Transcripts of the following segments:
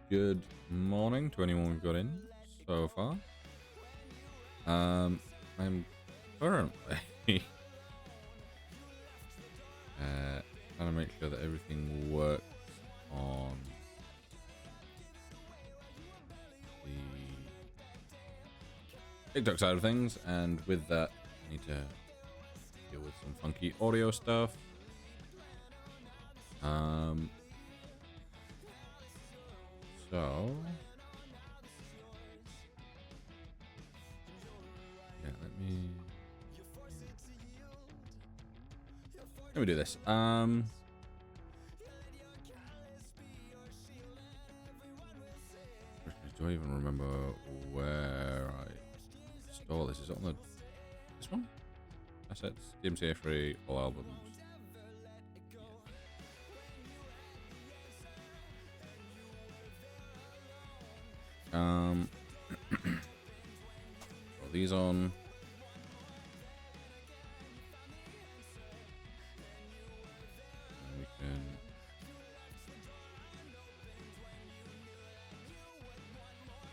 Good morning to anyone we've got in so far. I'm currently trying to make sure that everything works on the TikTok side of things, and with that, I need to deal with some funky audio stuff. So yeah, let me do this. Do I even remember where I store this? Is it on this one? Assets, DMCA free, all albums. Put these on. And we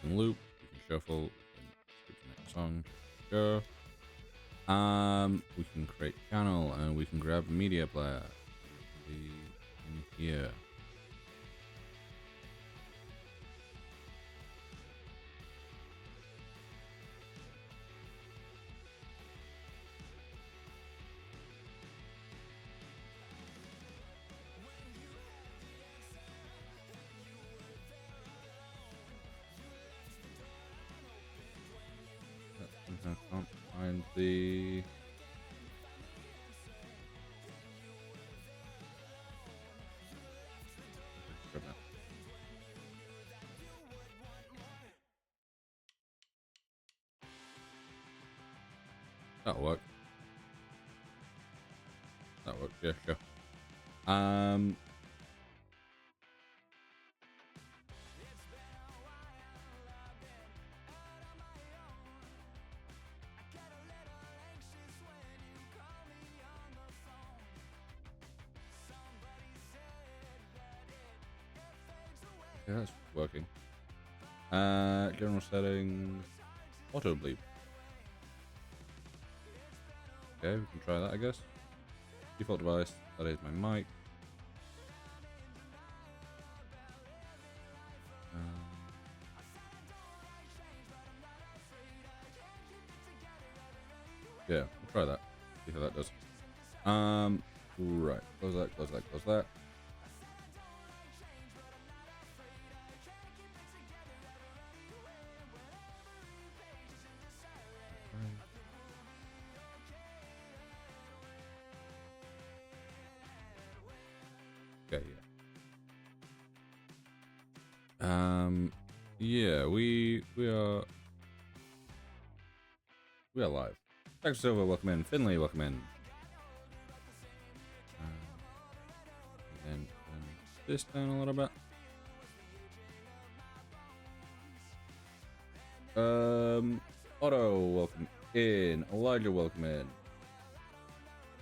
can loop, we can shuffle, we can skip to the next song. Go. We can create channel and we can grab media player. In here. I can't find the. That'll work. That works, yeah, sure. Yeah, that's working. General settings, auto bleep. Okay, we can try that, I guess. Default device, that is my mic. Yeah, we'll try that. See how that does. Right. Close that, close that, close that. Okay, yeah. Yeah, we are live. Dr. Silva, welcome in. Finley, welcome in. And then turn this down a little bit. Otto, welcome in. Elijah, welcome in.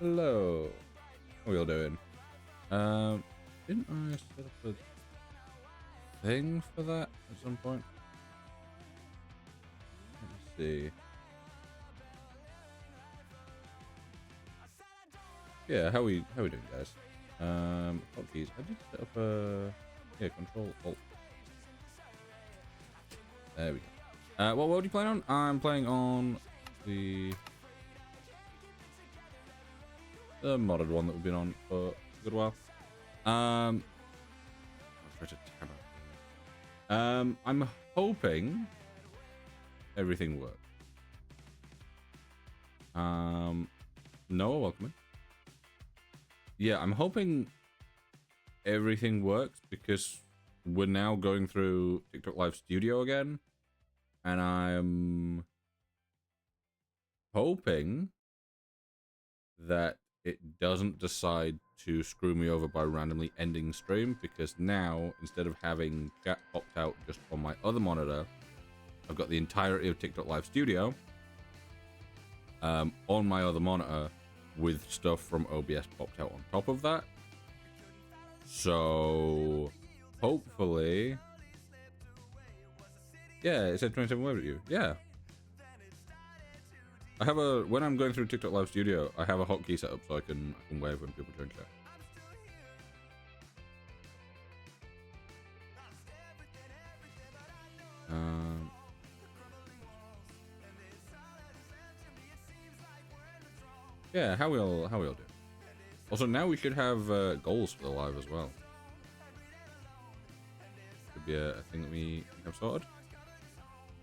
Hello. How are we all doing? Didn't I set up a thing for that at some point? Let me see. Yeah, how we doing, guys? Hotkeys. I did set up a Control Alt. There we go. What world are you playing on? I'm playing on the modded one that we've been on for a good while. I'll try to tab out. I'm hoping everything works. Noah, welcome in. Yeah, I'm hoping everything works because we're now going through TikTok Live Studio again, and I'm hoping that it doesn't decide to screw me over by randomly ending stream, because now, instead of having chat popped out just on my other monitor, I've got the entirety of TikTok Live Studio on my other monitor with stuff from OBS popped out on top of that. So hopefully Yeah, it said 27 waved at you. Yeah. I have a, when I'm going through TikTok Live Studio, I have a hotkey set up so I can wave when people join chat. Yeah, how we all do. Also, now we should have goals for the live as well. Could be a thing that we have sorted.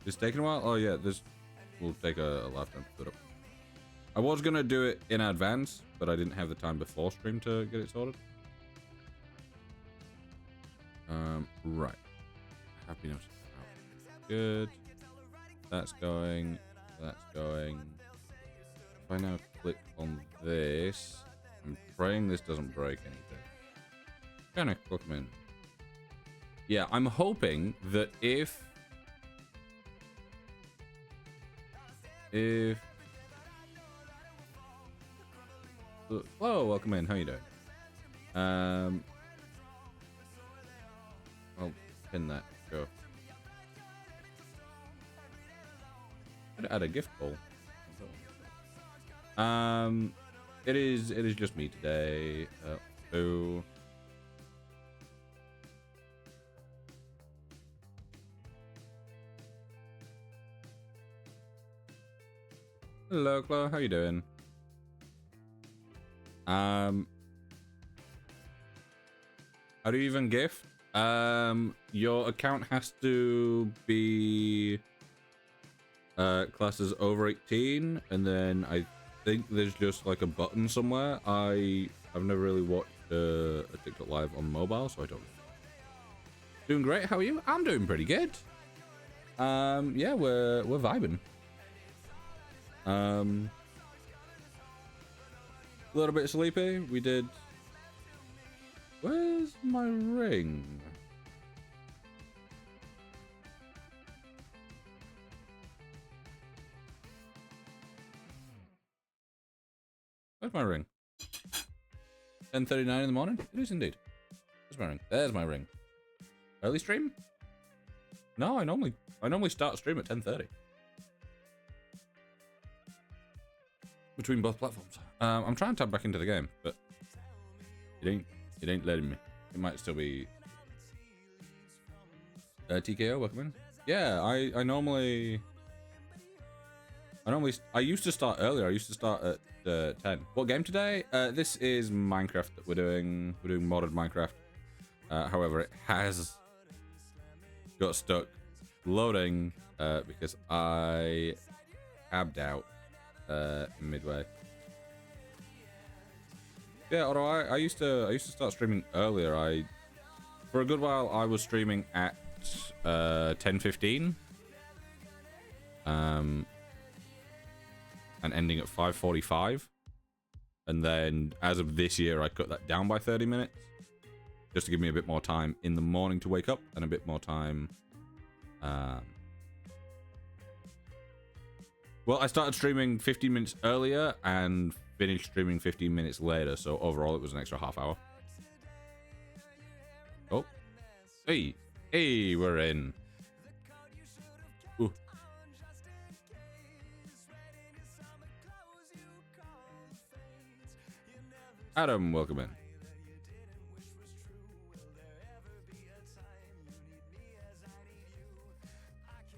It's taking a while. Oh yeah, this will take a lifetime to put up. I was gonna do it in advance, but I didn't have the time before stream to get it sorted. Right. I have been noticed. Good. That's going. That's going. If I now click on this, I'm praying this doesn't break anything. Kind of click them in. Yeah, I'm hoping that if hello, welcome in. How you doing? I'll pin that. Go. I'd add a gift poll. It is just me today. So hello, Chloe. How you doing? How do you even gift? Your account has to be classes over 18, and then I think there's just like a button somewhere. I've never really watched a TikTok live on mobile, so I don't know. Doing great. How are you? I'm doing pretty good. Yeah, we're vibing. A little bit sleepy. We did. Where's my ring? Where's my ring? 10:39 in the morning? It is indeed. There's my ring. There's my ring. Early stream? No, I normally start stream at 10:30. Between both platforms. I'm trying to tap back into the game, but it ain't letting me. It might still be TKO, welcome in. Yeah, I used to start earlier. I used to start at 10. What game today? This is Minecraft that we're doing. We're doing modded Minecraft. However, it has got stuck loading because I tabbed out midway. Yeah, although I used to start streaming earlier. For a good while I was streaming at 10:15. And ending at 5:45, and then as of this year I cut that down by 30 minutes just to give me a bit more time in the morning to wake up and a bit more time. Well, I started streaming 15 minutes earlier and finished streaming 15 minutes later, so overall it was an extra half hour. Oh, hey, we're in. Ooh. Adam, welcome in.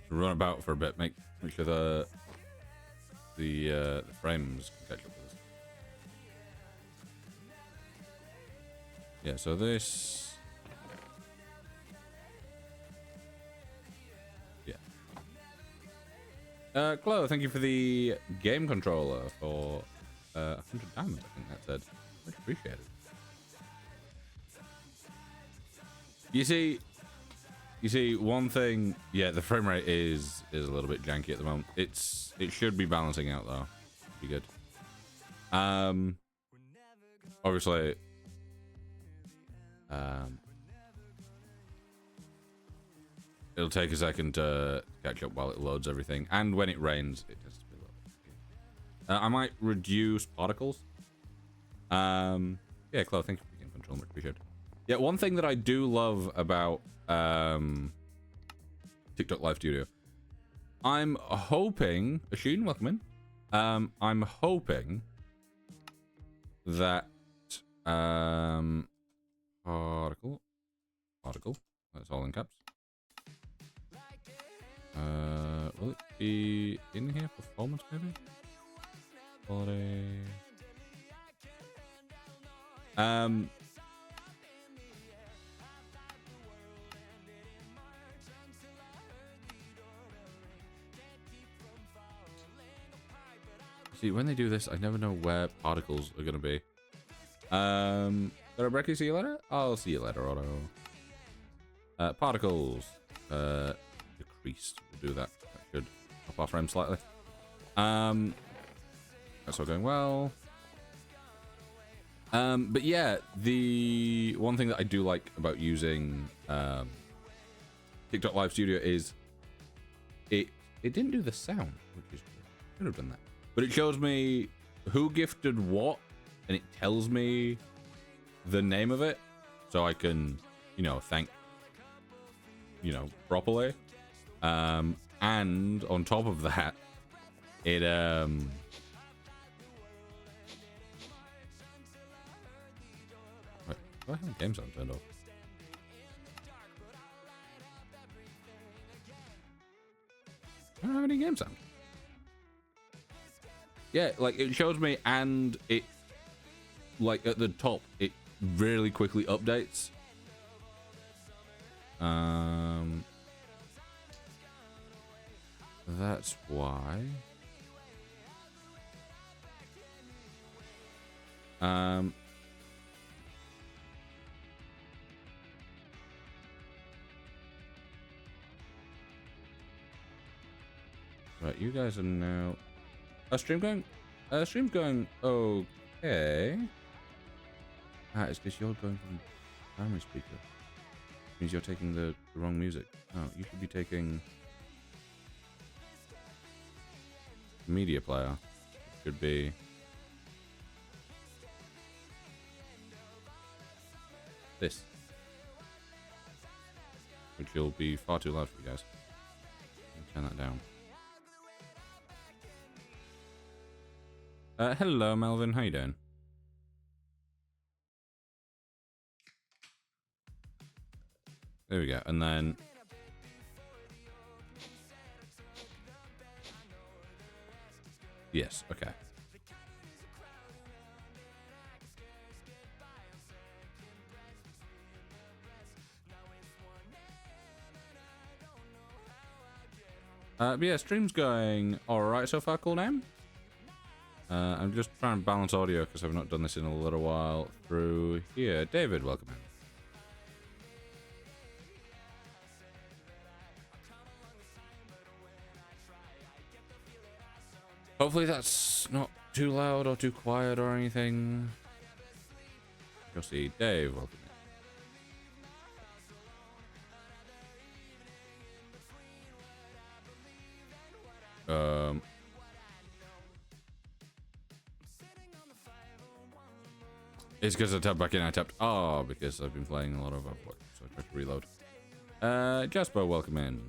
Run about for a bit, make sure the frames can catch up with us. Yeah, so this. Yeah. Chloe, thank you for the game controller for 100 diamonds. I think that said. Much appreciated. You see, one thing. Yeah, the frame rate is a little bit janky at the moment. It should be balancing out though. Be good. Obviously. It'll take a second to catch up while it loads everything, and when it rains, it tends to be a little bit. I might reduce particles. Yeah, Chloe, thank you for game control, much appreciated. Yeah, one thing that I do love about TikTok Live Studio. I'm hoping, Asheen, welcome in. I'm hoping that article, that's all in caps. Will it be in here? Performance, maybe? Quality. See, when they do this, I never know where particles are going to be. Did I break you? See you later? I'll see you later, Otto. Particles. Decreased. We'll do that. That should up our frame slightly. That's all going well. But yeah, the one thing that I do like about using TikTok Live Studio is it didn't do the sound, which is good. Should have done that. But it shows me who gifted what, and it tells me the name of it, so I can, you know, thank, you know, properly. And on top of that, it wait, do I have the game sound turned off? I don't have any game sound. Yeah, like it shows me, and it, like at the top, it really quickly updates. That's why. Right, you guys are now. Stream's going okay. Ah, it's because you're going from primary speaker. Means you're taking the wrong music. Oh, you should be taking media player. Should be this, which will be far too loud for you guys. Turn that down. Hello, Melvin. How you doing? There we go. And then yes. Okay. But yeah, stream's going all right so far. Cool name. I'm just trying to balance audio because I've not done this in a little while through here. David, welcome in. Hopefully that's not too loud or too quiet or anything. You'll see Dave, welcome in. It's because I tapped back in. I tapped R because I've been playing a lot of Overwatch, so I tried to reload. Jasper, welcome in.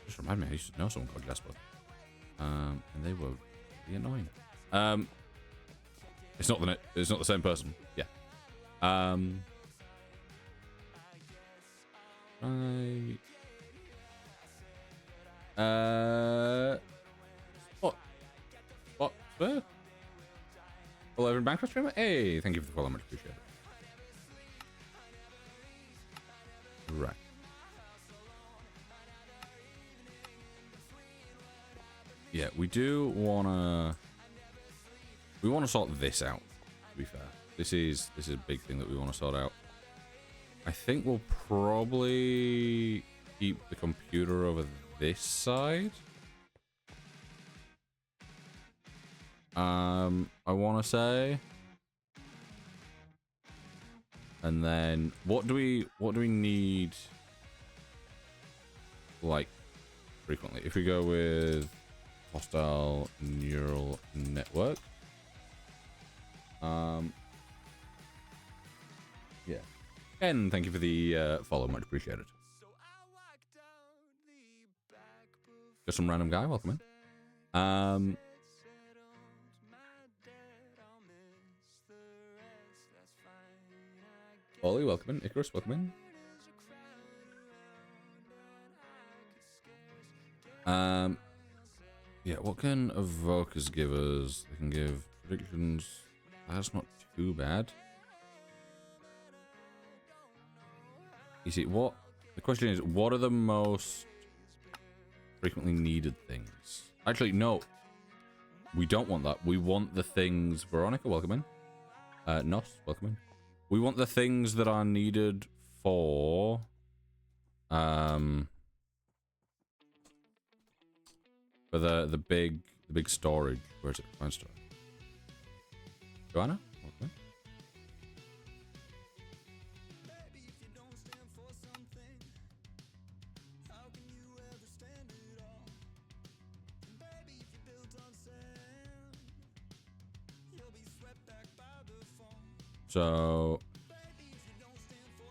Just remind me, I used to know someone called Jasper. And they were really annoying. It's not the same person. Yeah. Right. Spot. Hello, everyone. Bankrupt streamer. Hey, thank you for the follow. Much appreciated. Right. Yeah, we do wanna sort this out, to be fair. This is a big thing that we want to sort out. I think we'll probably keep the computer over this side. I want to say. And then what do we need, like, frequently? If we go with hostile neural network. Yeah. And thank you for the follow, much appreciated. Just some random guy. Welcome in. Ollie, welcome in. Icarus, welcome in. Yeah, what can evokers give us? They can give predictions. That's not too bad. You see, what the question is, what are the most frequently needed things? Actually, no. We don't want that. We want the things. Veronica, welcome in. Nos, welcome in. We want the things that are needed for the big storage. Where is it? Find storage. Joanna, welcome in. So,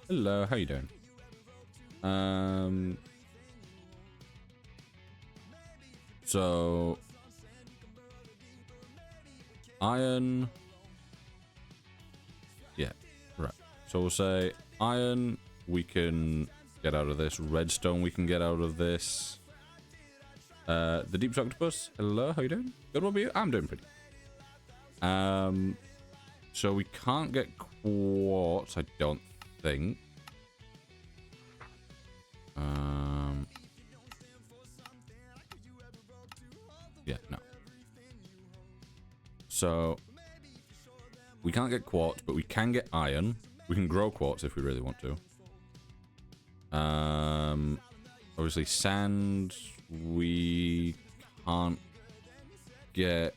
hello, how you doing? So, iron, yeah, right. So we'll say iron, we can get out of this. Redstone, we can get out of this. The Deep Octopus, hello, how you doing? Good, what about you? I'm doing pretty. So we can't get quartz, I don't think. Yeah, no. So we can't get quartz, but we can get iron. We can grow quartz if we really want to. Obviously sand we can't get.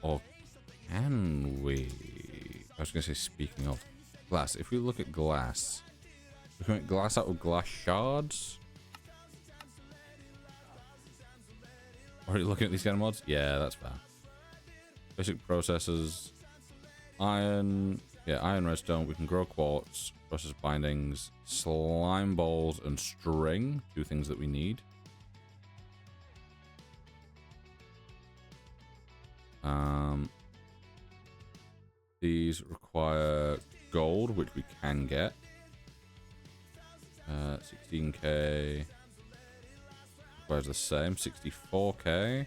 Or can we? I was going to say, speaking of glass, if we look at glass, we can make glass out of glass shards. Are you looking at these kind of mods? Yeah, that's fair. Basic processes. Iron. Yeah, iron, redstone. We can grow quartz, process bindings, slime balls, and string. Two things that we need. These require gold, which we can get. 16k requires the same. 64k.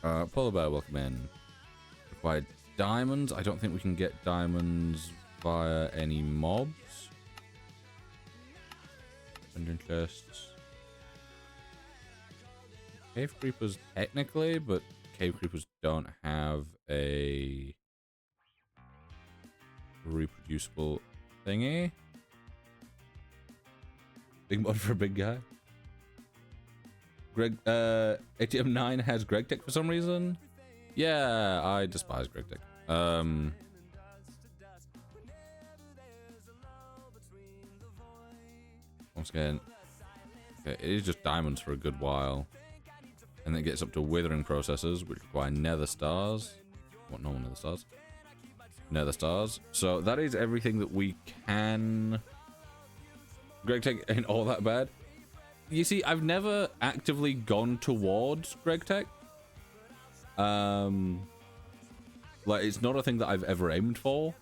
Polar bear, welcome in. Required diamonds. I don't think we can get diamonds via any mobs. Dungeon chests. Cave creepers technically, but cave creepers don't have a reproducible thingy. Big mod for a big guy. Greg, ATM9 has Greg Tech for some reason. Yeah, I despise Greg Tech. Once again, okay, it is just diamonds for a good while. And then it gets up to withering processes, which require nether stars. What, no nether stars? Nether stars. So that is everything that we can. Greg Tech ain't all that bad. You see, I've never actively gone towards Greg Tech. Like, it's not a thing that I've ever aimed for.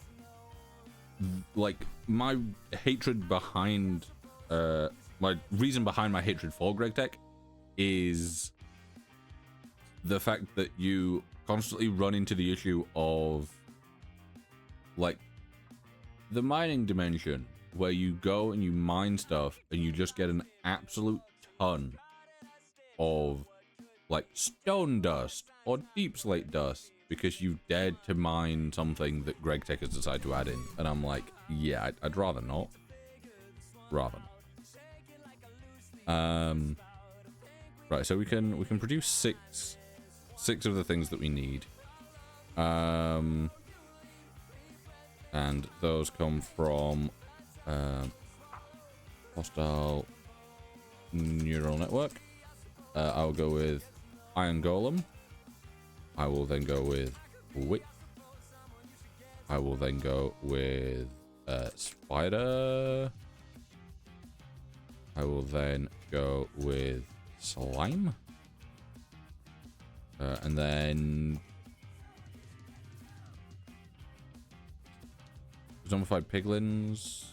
Like, my hatred behind, my reason behind my hatred for Greg Tech is the fact that you constantly run into the issue of, like, the mining dimension, where you go and you mine stuff and you just get an absolute ton of, like, stone dust or deep slate dust because you dared to mine something that Greg Tech has decided to add in. And I'm like, yeah, I'd rather not. Rather not. Right, so we can produce six of the things that we need. And those come from hostile neural network. I'll go with iron golem. I will then go with wit. I will then go with spider. I will then go with slime. And then zombified piglins.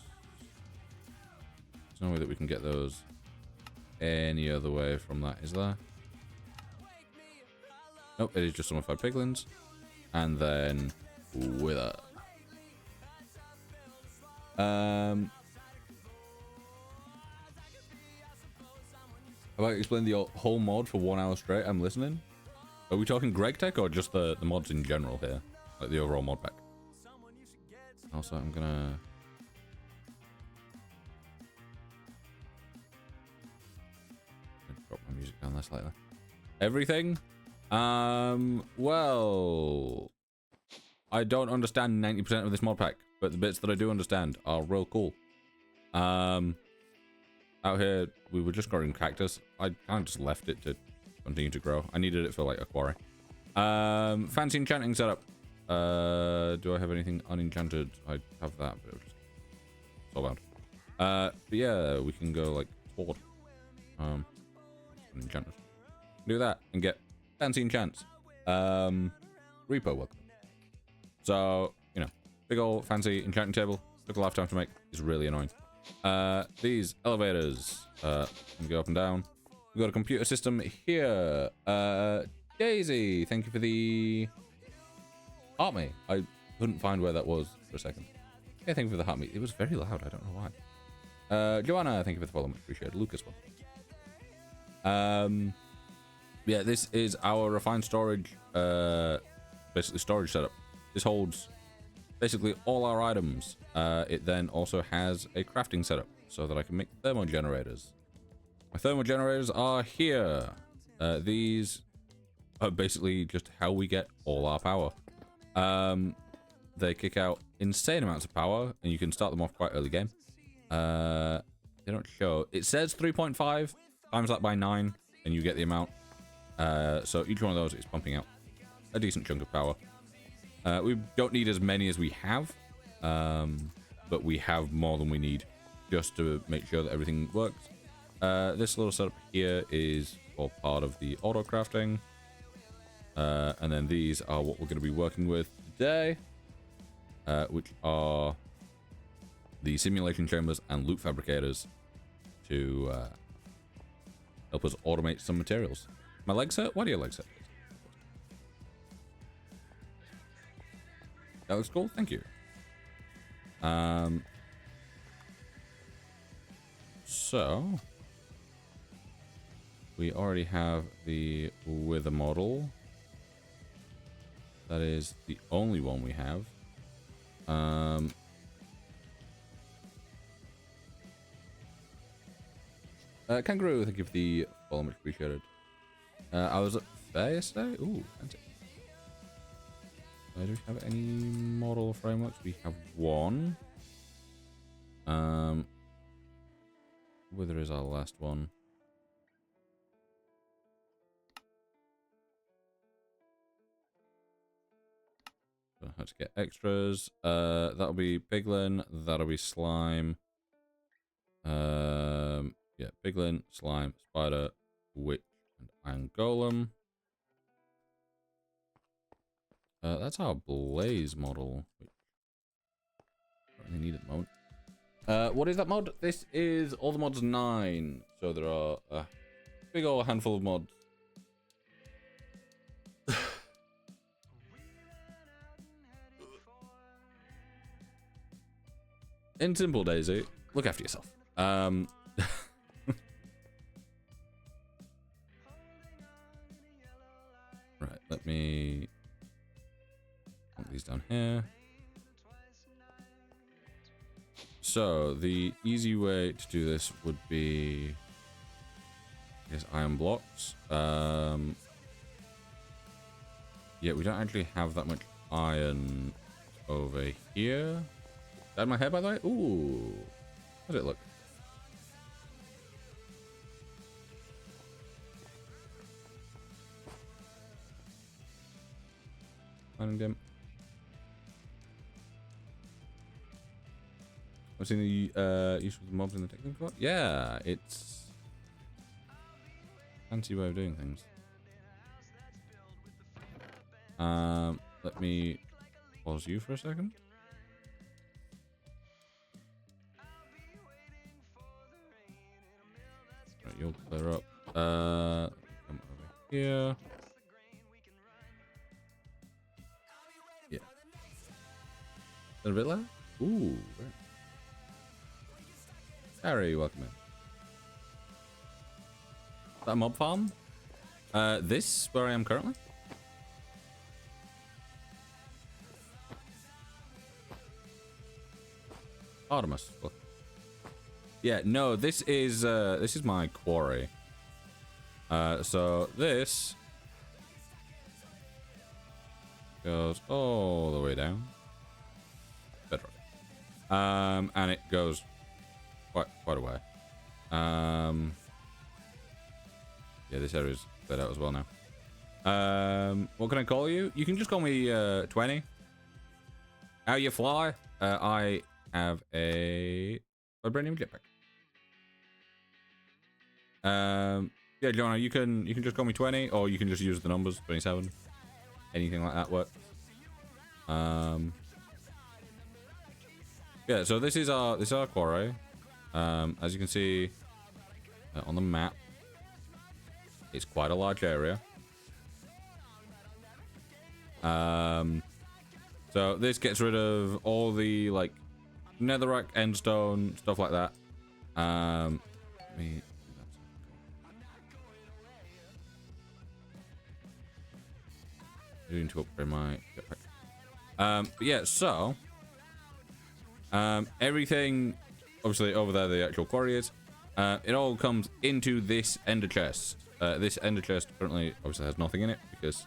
There's no way that we can get those any other way from that, is there? Nope, it is just zombified piglins. And then wither. Have I explained the whole mod for 1 hour straight? I'm listening. Are we talking Greg Tech or just the mods in general here? Like the overall mod pack? Also, I'm gonna... drop my music down there slightly. Everything? Well... I don't understand 90% of this mod pack, but the bits that I do understand are real cool. Out here, we were just growing cactus. I kind of just left it to continue to grow. I needed it for like a quarry. Fancy enchanting setup. Do I have anything unenchanted? I have that, but it was just so bad. But yeah, we can go like sword. Enchanted. Do that and get fancy enchants. Repo welcome. So, you know, big old fancy enchanting table. Took a lifetime to make. It's really annoying. These elevators can go up and down. We've got a computer system here. Daisy, thank you for the heart me. I couldn't find where that was for a second. Yeah, thank you for the heart me. It was very loud. I don't know why. Joanna, thank you for the follow. Much appreciated. Lucas, well. Yeah, this is our refined storage, basically storage setup. This holds basically all our items. It then also has a crafting setup so that I can make thermo generators. My thermo generators are here. These are basically just how we get all our power. They kick out insane amounts of power, and you can start them off quite early game. They don't show. It says 3.5 times that by 9, and you get the amount. So each one of those is pumping out a decent chunk of power. We don't need as many as we have, but we have more than we need just to make sure that everything works. This little setup here is all part of the auto crafting, and then these are what we're going to be working with today, which are the simulation chambers and loot fabricators to help us automate some materials. My legs hurt? Why do your legs hurt? That looks cool. Thank you. So we already have the wither model. That is the only one we have. Kangaroo, thank you for the follow, much appreciated. I was at fair yesterday. Ooh, fancy. Do we have any model frameworks? We have one. Wither is our last one. So let's get extras. That'll be piglin. That'll be slime. Yeah, piglin, slime, spider, witch, and iron golem. That's our blaze model. Which I don't really need at the moment. What is that mod? This is all the mods 9. So there are a big old handful of mods. In simple, Daisy, look after yourself. Right, let me put these down here. So the easy way to do this would be, I guess, iron blocks. Yeah, we don't actually have that much iron over here. Is that my hair, by the way? Ooh, how does it look? Let I've seen the use of the mobs in the technical. Yeah, it's a fancy way of doing things. Let me pause you for a second. Right, you'll clear up. Come over here. Yeah. A bit loud? Ooh. Right. Harry, welcome in. Is that a mob farm? This, where I am currently? Artemis. Look. Yeah, no, this is my quarry. So this goes all the way down. Bedrock. And it goes quite a way. Yeah, this area is cleared out as well now. What can I call you? You can just call me 20. How you fly? I have a vibranium jetpack. Yeah, Jonah, you can just call me 20, or you can just use the numbers 27. Anything like that works. Yeah, so this is our quarry. As you can see on the map, it's quite a large area. So this gets rid of all the like netherrack, endstone, stuff like that. Let me need to upgrade my jetpack. But yeah, so everything obviously over there, the actual quarry is. It all comes into this ender chest. This ender chest currently obviously has nothing in it because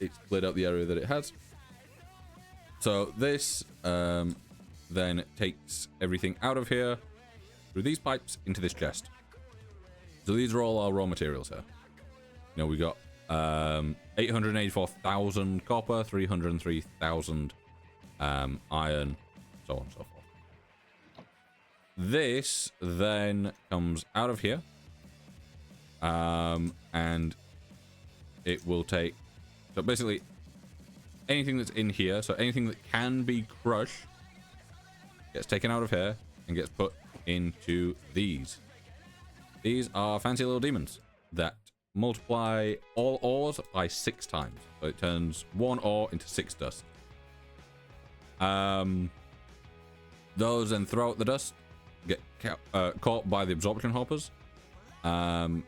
it's cleared out the area that it has. So this then takes everything out of here through these pipes into this chest. So these are all our raw materials here. You know, we got 884,000 copper, 303,000 iron, so on and so forth. This then comes out of here, and it will take, so basically anything that's in here, so anything that can be crushed gets taken out of here and gets put into these. These are fancy little demons that multiply all ores by 6 times. So it turns 1 ore into 6 dust. Those then throw out the dust, get caught by the absorption hoppers, and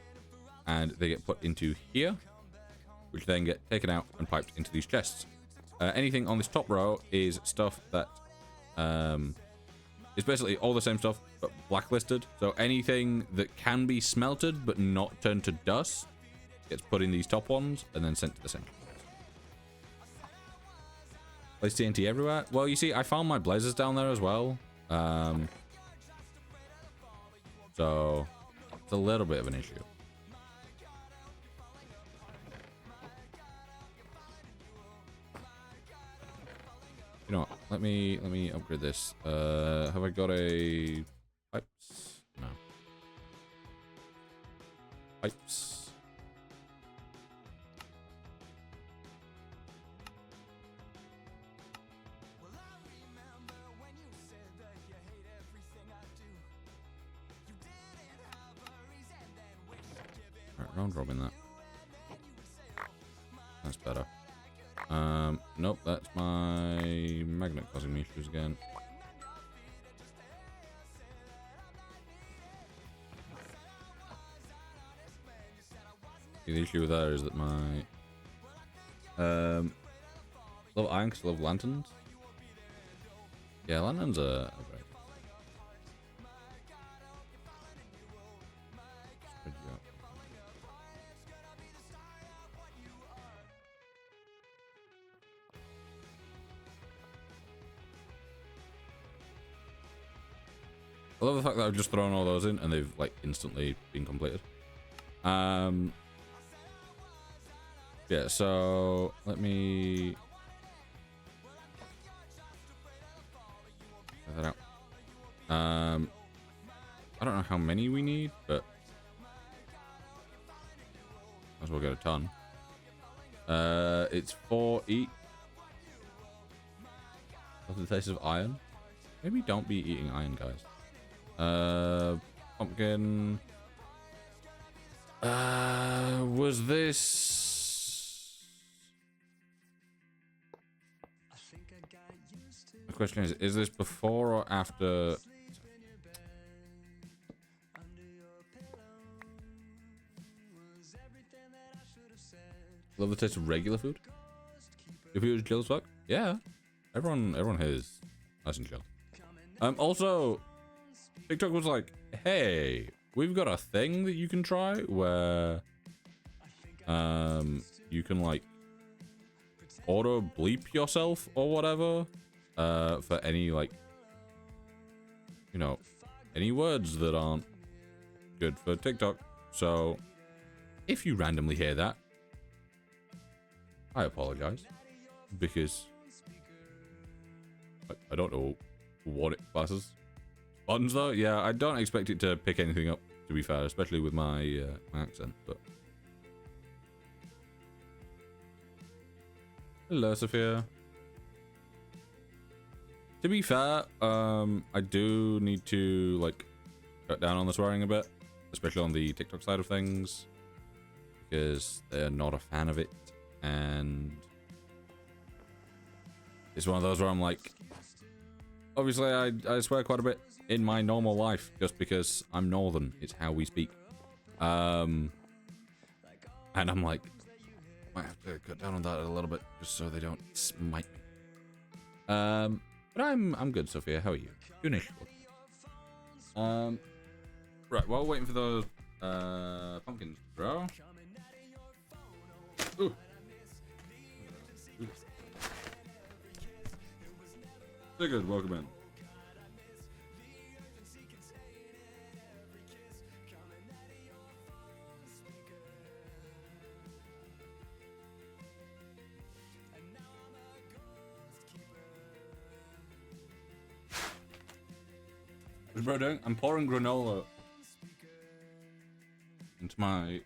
they get put into here, which then get taken out and piped into these chests. Anything on this top row is stuff that is basically all the same stuff but blacklisted. So anything that can be smelted but not turned to dust gets put in these top ones and then sent to the center. Place TNT everywhere. Well, you see, I found my blazers down there as well. So it's a little bit of an issue. You know what? Let me upgrade this. Have I got a pipes? No. Pipes. Alright, round robin that. That's better. Nope, that's my magnet causing me issues again. The issue with that is that my love iron because I love lanterns. Yeah, lanterns are great. I love the fact that I've just thrown all those in and they've like instantly been completed. Yeah, so let me Check that out. I don't know how many we need, but might as well get a ton. It's 4 each. What's the taste of iron? Maybe don't be eating iron, guys. Pumpkin. Was this? The question is this before or after? Love the taste of regular food. If you was chill as fuck, yeah. Everyone here is nice and chill. Also, TikTok was like, hey, we've got a thing that you can try where, you can like auto bleep yourself or whatever, for any like, you know, any words that aren't good for TikTok. So, if you randomly hear that, I apologize, because I don't know what it classes. Buttons though, yeah, I don't expect it to pick anything up, to be fair, especially with my, my accent, but... Hello, Sophia. To be fair, I do need to, like, cut down on the swearing a bit, especially on the TikTok side of things, because they're not a fan of it, and it's one of those where I'm like, obviously I swear quite a bit in my normal life just because I'm northern. It's how we speak. And I'm like, might have to cut down on that a little bit just so they don't smite me. But I'm good, Sophia. How are you? Goonish. Right, while waiting for those pumpkins, bro. Ooh. So good, welcome in. What's bro doing? I'm pouring granola into my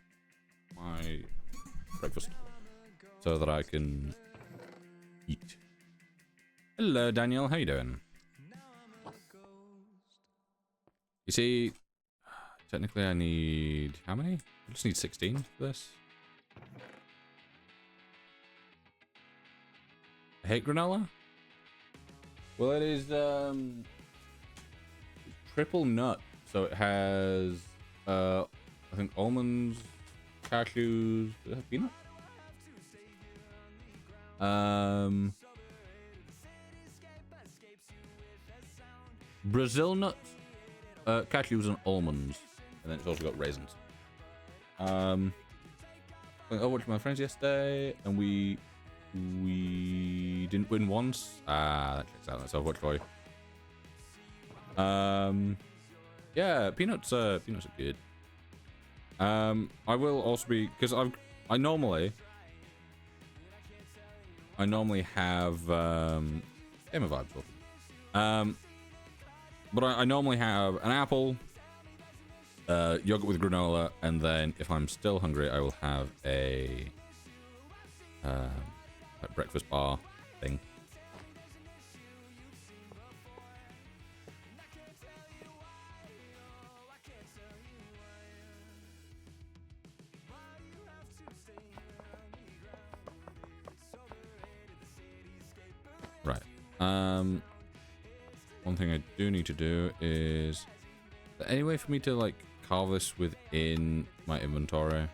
breakfast so that I can eat. Hello, Daniel. How you doing? You see, technically I need... How many? I just need 16 for this. I hate granola. Well, it is triple nut. So it has, I think, almonds, cashews... Does it have peanut? Brazil nuts, cashews and almonds, and then it's also got raisins. I watched my friends yesterday, and we didn't win once. That checks out. That's how I've watched for you. Yeah, peanuts are good. I will also be, because I normally have Gamer Vibes. But I normally have an apple, yogurt with granola, and then if I'm still hungry, I will have a breakfast bar thing. Right. One thing I do need to do is there any way for me to like carve this within my inventory? No.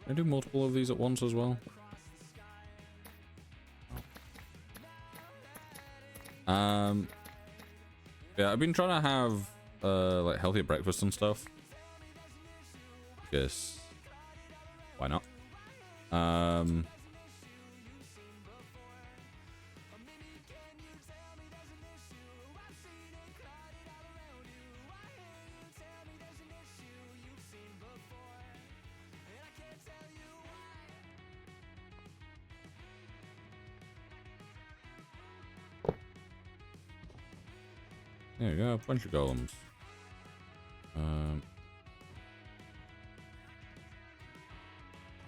Can I do multiple of these at once as well? Yeah, I've been trying to have like healthier breakfast and stuff. Because why not? There you go, a bunch of golems.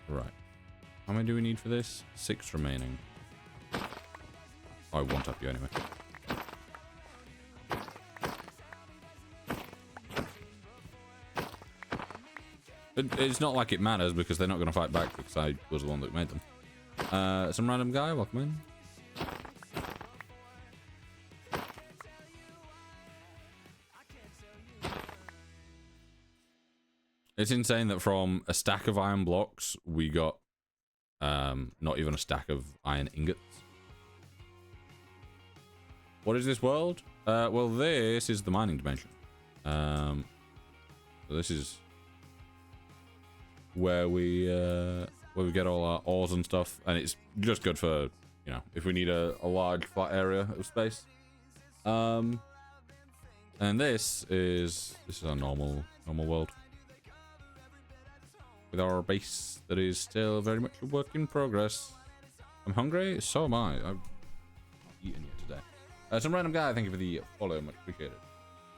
Right. How many do we need for this? 6 remaining. I won't up you anyway. It's not like it matters because they're not going to fight back because I was the one that made them. Some random guy, welcome in. It's insane that from a stack of iron blocks, we got not even a stack of iron ingots. What is this world? Well, this is the mining dimension. So this is where we get all our ores and stuff, and it's just good for, you know, if we need a large flat area of space. And this is our normal world with our base that is still very much a work in progress. I'm hungry, so am I. I've not eaten yet today. Some random guy, thank you for the follow, much appreciated.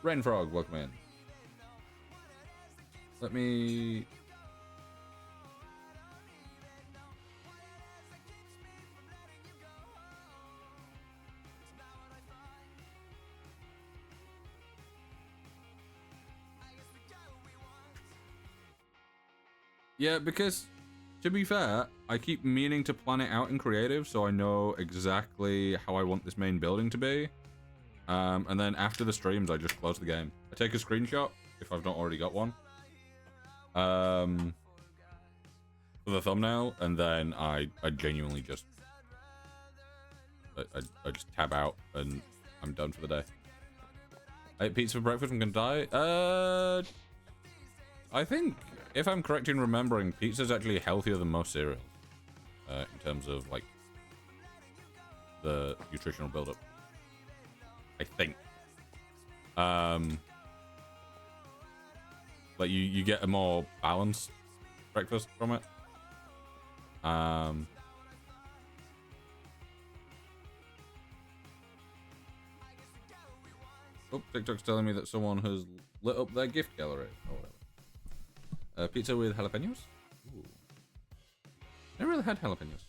Rain Frog, welcome in. Let me... Yeah, because, to be fair, I keep meaning to plan it out in creative so I know exactly how I want this main building to be. And then after the streams, I just close the game. I take a screenshot, if I've not already got one, for the thumbnail, and then I genuinely just... I just tab out, and I'm done for the day. I ate pizza for breakfast, I'm gonna die? I think... If I'm correct in remembering, pizza is actually healthier than most cereals, in terms of, like, the nutritional buildup. I think. Like, you get a more balanced breakfast from it. Oh, TikTok's telling me that someone has lit up their gift gallery, or whatever. Pizza with jalapenos? Ooh. Never really had jalapenos.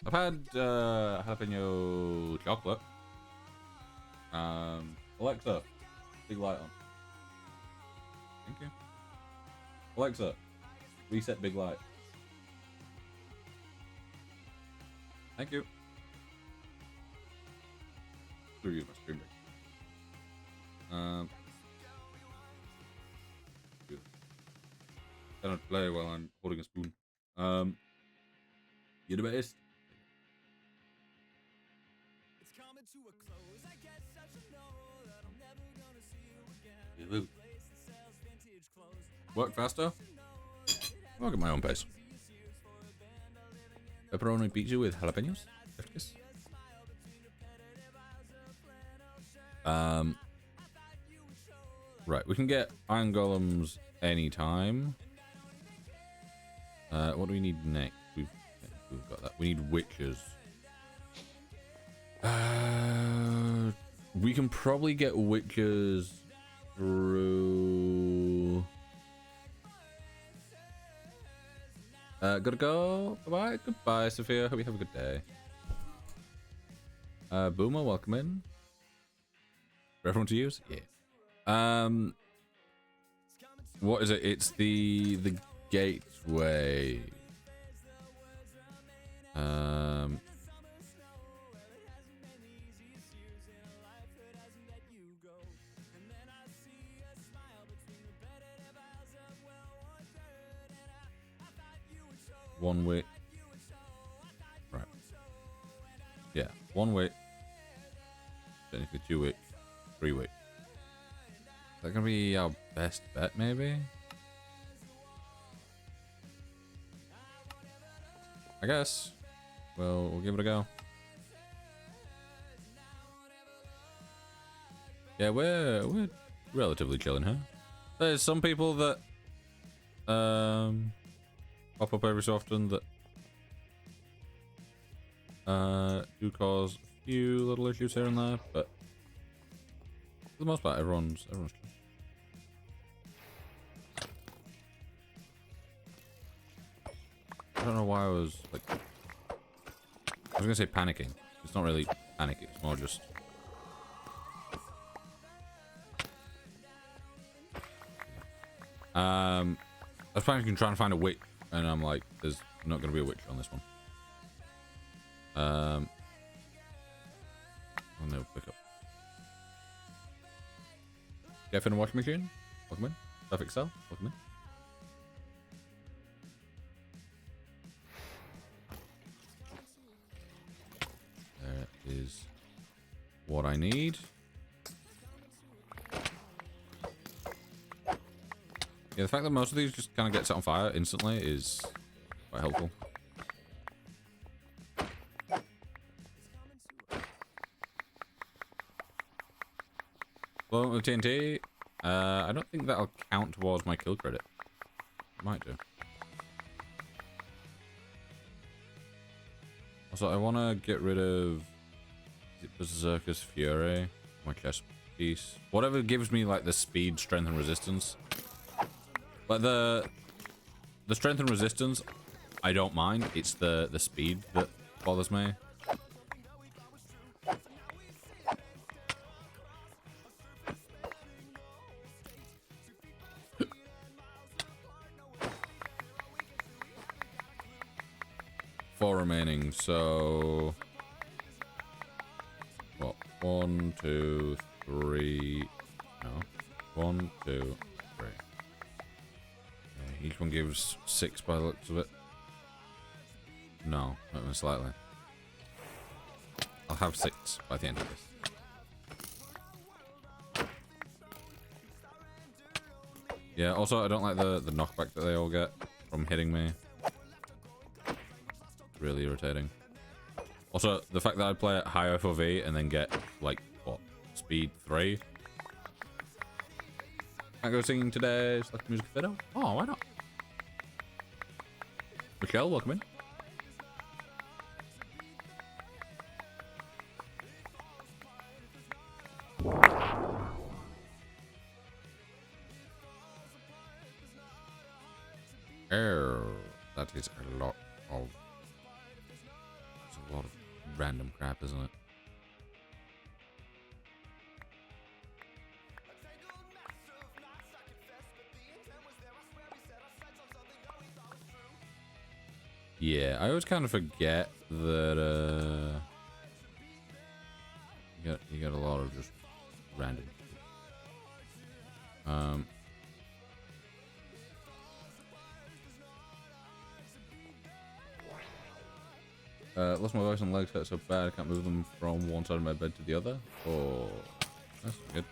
I've had jalapeno chocolate. Alexa, big light on. Thank you. Alexa, reset big light. Thank you. Review my stream deck. Cannot play while I'm holding a spoon. You're the best. Work faster? Work at my own pace. Pepperoni pizza with jalapenos. Yes. Right, we can get iron golems anytime. What do we need next? We've got that. We need witches. We can probably get witches through... Gotta go. Bye-bye. Goodbye, Sophia. Hope you have a good day. Boomer, welcome in. For everyone to use? Yeah. What is it? It's the gateway. One way. Right. Yeah, 1 way. Technically 2 way. 3 way. Is that gonna be our best bet, maybe? I guess. Well, we'll give it a go. Yeah, we're relatively chilling here. There's some people that pop up every so often that do cause a few little issues here and there, but the most part, everyone's. I don't know why I was like. I was gonna say panicking. It's not really panicking. It's more just. I was panicking trying to find a witch, and I'm like, there's not gonna be a witch on this one. Oh no, pick up. Get in a washing machine. Welcome in. Perfect cell. Welcome in. There is what I need. Yeah, the fact that most of these just kind of get set on fire instantly is quite helpful. Well, with TNT, I don't think that'll count towards my kill credit. It might do. Also, I want to get rid of Berserker's Fury, my chest piece. Whatever gives me like the speed, strength, and resistance. But the strength and resistance, I don't mind. It's the speed that bothers me. Four remaining, so what? 1, 2, 3. No, 1, 2, 3. Okay, each one gives 6 by the looks of it. No, not even slightly. I'll have 6 by the end of this. Yeah. Also, I don't like the knockback that they all get from hitting me. Really irritating. Also, the fact that I play at high FOV and then get, like, what, speed 3? Can't go singing today, select music video? Oh, why not? Michelle, welcome in. Oh, that is a lot of... a lot of random crap, isn't it? Yeah, I always kind of forget that you get a lot of just random. Lost my voice and legs hurt so bad I can't move them from one side of my bed to the other. Oh, that's good.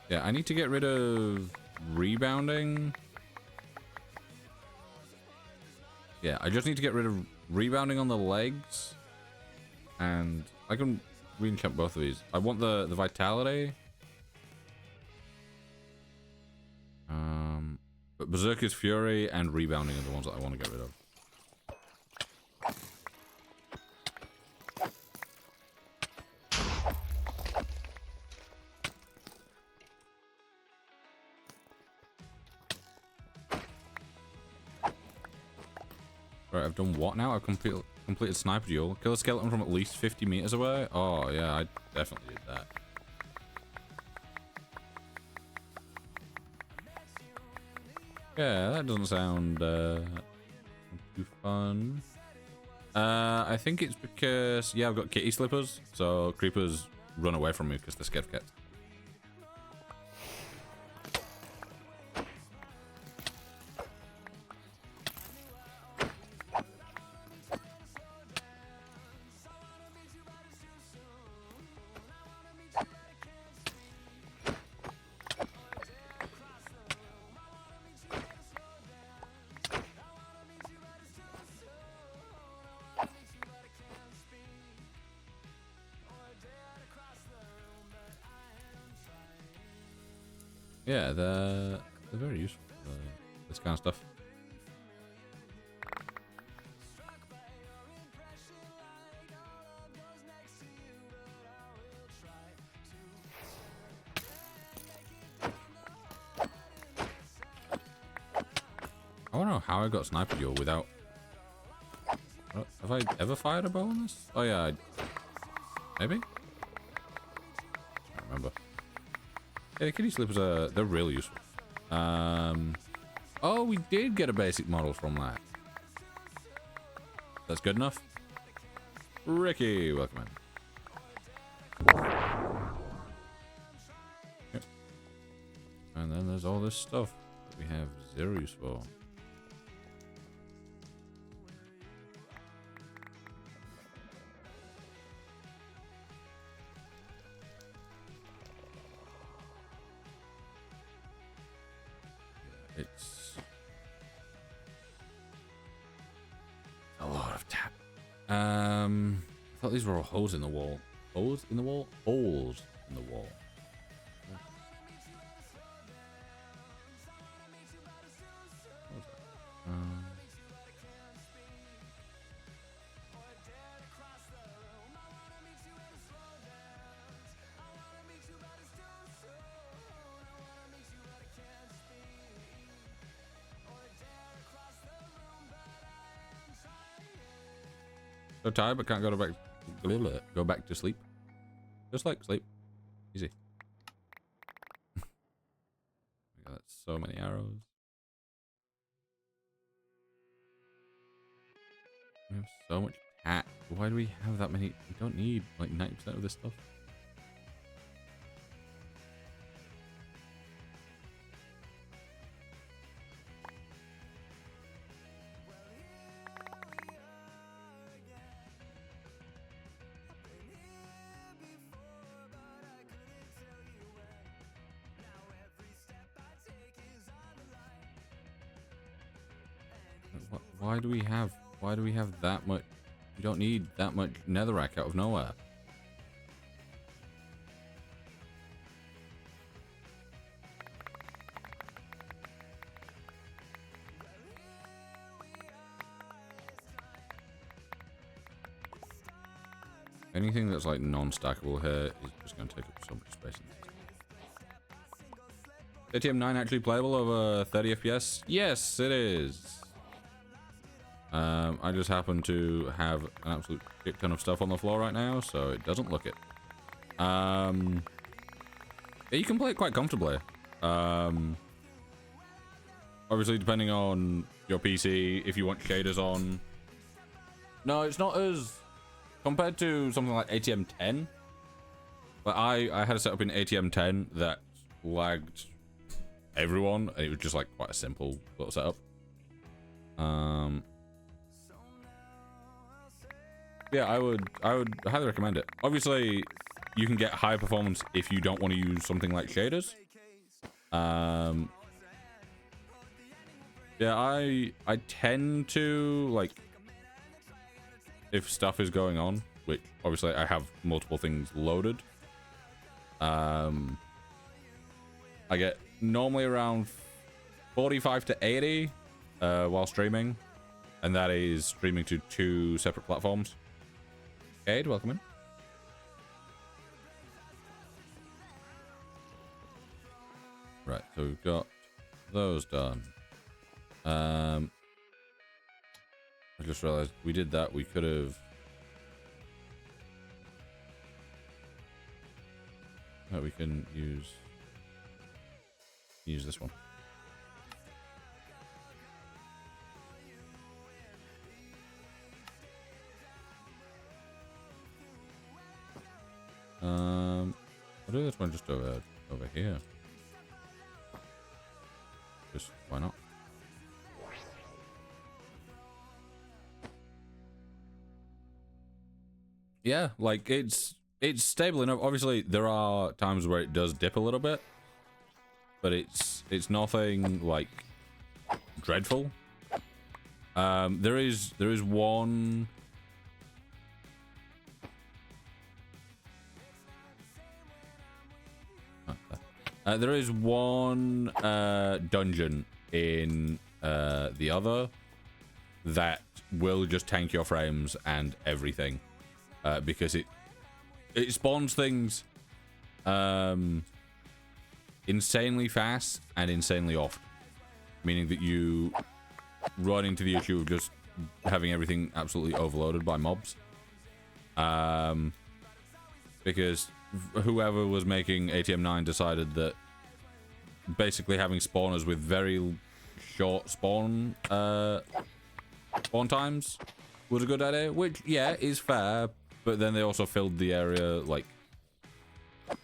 Yeah, I need to get rid of rebounding. Yeah, I just need to get rid of rebounding on the legs. And I can re-enchant both of these. I want the vitality. But Berserker's Fury and rebounding are the ones that I want to get rid of. Right, I've done what now? I've completed Sniper Duel. Kill a skeleton from at least 50 meters away? Oh, yeah, I definitely did that. Yeah, that doesn't sound too fun. I think it's because, yeah, I've got kitty slippers, so creepers run away from me because they're scared of cats. Yeah, they're very useful for this kind of stuff. I don't know how I got sniper duel without... Have I ever fired a bow on this? Oh yeah, maybe? I don't remember. Yeah, the kitty slippers are... they're really useful. Oh, we did get a basic model from that. That's good enough. Ricky, welcome in. Yep. And then there's all this stuff that we have zero use for. It's a lot of tap. I thought these were all holes in the wall. Holes in the wall? Holes in the wall. What was that? So tired, but can't go back to sleep. Just like sleep. Easy. Got so many arrows. We have so much pat. Why do we have that many? We don't need like 90% of this stuff. Why do we have that much? We don't need that much netherrack out of nowhere. Anything that's like non-stackable here is just going to take up so much space in this. ATM9 actually playable over 30 FPS? Yes, it is. I just happen to have an absolute shit ton of stuff on the floor right now, so it doesn't look it. Yeah, you can play it quite comfortably. Obviously, depending on your PC, if you want shaders on. No, it's not as... compared to something like ATM10. But I had a setup in ATM10 that lagged everyone. It was just like quite a simple little setup. Yeah, I would highly recommend it. Obviously, you can get high performance if you don't want to use something like shaders. Yeah, I tend to like if stuff is going on, which obviously I have multiple things loaded. I get normally around 45 to 80 while streaming, and that is streaming to 2 separate platforms. Cade, welcome in. Right, so we've got those done. I just realized we did that. We could have... Oh, we can use this one. I'll do this one just over here. Just why not? Yeah, like it's stable enough. Obviously, there are times where it does dip a little bit, but it's nothing like dreadful. There is one. There is one dungeon in the other that will just tank your frames and everything, because it spawns things insanely fast and insanely often, meaning that run into the issue of just having everything absolutely overloaded by mobs. Because whoever was making ATM9 decided that basically having spawners with very short spawn times was a good idea, which, yeah, is fair, but then they also filled the area, like,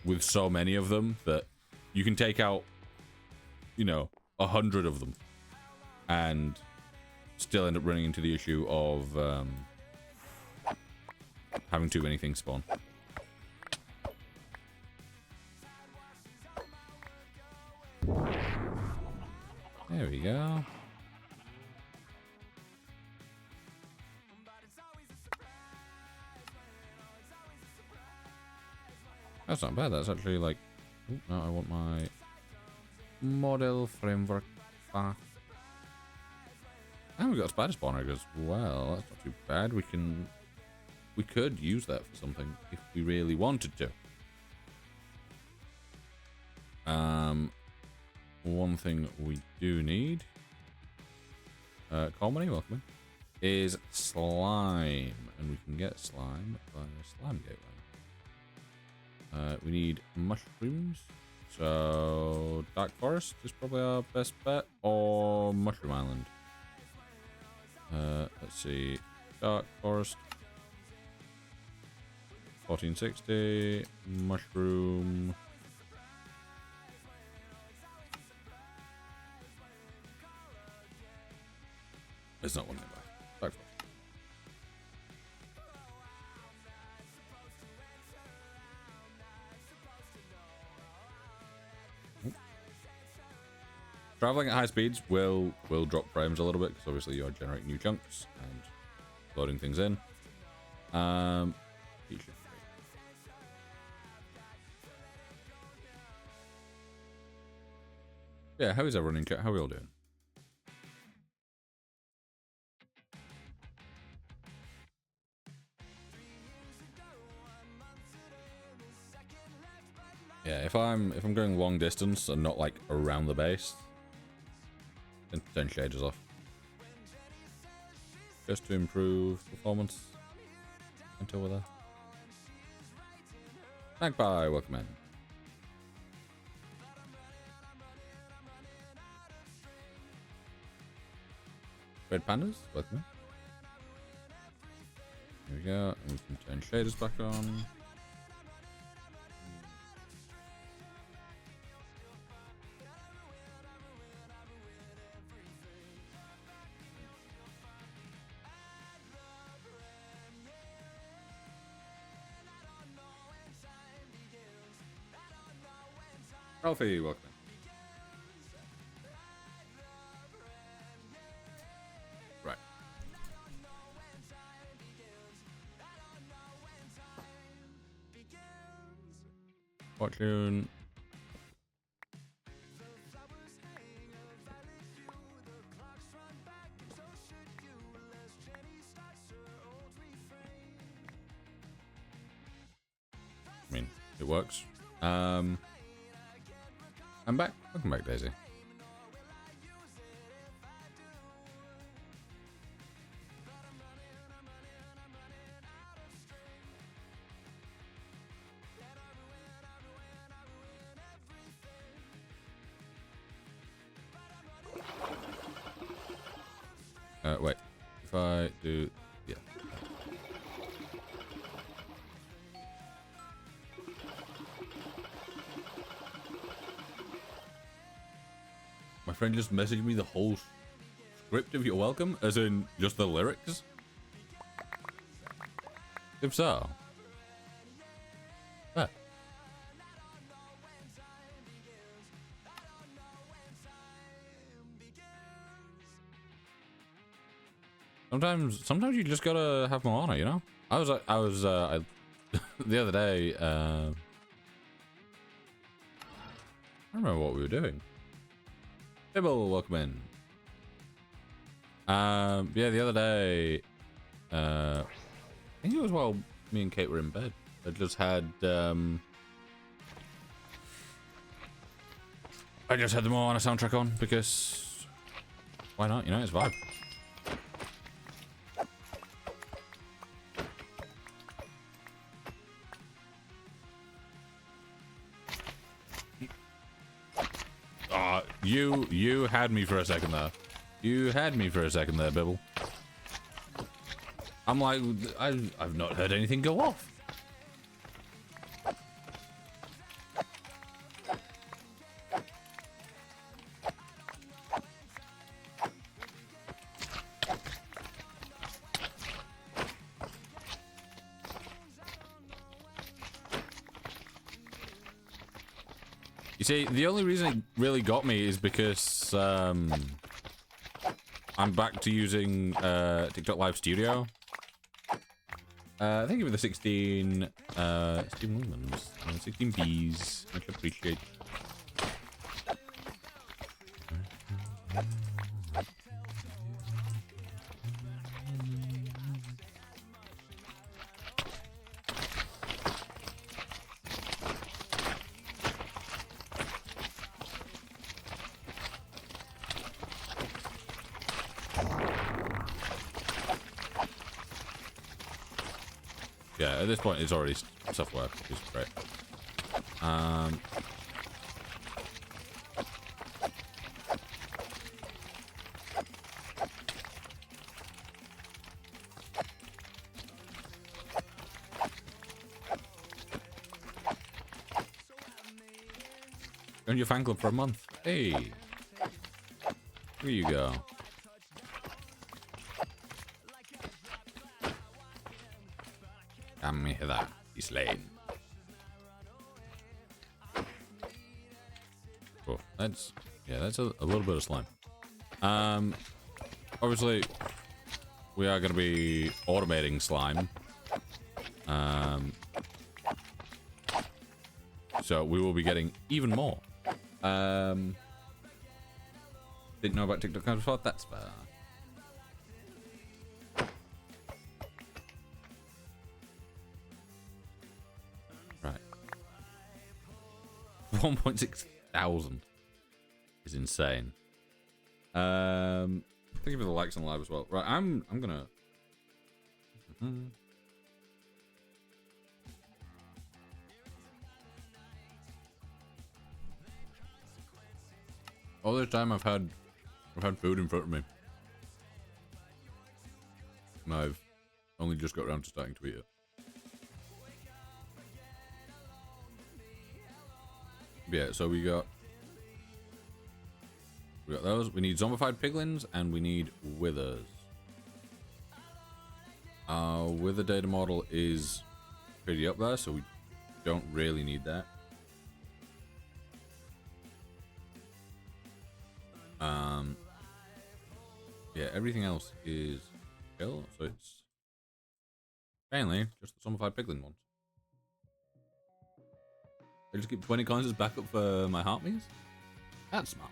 with so many of them that you can take out, you know, 100 of them and still end up running into the issue of having too many things spawn. There we go. That's not bad. That's actually like... Ooh, no, I want my model framework back. And we got a spider spawner as well. That's not too bad. We could use that for something if we really wanted to. One thing we do need, Colmany, welcome in, is slime, and we can get slime by a slime gateway. We need mushrooms, so Dark Forest is probably our best bet, or Mushroom Island. Let's see, Dark Forest, 1460, mushroom. There's not one nearby. Dark Forest. Traveling at high speeds will drop frames a little bit because obviously you're generating new chunks and loading things in. Yeah, how is everyone in chat? How are we all doing? Yeah, if I'm going long distance and not like around the base, then turn shaders off. Just to improve performance until we're there. Magpie, welcome in. Red pandas, welcome in. Here we go, and we can turn shaders back on. Ralphie, welcome in. Right. Fortune. I mean, it works. I'm back. Welcome back, Daisy. Wait. If I do... Yeah. My friend just messaged me the whole script of You're Welcome, as in just the lyrics. If so. Ah. Sometimes you just gotta have Moana, you know? I was the other day, I don't remember what we were doing. Bibble, welcome in. Yeah, the other day, I think it was while me and Kate were in bed. I just had the Moana soundtrack on because Why not? You know, it's vibe. You had me for a second there. You had me for a second there, Bibble. I'm like, I've not heard anything go off. You see, the only reason it really got me is because I'm back to using TikTok Live Studio. Thank you for the 16 movements, 16 bees. Much appreciate. Yeah, at this point it's already stuff work, which is great. Join your fan club for a month. Hey, here you go. Come hither, be slain. Cool. That's a little bit of slime. Obviously, we are going to be automating slime. So we will be getting even more. Didn't know about TikTok before. That's fair. Right. 1.6 thousand is insane. Thank you for the likes on live as well. Right, I'm gonna. All this time I've had food in front of me. And I've only just got around to starting to eat it. Yeah, so we got those. We need zombified piglins and we need withers. Our wither data model is pretty up there, so we don't really need that. Yeah, everything else is chill, so it's mainly just the zombified piglin ones. I just keep 20 coins as backup for my heartbeats. That's smart.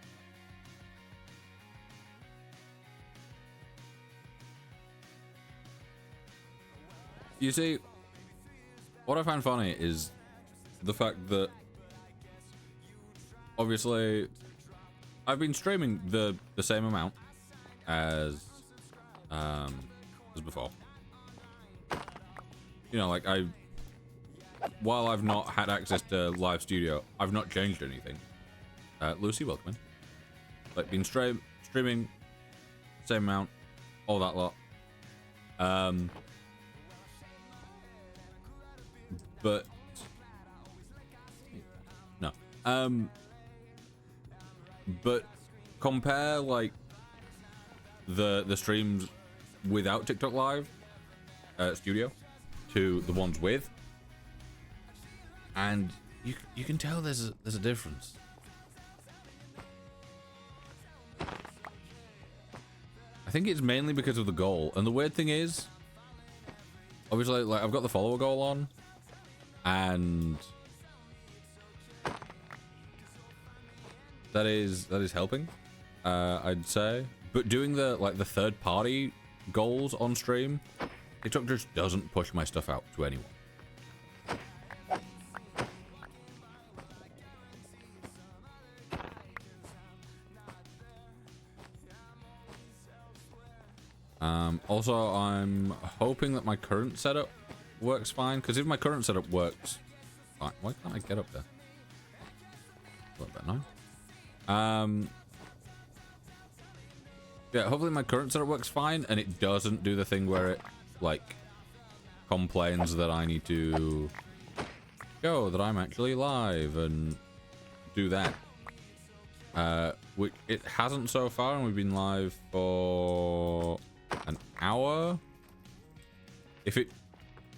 You see, what I find funny is the fact that obviously I've been streaming the same amount as before. You know, like while I've not had access to live studio, I've not changed anything. Lucy, welcome in. Like, been streaming same amount, all that lot. But no. But compare like the streams without TikTok Live Studio to the ones with, and you can tell there's a difference. I think it's mainly because of the goal, and the weird thing is, obviously, like I've got the follower goal on, and that is helping, I'd say. But doing the third party goals on stream, TikTok just doesn't push my stuff out to anyone. Also, I'm hoping that my current setup works fine, because if my current setup works fine, why can't I get up there? A little bit now. Yeah, hopefully my current setup works fine, and it doesn't do the thing where it, like, complains that I need to show that I'm actually live and do that. Which it hasn't so far, and we've been live for an hour. If it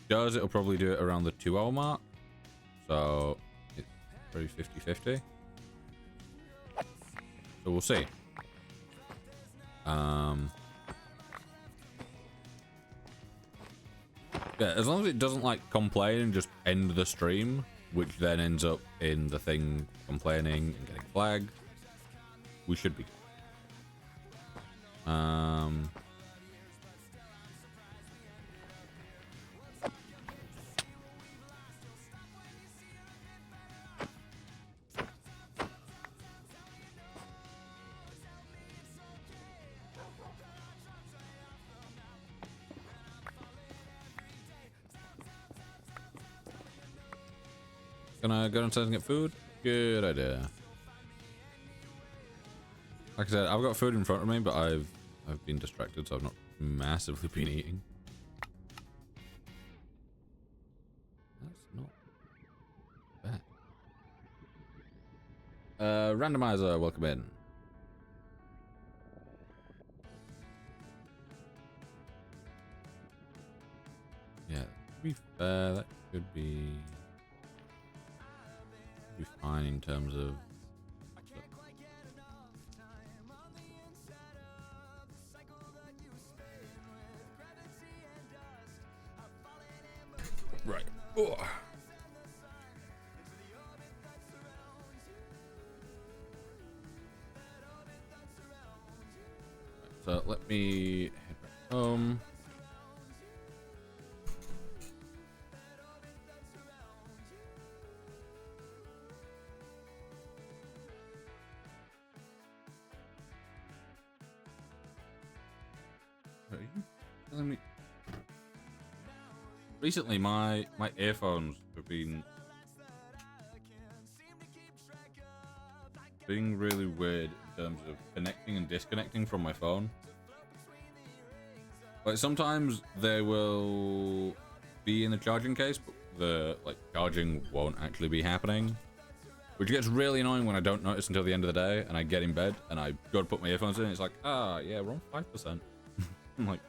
does, it'll probably do it around the 2-hour mark. So it's pretty 50-50. So we'll see. Yeah, as long as it doesn't like complain and just end the stream, which then ends up in the thing complaining and getting flagged, we should be good. Gonna go downstairs and get food? Good idea. Like I said, I've got food in front of me, but I've been distracted, so I've not massively been eating. That's not bad. Randomizer, welcome in. Yeah, to be fair, that could be fine in terms of right. Oh. So let me head back home. Are you telling me? Recently, my earphones have been being really weird in terms of connecting and disconnecting from my phone. Like sometimes they will be in the charging case, but the like charging won't actually be happening, which gets really annoying when I don't notice until the end of the day, and I get in bed and I go to put my earphones in. And it's like, yeah, we're on 5%. I'm like.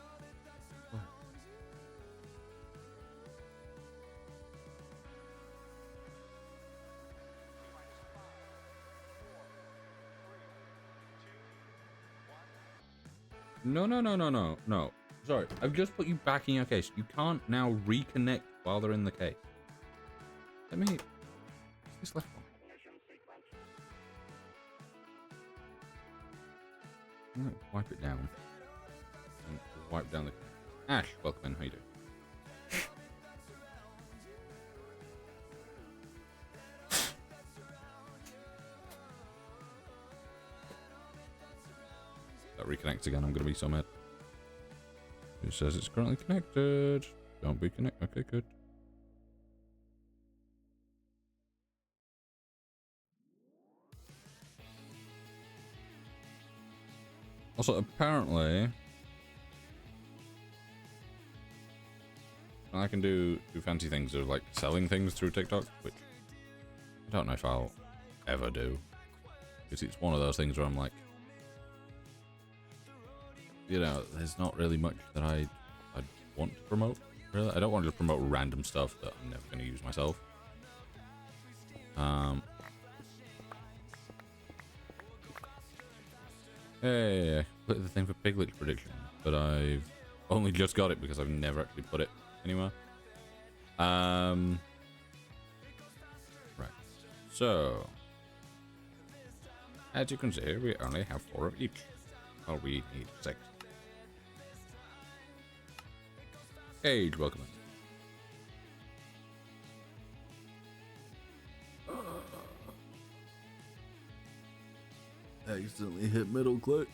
No. Sorry, I've just put you back in your case. You can't now reconnect while they're in the case. Let me... What's this left one? I'm gonna wipe it down. And wipe down the... Ash, welcome in. How you doing? That reconnects again. I'm gonna be so mad. Who says it's currently connected? Don't be connected. Okay, good. Also, apparently, I can do fancy things of like selling things through TikTok, which I don't know if I'll ever do, because it's one of those things where I'm like, you know, there's not really much that I'd want to promote. Really, I don't want to just promote random stuff that I'm never going to use myself. Hey, I put the thing for Piglet's prediction, but I've only just got it because I've never actually put it anywhere. Right. So, as you can see, we only have 4 of each. Oh, we need 6. Age, welcome in. Accidentally hit middle click.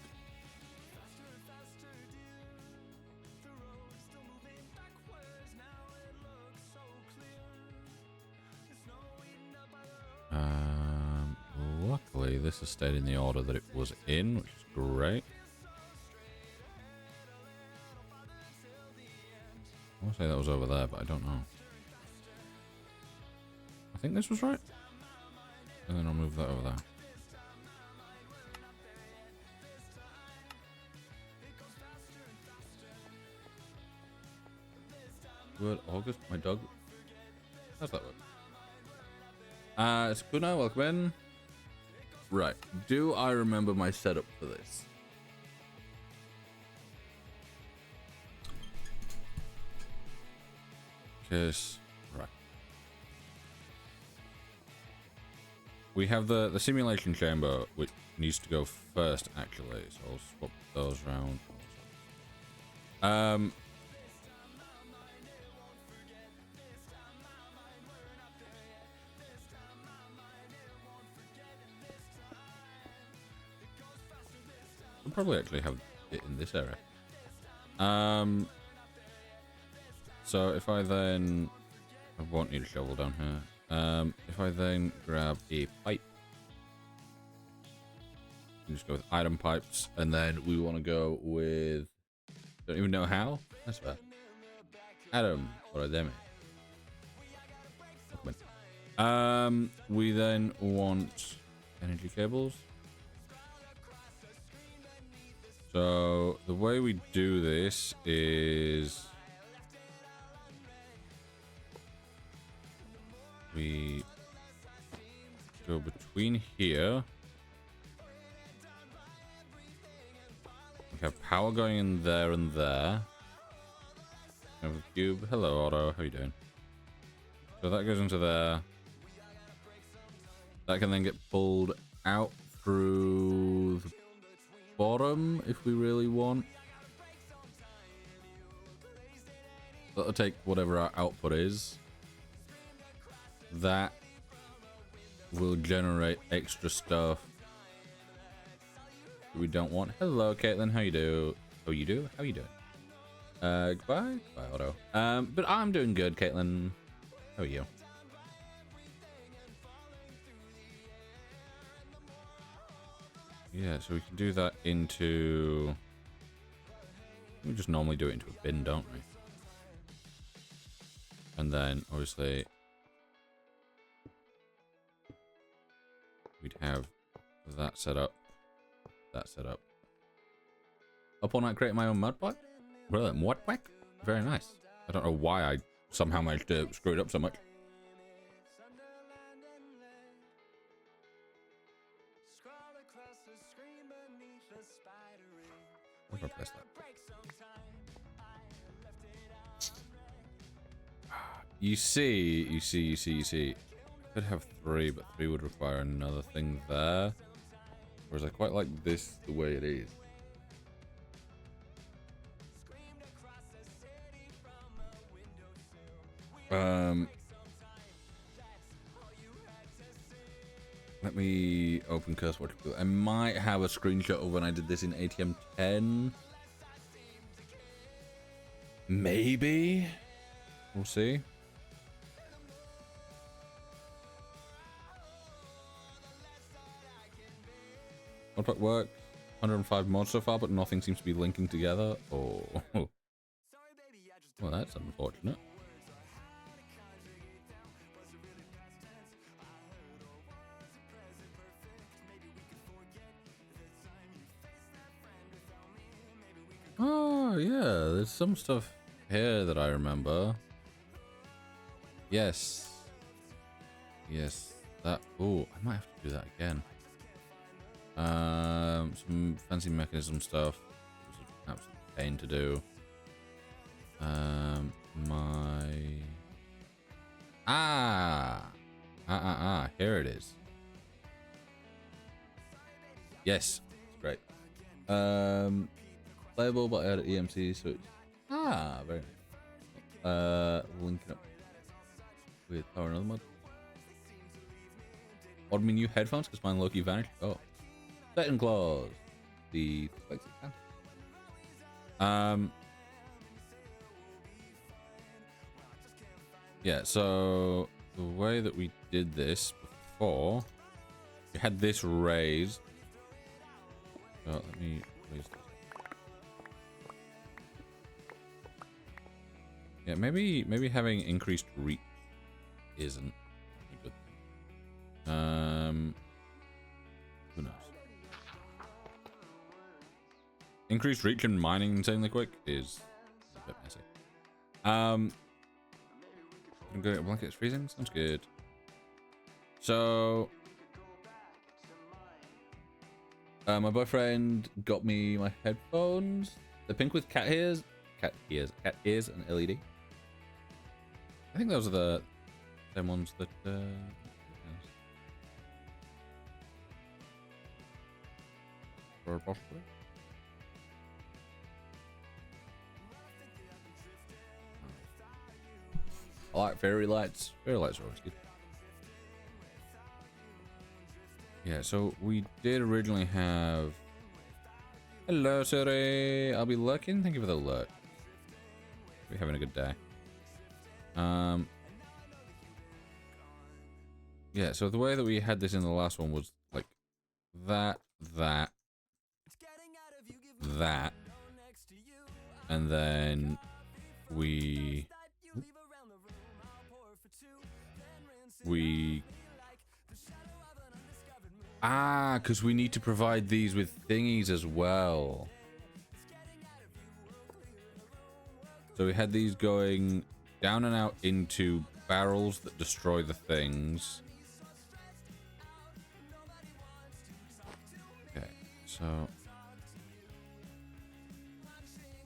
Um, Luckily, this has stayed in the order that it was in, which is great. I want to say that was over there, but I don't know. I think this was right. And then I'll move that over there. Good August, my dog. How's that work? Sakuna, welcome in. Right. Do I remember my setup for this? Because, right. We have the simulation chamber, which needs to go first, actually. So I'll swap those around. I'll probably actually have it in this area. So if I then... I won't need a shovel down here. If I then grab a pipe. Just go with item pipes. And then we want to go with... Don't even know how. That's bad. Adam. What are them? We then want energy cables. So the way we do this is we go between here. We have power going in there and there. We have a cube. Hello, Otto. How are you doing? So that goes into there. That can then get pulled out through the bottom if we really want. That'll take whatever our output is. That will generate extra stuff that we don't want. Hello, Caitlin. How you do? Oh, you do? How you doing? Goodbye. Goodbye, Otto. But I'm doing good, Caitlin. How are you? Yeah, so we can do that into... We just normally do it into a bin, don't we? And then, obviously, we'd have that set up, that set up. Up all night creating my own mud pipe? Really? Mud pipe? Very nice. I don't know why I somehow managed to screw it up so much. What if I press that? You see. I could have 3, but 3 would require another thing there. Whereas I quite like this the way it is. Let me open Curse Watch. I might have a screenshot of when I did this in ATM 10. Maybe. We'll see. What about work? 105 mods so far, but nothing seems to be linking together. Oh. Well, that's unfortunate. Oh, yeah. There's some stuff here that I remember. Yes. Yes. That. Oh, I might have to do that again. Some fancy mechanism stuff. It was an absolute pain to do. Here it is. Yes, it's great. Playable, but I had EMC, so it's very nice. Linking up with power another mod. Order me new headphones because mine low-key vanished. Oh, Setting clause. The yeah. So the way that we did this before, you had this raised. So let me raise this. Yeah, maybe having increased reach isn't a good thing. Who knows? Increased reach and mining insanely quick is a bit messy. I'm going to blankets freezing. Sounds good. So, my boyfriend got me my headphones. They're pink with cat ears, and LED. I think those are the same ones that. For possibly. I like fairy lights. Fairy lights are always good. Yeah, so we did originally have... Hello, Siri. I'll be lurking. Thank you for the lurk. We're having a good day. Yeah, so the way that we had this in the last one was like that, and then we because we need to provide these with thingies as well. So we had these going down and out into barrels that destroy the things. Okay, so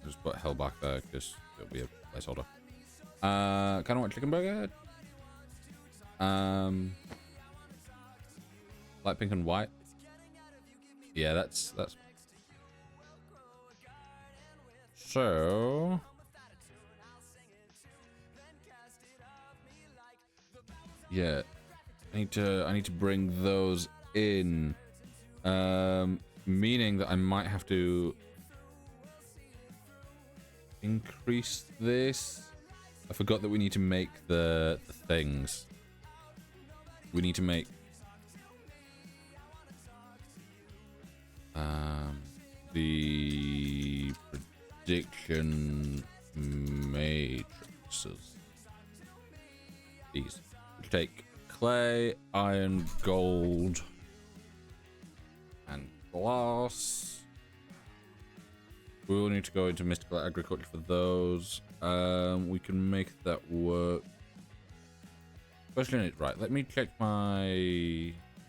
just put hell back there because it'll be a placeholder. Kind of want chicken burger. Light pink and white. Yeah, that's so. Yeah, I need to bring those in. Meaning that I might have to increase this. I forgot that we need to make the things. We need to make the prediction matrices. These. We'll take clay, iron, gold, and glass. We will need to go into mystical agriculture for those. We can make that work. Especially, right, let me check my...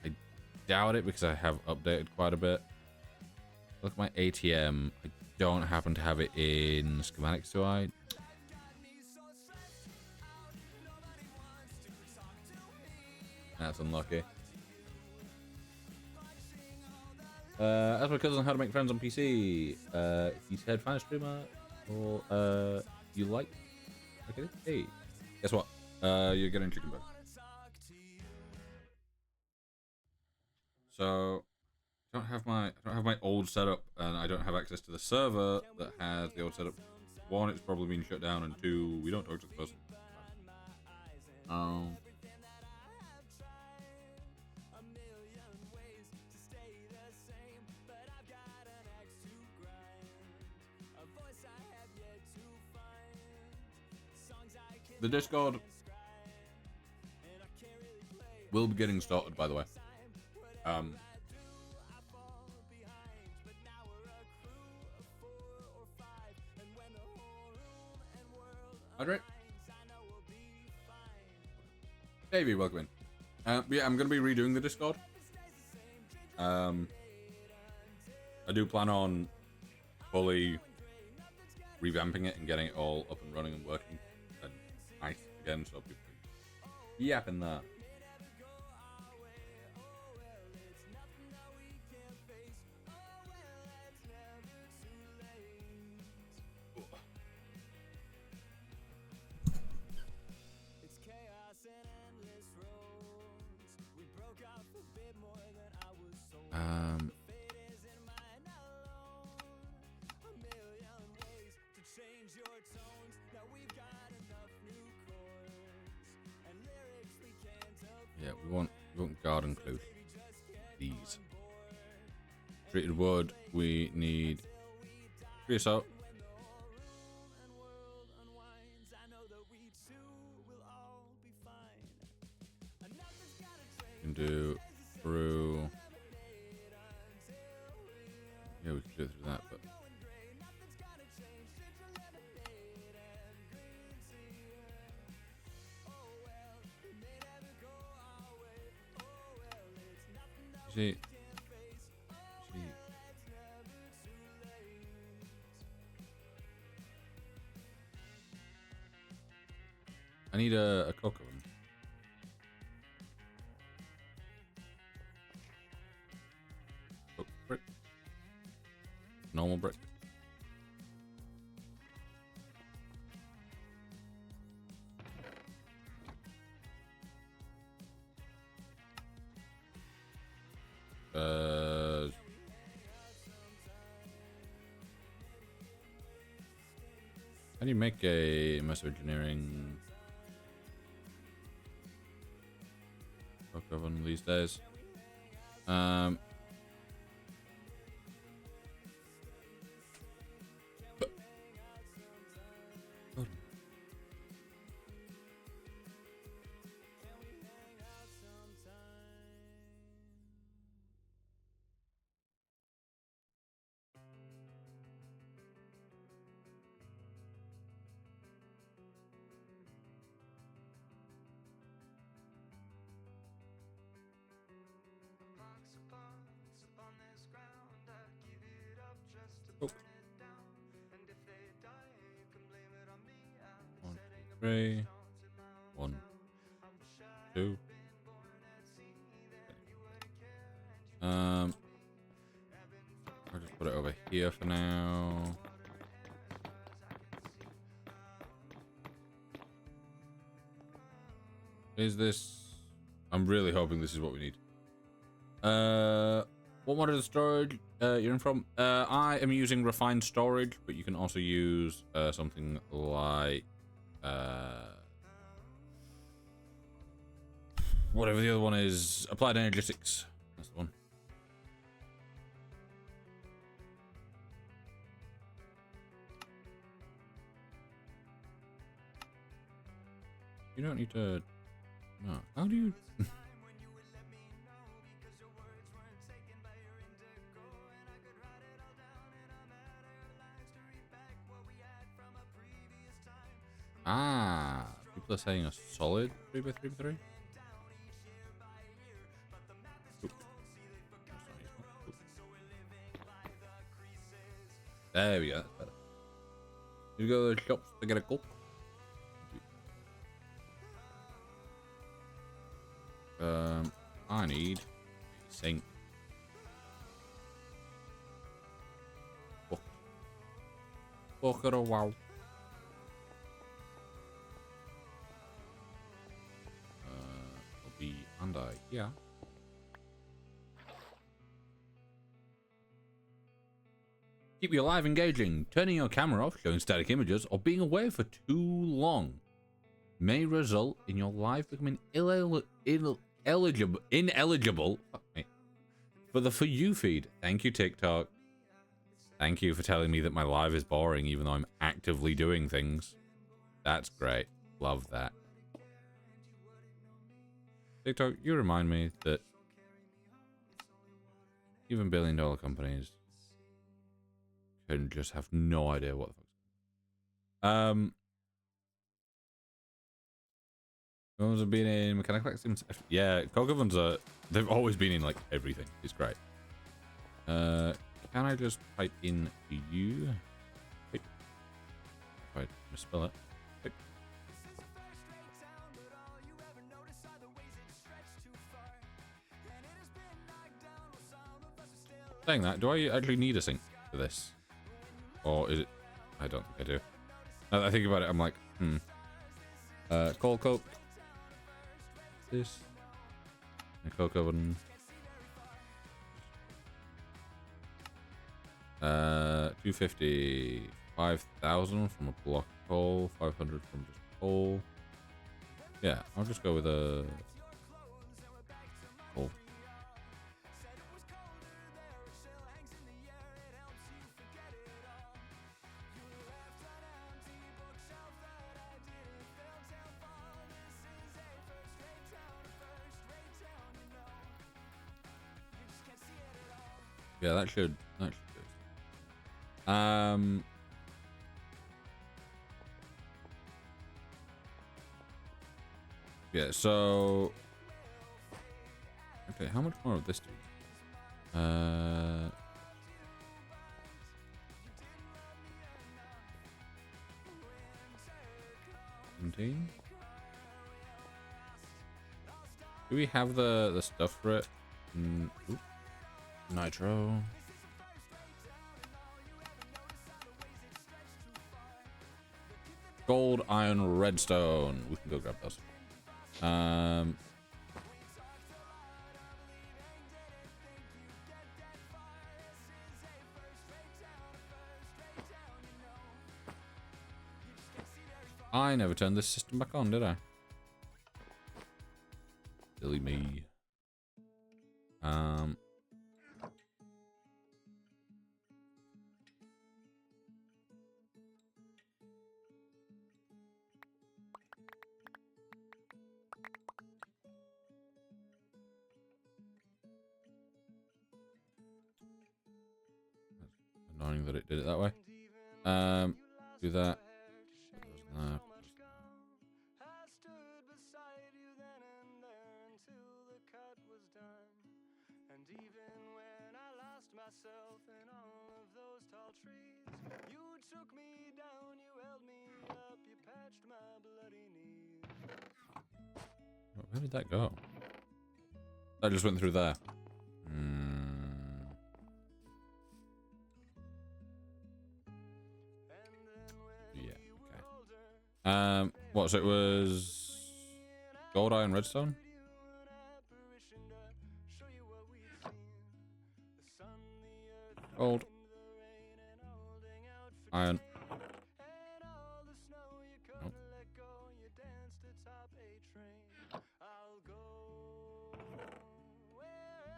I doubt it because I have updated quite a bit. Look at my ATM. I don't happen to have it in schematics, do I? That's unlucky. Ask my cousin how to make friends on PC. He said find a streamer or you like. Okay. Hey, guess what? You're getting chicken burger. So I don't have my old setup, and I don't have access to the server that has the old setup. One, it's probably been shut down, and two, we don't talk to the person. The Discord will be getting started, by the way. Audrey? Davey, welcome in. Yeah, I'm going to be redoing the Discord. I do plan on fully revamping it and getting it all up and running and working and nice again, so people can yap in there. Yeah, we want garden clothes. These. Treated wood. We need creosote. Can do through. Yeah, we can do it through that, but. See. I need a coke oven. Coke brick. Normal brick. How do you make a immersive engineering coke oven these days? One, two, three. 1, 2. I'll just put it over here for now. Is this? I'm really hoping this is what we need. What monitor storage you're in from? I am using refined storage, but you can also use something like whatever the other one is. Applied Energetics. That's the one. You don't need to. No. How do you? Ah, people are saying a solid 3x3x3. There we go. That's better. You go to the shops to get a coke. I need a sink. Fuck it a wow. It'll be under here. Keep your live engaging. Turning your camera off, showing static images, or being away for too long may result in your live becoming ineligible for the For You feed. Thank you, TikTok. Thank you for telling me that my live is boring, even though I'm actively doing things. That's great. Love that. TikTok, you remind me that even billion-dollar companies can just have no idea what the fuck's ovens have been in mechanical since. Yeah, coke ovens are. They've always been in like everything. It's great. Can I just type in to you? If I misspell it. Saying that, do I actually need a sink for this? Or is it? I don't think I do. Now that I think about it, I'm like, cold coke. This. A coke oven. 250. 5,000 from a block of coal. 500 from just coal. Yeah, I'll just go with a Yeah, that should do it. Yeah, so okay, how much more of this do we need? 17? Do we have the stuff for it? Oop. Nitro. Gold, iron, redstone. We can go grab those. I never turned this system back on, did I? Silly me. Annoying that it did it that way. Do that. Where did that go? That just went through there. Yeah, okay. What, so it was gold, iron, redstone? Gold. Iron. Nope.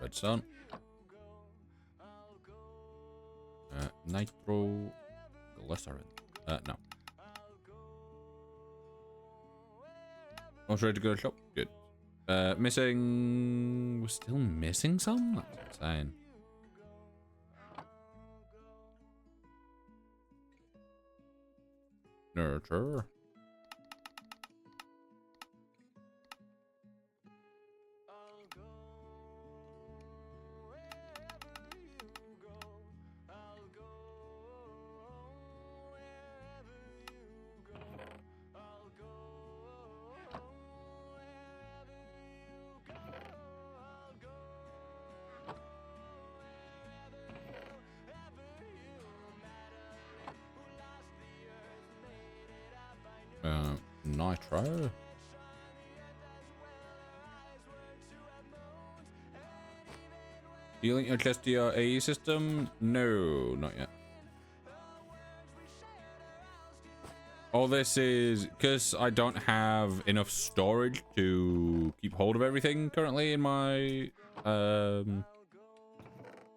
Redstone. Nitro. Glycerin. No. Almost ready to go to shop. Good. Missing. We're still missing some? That's insane. Nurture. Nitro. Do you link your chest to your AE system? No, not yet. All this is because I don't have enough storage to keep hold of everything currently in my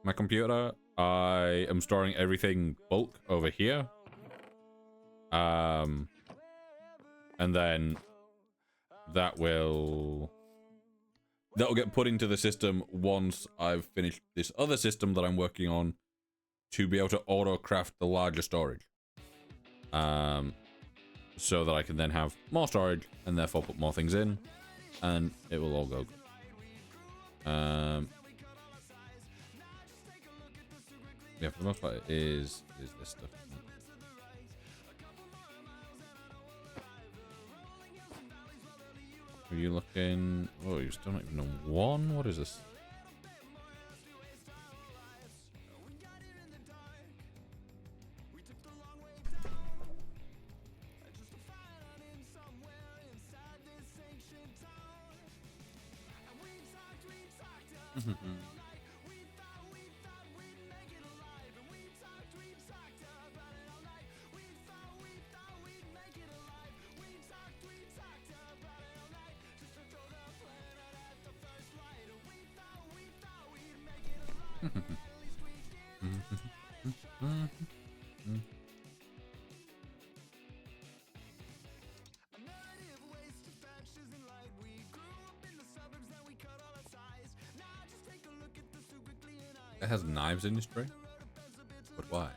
my computer. I am storing everything bulk over here. And then that'll get put into the system once I've finished this other system that I'm working on to be able to auto craft the larger storage. So that I can then have more storage and therefore put more things in, and it will all go good. Yeah, for the most part, it is this stuff. Are you looking? Oh, you're still not even on one. What is this? It has knives in this tree? But why?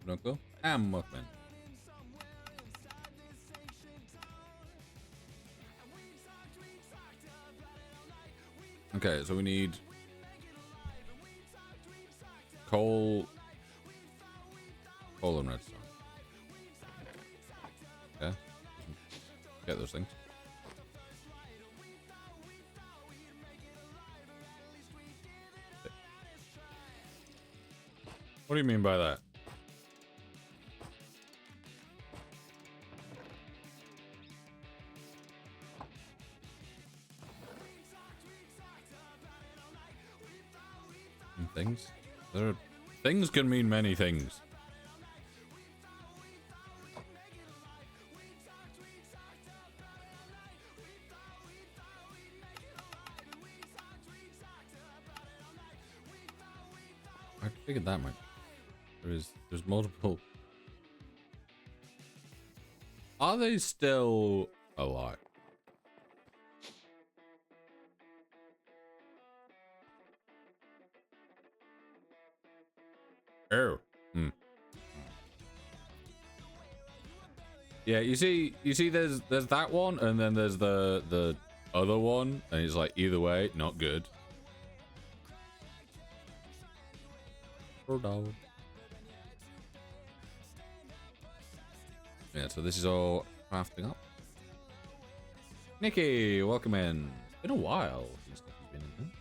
Don't go. And muffin. Okay, so we need coal and redstone. Okay. Get those things. What do you mean by that? Things? Things can mean many things. I figured that much. There's multiple. Are they still alive? Oh. Yeah, you see there's that one, and then there's the other one, and it's like either way, not good. Yeah, so this is all crafting up. Nikki, welcome in. It's been a while since Nikki's been in here.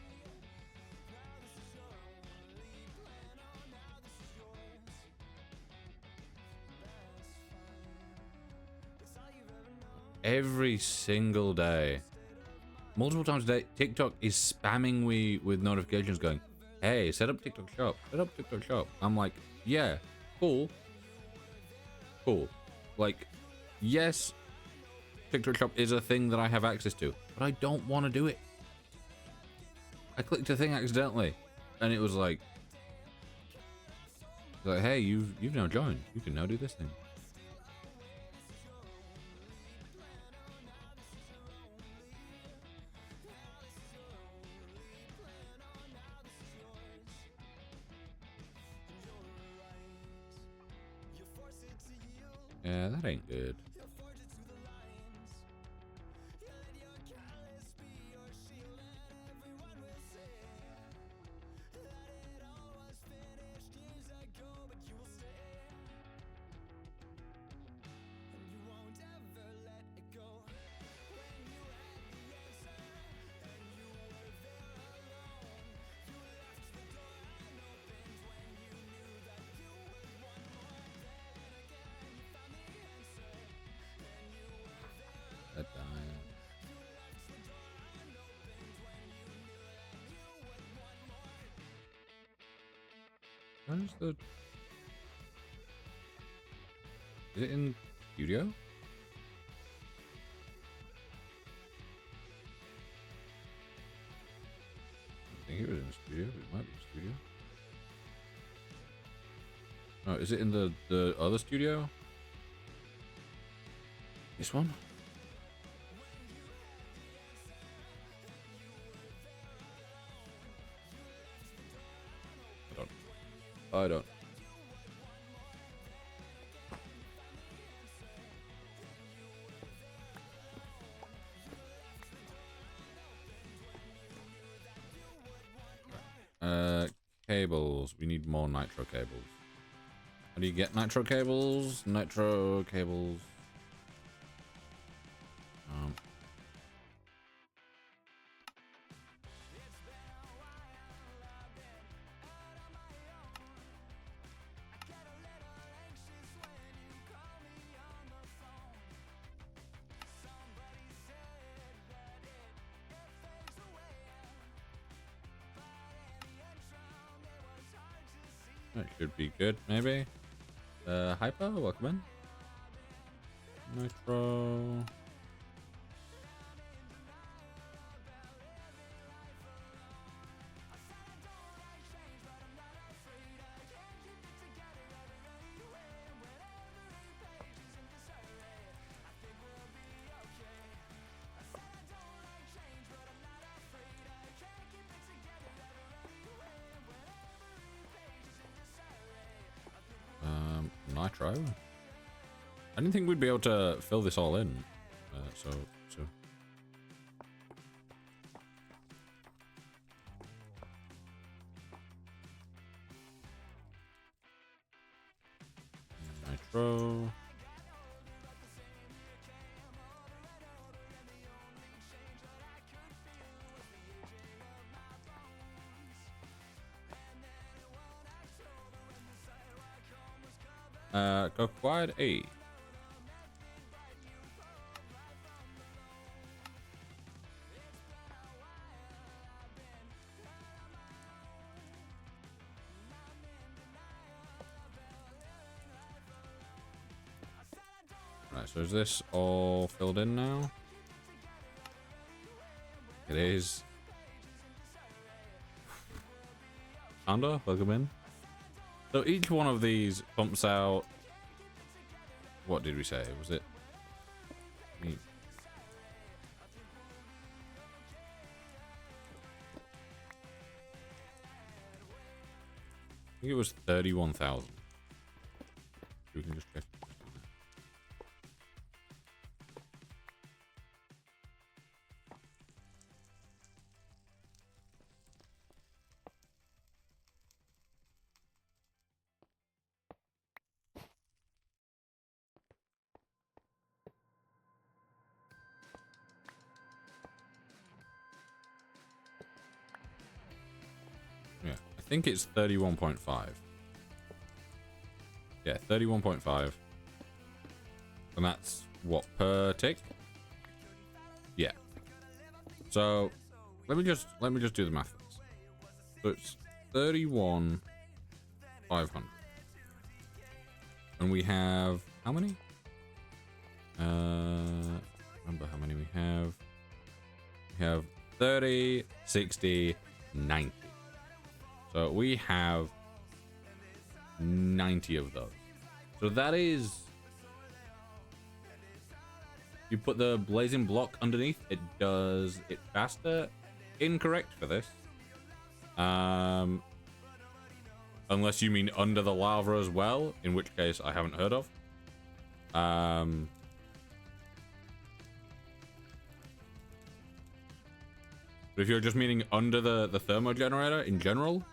Every single day, multiple times a day, TikTok is spamming me with notifications going, hey, set up TikTok shop, set up TikTok shop. I'm like, yeah, cool. Like, yes, TikTok shop is a thing that I have access to, but I don't want to do it. I clicked a thing accidentally, and it was like, hey, you've now joined. You can now do this thing. Yeah, that ain't good. That dying. Where's the... Is it in studio? I think it was in studio. It might be studio. Oh, is it in the other studio? This one? I don't. Cables. We need more nitro cables. How do you get nitro cables? Nitro cables. That should be good, maybe. Hyper, welcome in. Nitro. try. I didn't think we'd be able to fill this all in. So. Nitro. Go quad A. Right, so is this all filled in now? It is. Panda, welcome in. So each one of these pumps out. What did we say? Was it? I think it was 31,000. We can just check. Yeah, I think it's 31.5. Yeah, 31.5. And that's what, per tick? Yeah. So let me just do the math. So it's 31,500. And we have how many? Remember how many we have? We have 30, 60, 90. So we have 90 of those. So that is, you put the blazing block underneath, it does it faster. Incorrect for this. Unless you mean under the lava as well, in which case I haven't heard of. But if you're just meaning under the thermo generator in general,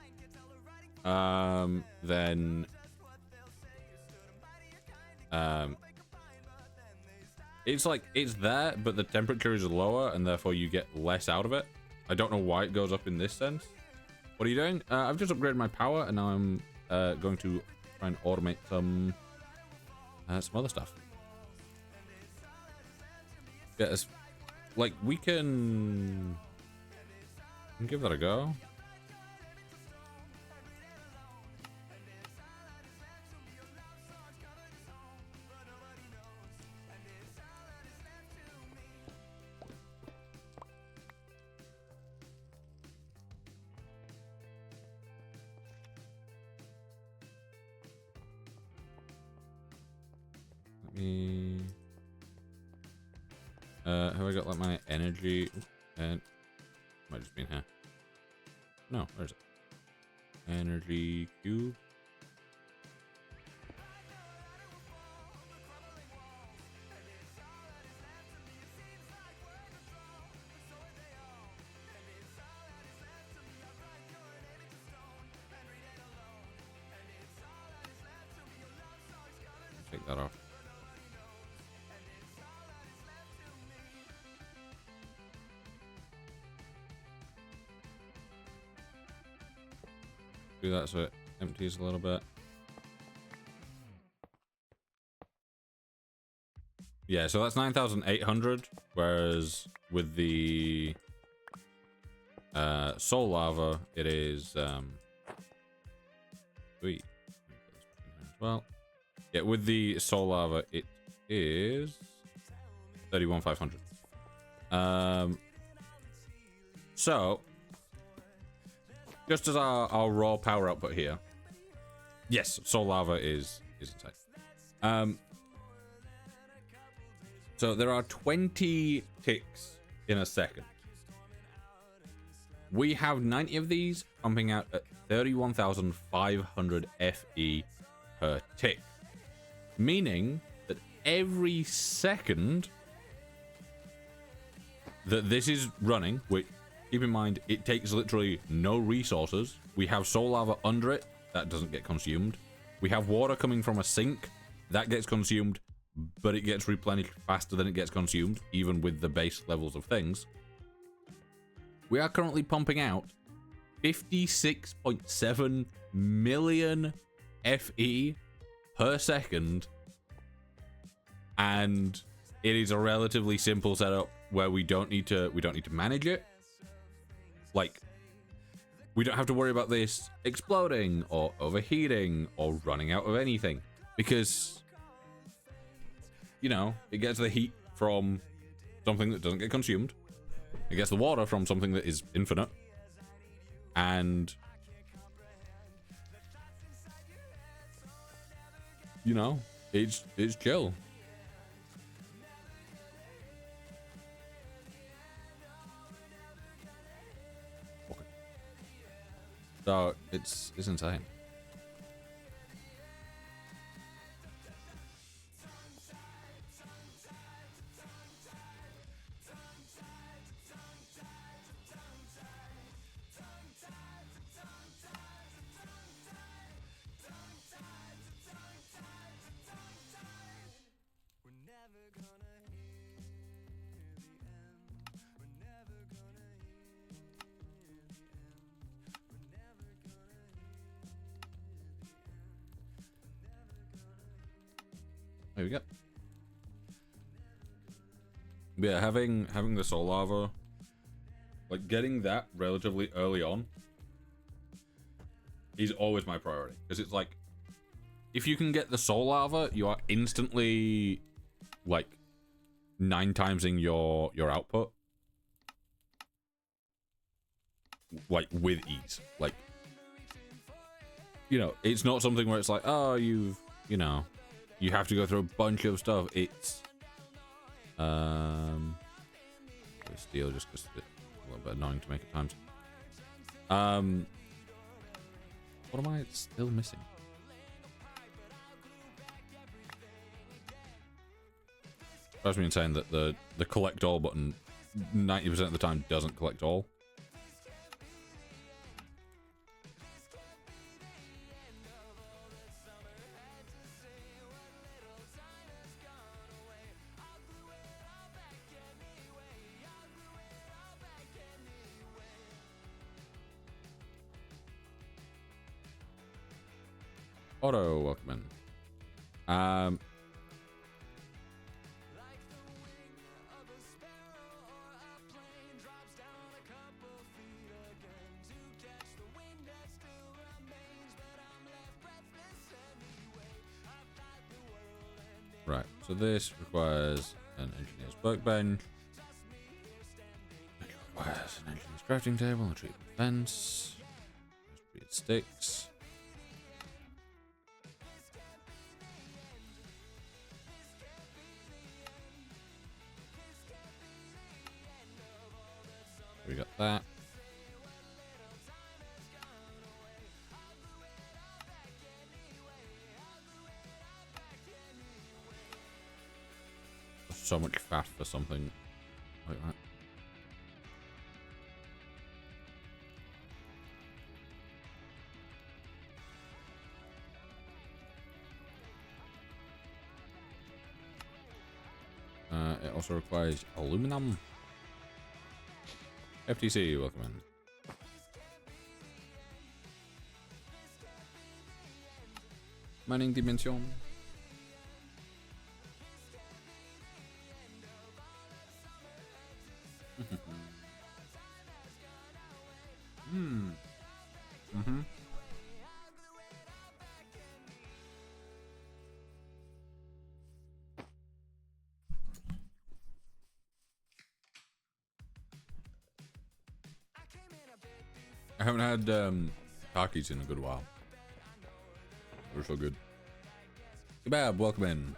then it's like it's there, but the temperature is lower and therefore you get less out of it. I don't know why it goes up in this sense. What are you doing? I've just upgraded my power and now I'm going to try and automate some other stuff. Yeah, like we can give that a go. Have I got like my energy? And might just be in here. No, where's it? Energy cube. Take that off. Do that so it empties a little bit. Yeah, so that's 9,800, whereas with the soul lava it is wait, as well. Yeah, with the soul lava it is 31,500. So just as our raw power output here, yes, soul lava is inside. So there are 20 ticks in a second. We have 90 of these pumping out at 31,500 FE per tick. Meaning that every second that this is running, which, keep in mind, it takes literally no resources. We have soul lava under it. That doesn't get consumed. We have water coming from a sink. That gets consumed, but it gets replenished faster than it gets consumed, even with the base levels of things. We are currently pumping out 56.7 million FE per second, and it is a relatively simple setup where we don't need to manage it. Like, we don't have to worry about this exploding or overheating or running out of anything, because, you know, it gets the heat from something that doesn't get consumed. It gets the water from something that is infinite. And, you know, it's chill. Okay. So it's insane. There we go. Yeah, having the soul lava, like getting that relatively early on, is always my priority, because it's like, if you can get the soul lava, you are instantly like 9 timesing your output, like with ease. Like, you know, it's not something where it's like, oh, you have to go through a bunch of stuff. It's steel, just because it's a little bit annoying to make at times. What am I still missing? Drives me insane that the collect all button 90% of the time doesn't collect all. Otto, welcome in. Right, so this requires an engineer's workbench. It requires an engineer's crafting table, a treatment fence, treated sticks. We got that. So much fat for something like that. It also requires aluminum. FTC, welcome in. Mining Dimension. I haven't had Takis in a good while. They're so good. Kebab, welcome in.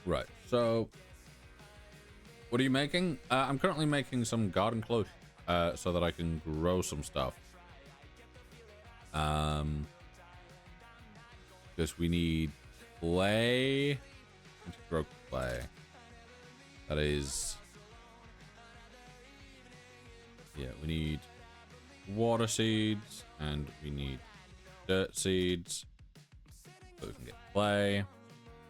Right. So, what are you making? I'm currently making some garden close, so that I can grow some stuff. Because we need clay. To grow clay. That is, yeah. We need water seeds and we need dirt seeds, so we can get clay.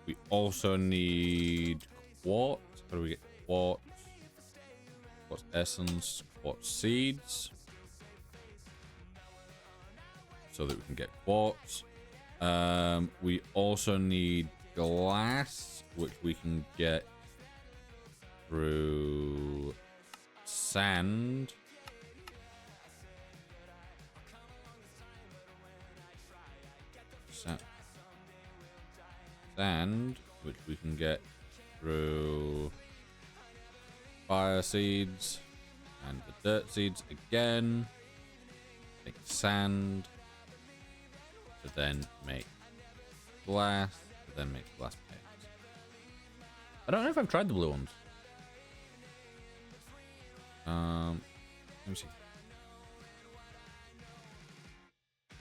We also need quartz. How do we get quartz? Quartz essence, quartz seeds, so that we can get quartz. We also need glass, which we can get through sand. Sand, which we can get through fire seeds and the dirt seeds again. Make sand to then make glass, to then make glass paint. I don't know if I've tried the blue ones. Let me see.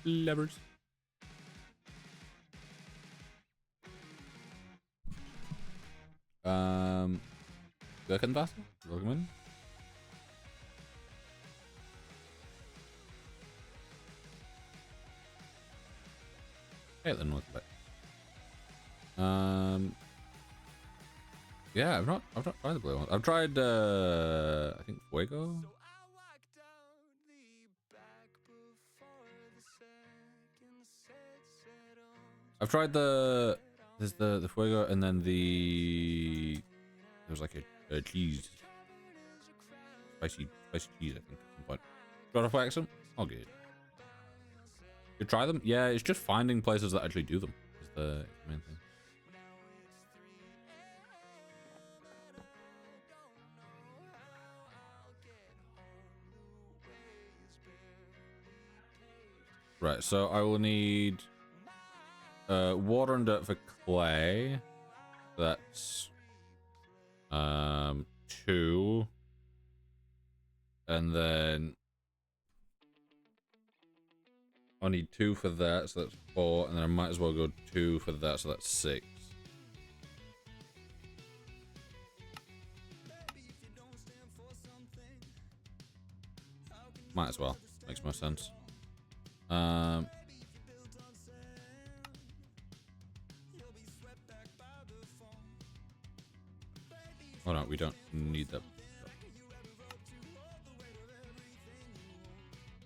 Levers. Birkenwasser? Willkommen. Okay, then what's that? Yeah, I've not tried the blue one. I've tried I think Fuego. I've tried there's the Fuego, and then there's like a cheese, spicy cheese, I think, at some point. Got a accent? I'll get it. You try them? Yeah, it's just finding places that actually do them is the main thing. Right, so I will need water and dirt for clay. That's 2. And then I need 2 for that, so that's 4, and then I might as well go 2 for that, so that's 6. Might as well. Makes more sense. Oh no, we don't need that.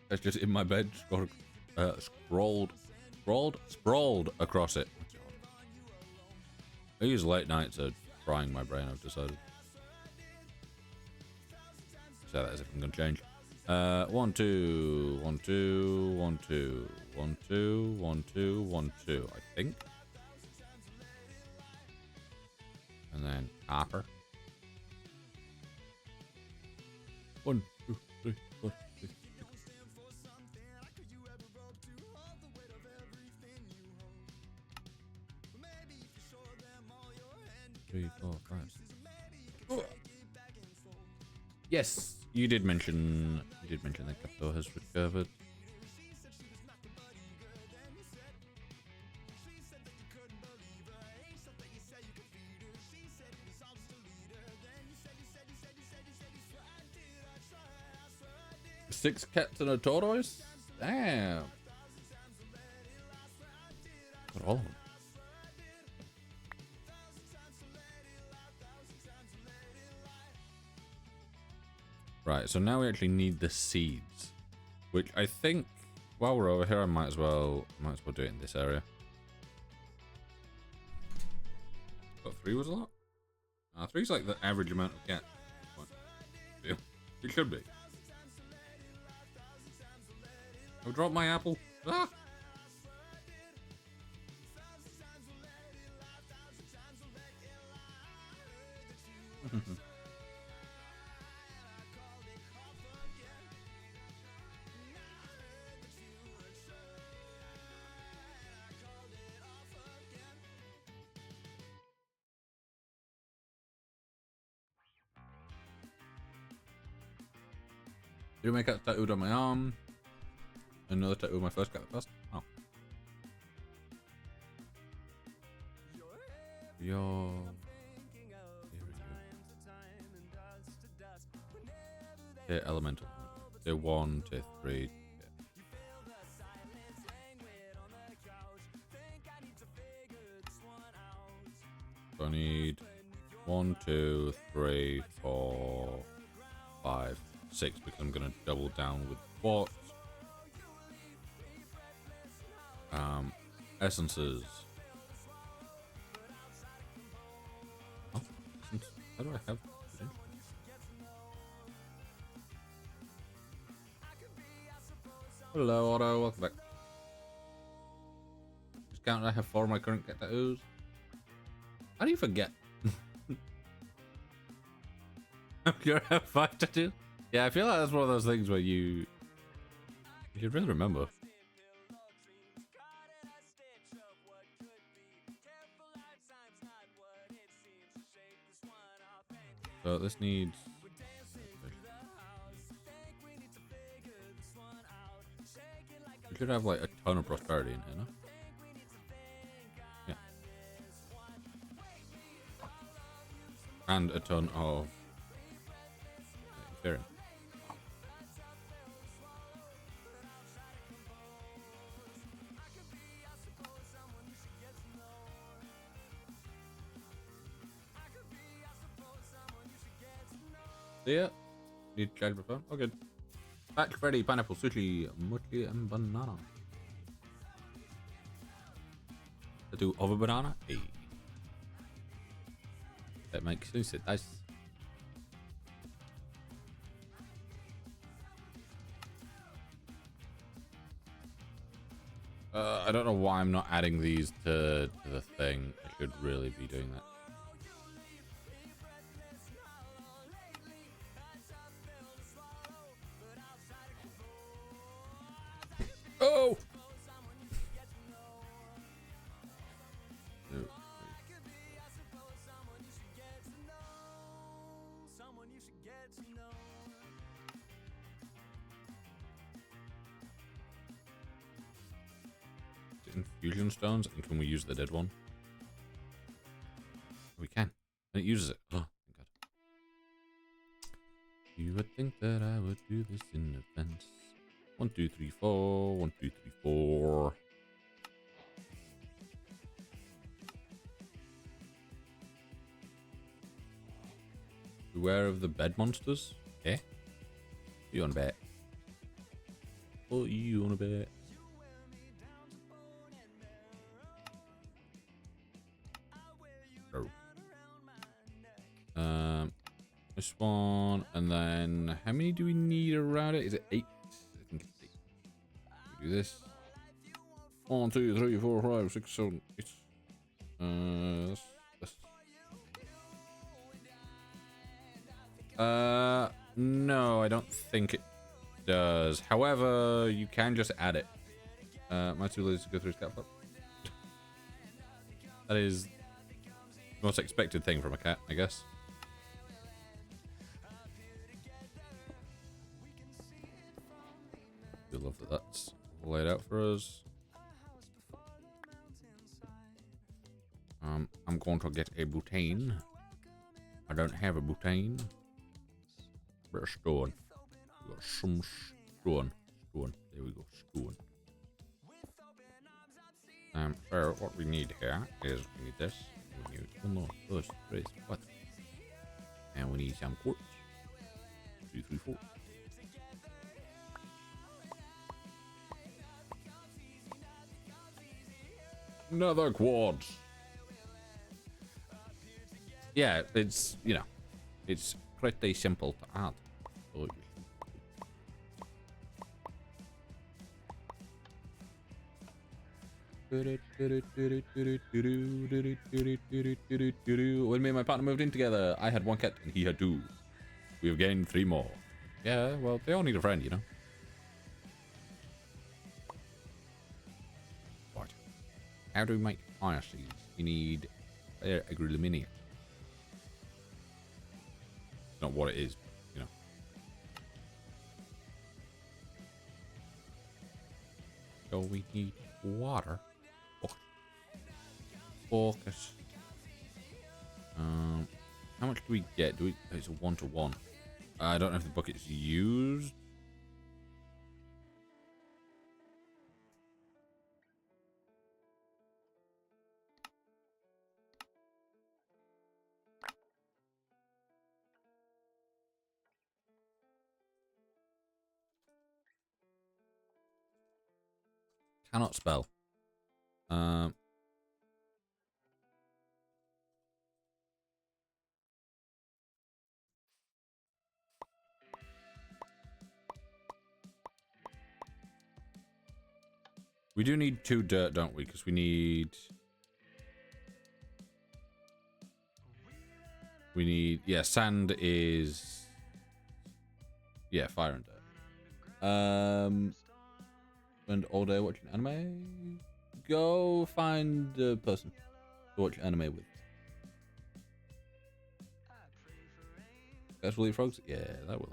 That's just in my bed, sprawled across it. I use late nights at frying my brain, I've decided. Say that as if I'm gonna change. 1, 2, 1, 2, 1, 2, 1, 2, 1, 2, 1, 2, I think. And then copper. 1, 2, 3, 4, 5, 3, 4, 5. Oh. Yes, you did mention that Captor has recovered. Six cats and a tortoise? Damn. Got all of them. Right, so now we actually need the seeds, which I think while we're over here, I might as well do it in this area. But 3 was a lot. 3's like the average amount of cats. It should be. I dropped my apple. Ah! Did my cat tattooed on my arm? Another tattoo of my first cat that passed? Oh. Yo. Okay, elemental. Okay, 1, 2, 3. So I need 1, 2, 3, 4, 5, 6 because I'm gonna double down with quartz. Essences. Oh, essence. How do I have? Hello, Otto. Welcome back. Just count. I have 4 of my current cat tattoos. How do you forget? You have 5 tattoos? Yeah, I feel like that's one of those things where you should really remember. So this needs. We should have like a ton of prosperity in here, no? Yeah. And a ton of Ethereum. Yeah. Need child phone. Oh, good. Batch Freddy, pineapple, sushi, mochi, and banana. Tattoo of a banana? Hey. That makes sense. It does. I don't know why I'm not adding these to the thing. I should really be doing that. Oh! No. Infusion stones, and can we use the dead one? We can, and it uses it. Oh, thank God. You would think that I would do this in advance. 1, 2, 3, 4. 1, 2, 3, 4. Beware of the bed monsters. Eh? You on a bet? Oh, you on a bet? This one, and then how many do we need around it? Is it 8? I think it's 8. We do this. 1, 2, 3, 4, 5, 6, 7, 8. This. No, I don't think it does. However, you can just add it. My tool is to go through his cat flap. That is the most expected thing from a cat, I guess. I love that that's laid out for us. I'm going to get a butane. I don't have a butane. Bit of stone. We got some stone. Stone. There we go. Stone. So what we need here is we need this. We need 1 more, 2, 3, 4. And we need some quartz. 2, 3, 4. Another quartz. Yeah, it's, you know, it's pretty simple to add. When me and my partner moved in together, I had 1 cat and he had 2. We've gained 3 more. Yeah, well, they all need a friend, you know. What? How do we make fire seeds? You need agroluminium. Not what it is, you know. So we need water. Focus. How much do we get? It's a 1-to-1. I don't know if the bucket's used. Cannot spell. We do need 2 dirt, don't we? Because we need... Yeah, sand is... Yeah, fire and dirt. Spend all day watching anime? Go find a person to watch anime with. Guys will eat frogs? Yeah, that will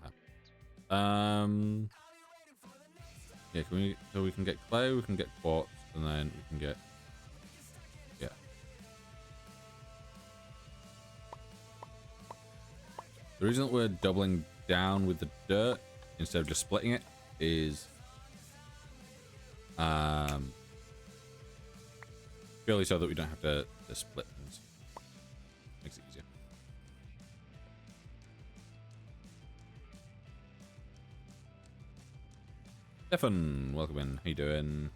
happen. Yeah, so we can get clay, we can get quartz, and then we can get... Yeah. The reason that we're doubling down with the dirt instead of just splitting it is purely so that we don't have to split things. Makes it easier. Stefan, welcome in. How you doing?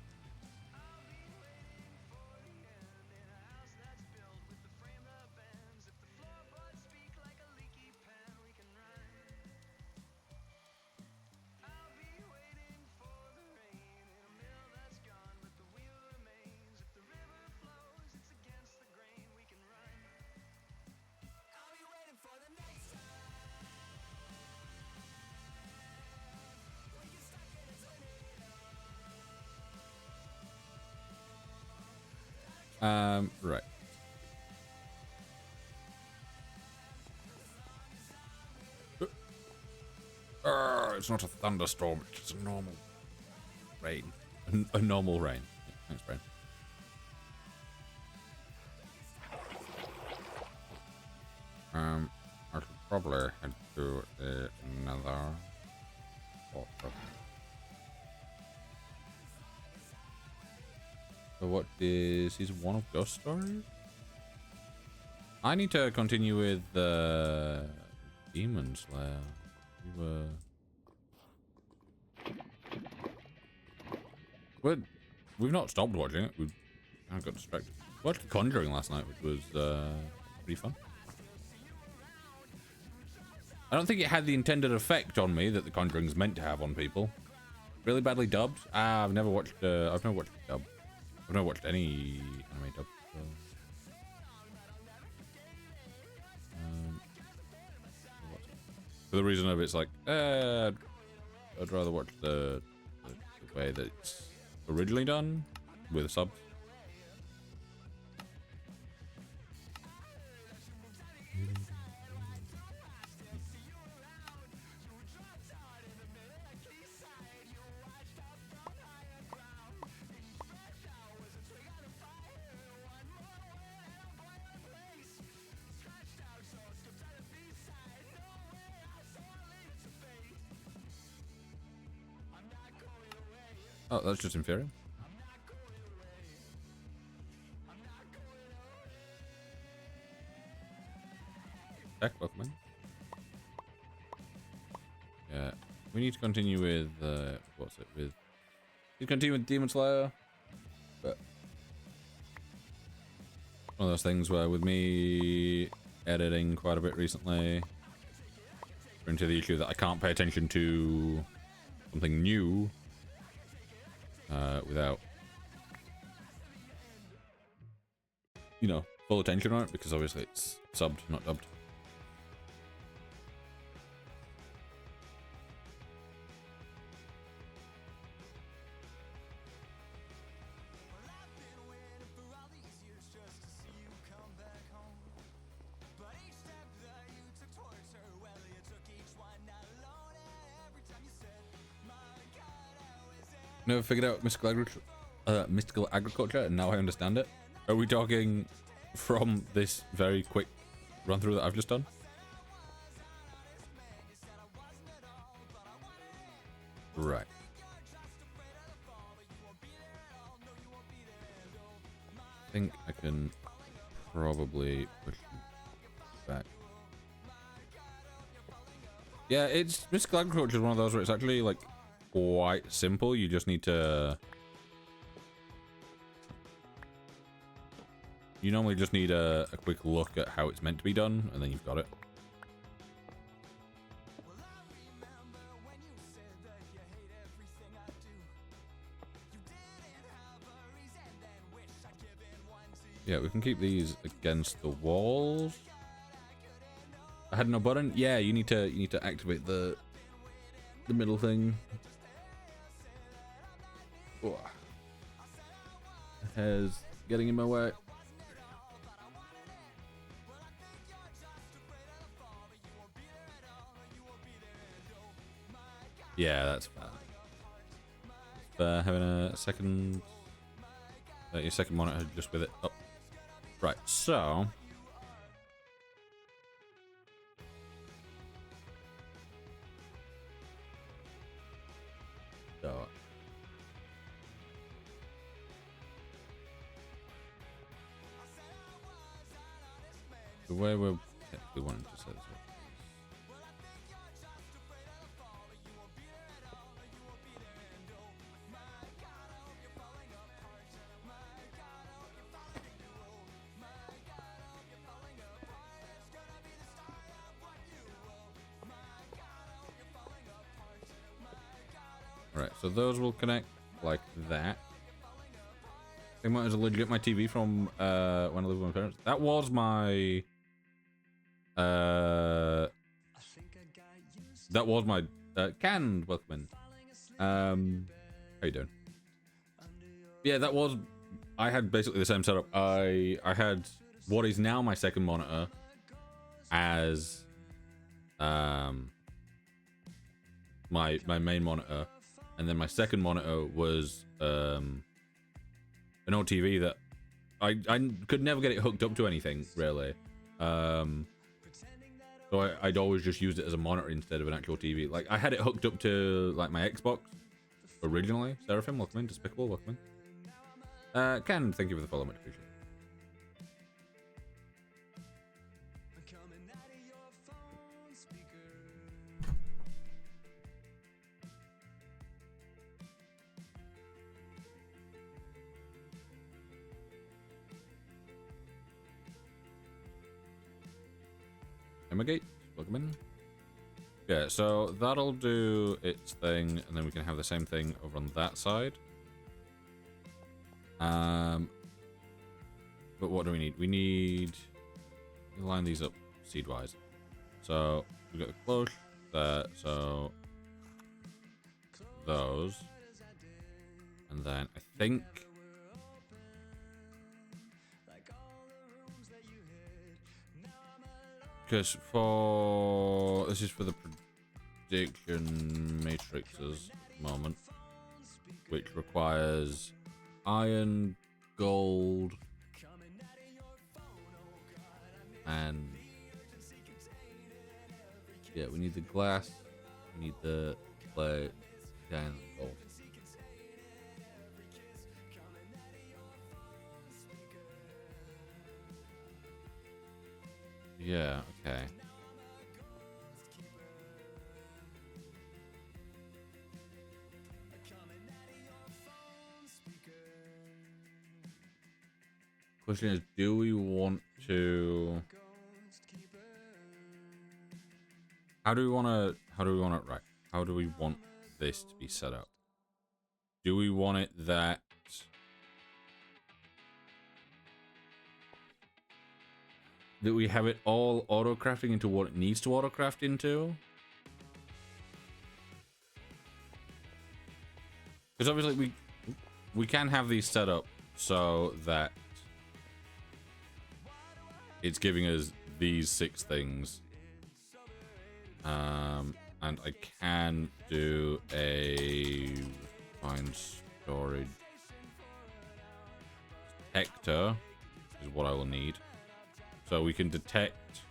Right. It's not a thunderstorm, it's just a normal rain. A normal rain. Yeah, thanks, Brian. I should probably head to another water. So what is season 1 of Ghost Stories? I need to continue with Demon Slayer. We've not stopped watching it. We've kind of got distracted. Watched The Conjuring last night, which was pretty fun. I don't think it had the intended effect on me that The Conjuring's meant to have on people. Really badly dubbed. I've never watched a dub. I've never watched any anime dub. So. For the reason of it's like, I'd rather watch the way that it's originally done with subs. Oh, that's just inferior. Tech, welcome in. Yeah, we need to continue with what's it with? We continue with Demon Slayer, but one of those things where with me editing quite a bit recently, we're into the issue that I can't pay attention to something new without, you know, full attention on it, because obviously it's subbed, not dubbed. Never figured out mystical agriculture, and now I understand it. Are we talking from this very quick run through that I've just done? Right. I think I can probably push him back. Yeah, it's mystical agriculture is one of those where it's actually like quite simple. You just need to. You normally just need a quick look at how it's meant to be done, and then you've got it. Yeah, we can keep these against the walls. I had no button. Yeah, you need to activate the middle thing. Oh. The hair's getting in my way. Yeah, that's fair. Having a second, your second monitor just with it up. Right, so. The way we're technically wanting to set this up. Right, so those will connect like that. I think might as well get my TV from when I lived with my parents. That was my canned welcome in. How you doing? Yeah, that was. I had basically the same setup. I had what is now my second monitor as my main monitor, and then my second monitor was an old TV that I could never get it hooked up to anything really. So I'd always just used it as a monitor instead of an actual TV. Like I had it hooked up to like my Xbox originally. Seraphim, welcome in. Despicable, welcome in. Ken, thank you for the follow, much appreciated. Emigate, welcome in. Yeah, so that'll do its thing, and then we can have the same thing over on that side. But what do we need? We need to line these up seed-wise. So we've got the close there, so those. And then I think because for this is for the prediction matrices at the moment, which requires iron, gold, and yeah, we need the glass, we need the clay, and gold. Yeah, okay. Question is, do we want to? How do we want to? Right. How do we want this to be set up? Do we want it that? That we have it all auto-crafting into what it needs to auto-craft into? Because obviously we can have these set up so that it's giving us these 6 things. And I can do a find storage. Detector is what I will need. So we can detect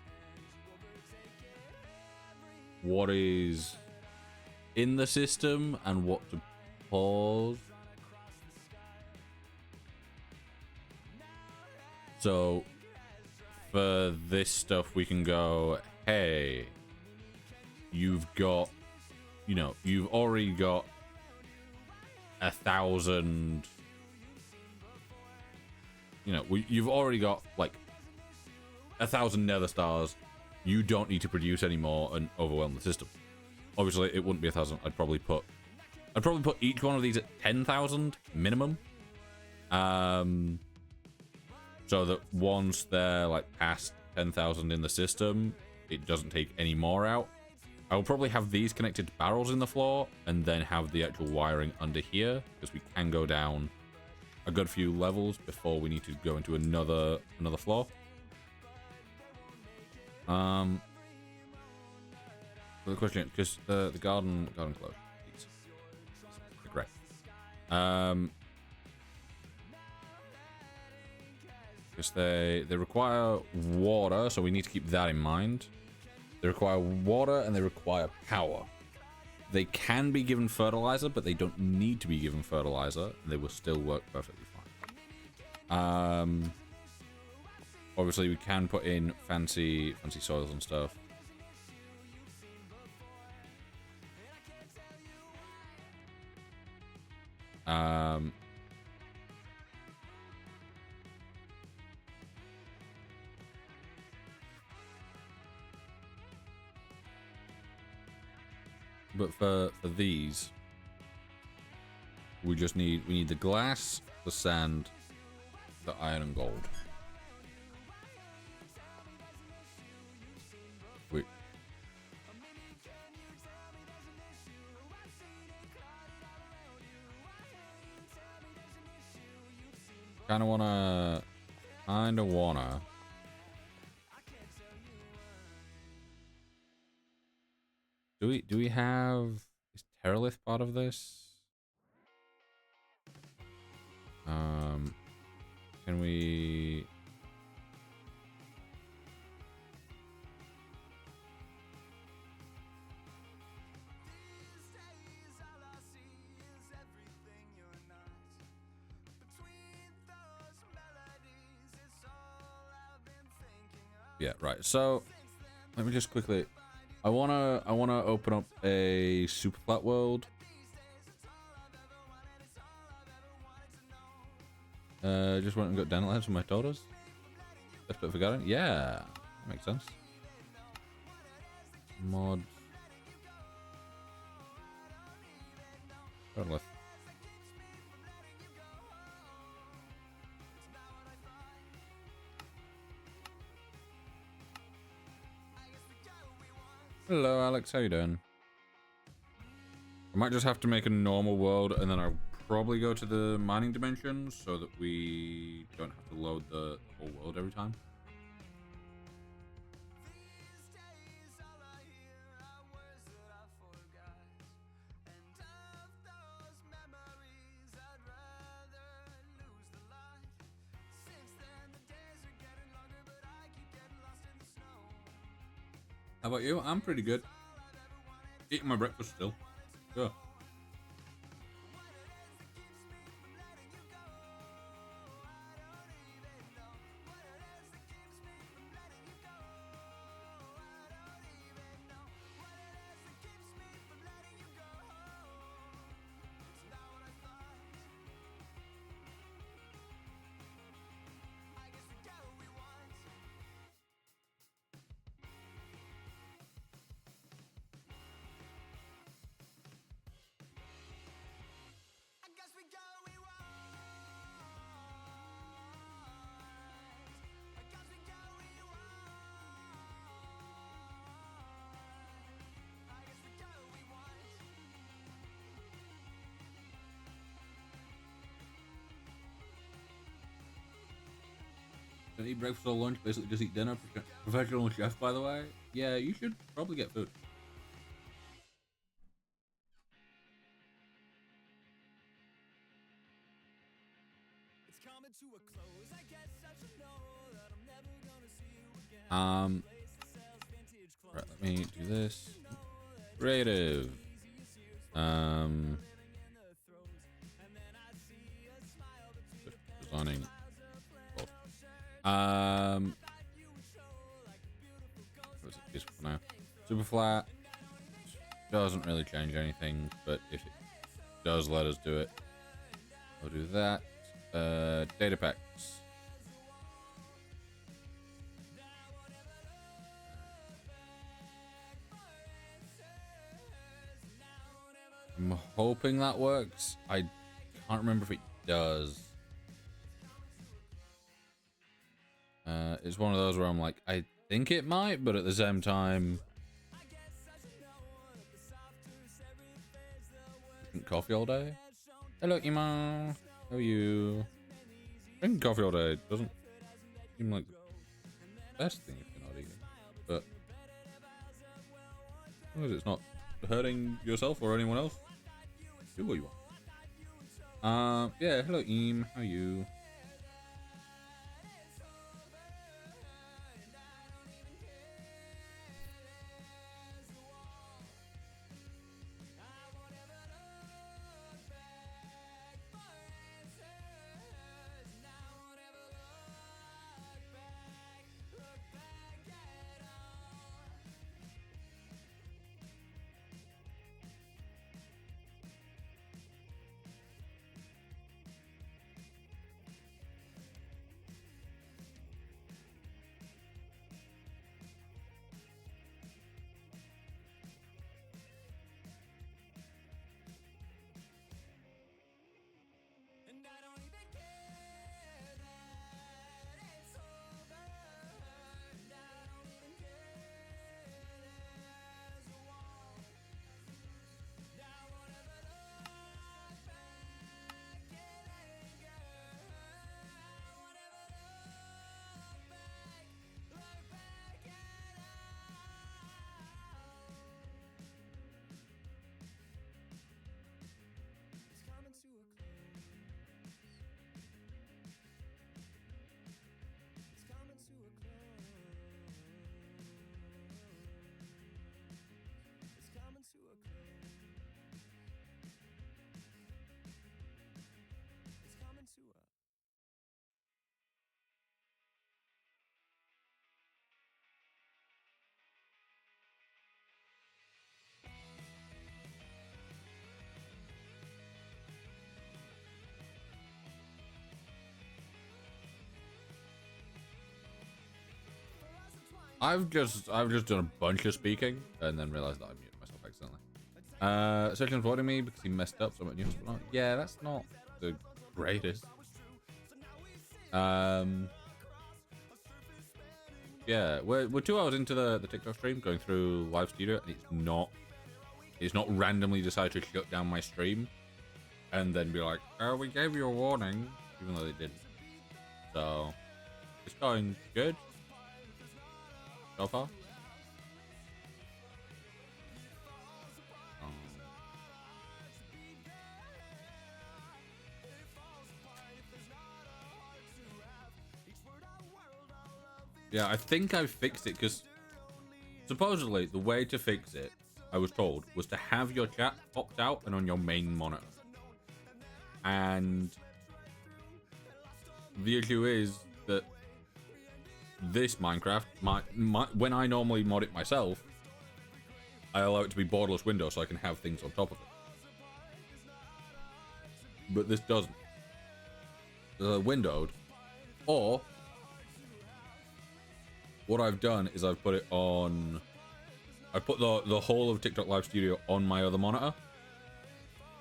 what is in the system and what to pause. So for this stuff, we can go, hey, you've got, you know, you've already got 1,000, you know, you've already got like 1,000 nether stars. You don't need to produce anymore and overwhelm the system. Obviously, it wouldn't be 1,000. I'd probably put each one of these at 10,000 minimum. So that once they're like past 10,000 in the system, it doesn't take any more out. I will probably have these connected to barrels in the floor and then have the actual wiring under here, because we can go down a good few levels before we need to go into another floor. The question, because the garden closed. Great. Because they require water, so we need to keep that in mind. They require water and they require power. They can be given fertilizer, but they don't need to be given fertilizer, and they will still work perfectly fine. Obviously, we can put in fancy soils and stuff. But for these, we need the glass, the sand, the iron and gold. Wait. Kinda wanna. Do we have, is Terralith part of this? Can we? Yeah, right. So let me just quickly. I wanna open up a super flat world. Just went and got dental heads for my daughters. Left it forgotten. Yeah, that makes sense. Mod. Left. Hello, Alex. How you doing? I might just have to make a normal world, and then I'll probably go to the mining dimensions so that we don't have to load the whole world every time. How about you? I'm pretty good. Eating my breakfast still. Sure. Don't eat breakfast or lunch, basically just eat dinner. Professional chef, by the way. Yeah, you should probably get food. Right, let me do this. Creative. Designing. What's it useful for now? Super flat. Doesn't really change anything, but if it does let us do it, I'll do that. Data packs. I'm hoping that works. I can't remember if it does. It's one of those where I'm like, I think it might, but at the same time, drink coffee all day. Hello, Ima. How are you? Drinking coffee all day doesn't seem like the best thing if you're not eating, but as long as it's not hurting yourself or anyone else, do what you want. Yeah. Hello, Im. How are you? I've just done a bunch of speaking and then realized that I muted myself accidentally. Section's avoiding me because he messed up, so I'm at new hospital. Yeah, that's not the greatest. Yeah, we're 2 hours into the TikTok stream, going through live studio, and it's not randomly decided to shut down my stream and then be like, oh, we gave you a warning, even though they didn't. So it's going good so far. Yeah, I think I fixed it because supposedly the way to fix it, I was told, was to have your chat popped out and on your main monitor. And the issue is that this Minecraft, when I normally mod it myself, I allow it to be borderless window so I can have things on top of it. But this doesn't. Windowed. Or what I've done is I've put it on. I put the whole of TikTok Live Studio on my other monitor.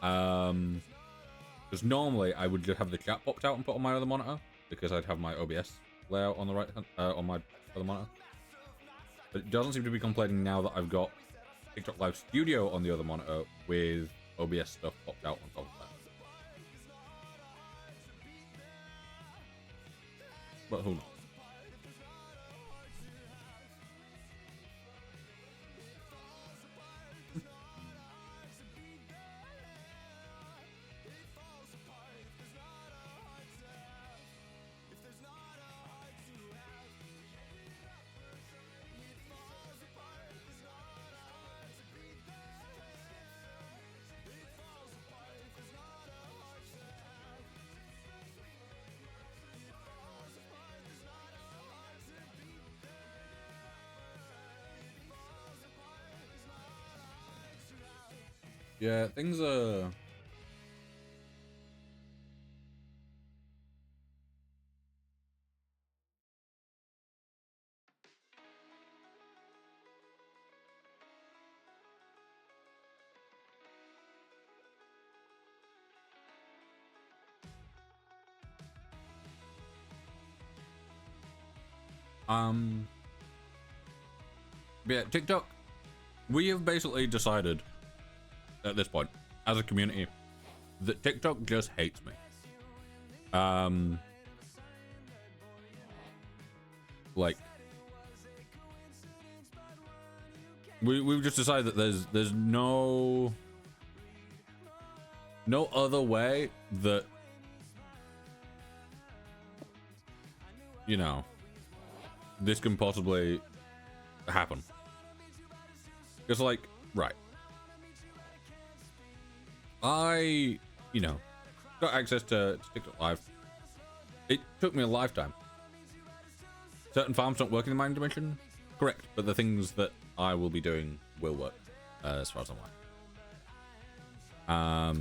Because normally I would just have the chat popped out and put on my other monitor because I'd have my OBS layout on the right hand, on my other monitor. But it doesn't seem to be complaining now that I've got TikTok Live Studio on the other monitor with OBS stuff popped out on top of that. But who knows? Yeah, things are... Yeah, TikTok. We have basically decided at this point, as a community, that TikTok just hates me. Like, we've just decided that there's no other way that, you know, this can possibly happen. Because, like, right, I, you know, got access to TikTok Live. It took me a lifetime. Certain farms don't work in the mining dimension, correct, but the things that I will be doing will work, as far as I'm aware.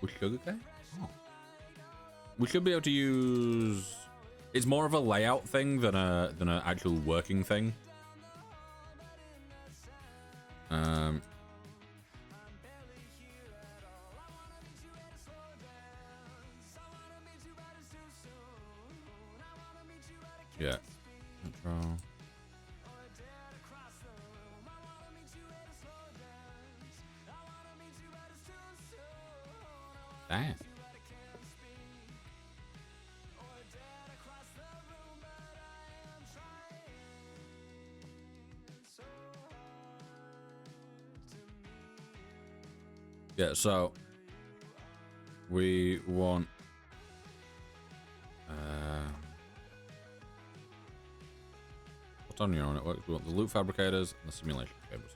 With sugarcane? Oh. We should be able to use... It's more of a layout thing than a actual working thing. Yeah. Control. Damn. Yeah, so we want what's on your own network? We want the loot fabricators and the simulation cables.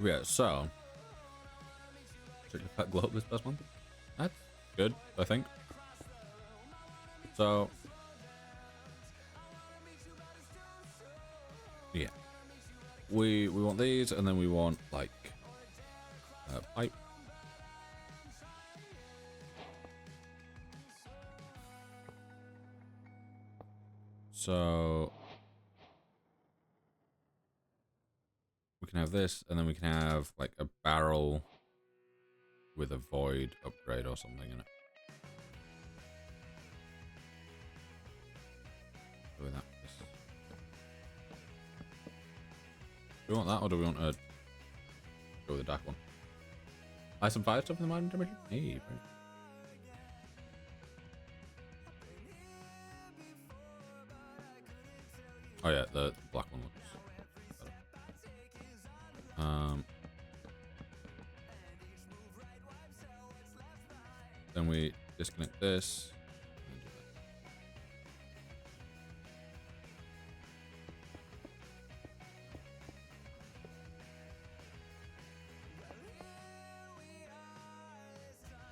Yeah, so check the pet globe this past month. That's good, I think. So yeah, we want these, and then we want like pipe. So we can have this, and then we can have like a barrel with a void upgrade or something in it. Doing that. Do we want that, or do we want to go with the dark one? Ice and fire stuff in the mining dimension? Hey, right. Oh yeah, the black one looks better. Then we disconnect this. And do that.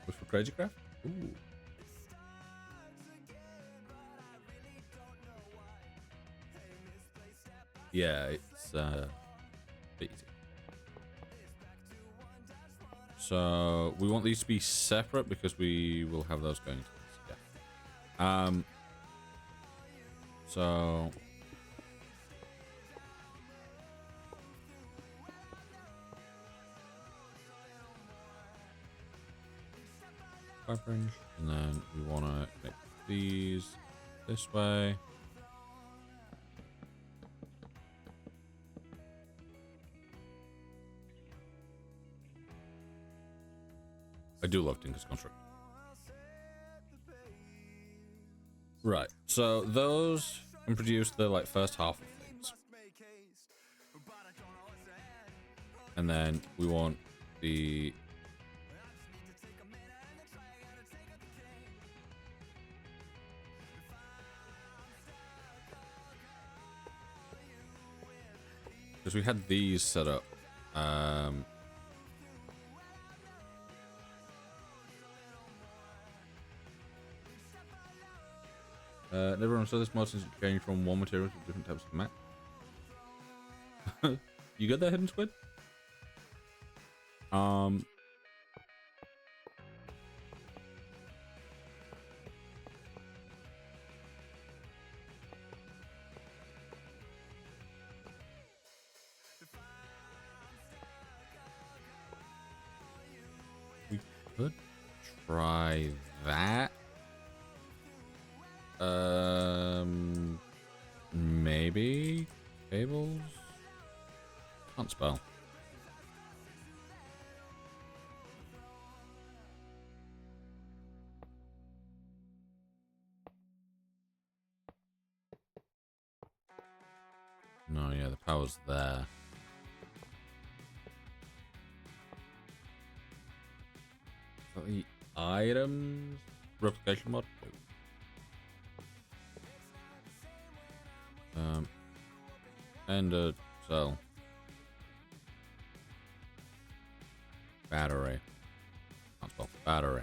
Push for crazy craft? Ooh. Yeah, it's a bit easy. So we want these to be separate because we will have those going to this. Yeah. So and then we want to connect these this way. I do love Tinker's Construct. Right, so those can produce the like first half of things, and then we want the Because we had these set up. Never saw this mod since it changed from one material to different types of mat. You got that, Hidden Squid? We could try that. Maybe cables. Can't spell. No, yeah, the power's there. Is that the items replication mod? And a cell. Battery. Can't spell battery.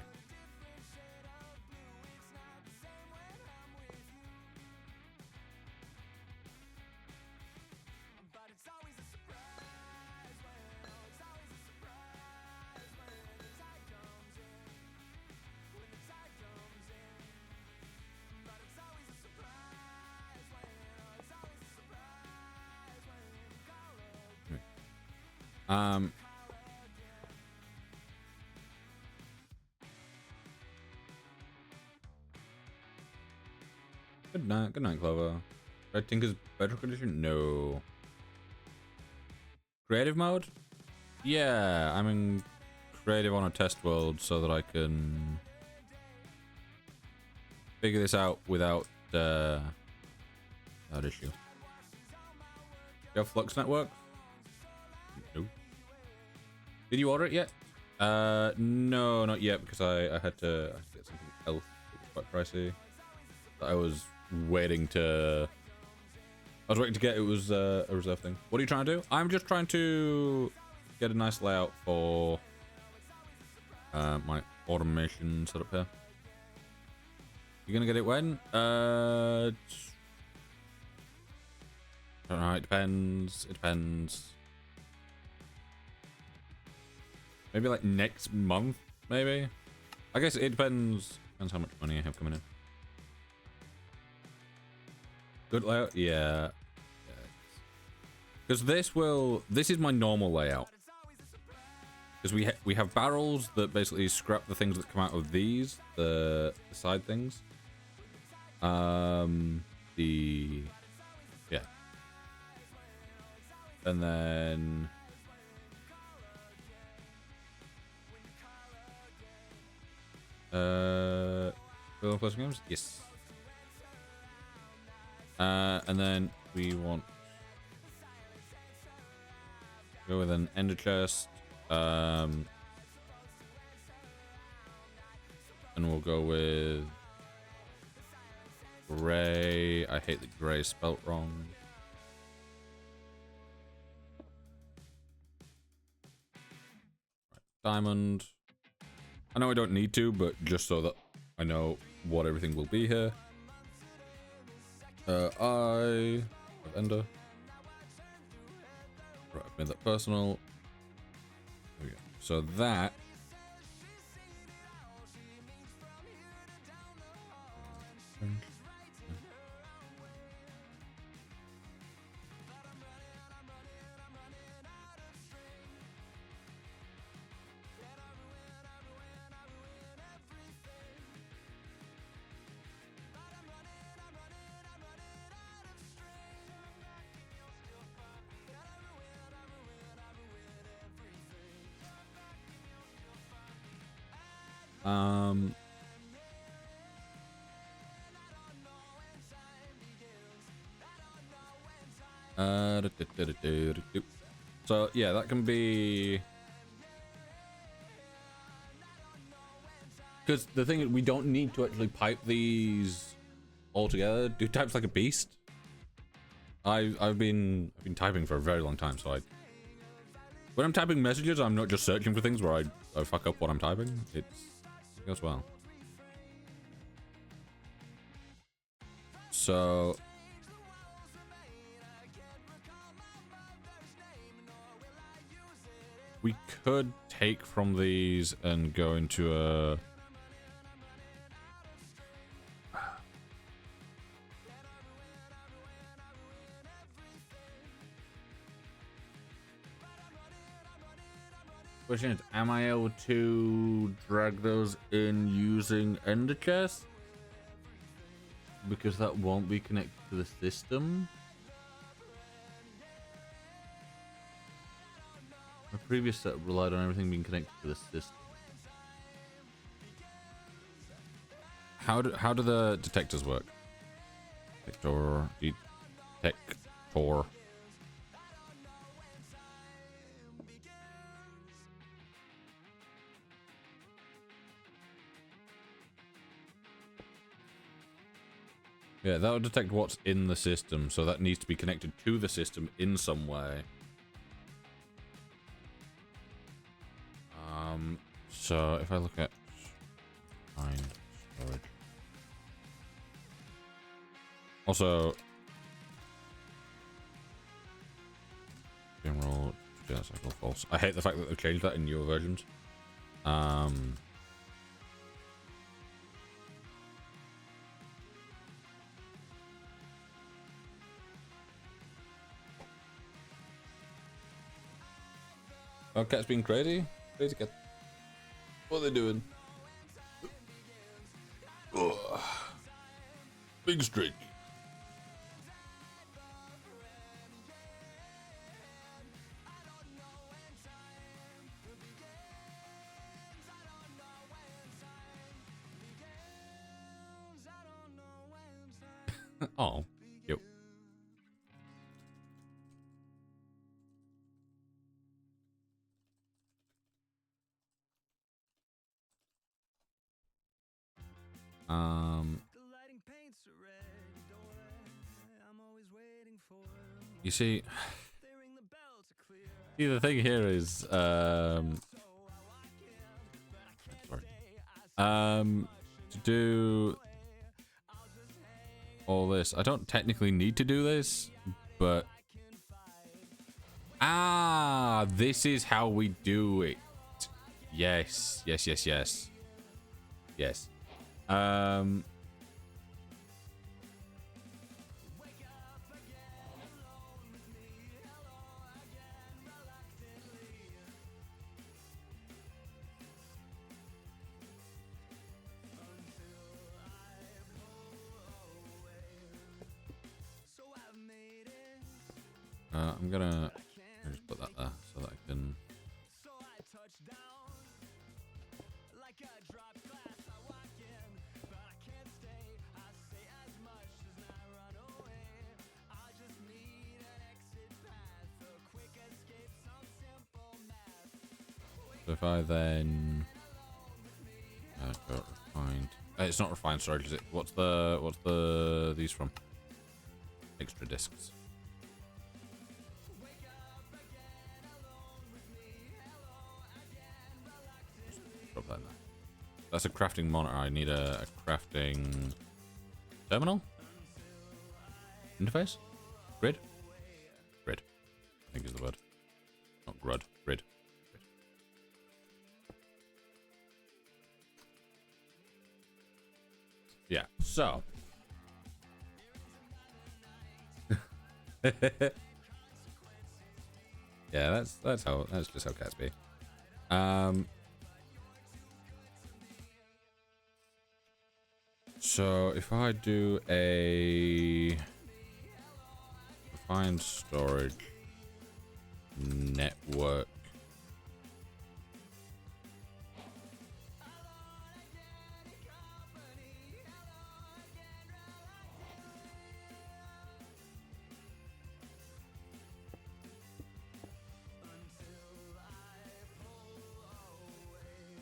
Good night, Clover. Red Tinker's better condition? No. Creative mode? Yeah, I'm in creative on a test world so that I can figure this out without that issue. You have Flux Network? No. Did you order it yet? No, not yet, because I had to get something else that was quite pricey. I was waiting to get. It was a reserve thing. What are you trying to do? I'm just trying to get a nice layout for my automation setup here. You're gonna get it when? I don't know. It depends. It depends. Maybe like next month. Maybe. I guess it depends. Depends how much money I have coming in. Good layout, yeah. Because this is my normal layout. Because we have barrels that basically scrap the things that come out of these, the side things. Yeah. And then closing games? Yes. And then we want to go with an ender chest. And we'll go with gray. I hate that gray is spelt wrong. Right, diamond. I know I don't need to, but just so that I know what everything will be here. I have ender. Right, I've made that personal. There we go. So that so yeah, that can be, because the thing is, we don't need to actually pipe these all together. Do types like a beast. I've been typing for a very long time, so when I'm typing messages, I'm not just searching for things where I fuck up what I'm typing. It goes well. So we could take from these and go into a... Question is, am I able to drag those in using Ender Chest? Because that won't be connected to the system. My previous set relied on everything being connected to the system. How do the detectors work? Detector. Yeah, that'll detect what's in the system, so that needs to be connected to the system in some way. So if I look at find storage. Also, general cycle false. I hate the fact that they've changed that in newer versions. Oh, cat's being crazy. Crazy cat. What are they doing? Ugh. Big streak. Oh, cute. You see, the thing here is, sorry. To do all this, I don't technically need to do this, but this is how we do it. Yes. I'm gonna just put that there so that I can. So if I then go refined, it's not refined storage, is it? What's these from? Extra discs. Drop that in there. That's a crafting monitor. I need a crafting terminal interface. Grid. I think is the word. Not grud. Grid. Yeah. So. Yeah, that's just how cats be. So if I do a refined storage network,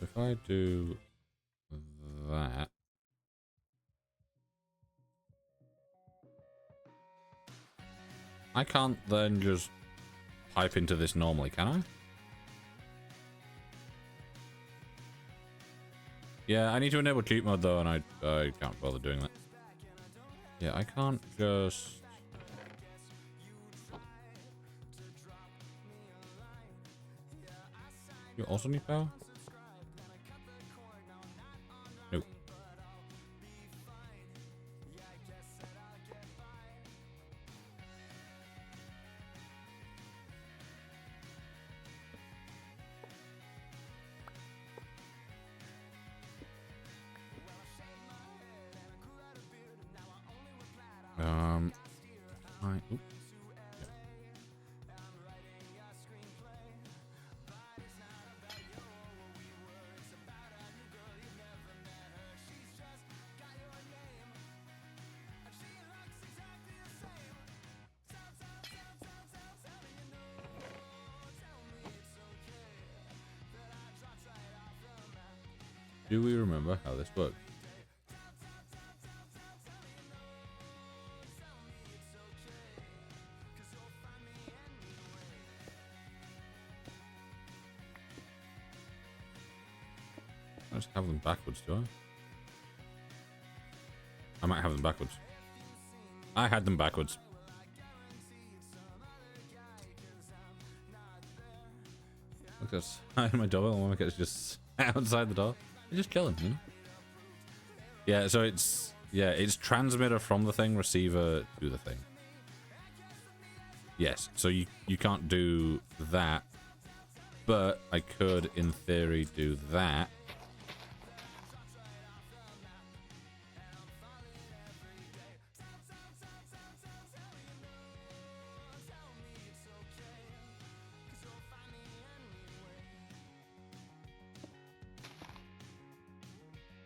if I do that, I can't then just pipe into this normally, can I? Yeah, I need to enable cheat mode though, and I can't bother doing that. Yeah, I can't just... You also need power? Nope. Oops. Do we remember how this works? I just have them backwards, do I? I might have them backwards. I had them backwards. Look at my doorbell, and one is just outside the door. They're just chilling, you know? Yeah, so it's transmitter from the thing, receiver to the thing. Yes, so you can't do that, but I could, in theory, do that.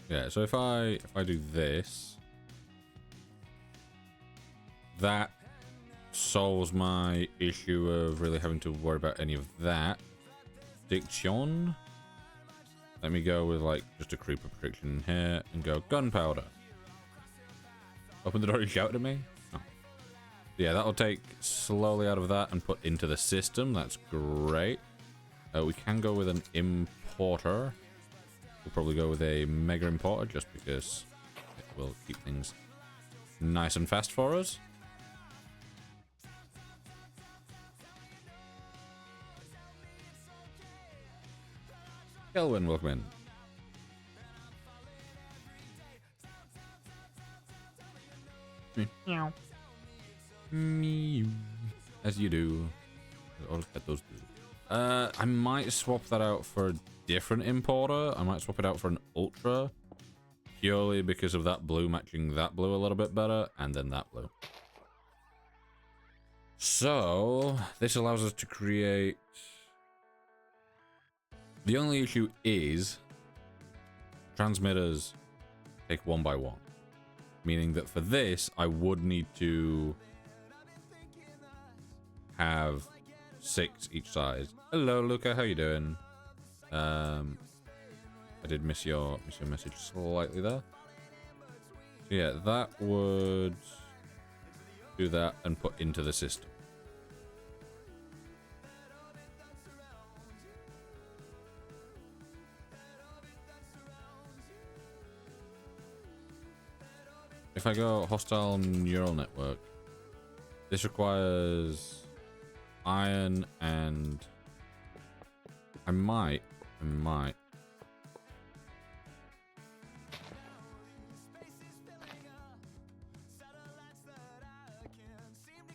Yeah, so if I do this, that solves my issue of really having to worry about any of that. Diction. Let me go with like just a creeper prediction here and go gunpowder. Open the door, you shouted at me? Oh. Yeah, that'll take slowly out of that and put into the system. That's great. We can go with an importer. We'll probably go with a mega importer just because it will keep things nice and fast for us. Kelvin, welcome in. Meow. Meow. As you do. All let those do. I might swap that out for a different importer. I might swap it out for an ultra. Purely because of that blue matching that blue a little bit better. And then that blue. So, this allows us to create... The only issue is... transmitters take one by one. Meaning that for this, I would need to... have 6 each size. Hello, Luca. How you doing? I did miss your message slightly there. So yeah, that would do that and put into the system. If I go hostile neural network, this requires iron and I might.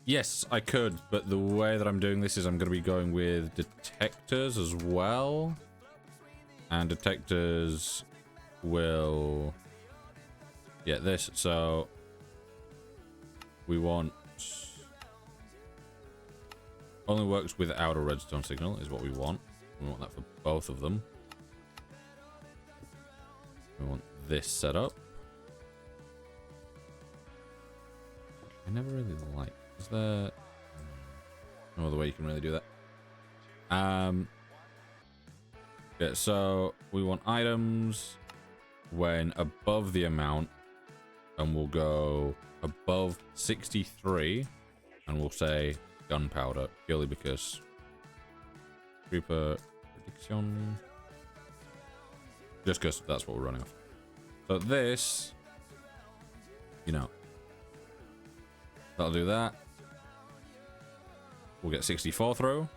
Yes, I could, but the way that I'm doing this is I'm going to be going with detectors as well. And detectors will get this, so we want... Only works without a redstone signal is what we want. We want that for both of them. We want this set up. I never really liked... Is there no other way you can really do that? Yeah, so we want items when above the amount, and we'll go above 63, and and we'll say gunpowder purely because creeper prediction. Just because that's what we're running off. So this, you know, that'll do that. We'll get 64 through.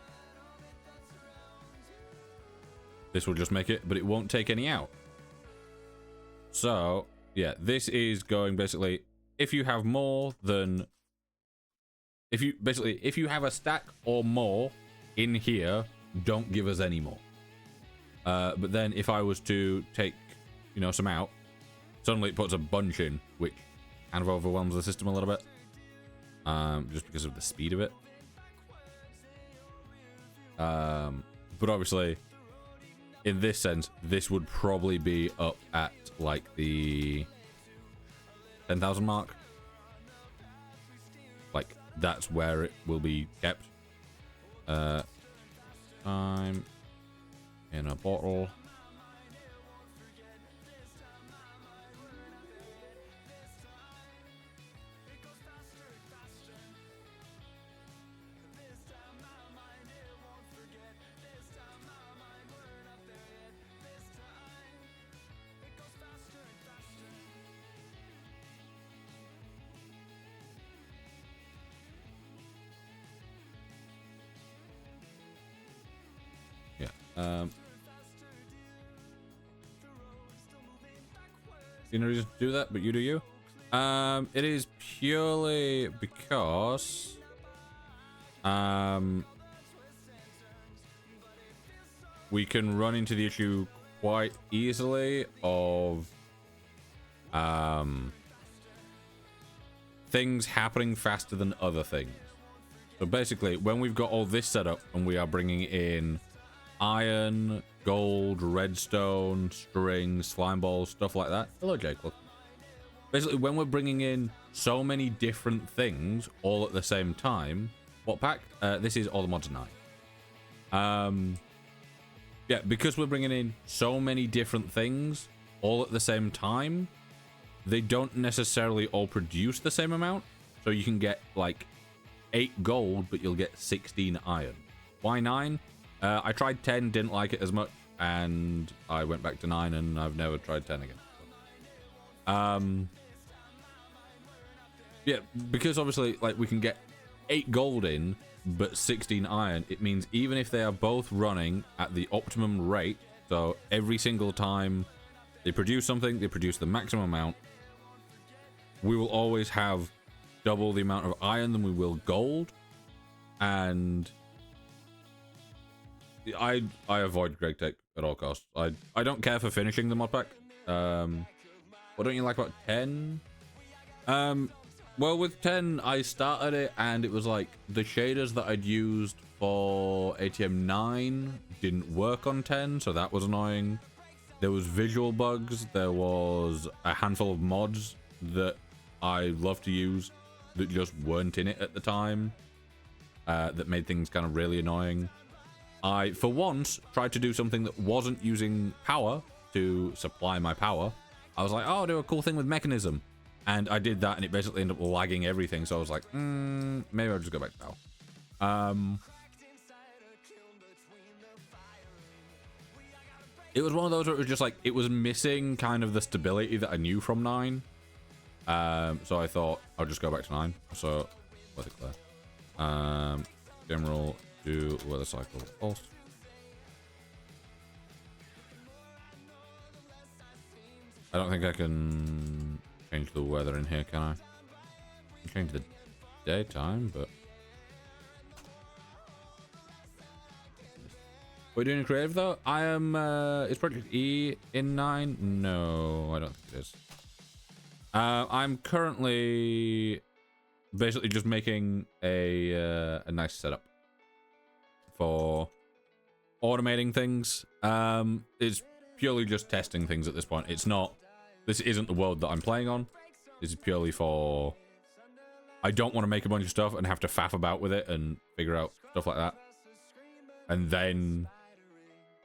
This will just make it, but it won't take any out. So, yeah, this is going basically, if you have more than, if you have a stack or more in here, don't give us any more. But then if I was to take, you know, some out, suddenly it puts a bunch in, which kind of overwhelms the system a little bit. Just because of the speed of it. But obviously, in this sense, this would probably be up at like the 10,000 mark. Like that's where it will be kept. Time in a bottle. You know, just do that, but you do you. It is purely because we can run into the issue quite easily of things happening faster than other things. So basically, when we've got all this set up and we are bringing in iron, gold, redstone, string, slime balls, stuff like that. Hello, Jake. Look. Basically, when we're bringing in so many different things all at the same time, what pack? This is all the mods 9. Yeah, because we're bringing in so many different things all at the same time, they don't necessarily all produce the same amount. So you can get like 8 gold, but you'll get 16 iron. Why 9? I tried 10, didn't like it as much, and I went back to 9, and I've never tried 10 again. Yeah, because obviously, like, we can get 8 gold in, but 16 iron. It means even if they are both running at the optimum rate, so every single time they produce something, they produce the maximum amount, we will always have double the amount of iron than we will gold, and I avoid Greg Tech at all costs. I don't care for finishing the mod pack. What don't you like about 10? Well, with 10, I started it and it was like the shaders that I'd used for ATM 9 didn't work on 10, so that was annoying. There was visual bugs. There was a handful of mods that I love to use that just weren't in it at the time. That made things kind of really annoying. I, for once, tried to do something that wasn't using power to supply my power. I was like, oh, I'll do a cool thing with mechanism. And I did that, and it basically ended up lagging everything. So I was like, maybe I'll just go back to power. It was one of those where it was just like, it was missing kind of the stability that I knew from 9. So I thought, I'll just go back to 9. So, weather clear. General, do weather cycle pulse. I don't think I can change the weather in here, can I? I can change the daytime, but... We're doing creative though? I am, is Project E in 9? No, I don't think it is. I'm currently basically just making a nice setup for automating things. It's purely just testing things at this point. It's not, this isn't the world that I'm playing on. This is purely for, I don't want to make a bunch of stuff and have to faff about with it and figure out stuff like that. And then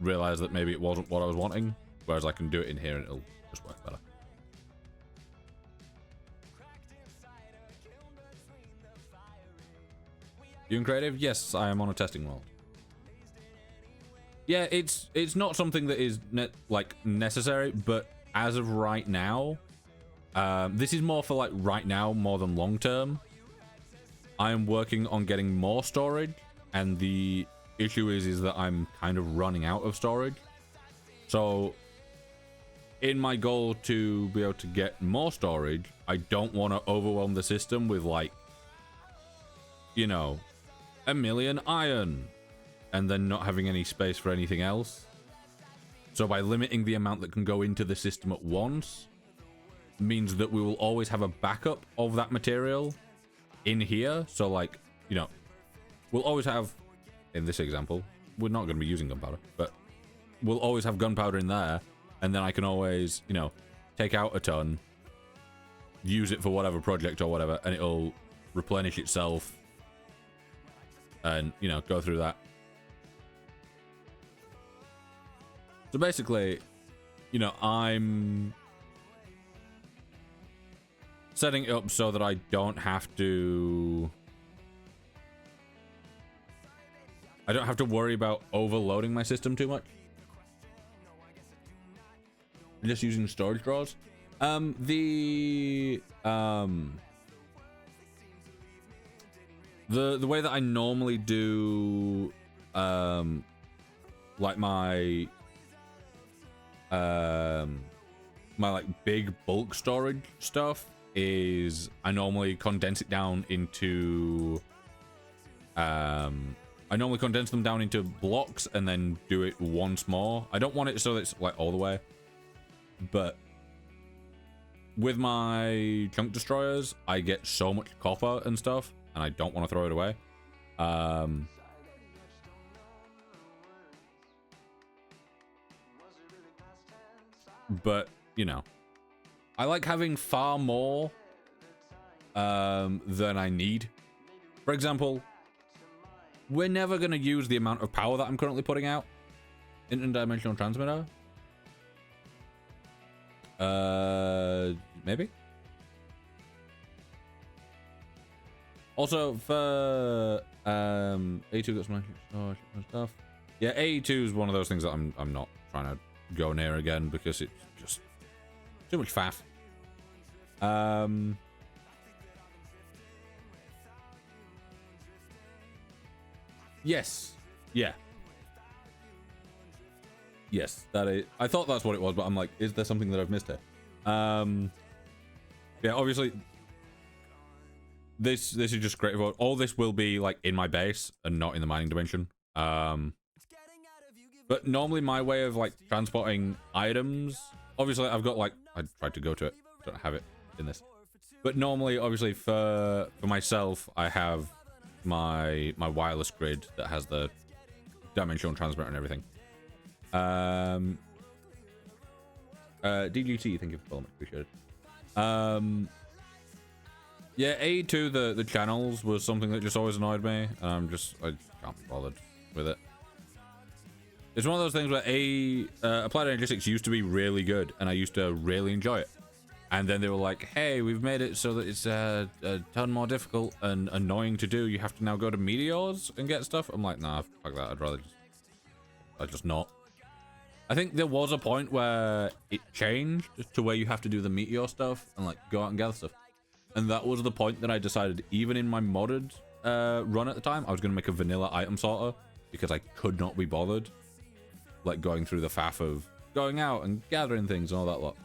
realize that maybe it wasn't what I was wanting, whereas I can do it in here and it'll just work better. You in creative? Yes, I am on a testing world. Yeah, it's not something that is necessary, but as of right now, this is more for like right now more than long term. I am working on getting more storage, and the issue is that I'm kind of running out of storage. So in my goal to be able to get more storage, I don't want to overwhelm the system with like, you know, 1 million iron and then not having any space for anything else. So by limiting the amount that can go into the system at once means that we will always have a backup of that material in here. So like, you know, we'll always have, in this example, we're not going to be using gunpowder, but we'll always have gunpowder in there. And then I can always, you know, take out a ton, use it for whatever project or whatever, and it'll replenish itself and, you know, go through that. So basically, you know, I'm setting it up so that I don't have to worry about overloading my system too much. Just using storage drawers. The way that I normally do like my like big bulk storage stuff is I normally condense it down into I normally condense them down into blocks and then do it once more. I don't want it so that it's like all the way. But with my chunk destroyers, I get so much copper and stuff, and I don't want to throw it away. But, you know, I like having far more than I need. For example, we're never going to use the amount of power that I'm currently putting out in interdimensional transmitter. Maybe. Also for A2 got some stuff. Yeah, A2 is one of those things that I'm not trying to go near again because it's just too much faff. Yes. Yeah. Yes, that is. I thought that's what it was, but I'm like, is there something that I've missed here? Yeah, obviously, this is just great. All this will be like in my base and not in the mining dimension. But normally my way of like transporting items, obviously I've got like I tried to go to it, don't have it in this. But normally, obviously for myself, I have my wireless grid that has the dimensional transmitter and everything. DGT, thank you for following, appreciate it. Yeah, A2, the channels was something that just always annoyed me, and I can't be bothered with it. It's one of those things where Applied Energistics used to be really good, and I used to really enjoy it. And then they were like, hey, we've made it so that it's a ton more difficult and annoying to do. You have to now go to meteors and get stuff. I'm like, nah, fuck that. I'd rather just not. I think there was a point where it changed to where you have to do the meteor stuff and like go out and gather stuff. And that was the point that I decided, even in my modded run at the time, I was going to make a vanilla item sorter because I could not be bothered like going through the faff of going out and gathering things and all that lot.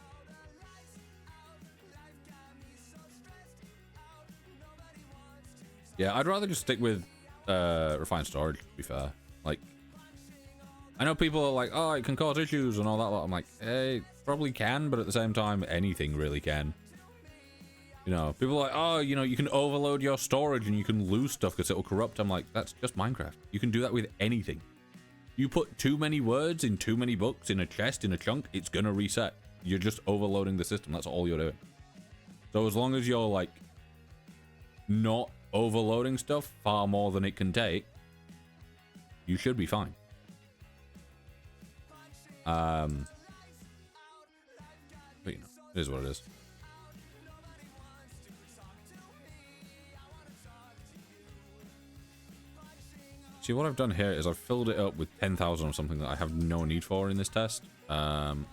Yeah, I'd rather just stick with refined storage, to be fair. Like, I know people are like, oh, it can cause issues and all that lot. I'm like, hey, probably can, but at the same time, anything really can. You know, people are like, oh, you know, you can overload your storage and you can lose stuff because it'll corrupt. I'm like, that's just Minecraft. You can do that with anything. You put too many words in too many books in a chest, in a chunk, it's gonna reset. You're just overloading the system. That's all you're doing. So as long as you're like not overloading stuff far more than it can take, you should be fine. But you know, it is what it is. See, what I've done here is I've filled it up with 10,000 or something that I have no need for in this test. Let me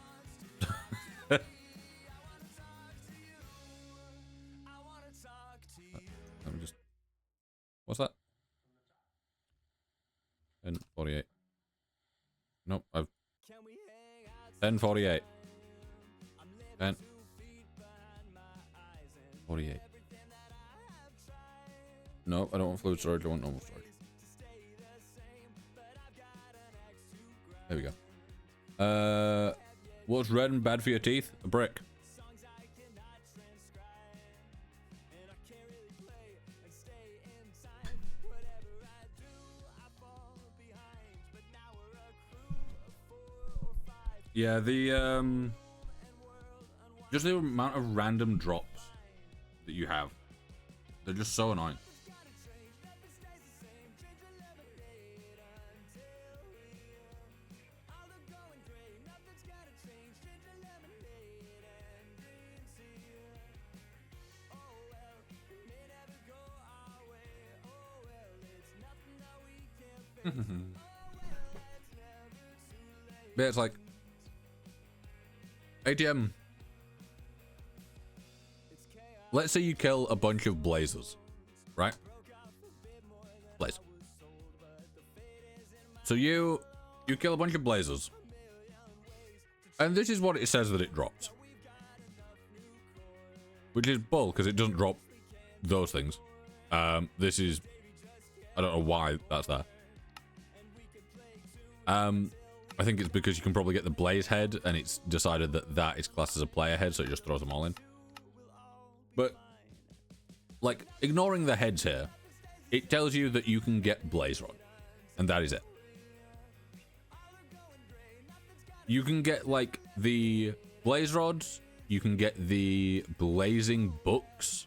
just... What's that? 1048. Nope, I've... 1048. 1048. No, I don't want fluid storage, I want normal storage. There we go. What's red and bad for your teeth? A brick. Yeah, the just the amount of random drops that you have, they're just so annoying. But it's like ATM. Let's say you kill a bunch of blazers, right? Blaze. So you kill a bunch of blazers, and this is what it says that it drops, which is bull because it doesn't drop those things. This is, I don't know why that's there. I think it's because you can probably get the blaze head, and it's decided that that is classed as a player head, so it just throws them all in. But, like, ignoring the heads here, it tells you that you can get blaze rod, and that is it. You can get, like, the blaze rods, you can get the blazing books,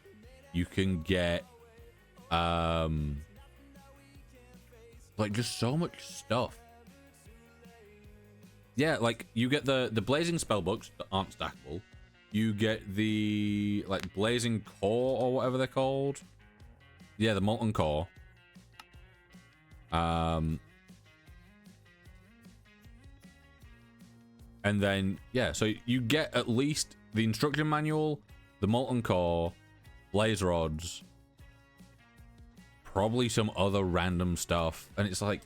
you can get, like, just so much stuff. Yeah, like, you get the blazing spell books that aren't stackable. You get the, like, blazing core or whatever they're called. Yeah, the molten core. And then, yeah, so you get at least the instruction manual, the molten core, blaze rods, probably some other random stuff. And it's like,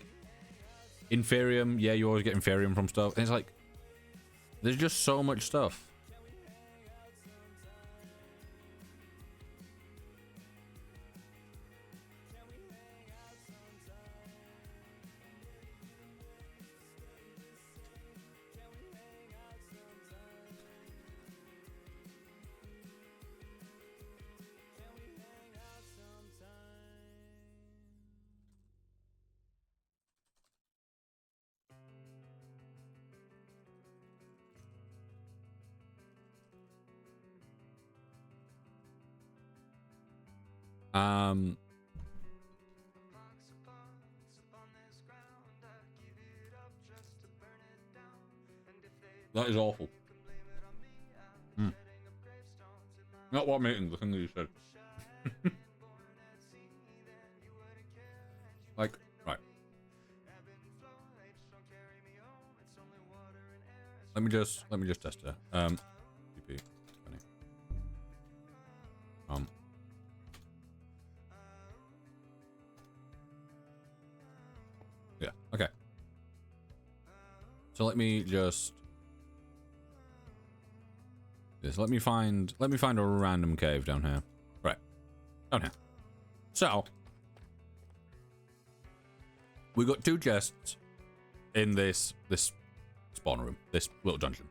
Inferium, yeah, you always get Inferium from stuff. And it's like, there's just so much stuff. That is awful. Not what I'm eating, the thing that you said. Like, right. Let me just test it. PP, yeah, okay. So let me just let me find a random cave down here. Right. Down here. So we got 2 chests in this spawn room, this little dungeon.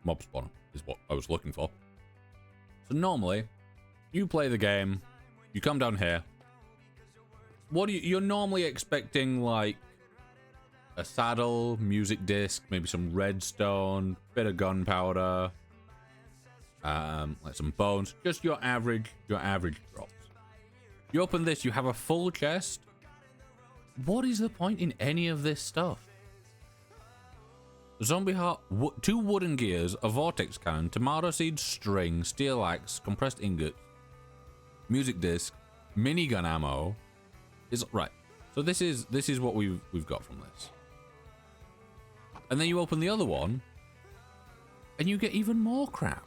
Mob spawner is what I was looking for. So normally, you play the game, you come down here. What do you're normally expecting, like a saddle, music disc, maybe some redstone, bit of gunpowder, like some bones, just your average drops. You open this, you have a full chest. What is the point in any of this stuff? Zombie heart, 2 wooden gears, a vortex cannon, tomato seed string, steel axe, compressed ingot, music disc, minigun ammo. Is right. So this is what we've got from this. And then you open the other one, and you get even more crap.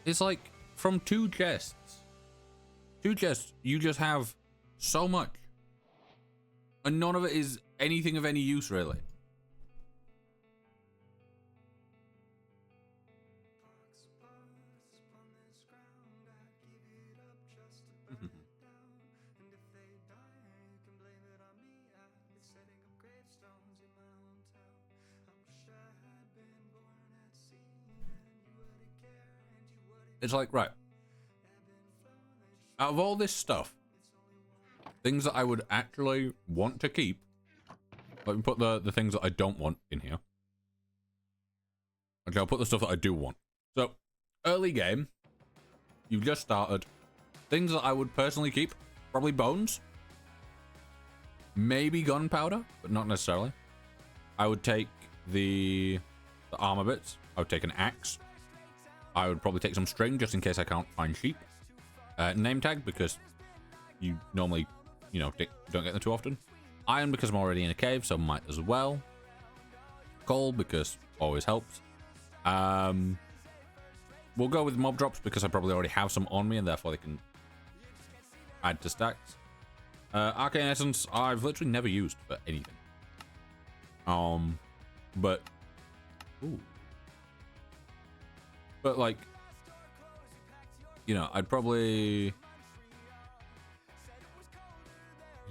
It's like from two chests, you just have so much, and none of it is anything of any use, really. It's like, right, out of all this stuff, things that I would actually want to keep, let me put the things that I don't want in here. Okay, I'll put the stuff that I do want. So, early game, you've just started. Things that I would personally keep, probably bones. Maybe gunpowder, but not necessarily. I would take the armor bits. I would take an axe. I would probably take some string just in case I can't find sheep. Name tag, because you normally, you know, don't get them too often. Iron, because I'm already in a cave, so might as well. Coal, because always helps. We'll go with mob drops, because I probably already have some on me, and therefore they can add to stacks. Arcane Essence, I've literally never used for anything. But... Ooh. But, like, you know, I'd probably, you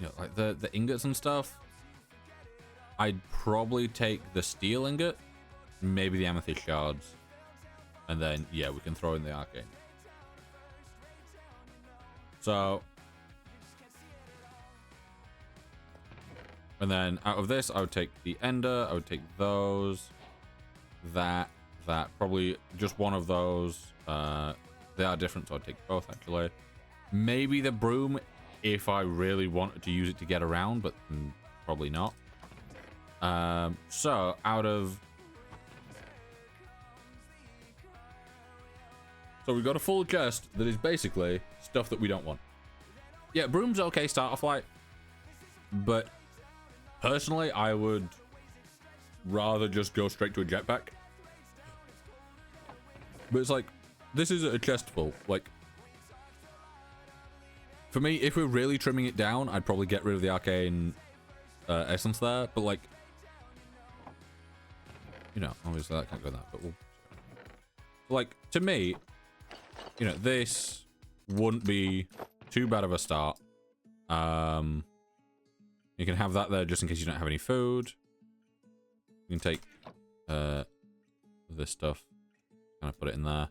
know, like the ingots and stuff, I'd probably take the steel ingot, maybe the amethyst shards, and then, yeah, we can throw in the arcane. So, and then out of this, I would take the ender, I would take those, that, probably just one of those. They are different, so I'd take both, actually. Maybe the broom, if I really wanted to use it to get around, but probably not. So, out of... So we've got a full chest that is basically stuff that we don't want. Yeah, broom's okay, starter flight. But, personally, I would rather just go straight to a jetpack. But it's like, this is a chest full. Like, for me, if we're really trimming it down, I'd probably get rid of the arcane essence there. But like, you know, obviously that can't go that. But we'll, like, to me, you know, this wouldn't be too bad of a start. You can have that there just in case you don't have any food. You can take this stuff. Kind of put it in there.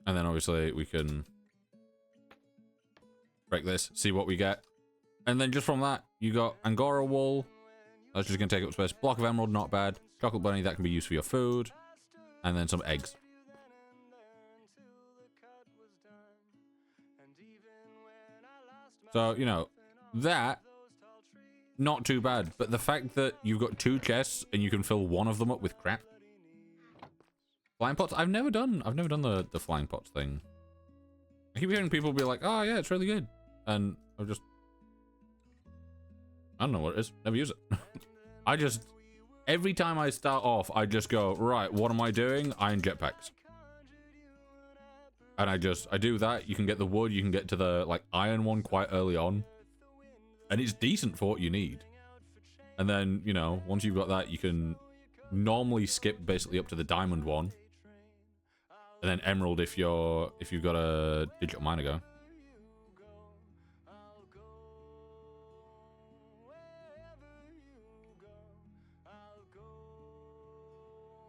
And then obviously we can break this, see what we get. And then just from that, you got Angora wool. That's just going to take up space. Block of emerald, not bad. Chocolate bunny, that can be used for your food. And then some eggs. So, you know, that, not too bad. But the fact that you've got two chests and you can fill one of them up with crap. Flying pots? I've never done the flying pots thing. I keep hearing people be like, oh yeah, it's really good. And I don't know what it is. Never use it. Every time I start off, I just go, right, what am I doing? Iron jetpacks. And I do that. You can get the wood, you can get to the, like, iron one quite early on. And it's decent for what you need. And then, you know, once you've got that, you can normally skip basically up to the diamond one. And then emerald if you've got a digital miner go.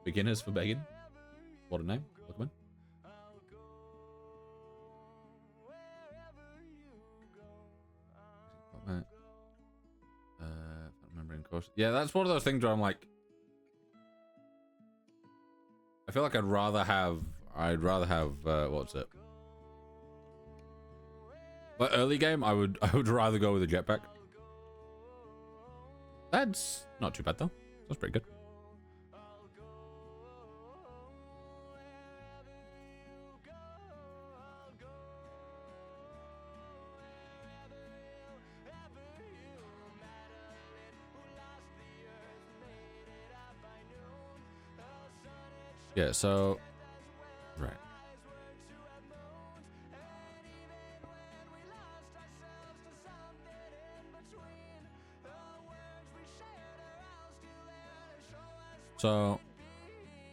Beginners for begging. What a name. Welcome in. Remembering course. Yeah, that's one of those things where I'm like, I feel like I'd rather have what's it? But early game, I would rather go with a jetpack. That's not too bad though. That's pretty good. Yeah, so right. So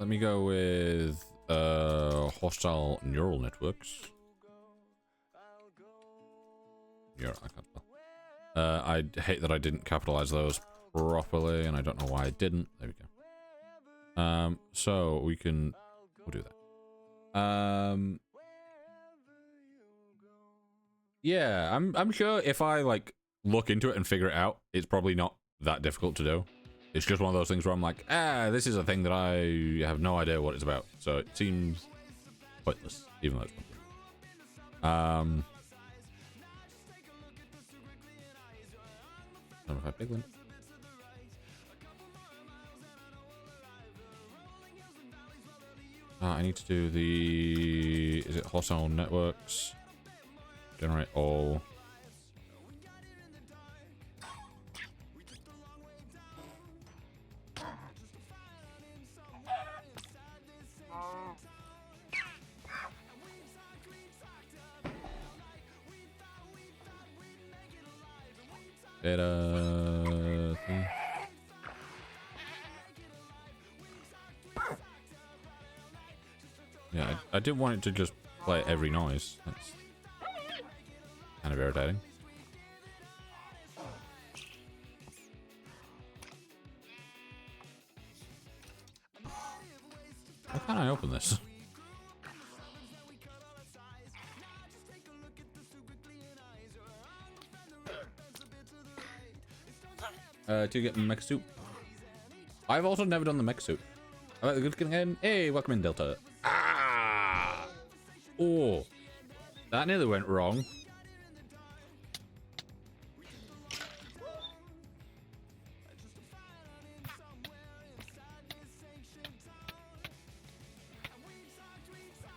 let me go with hostile neural networks. I can't spell. I hate that I didn't capitalize those properly, and I don't know why I didn't. There we go. So we'll do that. Yeah, I'm sure if I like look into it and figure it out, it's probably not that difficult to do. It's just one of those things where I'm like, this is a thing that I have no idea what it's about. So it seems pointless, even though it's pointless. I don't know if I pick them. I need to do the... Is it hostile networks? Generate all. Data thing. Yeah, I didn't want it to just play every noise. That's kind of irritating. Why can't I open this? To get mech suit. I've also never done the mech suit. Alright, good again. Hey, welcome in, Delta. Ah! Oh, that nearly went wrong.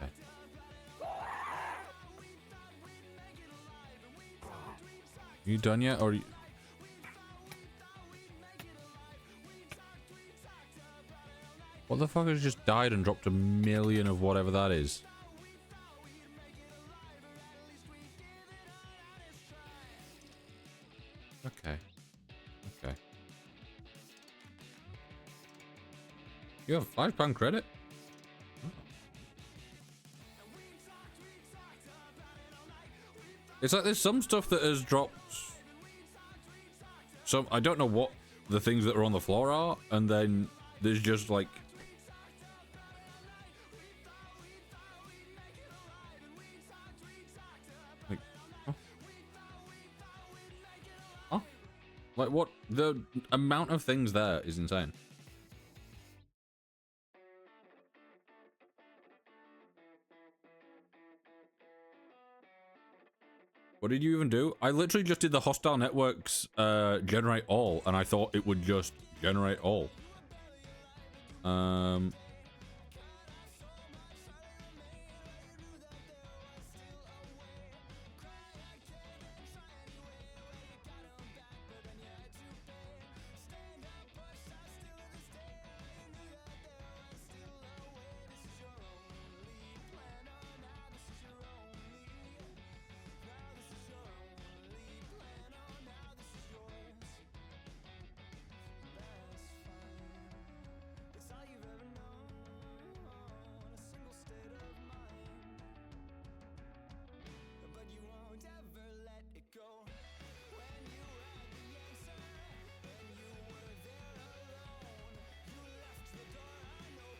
Okay. You done yet, or? What the fuck has just died and dropped 1,000,000 of whatever that is? Okay. Okay. You have £5 credit? Oh. It's like there's some stuff that has dropped. Some, I don't know what the things that are on the floor are, and then there's just like... Like, what? The amount of things there is insane. What did you even do? I literally just did the hostile networks generate all, and I thought it would just generate all.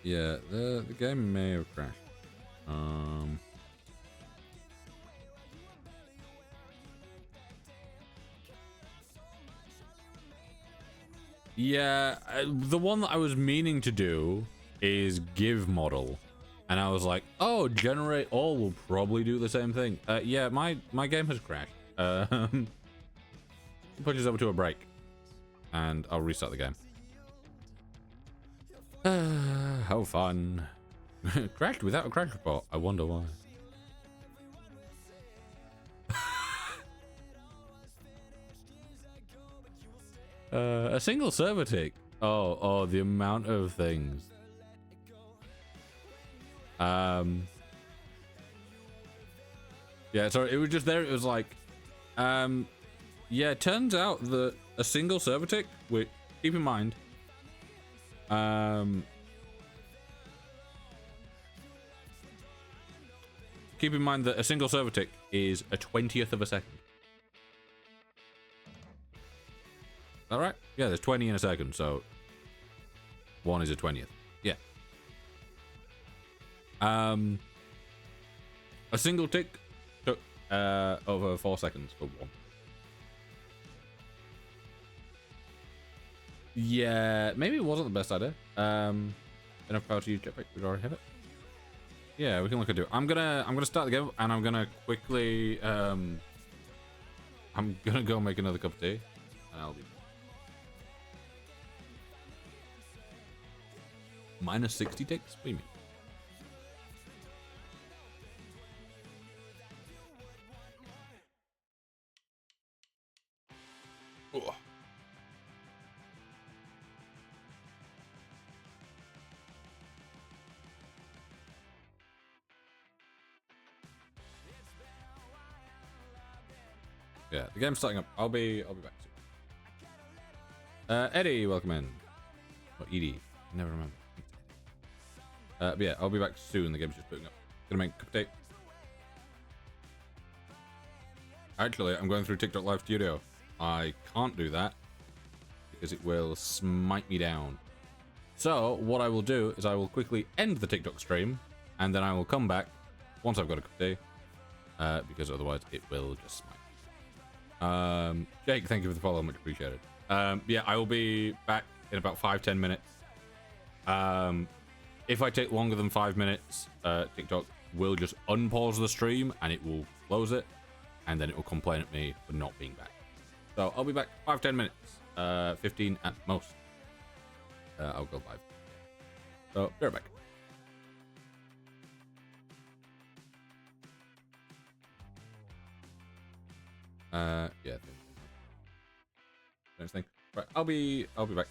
Yeah, the game may have crashed. Yeah, the one that I was meaning to do is give model, and I was like, oh, generate all will probably do the same thing. Yeah, my game has crashed. Put yourself to a break, and I'll restart the game. How fun. Crashed without a crash report. I wonder why. A single server tick. Oh, the amount of things. Yeah, so it was just there. It was like, yeah, it turns out that a single server tick, which, keep in mind, that a single server tick is a 20th of a second. Is that right? Yeah, there's 20 in a second, so one is a 20th. Yeah. A single tick took over 4 seconds for one. Yeah, maybe it wasn't the best idea. Enough power to use jetpack. We already have it. Yeah, we can look at it. I'm gonna start the game, and I'm gonna quickly I'm gonna go make another cup of tea, and I'll be minus 60 ticks. What do you mean? Oh. Yeah, the game's starting up. I'll be back soon. Eddie, welcome in. Or Edie, never remember. But yeah, I'll be back soon. The game's just booting up. Gonna make a cup of tea. Actually, I'm going through TikTok Live Studio. I can't do that because it will smite me down. So what I will do is I will quickly end the TikTok stream, and then I will come back once I've got a cup of tea, because otherwise it will just smite. Jake, thank you for the follow, much appreciated. Yeah, I will be back in about 5-10 minutes. If I take longer than 5 minutes, TikTok will just unpause the stream and it will close it, and then it will complain at me for not being back. So I'll be back 5-10 minutes, 15 at most. I'll go live. So be right back. Yeah. Next thing. Right, I'll be back.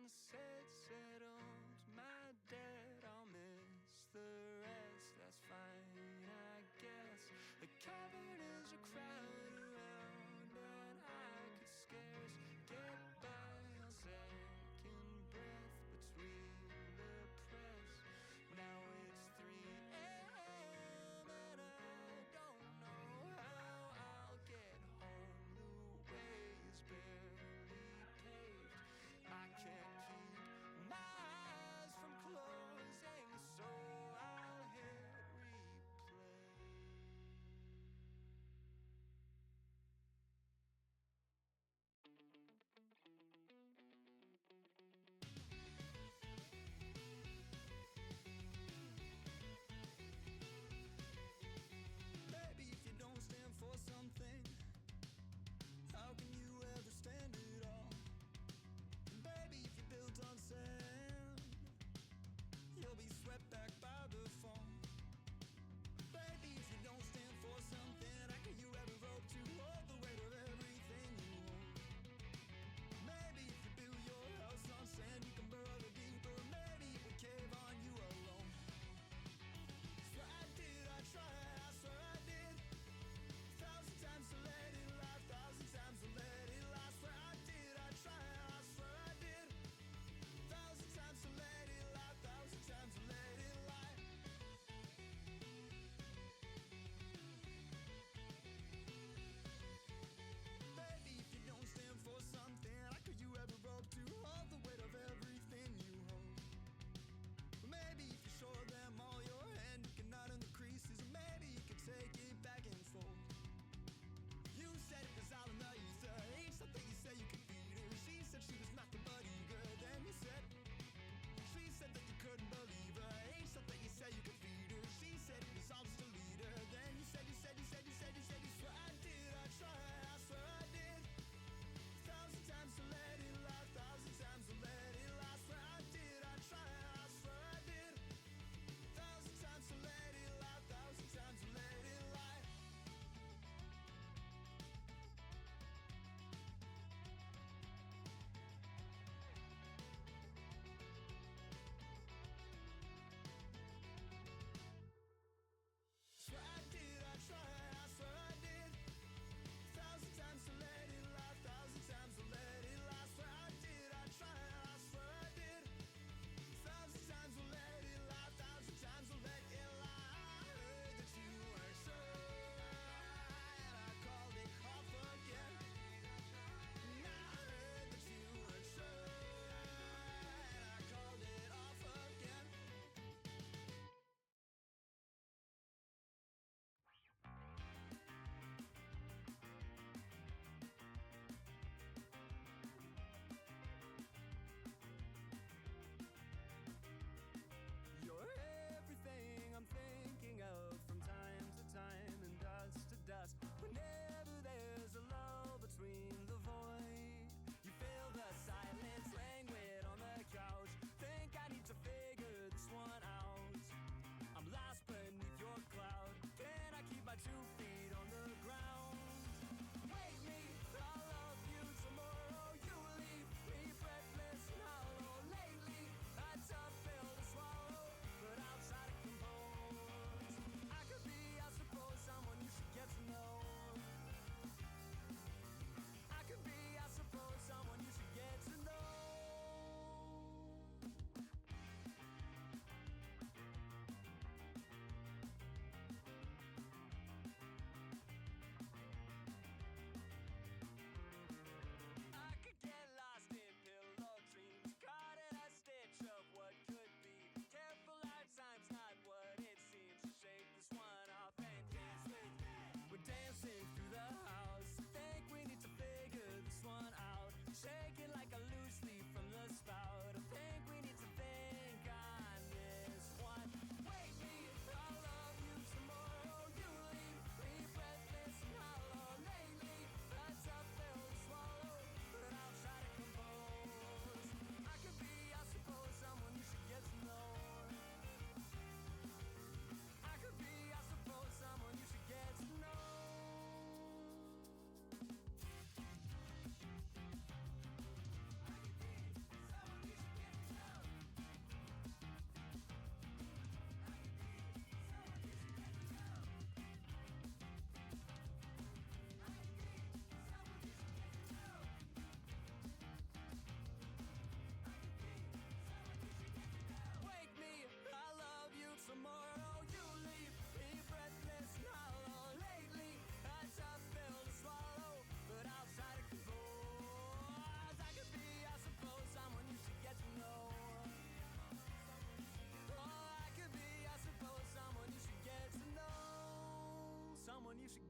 sunset settles my debt, I'll miss the rest. That's fine, I guess. The cavern is a crowd around, and I could scarce get by on second breath between the press. Now it's 3 a.m. and I don't know how I'll get home. The way is barely paved. I can't keep my eyes from closing, so I'll hit replay.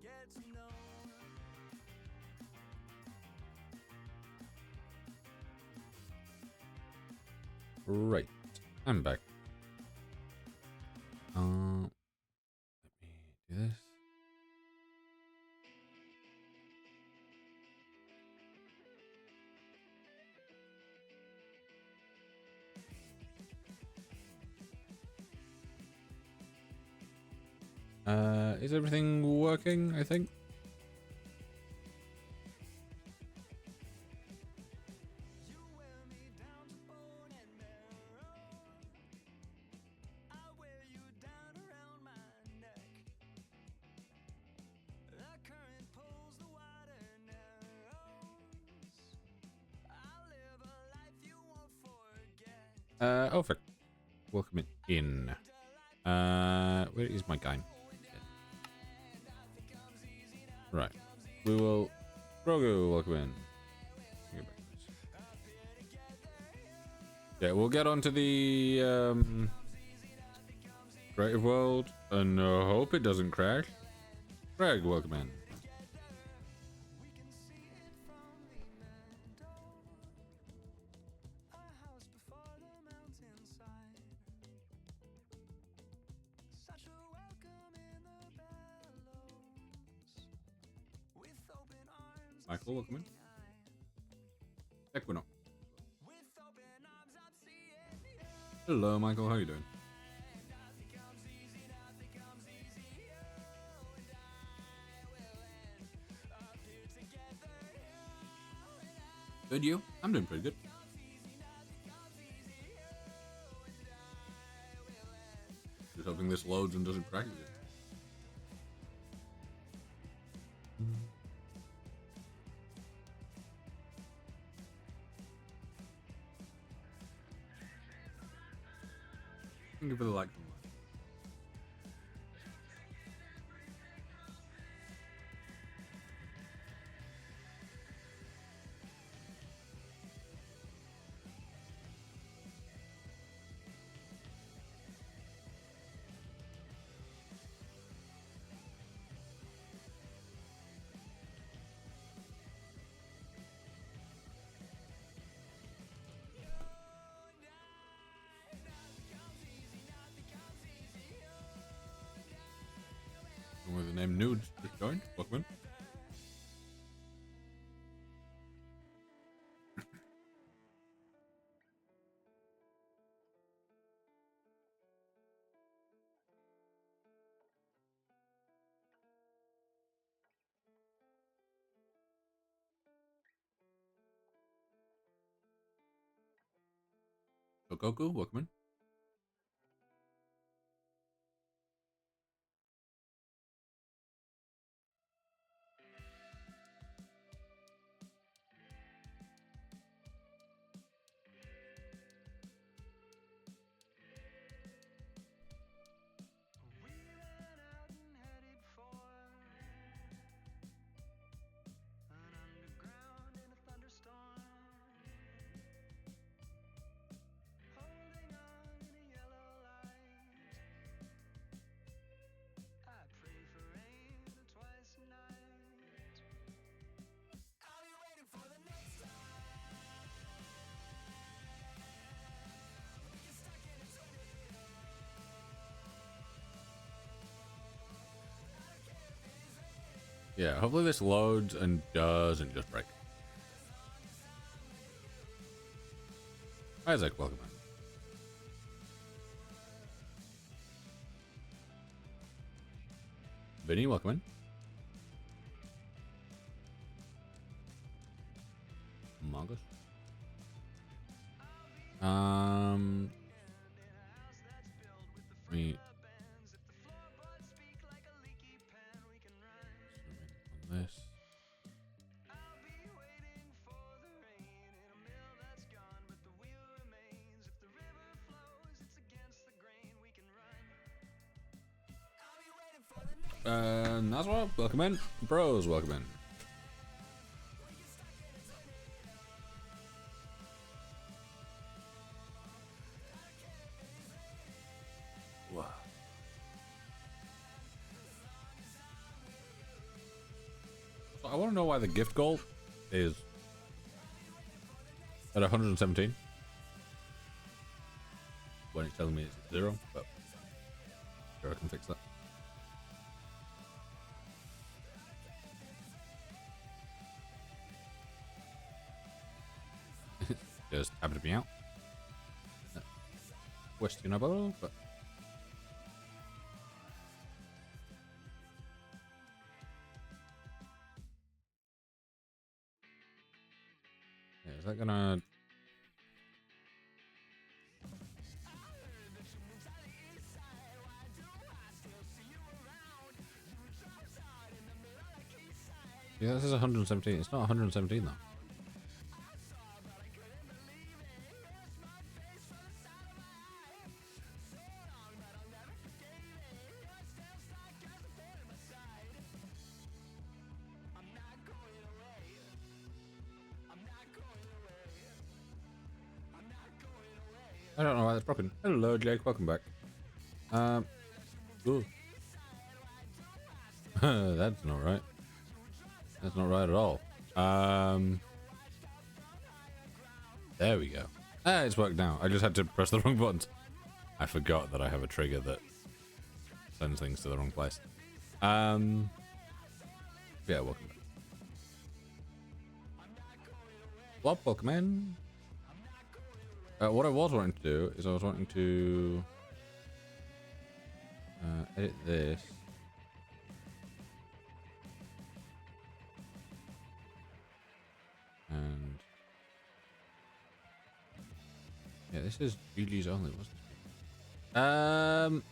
get to know. Right, I'm back. Let me do this. Is everything working? I think. You wear me down to bone and marrow. I wear you down around my neck. The current pulls the water narrows. I live a life you won't forget. Oh, fuck. Welcome in. Where is my game? Right. We will. Grogu, welcome in. Yeah, we'll get onto the creative world and hope it doesn't crash. Greg, welcome in. We can see it from the meadow. A house before the mountainside. Such a welcome in the bellows. With open arms, Michael, welcome in. Equinox. with open arms, I'm seeing you. Hello, Michael. How are you doing? Nothing comes easy, nothing comes easy. You and I will end up here together. You and I. Good, you? I'm doing pretty good. Just hoping this loads and doesn't crash again. Thank you for the like. With the name Nudes just joined. Welcome in. Goku, welcome in. We ran out and headed for an underground in a thunderstorm. Holding on in a yellow light. I pray for rain twice a night. I'll be waiting for the next time. We get stuck in a tornado. Yeah, hopefully this loads and doesn't just break. Isaac, welcome in. Vinny, welcome in. Mongoose. Me. On this. I'll be waiting for the rain in a mill that's gone, but the wheel remains. If the river flows, it's against the grain. We can run. I'll be waiting for the next. Nazwa, welcome in. Bros, welcome in. Wow. I want to know why the gift goal is at 117 when it's telling me it's at 0, but sure I can fix that. Just happen to be out. Questionable, but yeah, is that gonna? Yeah, this is 117. It's not 117 though. I don't know why that's broken. Hello, Jake. Welcome back. Ooh. That's not right. That's not right at all. There we go. Ah, it's worked now. I just had to press the wrong buttons. I forgot that I have a trigger that sends things to the wrong place. Yeah, welcome back. Flop, welcome in. What I was wanting to do is I was wanting to edit this. And yeah, this is GG's only, wasn't it?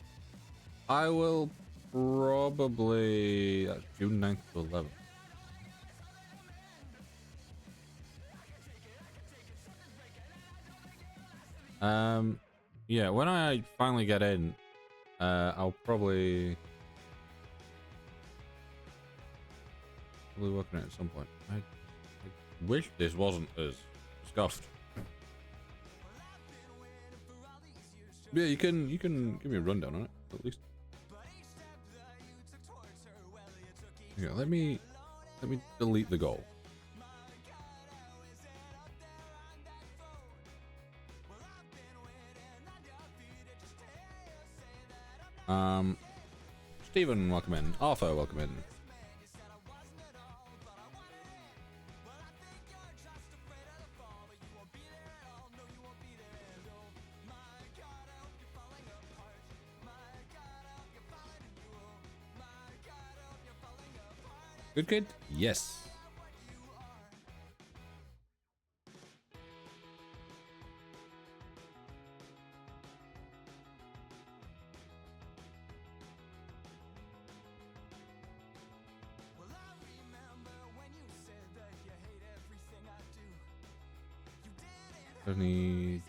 I will probably June 9th to 11th. Yeah, when I finally get in, I'll probably work on it at some point. I wish this wasn't as scuffed. Yeah, you can give me a rundown on it at least. Yeah, let me delete the goal. Stephen, welcome in. Arthur, welcome in. Good kid? Yes. Only.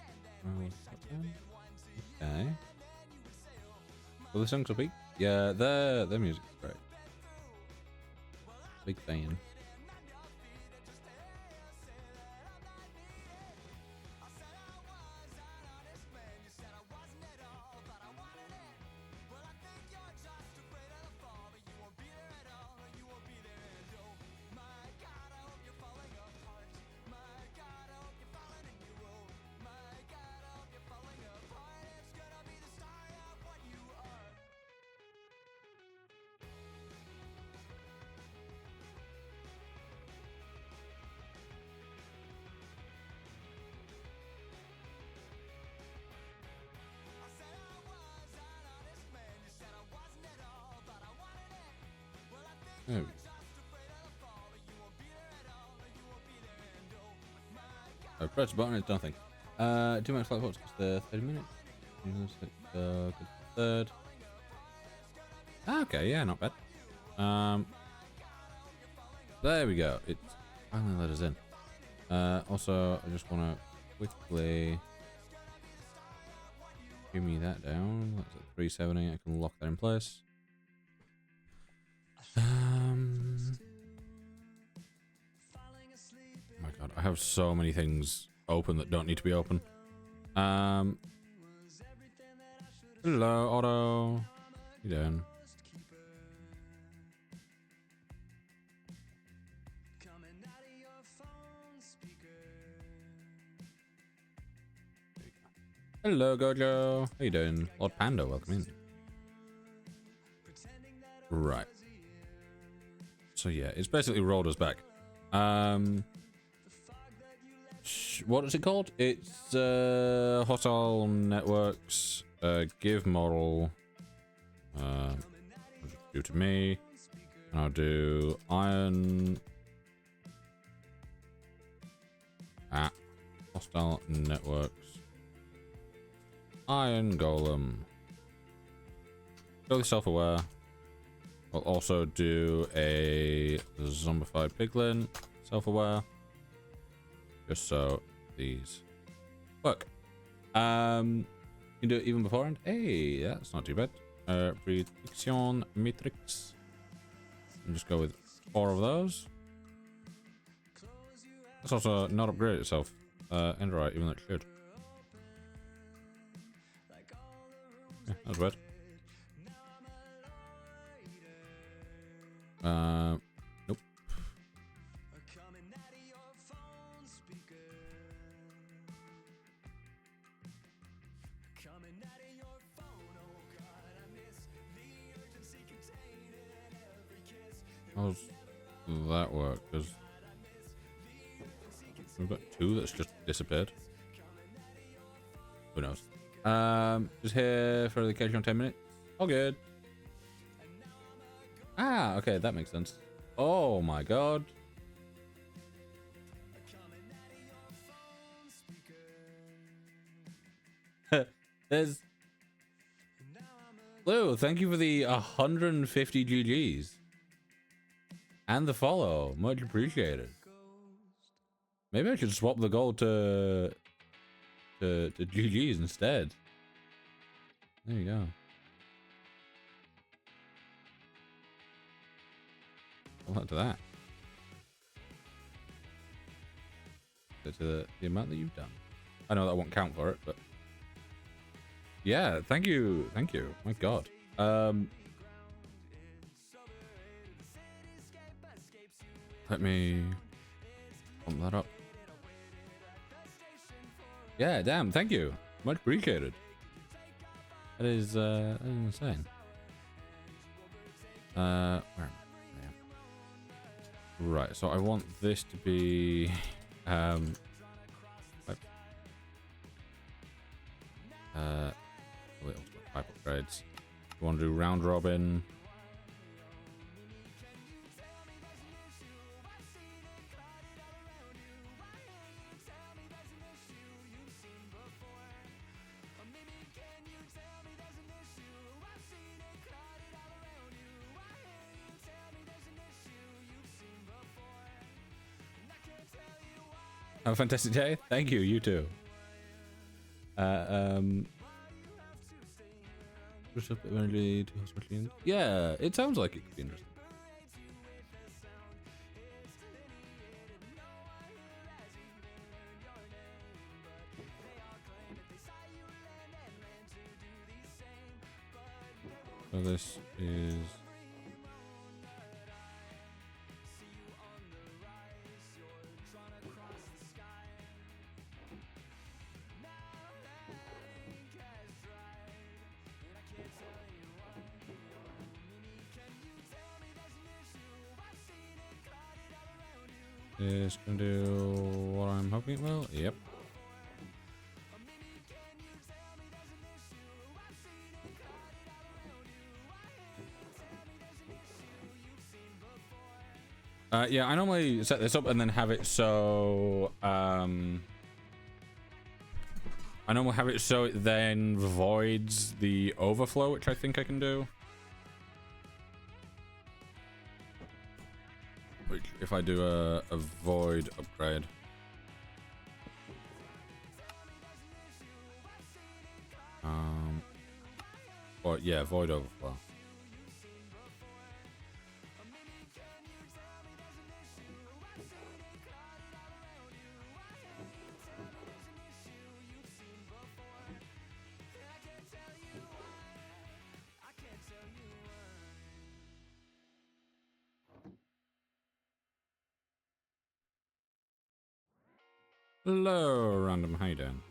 Okay. Well, the songs are big. Yeah, their music's great. Big fan. There we go. I press the button, it's nothing. 2 minutes like what's the 30 minutes? Good third. Okay, yeah, not bad. There we go. It's finally let us in. Also, I just want to quickly give me that down. That's at 370. I can lock that in place. Oh my god, I have so many things open that don't need to be open. Hello, Otto. How you doing? Hello, Gojo. How you doing? Lord Panda, welcome in. Right. So yeah, it's basically rolled us back. What is it called? It's Hostile Networks, Give Model, I'll just do to me, and I'll do Iron at Hostile Networks, Iron Golem, Really Self-Aware. I'll also do a Zombified Piglin, Self-Aware, just so these work. You can do it even beforehand. Hey, that's not too bad. Prediction Matrix. And just go with 4 of those. That's also not upgraded itself. Enderite, even though it should. Yeah, that's weird. Nope. How's that work? Because we've got 2 that's just disappeared. Who knows? Just here for the occasional 10 minutes. All good. Ah, okay, that makes sense. Oh my god. There's Lou, thank you for the 150 GGs. And the follow. Much appreciated. Maybe I should swap the gold to GGs instead. There you go. I'll add to that. To the amount that you've done. I know that won't count for it, but yeah, thank you. Thank you. My god. Let me pump that up. Yeah, damn, thank you. Much appreciated. That is insane. Where am I? Right, so I want this to be little pipe upgrades. You want to do round robin? Have a fantastic day. Thank you. You too. Yeah, it sounds like it could be interesting. So this is gonna do what I'm hoping it will. Yep. Yeah, I normally set this up and then have it so I normally have it so it then voids the overflow, which I think I can do. Which, if I do a void upgrade. Or yeah, void overflow. Hello, random. How you doing?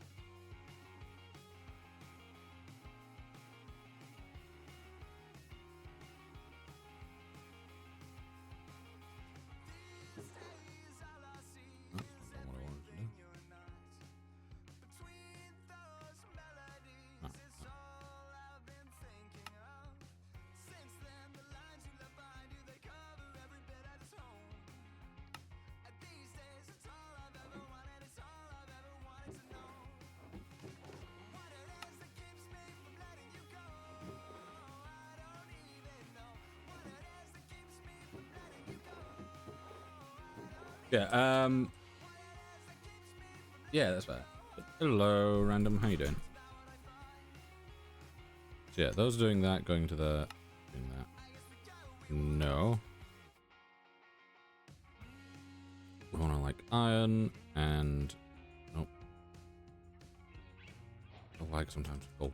Yeah. Yeah, that's fair. Hello, random. How you doing? So yeah, those doing that, going to the doing that. No. We want to like iron and nope. I like sometimes gold.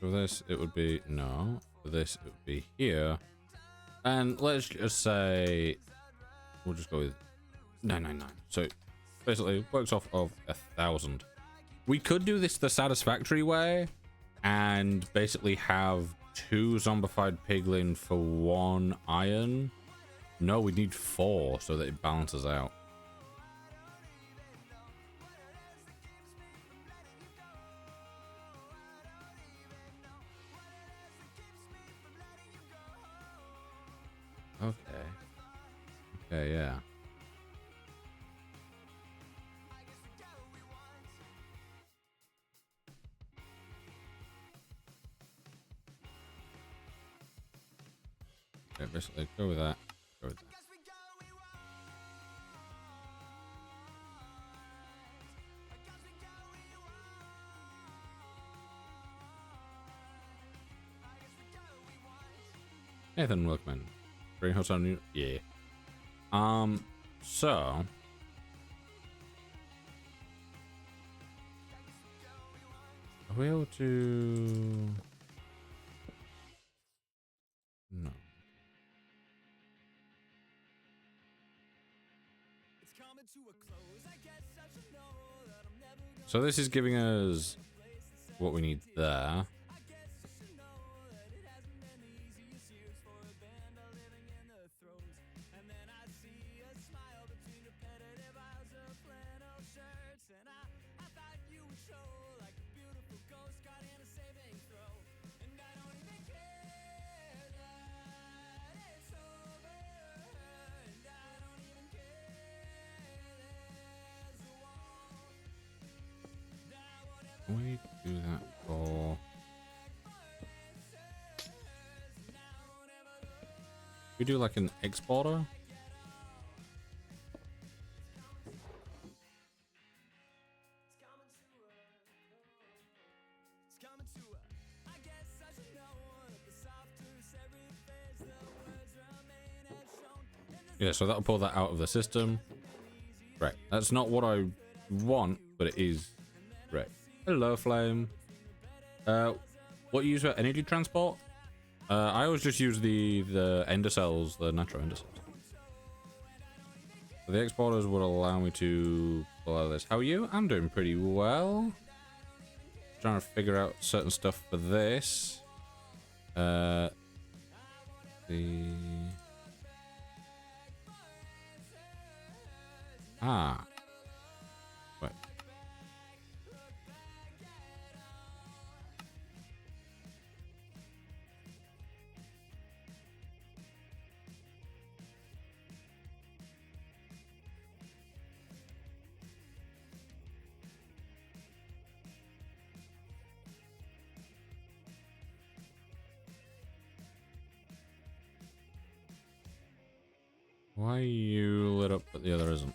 For this, it would be no. For this, it would be here. And let's just say we'll just go with 999. So basically, it works off of 1,000. We could do this the satisfactory way and basically have 2 zombified piglin for 1 iron. No, we need 4 so that it balances out. Okay. Okay, yeah. Okay, basically, go with that. Go with that. Nathan Workman. Bring hotel new. Yeah. So. Are we able to. No. So this is giving us what we need there. Can we do that for... We do like an exporter? Yeah, so that'll pull that out of the system. Right, that's not what I want, but it is. Right. Hello, Flame. What you use for energy transport? I always just use the ender cells, the nitro ender cells. So the exporters would allow me to pull out of this. How are you? I'm doing pretty well. Trying to figure out certain stuff for this. The Wait. Why are you lit up but the other isn't?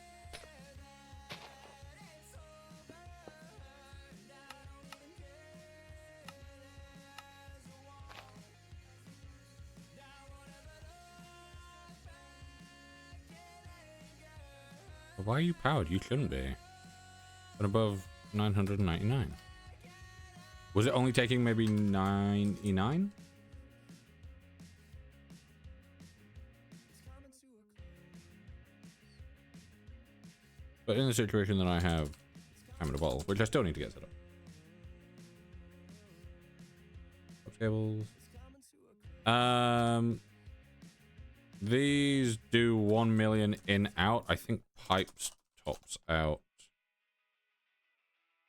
Why are you powered? You shouldn't be. But above 999. Was it only taking maybe 99? But in the situation that I have, I'm in a bottle, which I still need to get set up. Cables. These do 1 million in out. I think pipes tops out.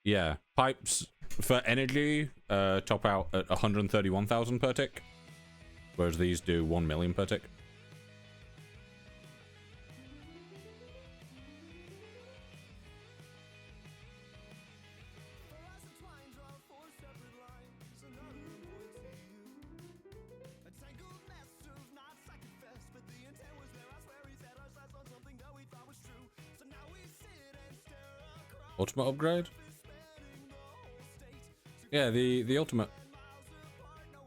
Yeah, pipes for energy top out at 131,000 per tick, whereas these do 1 million per tick. Ultimate upgrade? Yeah, the ultimate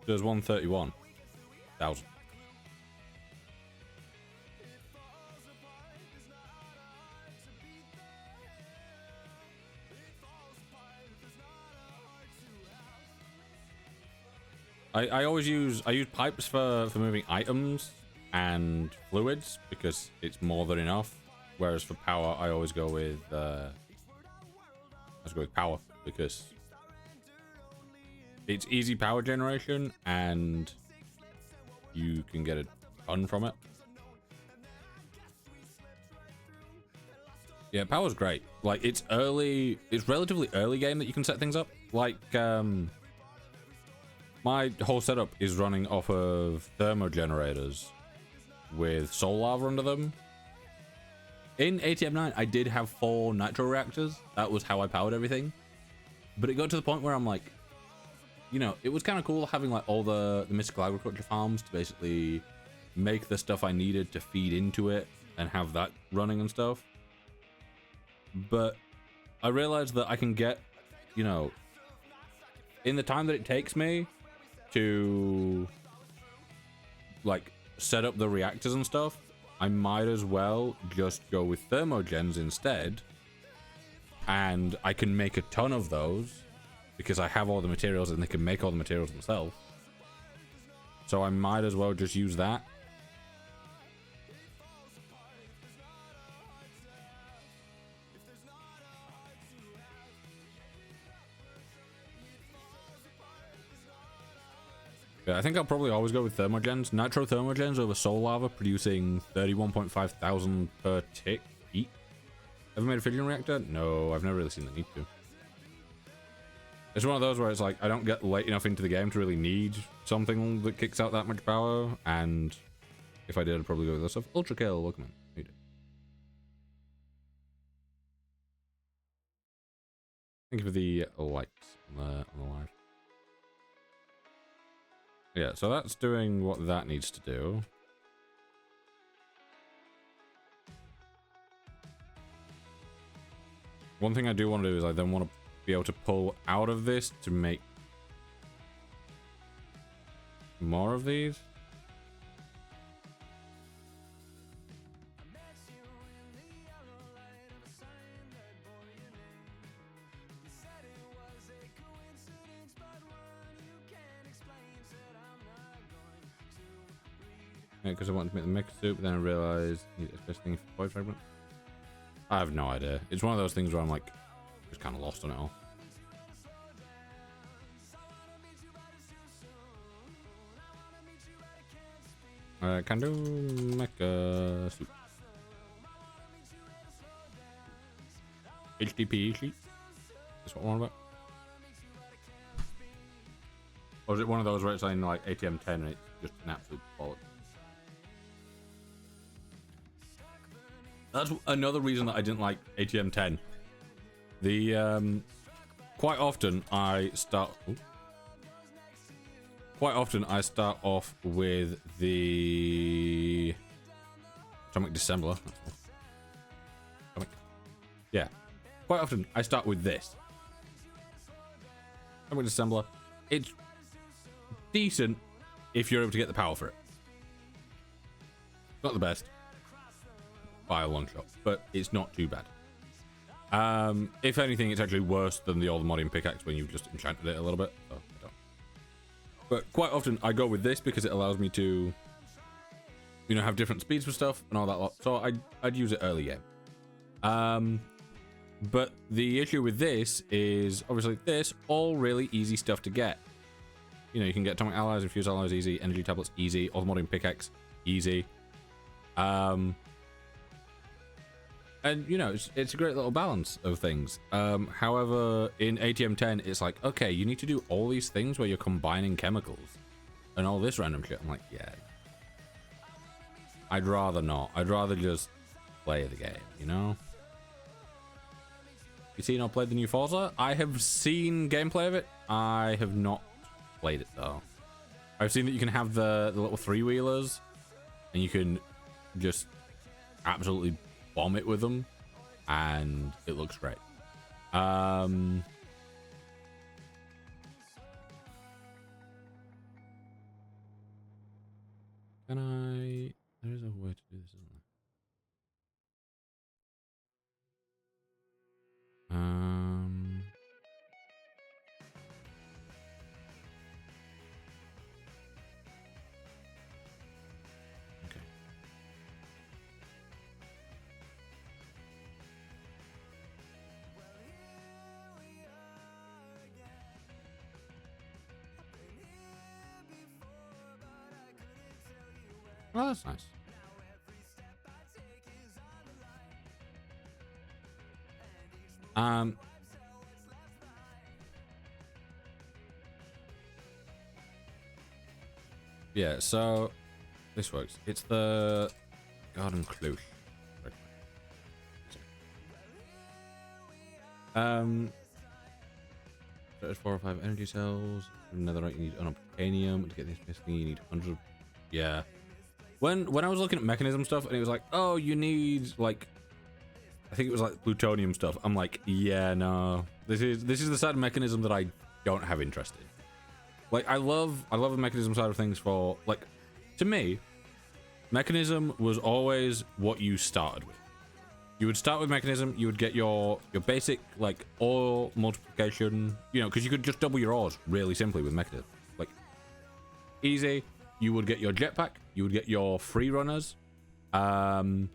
does 131,000. I always use pipes for moving items and fluids because it's more than enough. Whereas for power, I always go with power because it's easy power generation and you can get a ton from it. Yeah, power's great. Like, it's relatively early game that you can set things up. Like, my whole setup is running off of thermo generators with soul lava under them. In ATM9, I did have 4 nitro reactors. That was how I powered everything. But it got to the point where I'm like, you know, it was kind of cool having like all the mystical agriculture farms to basically make the stuff I needed to feed into it and have that running and stuff. But I realized that I can get, you know, in the time that it takes me to like set up the reactors and stuff, I might as well just go with thermogens instead, and I can make a ton of those because I have all the materials and they can make all the materials themselves. So I might as well just use that. Yeah, I think I'll probably always go with thermogens. Nitro thermogens over soul lava, producing 31.5 thousand per tick each. Ever made a fission reactor? No, I've never really seen the need to. It's one of those where it's like, I don't get late enough into the game to really need something that kicks out that much power, and if I did, I'd probably go with this stuff. Ultra kill, welcome in. How you doing? Thank you for the likes on the live. Yeah, so that's doing what that needs to do. One thing I do want to do is I then want to be able to pull out of this to make more of these. Because I wanted to make the mix soup, then I realized this thing for void fragment. I have no idea. It's one of those things where I'm like just kind of lost on it all. Can do mecha soup. HDP sheet. That's what I'm on about. Or is it one of those where it's saying like ATM 10 and it's just an absolute bollock? That's another reason that I didn't like ATM 10. The quite often I start off with the atomic dissembler. Yeah, quite often I start with this atomic dissembler. It's decent if you're able to get the power for it. Not the best by a long shot, but it's not too bad. If anything, it's actually worse than the old modding pickaxe when you've just enchanted it a little bit. So I don't. But quite often I go with this because it allows me to, you know, have different speeds for stuff and all that lot. So I'd use it early game. But the issue with this is obviously this all really easy stuff to get. You know, you can get atomic alloys, infused alloys easy, energy tablets easy, all the modding pickaxe easy. And, you know, it's a great little balance of things. However, in ATM 10, it's like, okay, you need to do all these things where you're combining chemicals and all this random shit. I'm like, yeah. I'd rather not. I'd rather just play the game, you know? You seen or played the new Forza? I have seen gameplay of it. I have not played it, though. I've seen that you can have the little three-wheelers and you can just absolutely bomb it with them, and it looks great. Um, can I? There is a way to do this, isn't there? Okay. Oh, that's nice. Um, yeah, so this works. It's the garden clue. There's 4 or 5 energy cells. Netherite, you need unobtainium. To get this thing, you need 100. Yeah. When I was looking at mechanism stuff, and it was like, oh, you need like, I think it was like plutonium stuff. I'm like, yeah, no. This is the side of mechanism that I don't have interest in. Like, I love the mechanism side of things for, like, to me, mechanism was always what you started with. You would start with mechanism, you would get your basic, like, ore multiplication, you know, because you could just double your ores really simply with mechanism. Like, easy. You would get your jetpack, you would get your free runners, and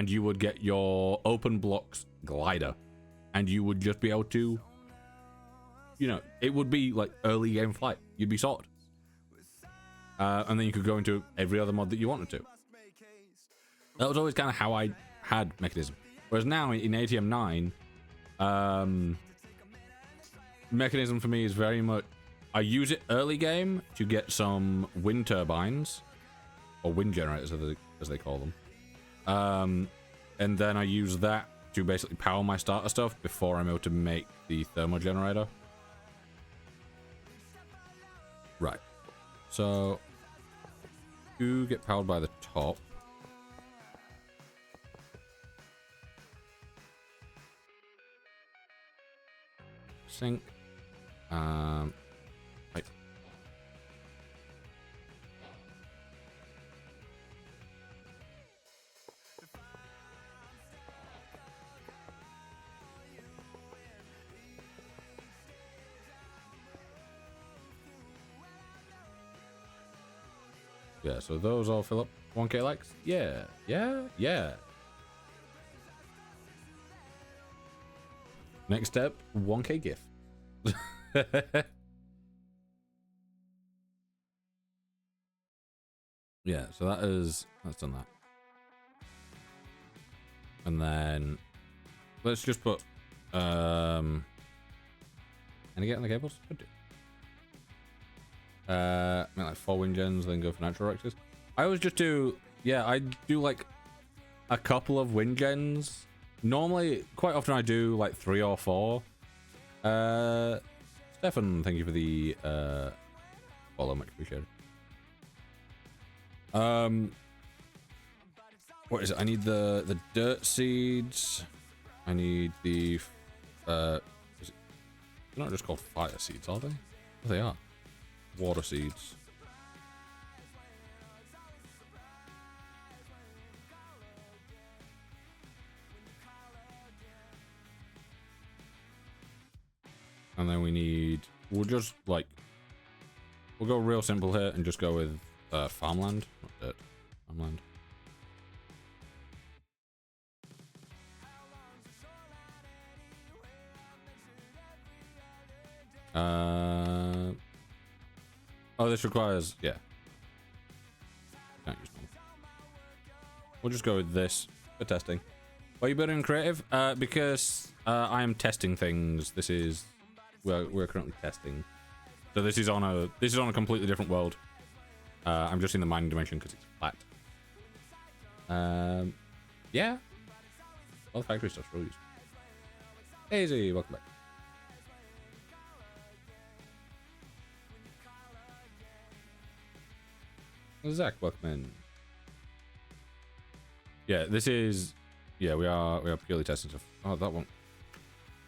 you would get your open blocks glider, and you would just be able to, you know, it would be like early game flight. You'd be sorted. And then you could go into every other mod that you wanted to. That was always kind of how I had mechanism. Whereas now in ATM 9, mechanism for me is very much, I use it early game to get some wind turbines, or wind generators as they call them. And then I use that to basically power my starter stuff before I'm able to make the thermal generator. Right. So, you get powered by the top. Sink. Pipe. Yeah, so those all fill up 1k likes. Yeah. Next step, 1k gift. Yeah, so that's done that. And then let's just put can I get on the cables? Could do. Make like 4 wind gens, then go for natural reactors. I always just do, yeah, I do like a couple of wind gens. Normally, quite often I do like 3 or 4. Stefan, thank you for the follow, much appreciated. What is it? I need the dirt seeds. I need the they're not just called fire seeds, are they? Oh, they are. Water seeds. And then we need, we'll just like, we'll go real simple here and just go with farmland, not dirt, farmland. Oh, this requires, yeah. Can't use normal. We'll just go with this for testing. Why are you building creative? Because I am testing things. This is, we're currently testing. So this is on a completely different world. I'm just in the mining dimension because it's flat. Yeah. All the factory stuff's really useful. Easy, welcome back. Zach, welcome in. Yeah, this is, yeah, we are purely testing stuff. Oh, that one.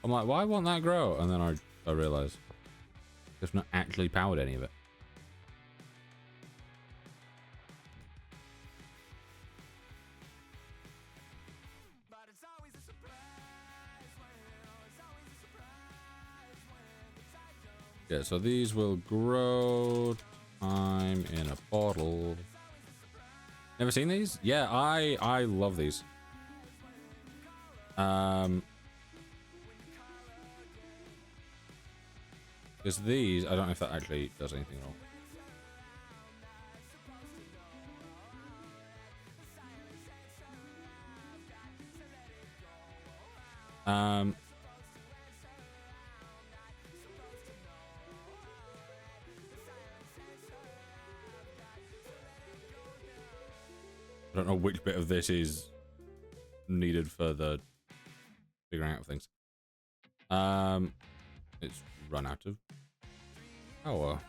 I'm like, why won't that grow? And then I realized I've not actually powered any of it. But it's always a surprise when, oh, it's always a surprise when the tide comes. Yeah, so these will grow. Time in a bottle. Never seen these? Yeah, I love these. Because these, I don't know if that actually does anything at all. I don't know which bit of this is needed for the figuring out of things. It's run out of power.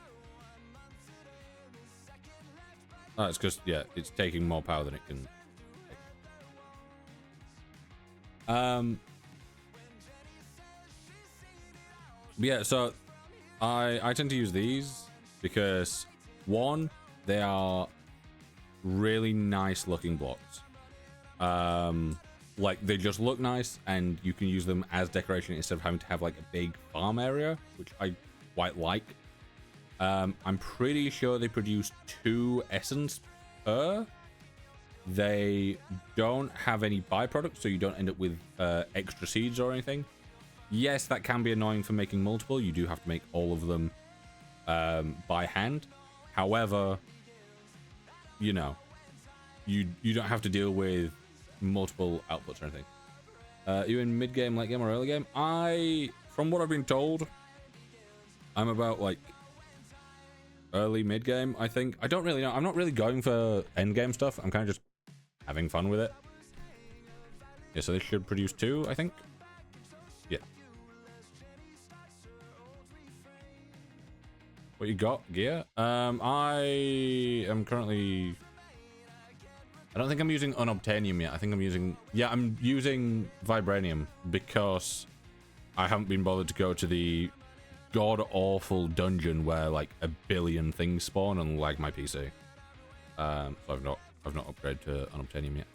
Oh, it's because, yeah, it's taking more power than it can take. Yeah, so I tend to use these because, one, they are really nice looking blocks. Like, they just look nice, and you can use them as decoration instead of having to have like a big farm area, which I quite like. I'm pretty sure they produce 2 essence per. They don't have any byproducts, so you don't end up with extra seeds or anything. Yes, that can be annoying for making multiple. You do have to make all of them by hand. However, you know, you don't have to deal with multiple outputs or anything. You in mid game, late game, or early game? From what I've been told, I'm about like early mid game. I think. I don't really know. I'm not really going for end game stuff. I'm kind of just having fun with it. Yeah, so this should produce 2, I think. Yeah. What you got? Gear? I am currently... I don't think I'm using unobtainium yet. I think I'm using... Yeah, I'm using vibranium because I haven't been bothered to go to the god-awful dungeon where like 1 billion things spawn and lag my PC. So I've not upgraded to unobtainium yet.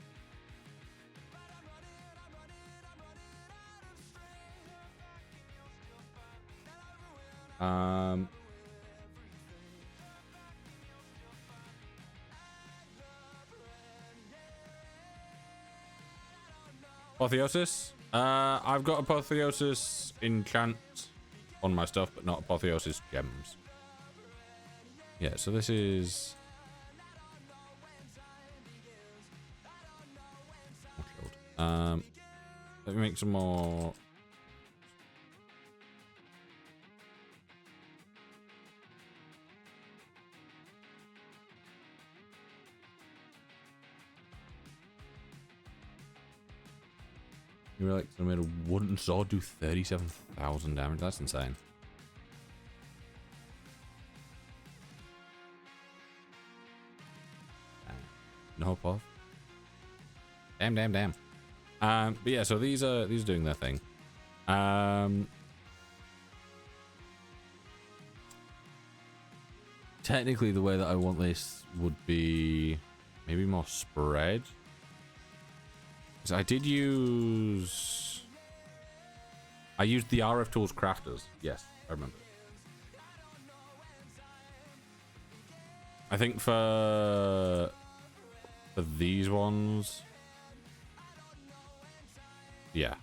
Apotheosis? I've got Apotheosis enchant on my stuff, but not Apotheosis gems. Yeah, so this is... Let me make some more... You were like, I made a wooden sword do 37,000 damage. That's insane. No path. Damn. But yeah, so these are doing their thing. Technically, the way that I want this would be maybe more spread. Because I used the RF Tools Crafters. Yes, I remember. I think for these ones, yeah.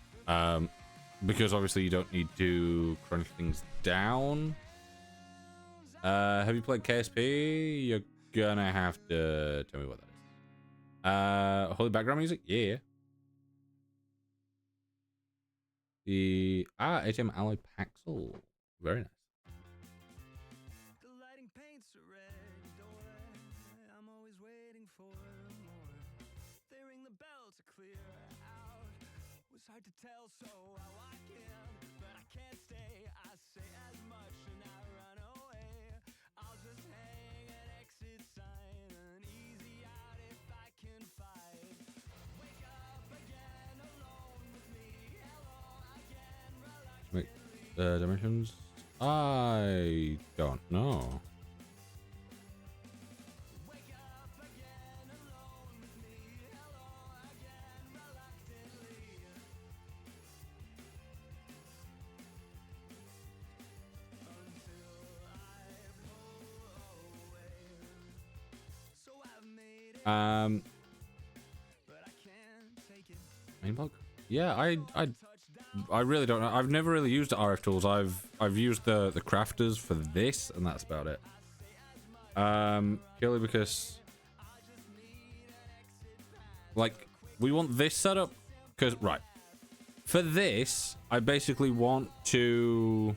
Because obviously you don't need to crunch things down. Have you played KSP? You're gonna have to tell me what that is. Holy background music? Yeah. The HM Alloy Paxel. Very nice. The lighting paints a red door. I'm always waiting for more. They ring the bell to clear out. Was hard to tell, so I walk in, but I can't stay. I say as much and I run away. I'll just hang an exit sign, an easy out if I can fight. Wake up again alone with me. Hello again, relax. Make the dimensions. I don't know. Main block? Yeah, I really don't know. I've never really used RF tools. I've used the crafters for this, and that's about it. Purely because, like, we want this setup because for this, I basically want to.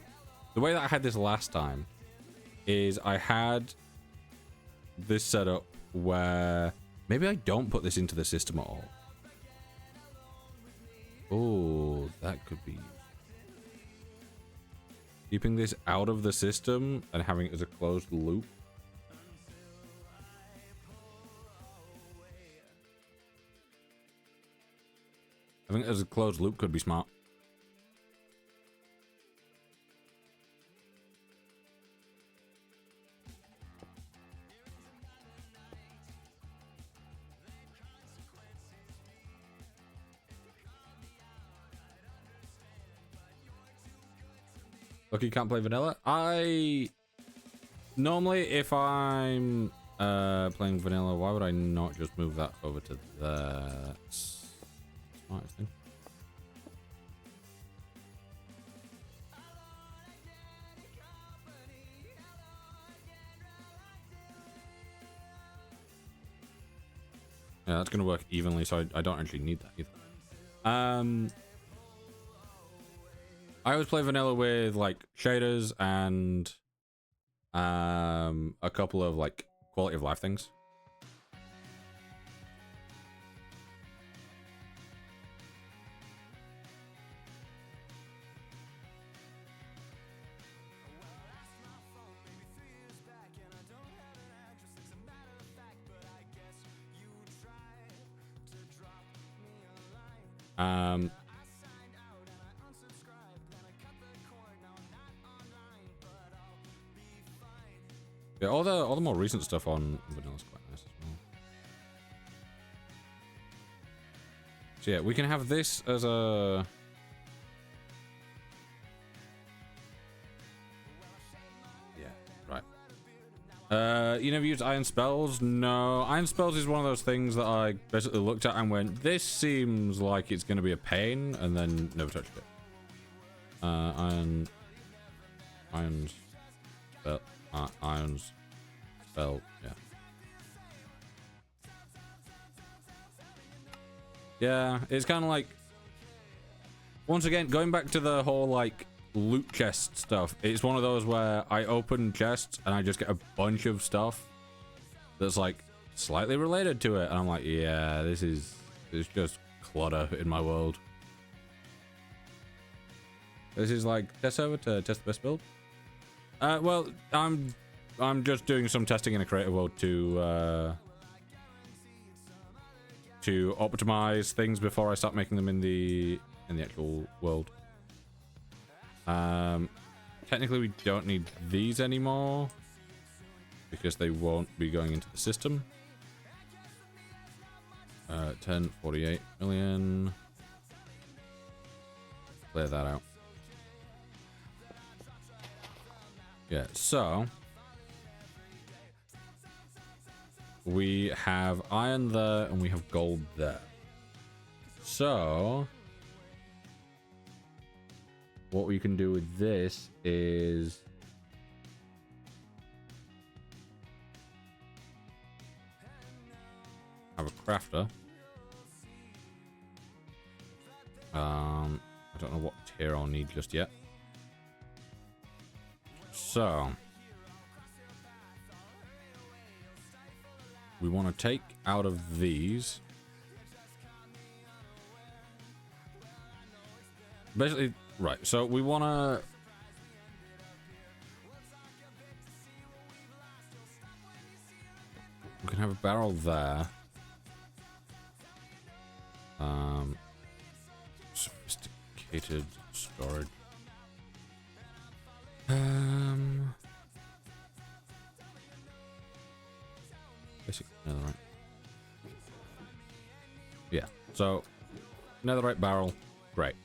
The way that I had this last time is I had this setup where maybe I don't put this into the system at all. Oh, that could be. Keeping this out of the system and having it as a closed loop. I think as a closed loop could be smart. Look, you can't play vanilla. I normally, if I'm playing vanilla, why would I not just move that over to the smartest thing? Yeah, that's gonna work evenly, so I don't actually need that either. I always play vanilla with like shaders and a couple of like quality of life things. Yeah, all the more recent stuff on vanilla is quite nice as well. So yeah, we can have this as a. Yeah, right. You never used iron spells? No, iron spells is one of those things that I basically looked at and went, this seems like it's going to be a pain, and then never touched it. Irons, but irons, spell, yeah. Yeah, it's kind of like, once again, going back to the whole like loot chest stuff, it's one of those where I open chests and I just get a bunch of stuff that's like slightly related to it, and I'm like, yeah, this is just clutter in my world. This is like test server to test the best build. Well, I'm just doing some testing in a creative world to optimize things before I start making them in the actual world. Technically, we don't need these anymore because they won't be going into the system. 1048 million. Clear that out. Yeah, so we have iron there and we have gold there. So what we can do with this is have a crafter. I don't know what tier I'll need just yet. So we want to take out of these. Basically, right. So we want to. We can have a barrel there. Sophisticated storage. Basic netherite. Yeah. So netherite barrel, great.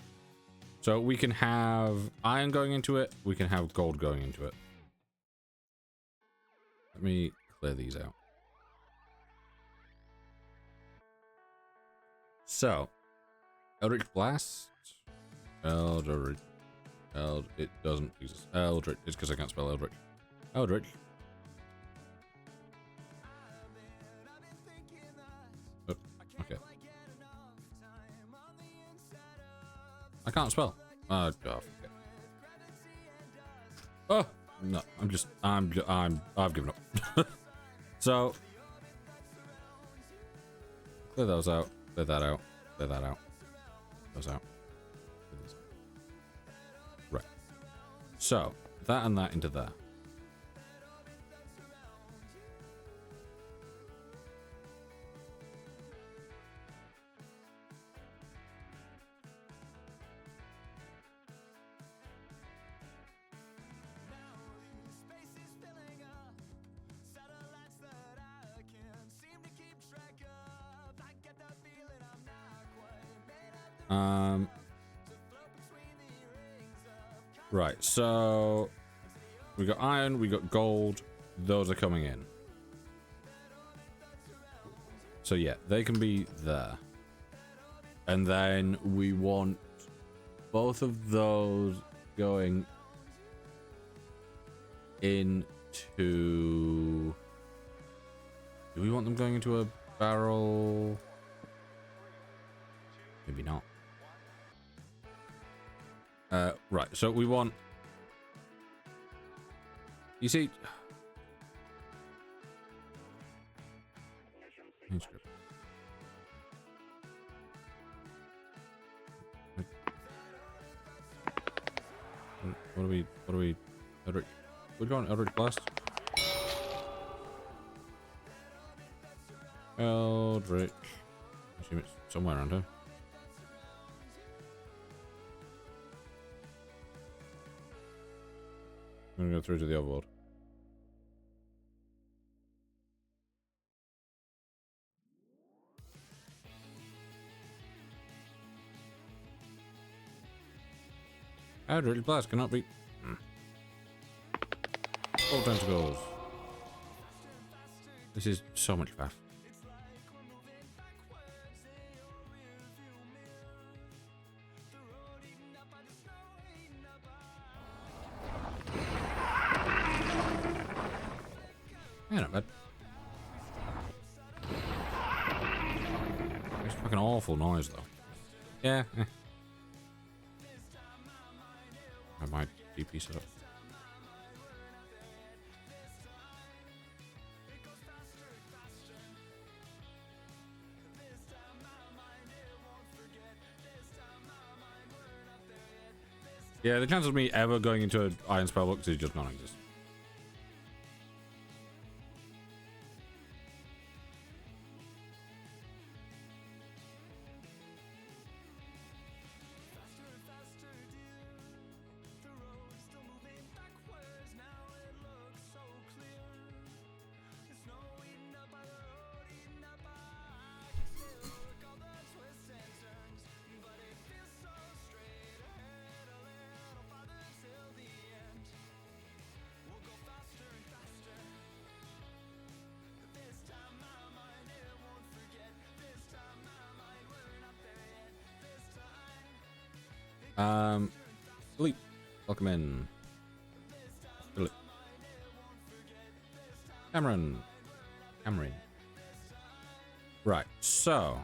So we can have iron going into it. We can have gold going into it. Let me clear these out. So, Eldritch Blast. Eldritch. It doesn't exist. Eldritch. It's because I can't spell Eldritch. Eldritch. Oh, okay. I can't spell. Oh, God. Oh, no. I've given up. So, clear those out. Clear that out. Clear that out. Those out. Right. So, that and that into there. Right, so we got iron, we got gold, those are coming in. So yeah, they can be there. And then we want both of those going into... Do we want them going into a barrel? Maybe not. Right, so we want... You see... What do we... Eldritch... We're going Eldritch Blast? Eldritch... I assume it's somewhere around here. I'm gonna go through to the overworld. Eldritch Blast cannot be... All tentacles. This is so much faff. Yeah, not bad. It's fucking awful noise though. Yeah. I might DP set up. Yeah, the chance of me ever going into an iron spellbook is just non-existent. Philippe, welcome in. Philippe. Cameron. Right, so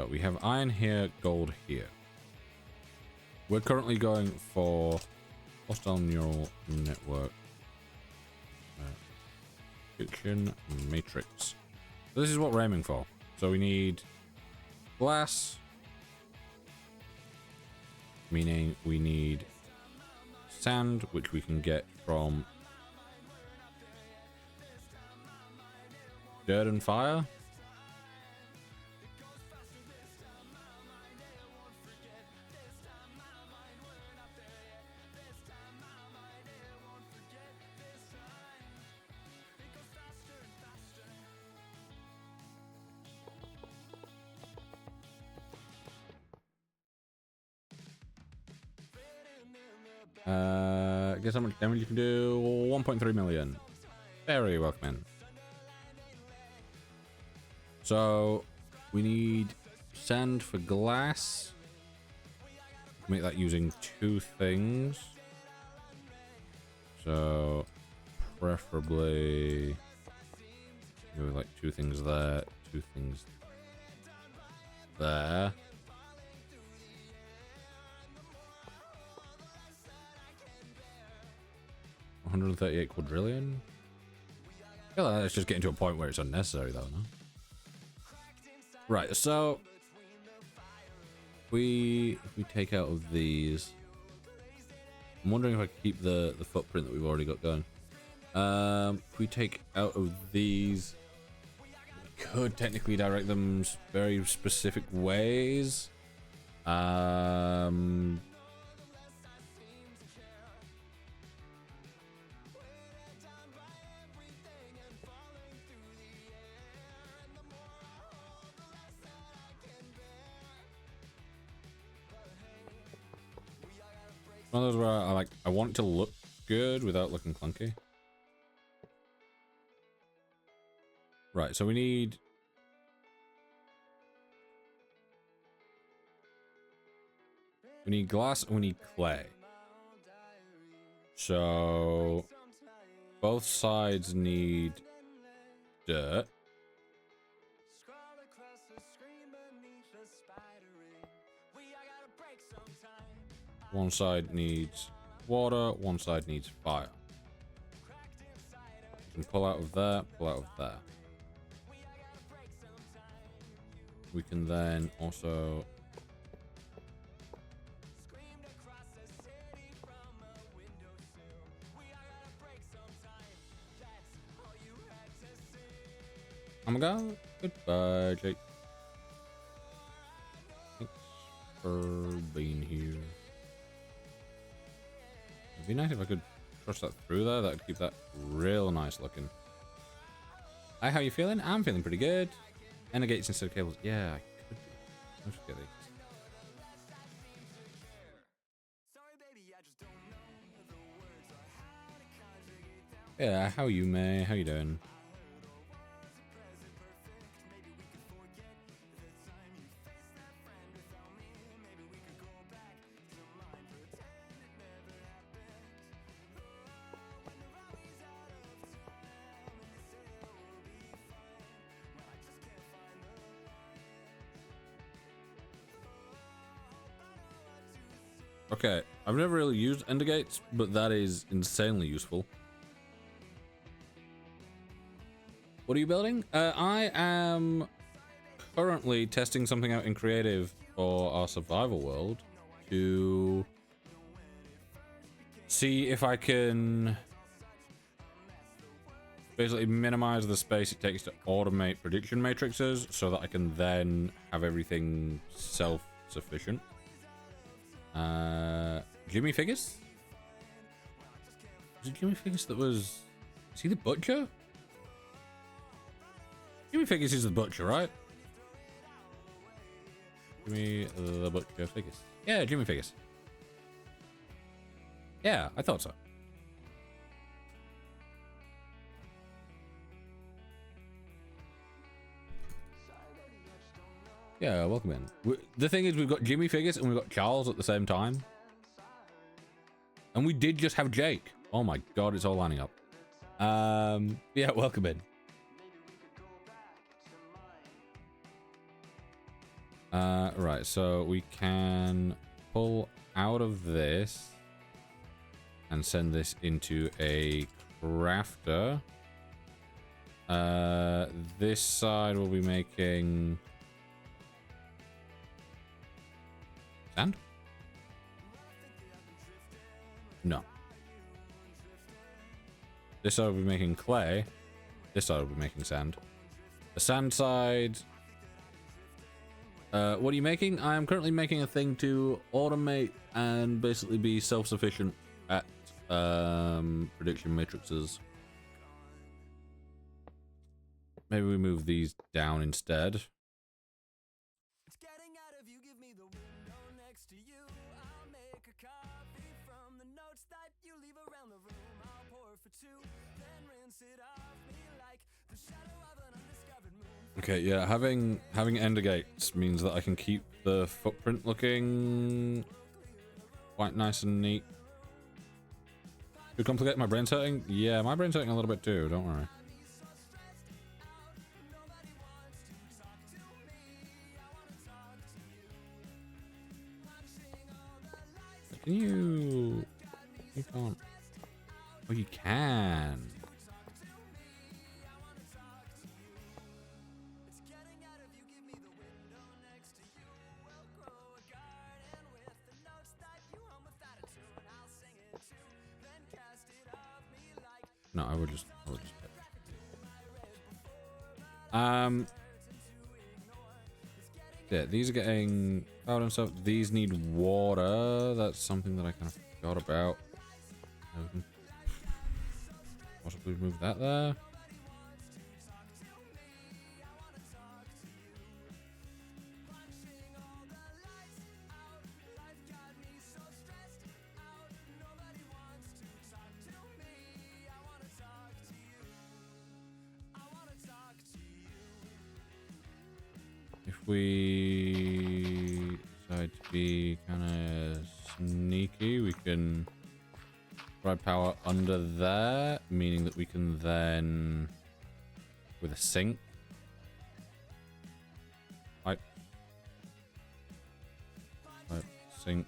we have iron here, gold here. We're currently going for hostile neural network fiction matrix. So this is what we're aiming for. So we need glass, meaning we need sand, which we can get from dirt and fire. Guess how much damage you can do? 1.3 million. Very welcome in. So, we need sand for glass. Make that using 2 things. So, preferably... maybe like 2 things there, 2 things there. $138 quadrillion? I feel like that's just getting to a point where it's unnecessary though, no? Right, so if we take out of these, I'm wondering if I can keep the footprint that we've already got going. If we take out of these, we could technically direct them very specific ways. One of those where I want it to look good without looking clunky. Right, so we need glass and we need clay. So both sides need dirt. One side needs water, one side needs fire. You can pull out of there, pull out of there. We can then also oh my god, goodbye, Jake. Thanks for being here. It'd be nice if I could crush that through there. That would keep that real nice looking. Hi, how you feeling? I'm feeling pretty good. Ender gates instead of cables. Yeah, I could do. I should get these. Yeah, how are you, May? How you doing? Okay, I've never really used ender gates, but that is insanely useful. What are you building? I am currently testing something out in creative for our survival world to see if I can basically minimize the space it takes to automate prediction matrices so that I can then have everything self-sufficient. Jimmy Figgis? Was it Jimmy Figgis that was... Is he the butcher? Jimmy Figgis is the butcher, right? Jimmy the butcher Figgis. Yeah, Jimmy Figgis. Yeah, I thought so. Yeah, welcome in. The thing is, we've got Jimmy Figgis and we've got Charles at the same time. And we did just have Jake. Oh my god, it's all lining up. Yeah, welcome in. Right, so we can pull out of this and send this into a crafter. This side will be making sand? No. This side will be making clay. This side will be making sand. The sand side... what are you making? I am currently making a thing to automate and basically be self-sufficient at prediction matrices. Maybe we move these down instead. It's getting out of you, give me the window next to you. I'll make a coffee from the Okay, yeah, having ender gates means that I can keep the footprint looking quite nice and neat. Too complicated? My brain's hurting? Yeah, my brain's hurting a little bit too, don't worry. Can you... You can't... Oh, you can. No, I would just yeah, these are getting out and stuff. These need water. That's something that I kind of forgot about. We can possibly move that there. If we decide to be kind of sneaky, we can provide power under there, meaning that we can then, with a sink, pipe, sink.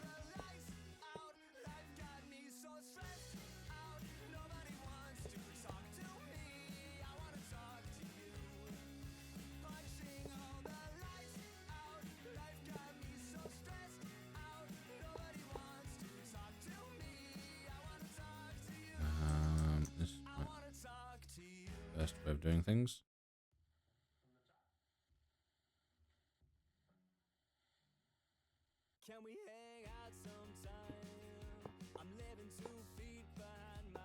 This might be the best way of doing things. Can we hang out sometime? I'm living 2 feet behind my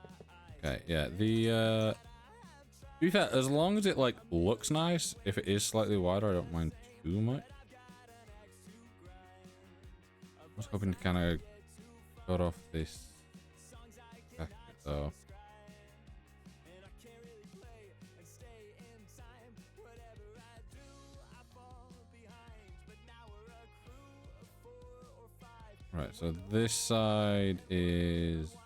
eyes. Okay, yeah, the to be fair, as long as it like looks nice, if it is slightly wider, I don't mind too much. I was hoping to kind of cut off this back bit though. Right, so this side is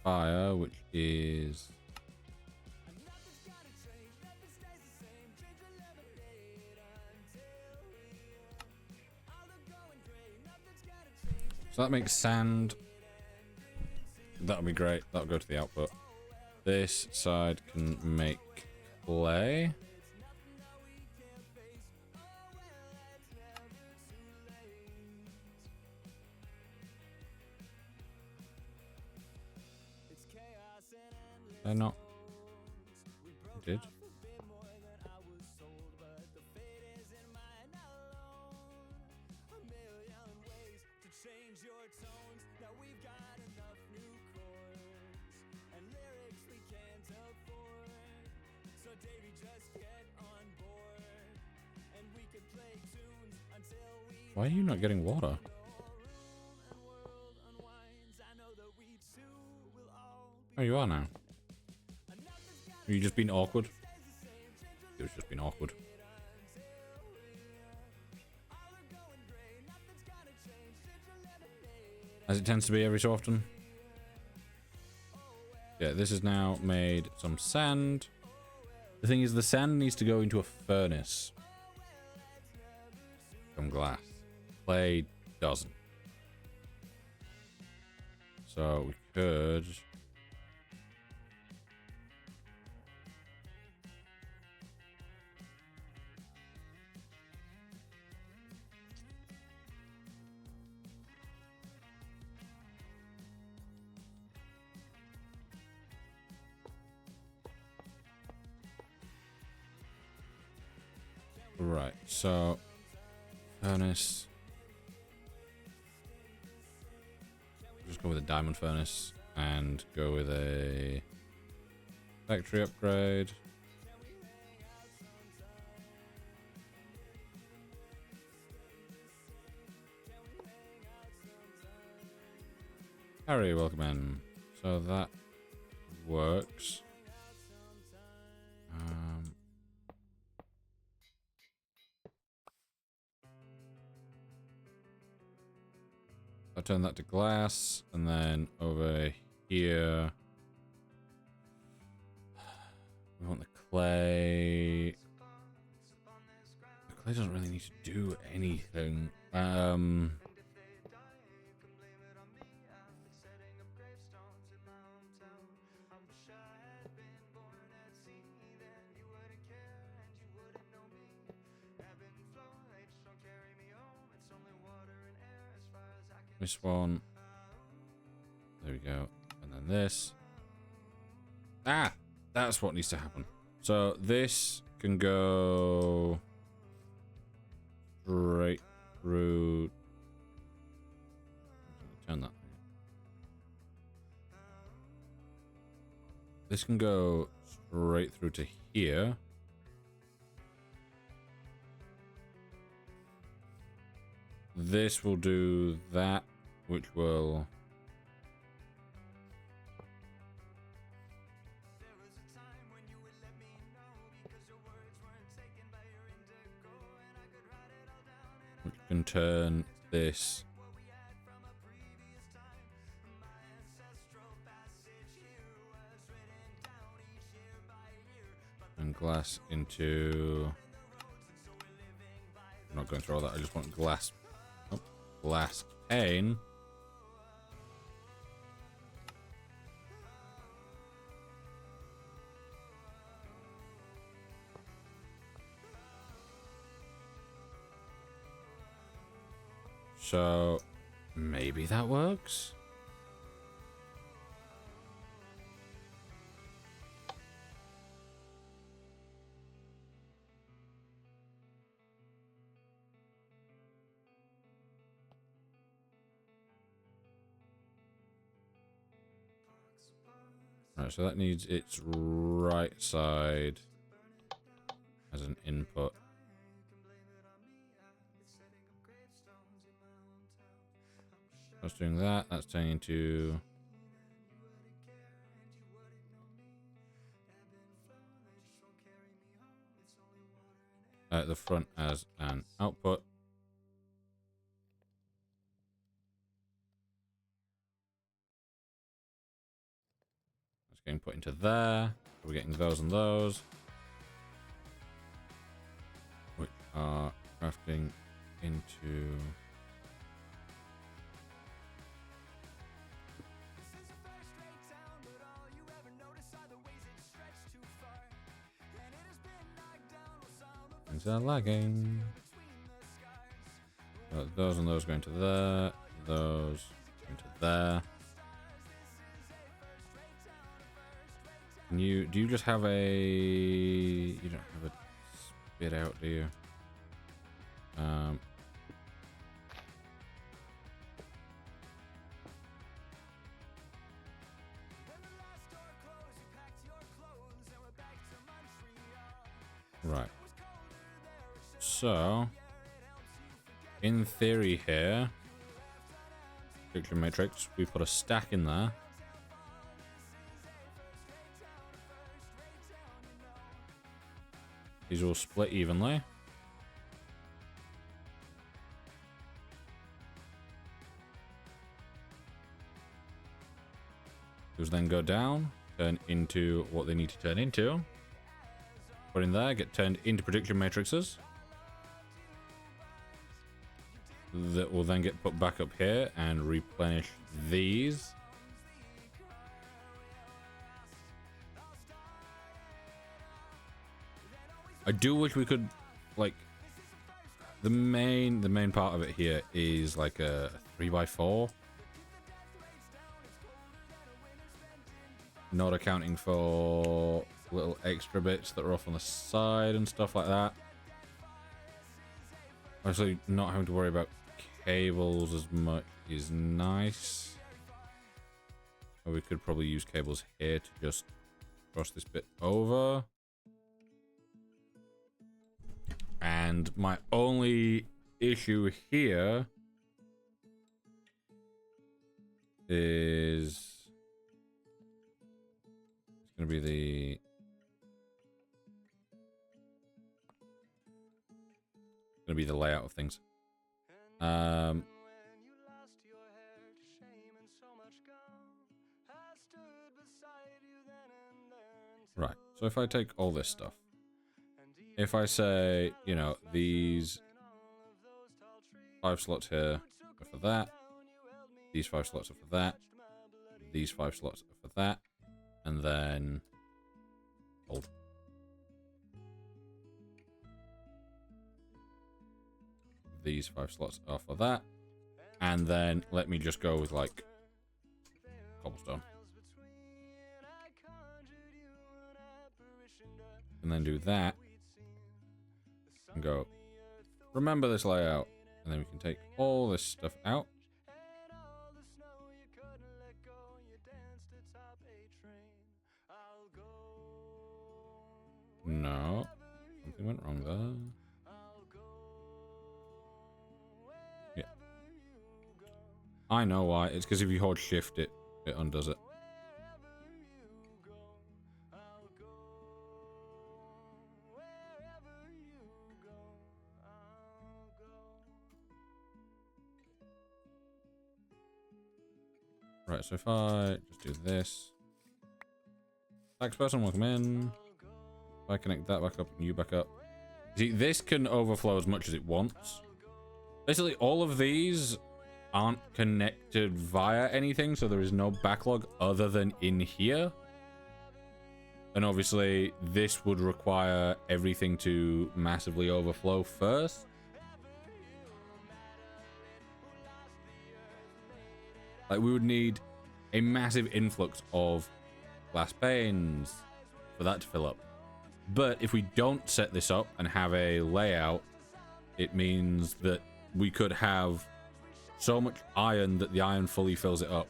fire, which is so that makes sand. That'll be great. That'll go to the output. This side can make clay. I not did. Why are you not getting water? Oh, you are now. Are you just being awkward? It was just being awkward. As it tends to be every so often. Yeah, this has now made some sand. The thing is, the sand needs to go into a furnace. From glass. Clay doesn't. So we could... Right, so furnace. Just go with a diamond furnace and go with a factory upgrade. Harry, welcome in. So that works. I'll turn that to glass, and then over here we want the clay. The clay doesn't really need to do anything. This one. There we go. And then this. Ah! That's what needs to happen. So this can go straight through. Turn that. This can go straight through to here. This will do that, which will... which can turn this and glass into... I'm not going through all that, I just want glass. Oh, glass pane. So maybe that works. Right, so that needs its right side as an input. That's doing that. That's turning into the front as an output. That's getting put into there. We're getting those and those, which are crafting into. Things are lagging. Those and those going to there. Those going to there. Do you just have a... You don't have a spit out, do you? Right. So, in theory here, picture matrix, we put a stack in there. These will split evenly. Those then go down, turn into what they need to turn into. Put in there, get turned into prediction matrices. That will then get put back up here and replenish these. I do wish we could, like, the main part of it here is like a 3x4. Not accounting for little extra bits that are off on the side and stuff like that. Actually, not having to worry about cables as much is nice. Or we could probably use cables here to just cross this bit over. And my only issue here is be the... Gonna be the layout of things. Right. So if I take all this stuff, if I say, you know, these 5 slots here are for that, these 5 slots are for that, these 5 slots are for that, and then hold. These 5 slots are for that, and then let me just go with like cobblestone. And then do that and go, remember this layout, and then we can take all this stuff out. No, something went wrong there. Yeah, I know why. It's because if you hold shift, it undoes it. Right, so if I just do this. Next person, welcome in. If I connect that back up and you back up. See, this can overflow as much as it wants. Basically, all of these aren't connected via anything, so there is no backlog other than in here. And obviously, this would require everything to massively overflow first. Like, we would need a massive influx of glass panes for that to fill up. But if we don't set this up and have a layout, it means that we could have so much iron that the iron fully fills it up.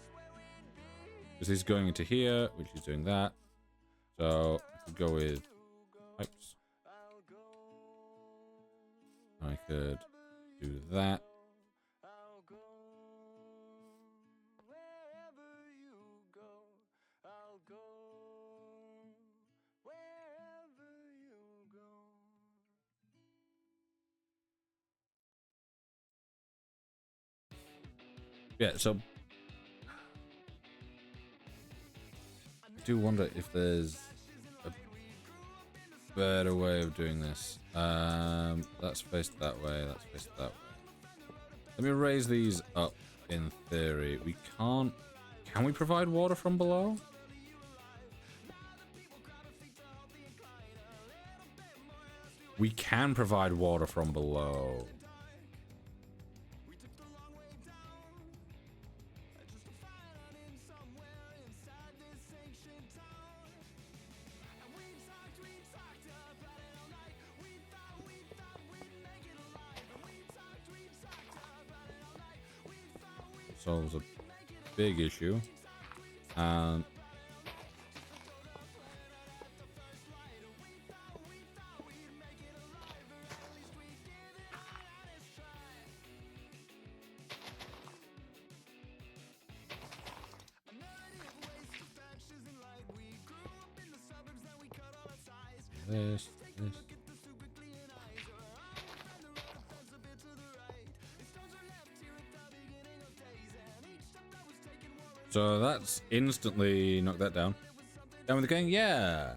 Because this is going into here, which is doing that. So if we go with pipes, I could do that. Yeah, so I do wonder if there's a better way of doing this. That's faced that way, that's faced that way. Let me raise these up in theory. We can't... Can we provide water from below? We can provide water from below. Solves a big issue. This. So that's instantly knocked that down. Down with the king? Yeah.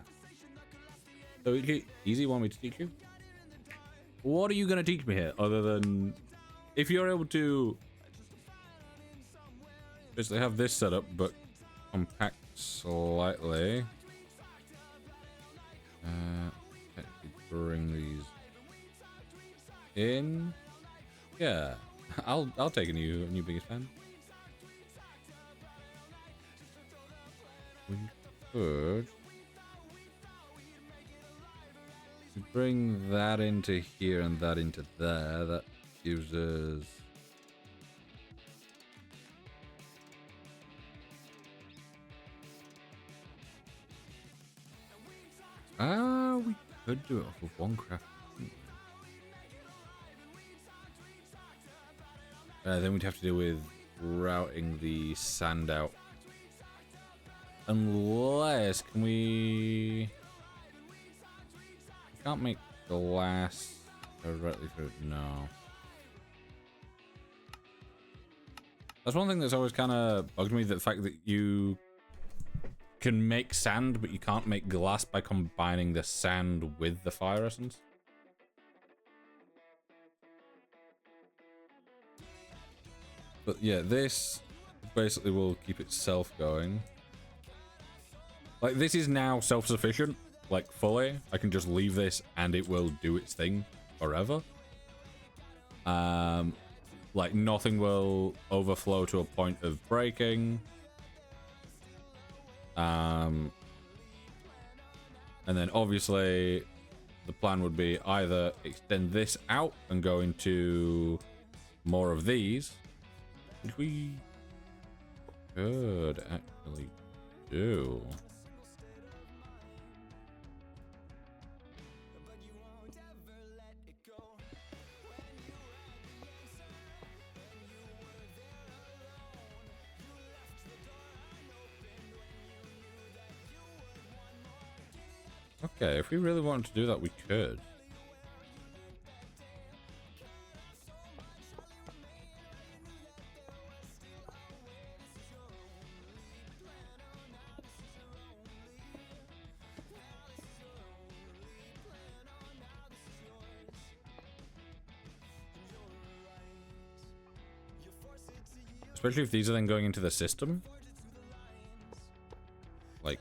So easy, want me to teach you? What are you going to teach me here? Other than if you're able to basically have this set up, but compact slightly. Bring these in. Yeah, I'll take a new biggest fan. We could bring that into here and that into there. That gives us we could do it off of one craft. Then we'd have to deal with routing the sand out. Unless, can we... Can't make glass directly through it. No. That's one thing that's always kind of bugged me, the fact that you can make sand, but you can't make glass by combining the sand with the fire essence. But yeah, this basically will keep itself going. Like, this is now self-sufficient, like, fully. I can just leave this and it will do its thing forever. Like, nothing will overflow to a point of breaking. And then obviously the plan would be either extend this out and go into more of these, which we could actually do. Okay, if we really wanted to do that, we could. Especially if these are then going into the system. Like...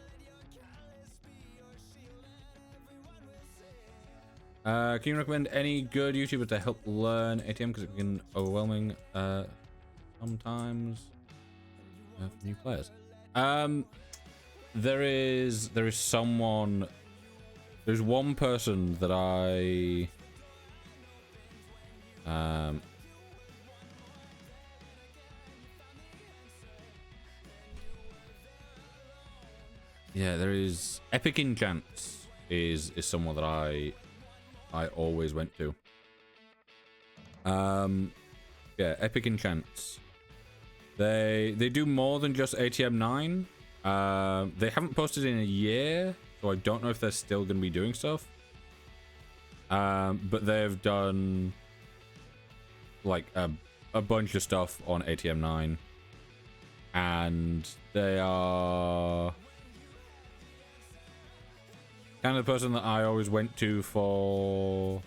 can you recommend any good YouTuber to help learn ATM? Because it can overwhelming sometimes for new players. There is someone. There's one person that I yeah, there is Epic Enchants is someone that I always went to. Yeah, Epic Enchants. They do more than just ATM 9. They haven't posted in a year, so I don't know if they're still going to be doing stuff. But they've done like a bunch of stuff on ATM 9, and they are kind of the person that I always went to for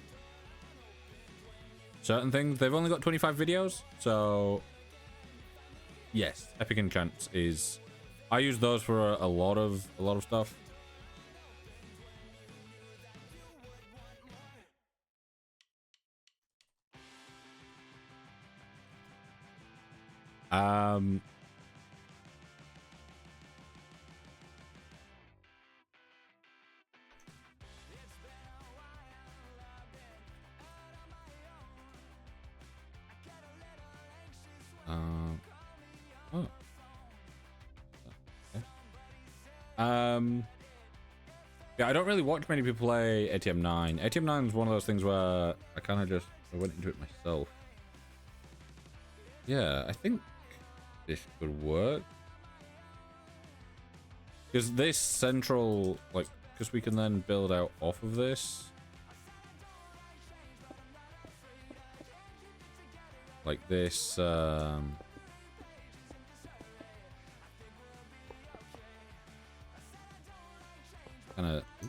certain things. They've only got 25 videos, so yes, Epic Enchants is. I use those for a lot of stuff. Oh. Okay. Yeah, I don't really watch many people play ATM 9. ATM 9 is one of those things where I kind of just went into it myself. Yeah, I think this could work. Because this central, like, because we can then build out off of this. Like this, kind of, I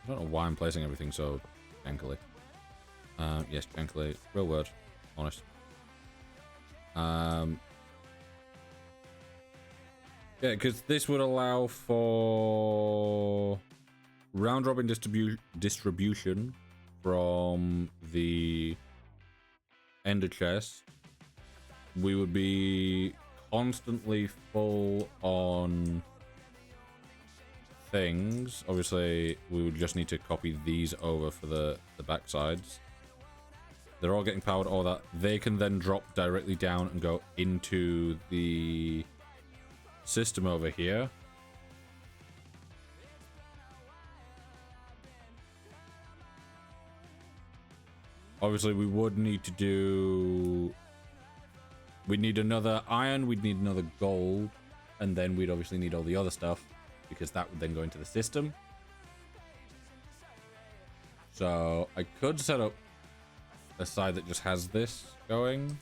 don't know why I'm placing everything so jankily. Yes, jankily, real word, honest. Yeah, because this would allow for round robin distribution from the ender chest. We would be constantly full on things. Obviously, we would just need to copy these over for the back sides. They're all getting powered, all that. They can then drop directly down and go into the system over here. Obviously, we would need to do... We'd need another iron, we'd need another gold. and then we'd obviously need all the other stuff because that would then go into the system. So I could set up a side that just has this going.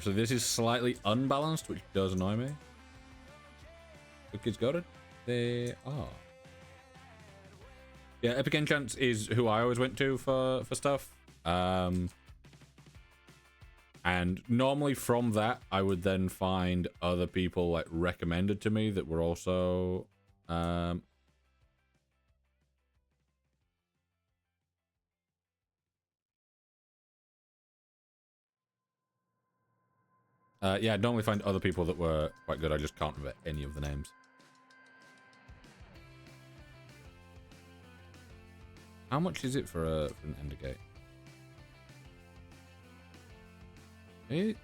So this is slightly unbalanced, which does annoy me. The kids got it. They are. Yeah, Epic Enchants is who I always went to for stuff. And normally from that, I would then find other people like recommended to me that were also yeah, I'd normally find other people that were quite good. I just can't remember any of the names. How much is it for an Ender Gate? It's...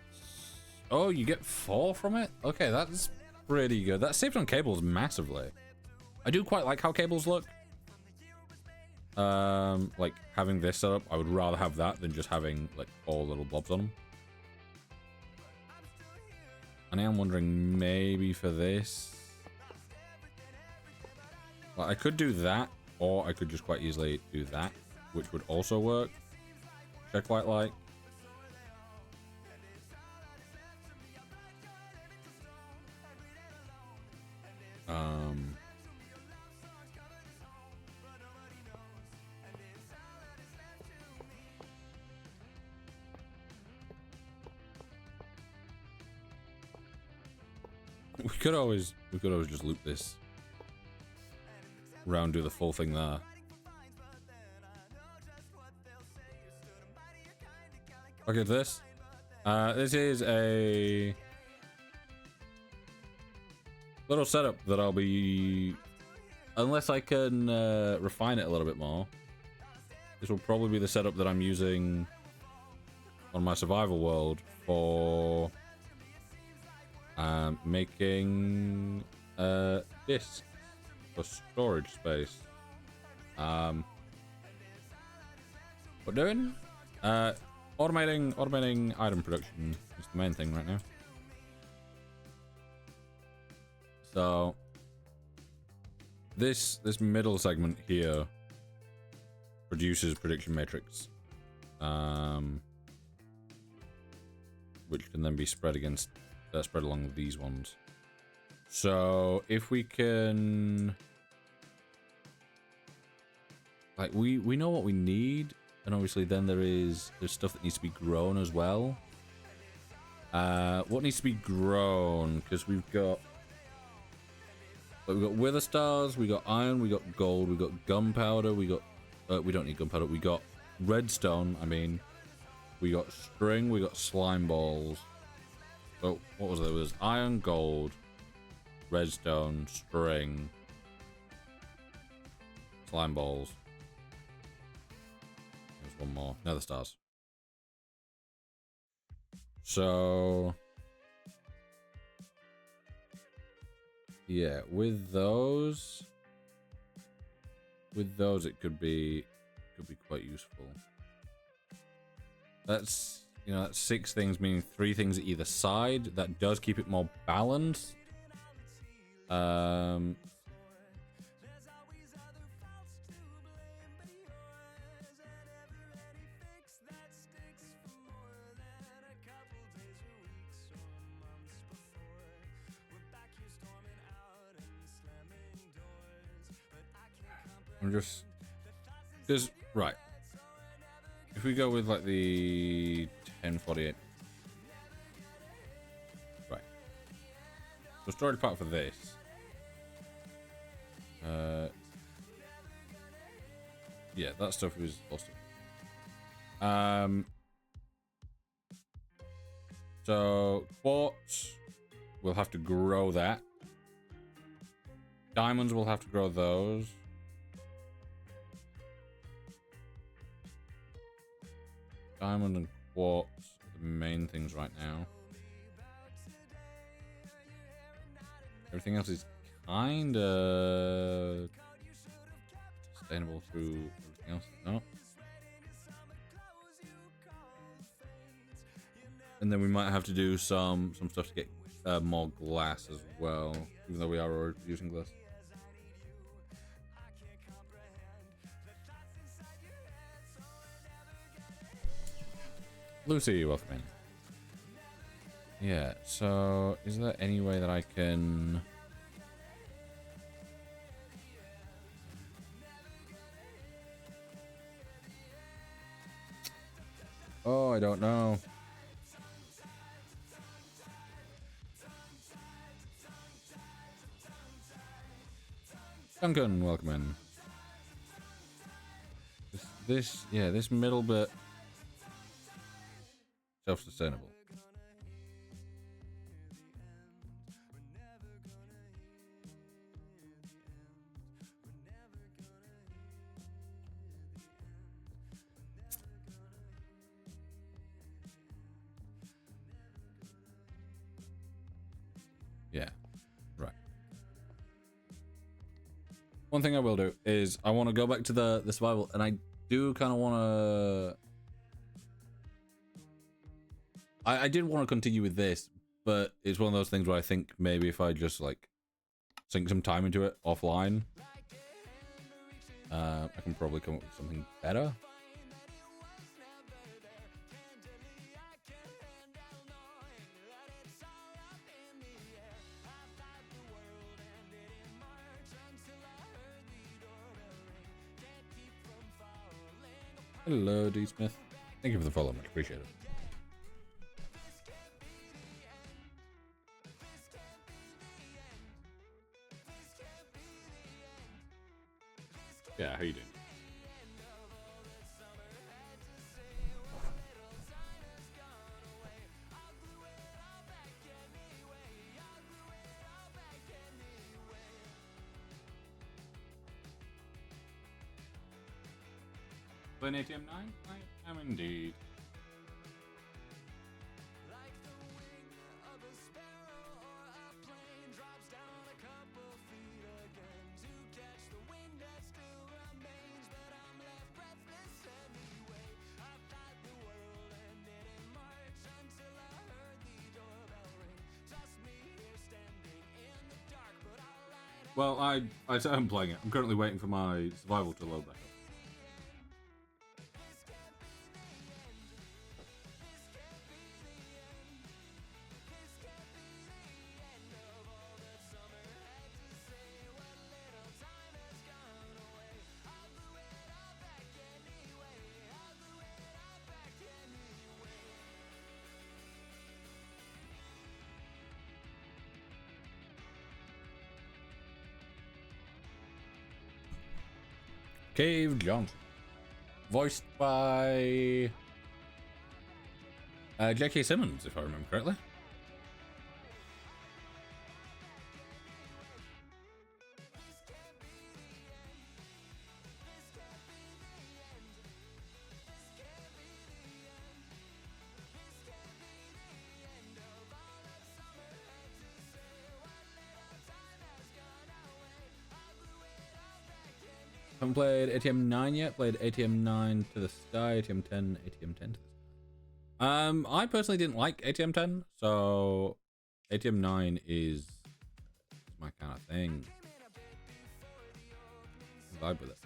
Oh, you get 4 from it? Okay, that's pretty good. That saved on cables massively. I do quite like how cables look. Like having this set up, I would rather have that than just having like all little blobs on them. And I am wondering maybe for this, well, I could do that, or I could just quite easily do that, which would also work, which I quite like. We could always just loop this round, do the full thing there. Okay, this. This is a little setup that I'll be, unless I can refine it a little bit more. This will probably be the setup that I'm using on my survival world for making discs for storage space. What doing? Automating item production is the main thing right now. So this middle segment here produces prediction matrix, which can then be spread against spread along with these ones. So if we can, like, we know what we need, and obviously then there's stuff that needs to be grown as well. What needs to be grown? Because we've got wither stars, we got iron, we got gold, we got gunpowder, we got we don't need gunpowder, we got redstone, I mean, we got string, we got slime balls. Oh, what was it? It was iron, gold, redstone, string, slime balls. There's one more. Nether stars. So yeah, with those it could be quite useful. That's, you know, that's 6 things, meaning 3 things at either side. That does keep it more balanced. I'm just, because, right, if we go with like the 1048, right, so storage part for this, yeah, that stuff was awesome. So quartz, we'll have to grow that. Diamonds, we'll have to grow those. Diamond and quartz are the main things right now. Everything else is kinda sustainable through everything else. No. and then we might have to do some stuff to get more glass as well, even though we are already using glass. Lucy, welcome in. Yeah, so is there any way that I can... Oh, I don't know. Duncan, welcome in. This middle bit, self-sustainable. Yeah, right. One thing I will do is I want to go back to the survival, and I do kind of want to... I did want to continue with this, but it's one of those things where I think maybe if I just like sink some time into it offline, I can probably come up with something better. Hello, D. Smith. Thank you for the follow, much appreciated. Yeah, how you doing? Playing ATM 9? I am indeed. Well, I said I'm playing it. I'm currently waiting for my survival to load back up. Cave Johnson, voiced by J.K. Simmons, if I remember correctly. Haven't played ATM 9 yet. Played ATM 9 to the sky, ATM 10, ATM 10 to the sky. I personally didn't like ATM 10, so ATM 9 is my kind of thing. I vibe with it.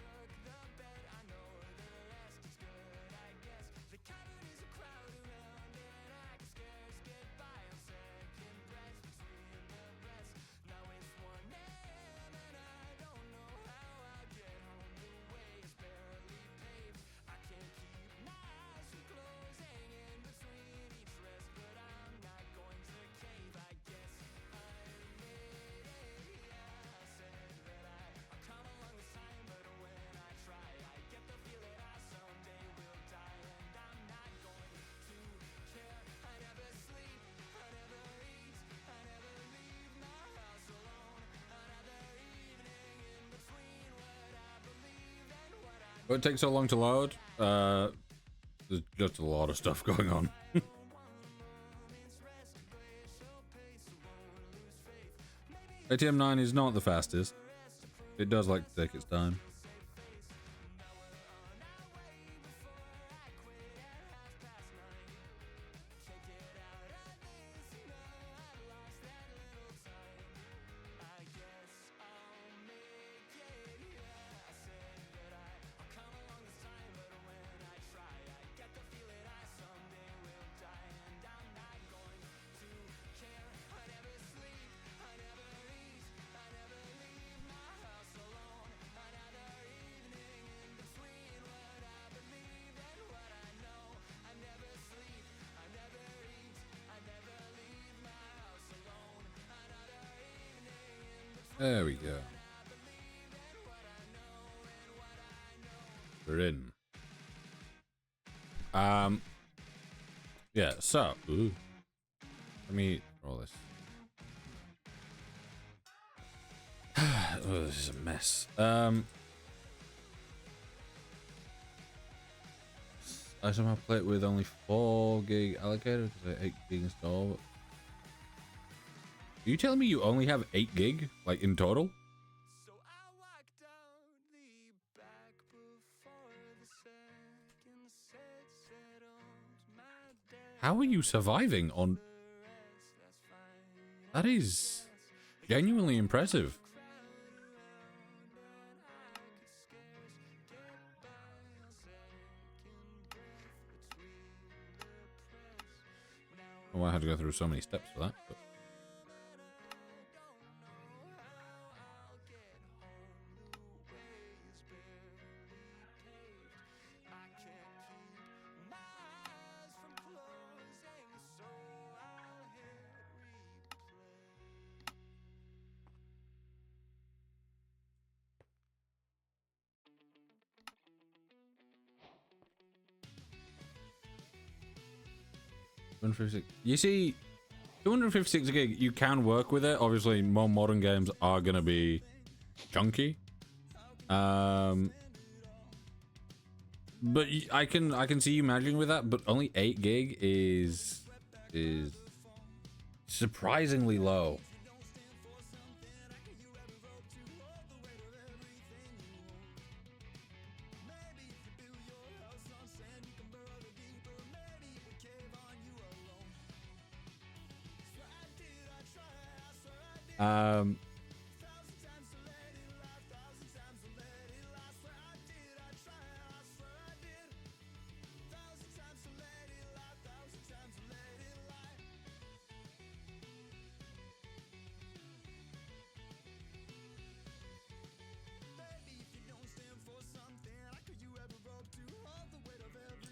It takes so long to load. There's just a lot of stuff going on. ATM 9 is not the fastest. It does like to take its time. There we go. We're in. Yeah, so ooh. Let me roll this. Oh, this is a mess. I somehow play it with only 4 gig allocated because I 8 gig installed. Are you telling me you only have 8 gig, like in total? So I walked down the back before the second set settled my debt. How are you surviving on? That's fine. That is genuinely impressive. Oh, I had to go through so many steps for that. But... You see, 256 gig, you can work with it. Obviously, more modern games are gonna be chunky. But I can see you managing with that. But only 8 gig is surprisingly low.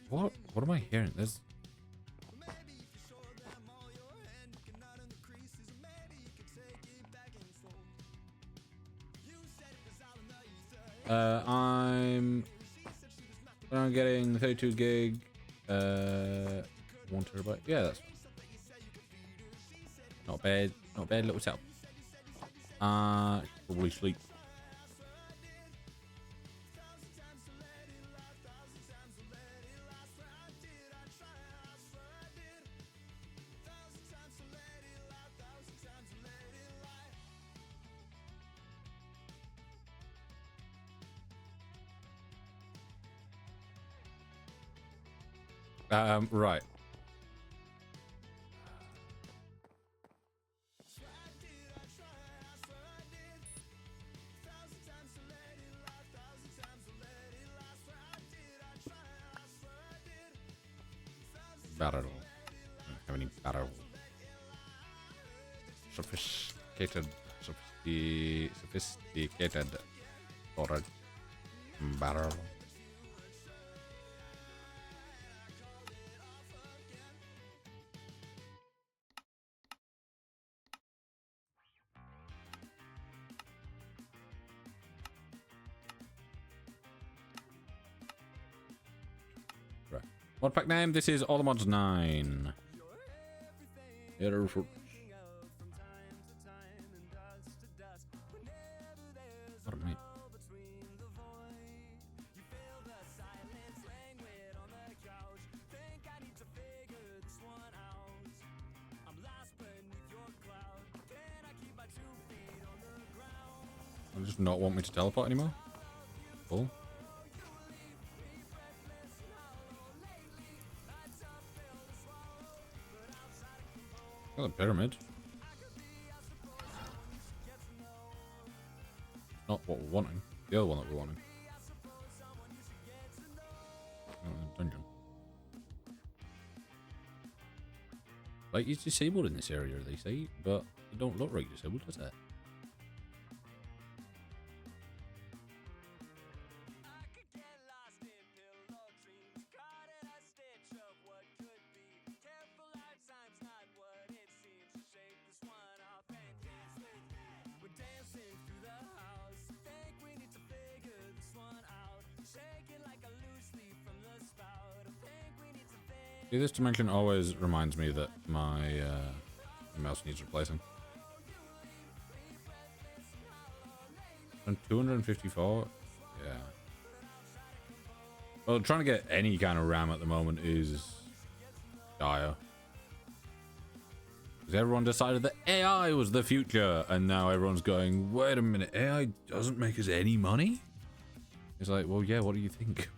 What am I hearing? There's... I'm getting 32 gig, 1 terabyte. Yeah, that's not bad. Not bad little setup. Probably sleep. Right. Barrel. I don't have any barrel. Sophisticated storage barrel. Right. Mod pack name. This is All the Mods 9. Pardon me. I just not want me to teleport anymore. Cool. Got a pyramid. Not what we're wanting. The other one that we're wanting. Dungeon. Like, it's disabled in this area, they say, but it don't look right disabled, does it? See, this dimension always reminds me that my mouse needs replacing. And 254? Yeah. Well, trying to get any kind of RAM at the moment is dire. Because everyone decided that AI was the future, and now everyone's going, wait a minute, AI doesn't make us any money? It's like, well, yeah, what do you think?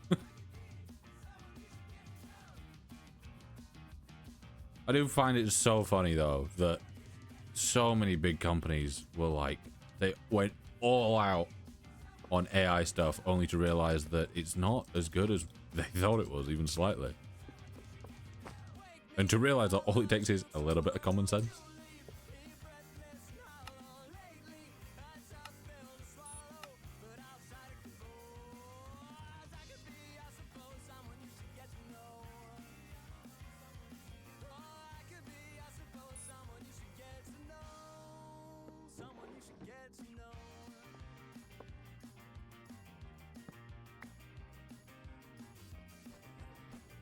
I do find it so funny, though, that so many big companies were like, they went all out on AI stuff only to realize that it's not as good as they thought it was, even slightly. And to realize that all it takes is a little bit of common sense.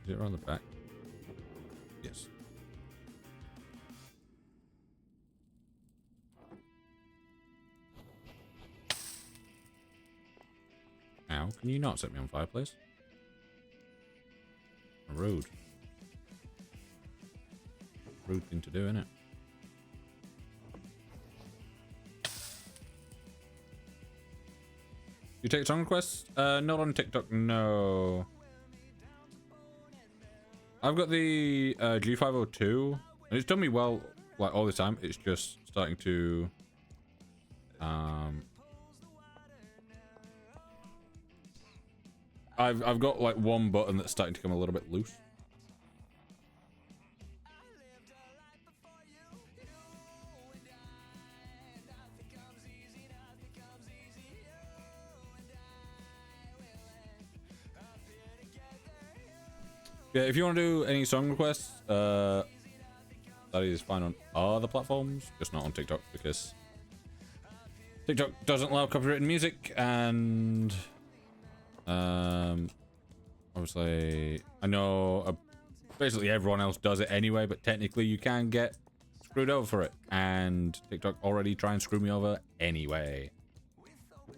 Is it around the back? Yes. Ow, can you not set me on fire, please? Rude. Rude thing to do, innit? You take song requests? Not on TikTok, no. I've got the G502, and it's done me well, like, all the time. It's just starting to I've got like one button that's starting to come a little bit loose. Yeah, if you want to do any song requests, that is fine on other platforms, just not on TikTok, because TikTok doesn't allow copyrighted music, and obviously I know basically everyone else does it anyway, but technically you can get screwed over for it, and TikTok already try and screw me over anyway,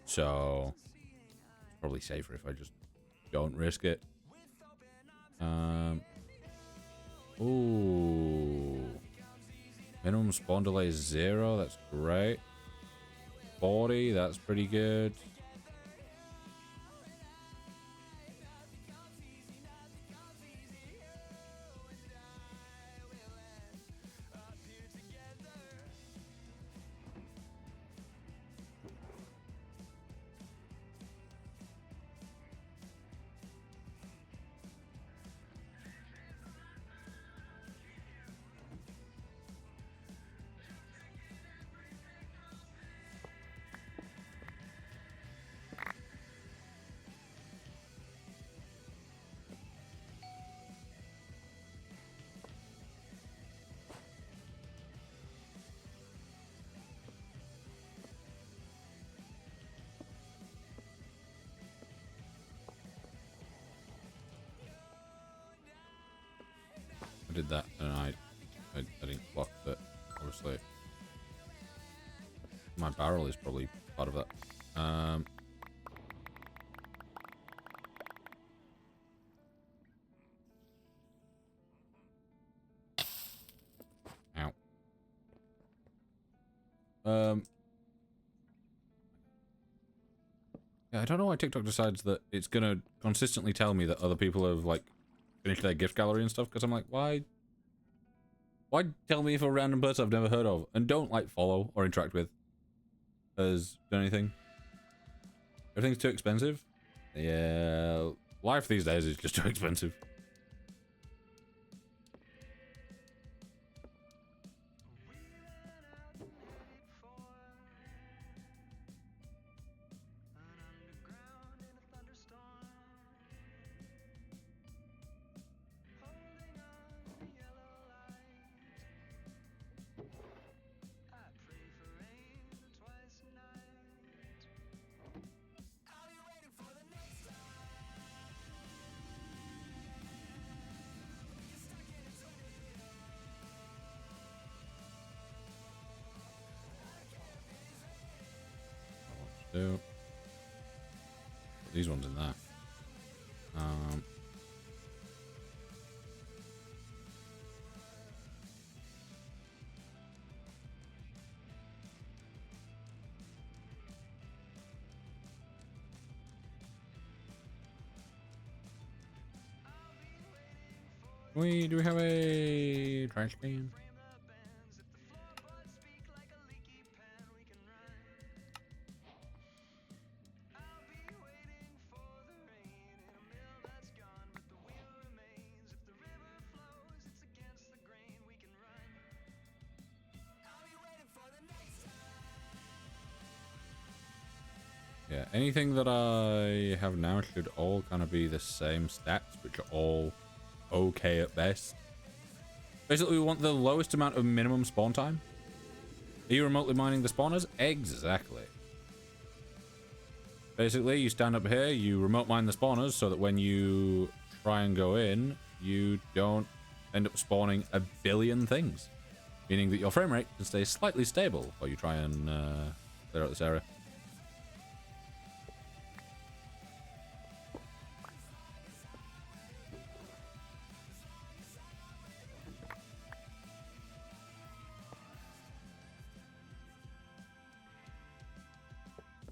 so it's probably safer if I just don't risk it. Ooh. Minimum spawn delay is 0. That's great. 40. That's pretty good. I did that and I didn't clock that, obviously. My barrel is probably part of that. Ow. Yeah, I don't know why TikTok decides that it's gonna consistently tell me that other people have, like, finished their gift gallery and stuff, because I'm like, why tell me if a random person I've never heard of and don't, like, follow or interact with has done anything? Everything's too expensive? Yeah, life these days is just too expensive. 2. Put these ones in there. Do we have a trash can? Yeah, anything that I have now should all kind of be the same stats, which are all okay at best. Basically, we want the lowest amount of minimum spawn time. Are you remotely mining the spawners? Exactly. Basically, you stand up here, you remote mine the spawners so that when you try and go in, you don't end up spawning a billion things. Meaning that your frame rate can stay slightly stable while you try and clear out this area.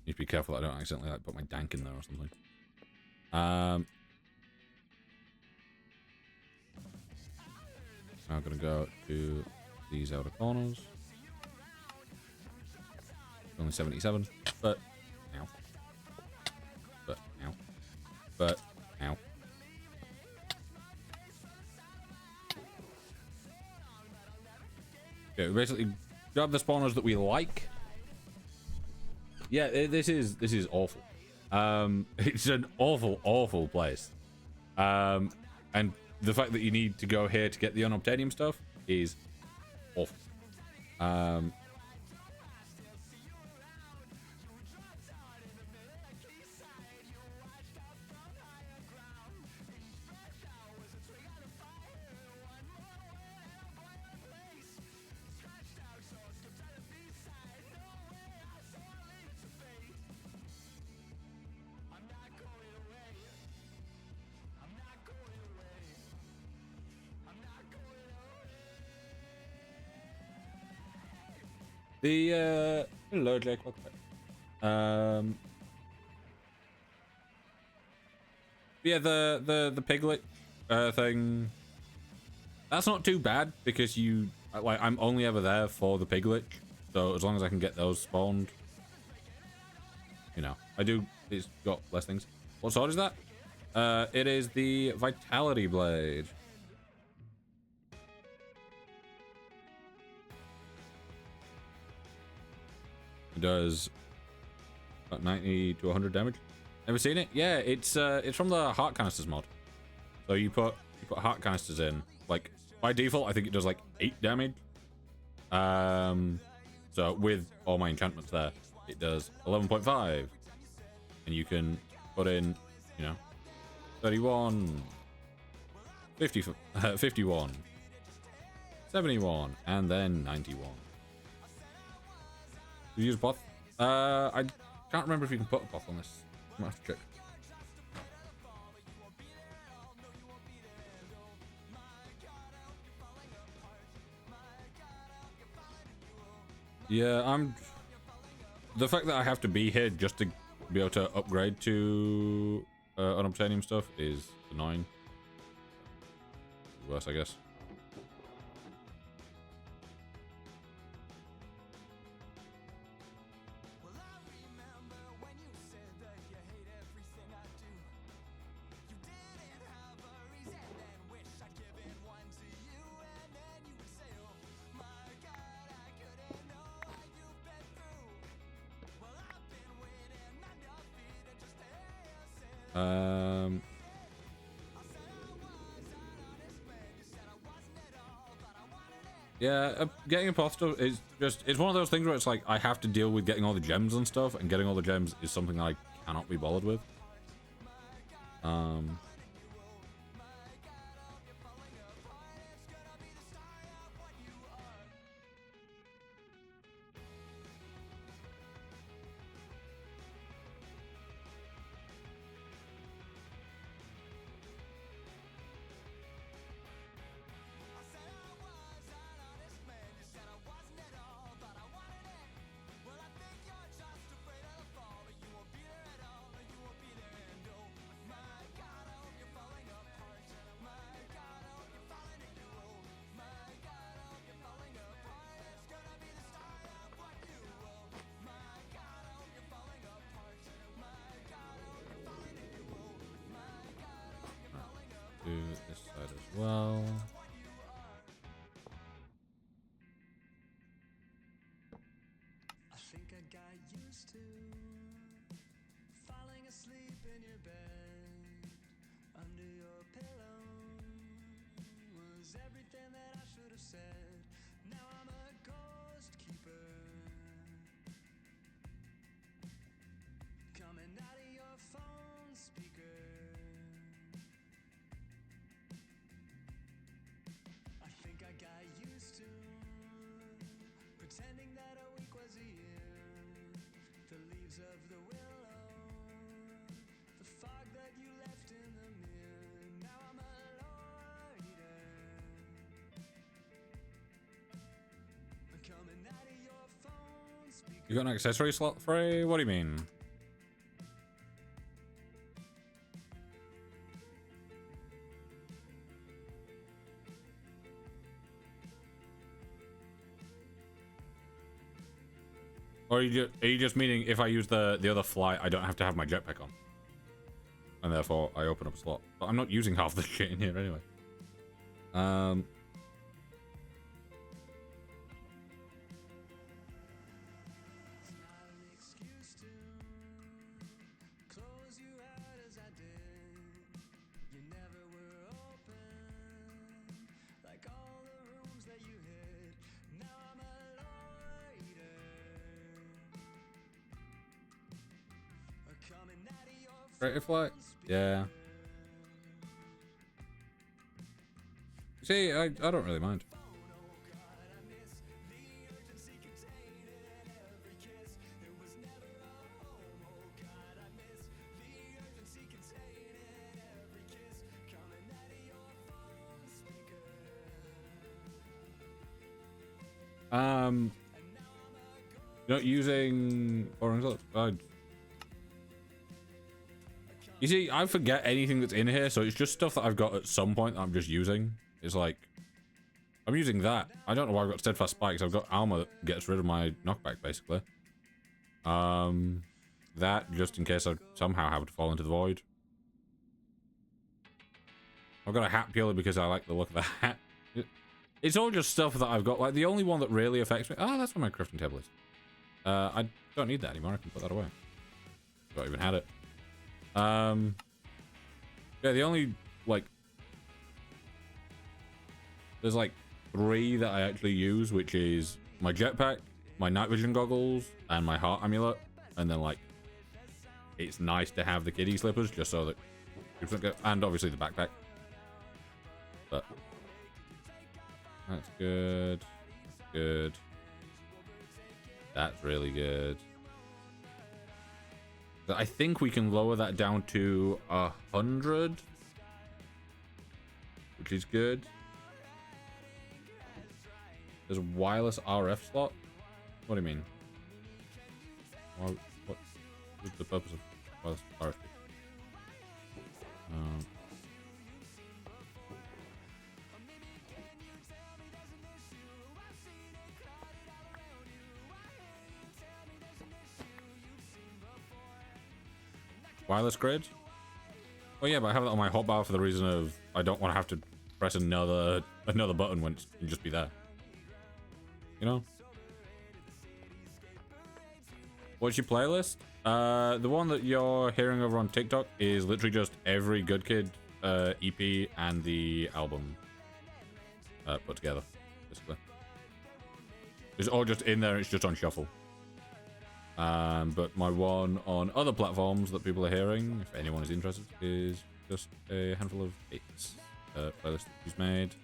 Need to be careful that I don't accidentally like put my dank in there or something. I'm gonna go to these outer corners. Only 77, but ow. But ow. But ow. Okay, we basically grab the spawners that we like. Yeah, this is awful. It's an awful place. And the fact that you need to go here to get the unobtainium stuff is awful. The hello Jake, welcome back. Yeah, the piglet thing, that's not too bad because you like I'm only ever there for the piglet, so as long as I can get those spawned, you know, it's got less things. What sword is that? It is the Vitality Blade. It does about 90 to 100 damage. Ever seen it? Yeah, it's from the heart canisters mod. So you put heart canisters in. Like by default, I think it does like 8 damage. So with all my enchantments there, it does 11.5, and you can put in, you know, 31, 50, 51, 71, and then 91. You use Poth? I can't remember if you can put a Poth on this. I might have to check. Yeah, the fact that I have to be here just to be able to upgrade to unobtainium stuff is annoying. Worse, I guess. Yeah, getting a Poth stuff is it's one of those things where it's like I have to deal with getting all the gems and stuff, and getting all the gems is something I cannot be bothered with. think I got used to falling asleep in your bed. Under your pillow was everything that I should have said. Now I'm a ghost keeper, coming out of your phone speaker. I think I got used to pretending that a week was a year. The leaves of the willow, the fog that you left in the mirror. Now I'm a loiter, coming out of your phone speaker. You got an accessory slot free? What do you mean? Or are you just meaning if I use the other flight, I don't have to have my jetpack on, and therefore I open up a slot? But I'm not using half the shit in here anyway. Creative flight? Yeah. See, I don't really mind. Not using orange. You see, I forget anything that's in here, so it's just stuff that I've got at some point that I'm just using. It's like, I'm using that. I don't know why I've got steadfast spikes. I've got armor that gets rid of my knockback, basically. That just in case I somehow have to fall into the void. I've got a hat purely because I like the look of the hat. It's all just stuff that I've got. Like, the only one that really affects me... Oh, that's where my crafting table is. I don't need that anymore. I can put that away. Don't even had it. Yeah, the only, like... There's, like, 3 that I actually use, which is my jetpack, my night vision goggles, and my heart amulet. And then, like, it's nice to have the kiddie slippers, just so that... And obviously the backpack. But... That's good. Good. That's really good. I think we can lower that down to 100, which is good. There's a wireless RF slot. What do you mean? What is the purpose of wireless RF? Wireless grid? Oh yeah, but I have that on my hotbar for the reason of I don't want to have to press another button when it can just be there. You know? What's your playlist? The one that you're hearing over on TikTok is literally just every Good Kid EP and the album put together, basically. It's all just in there, it's just on shuffle. But my one on other platforms that people are hearing, if anyone is interested, is just a handful of hits. Playlist that he's made.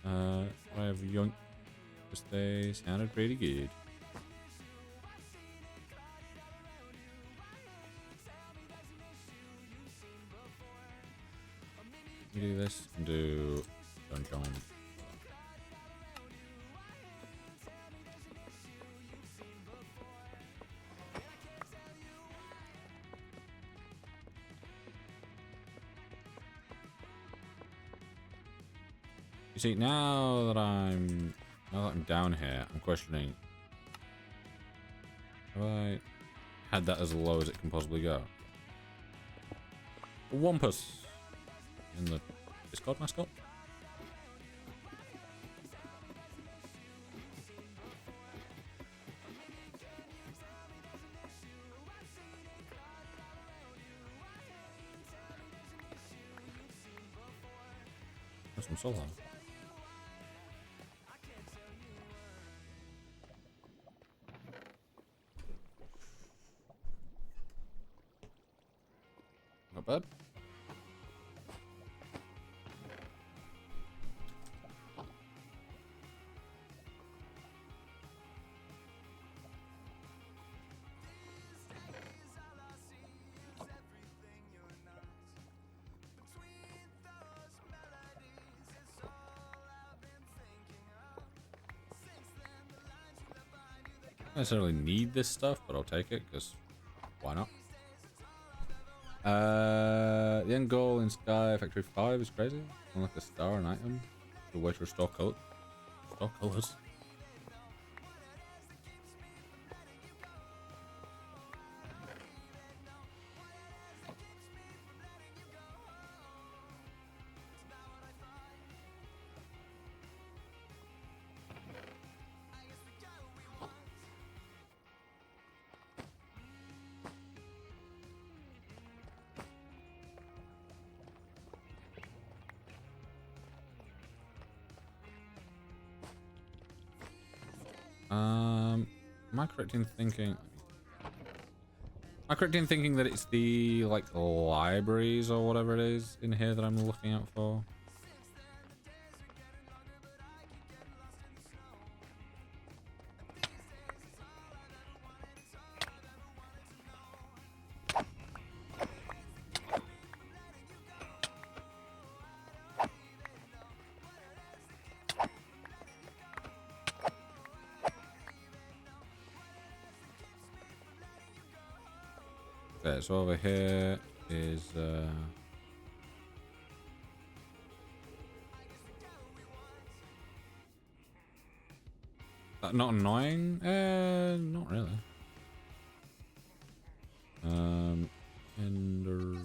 I have young. Just they sounded pretty good. You do this and do John. You see, now that I'm down here, I'm questioning. Have I had that as low as it can possibly go? A Wampus in the Discord mascot. That's some solo. Not bad. I don't necessarily need this stuff, but I'll take it because why not? The end goal in Sky Factory 5 is crazy. Unlock a star, an item. The way to restore color. Restore colors. Am I correct in thinking? Am I correct in thinking that it's the like libraries or whatever it is in here that I'm looking out for? Okay, so over here is not annoying? Not really. Ender.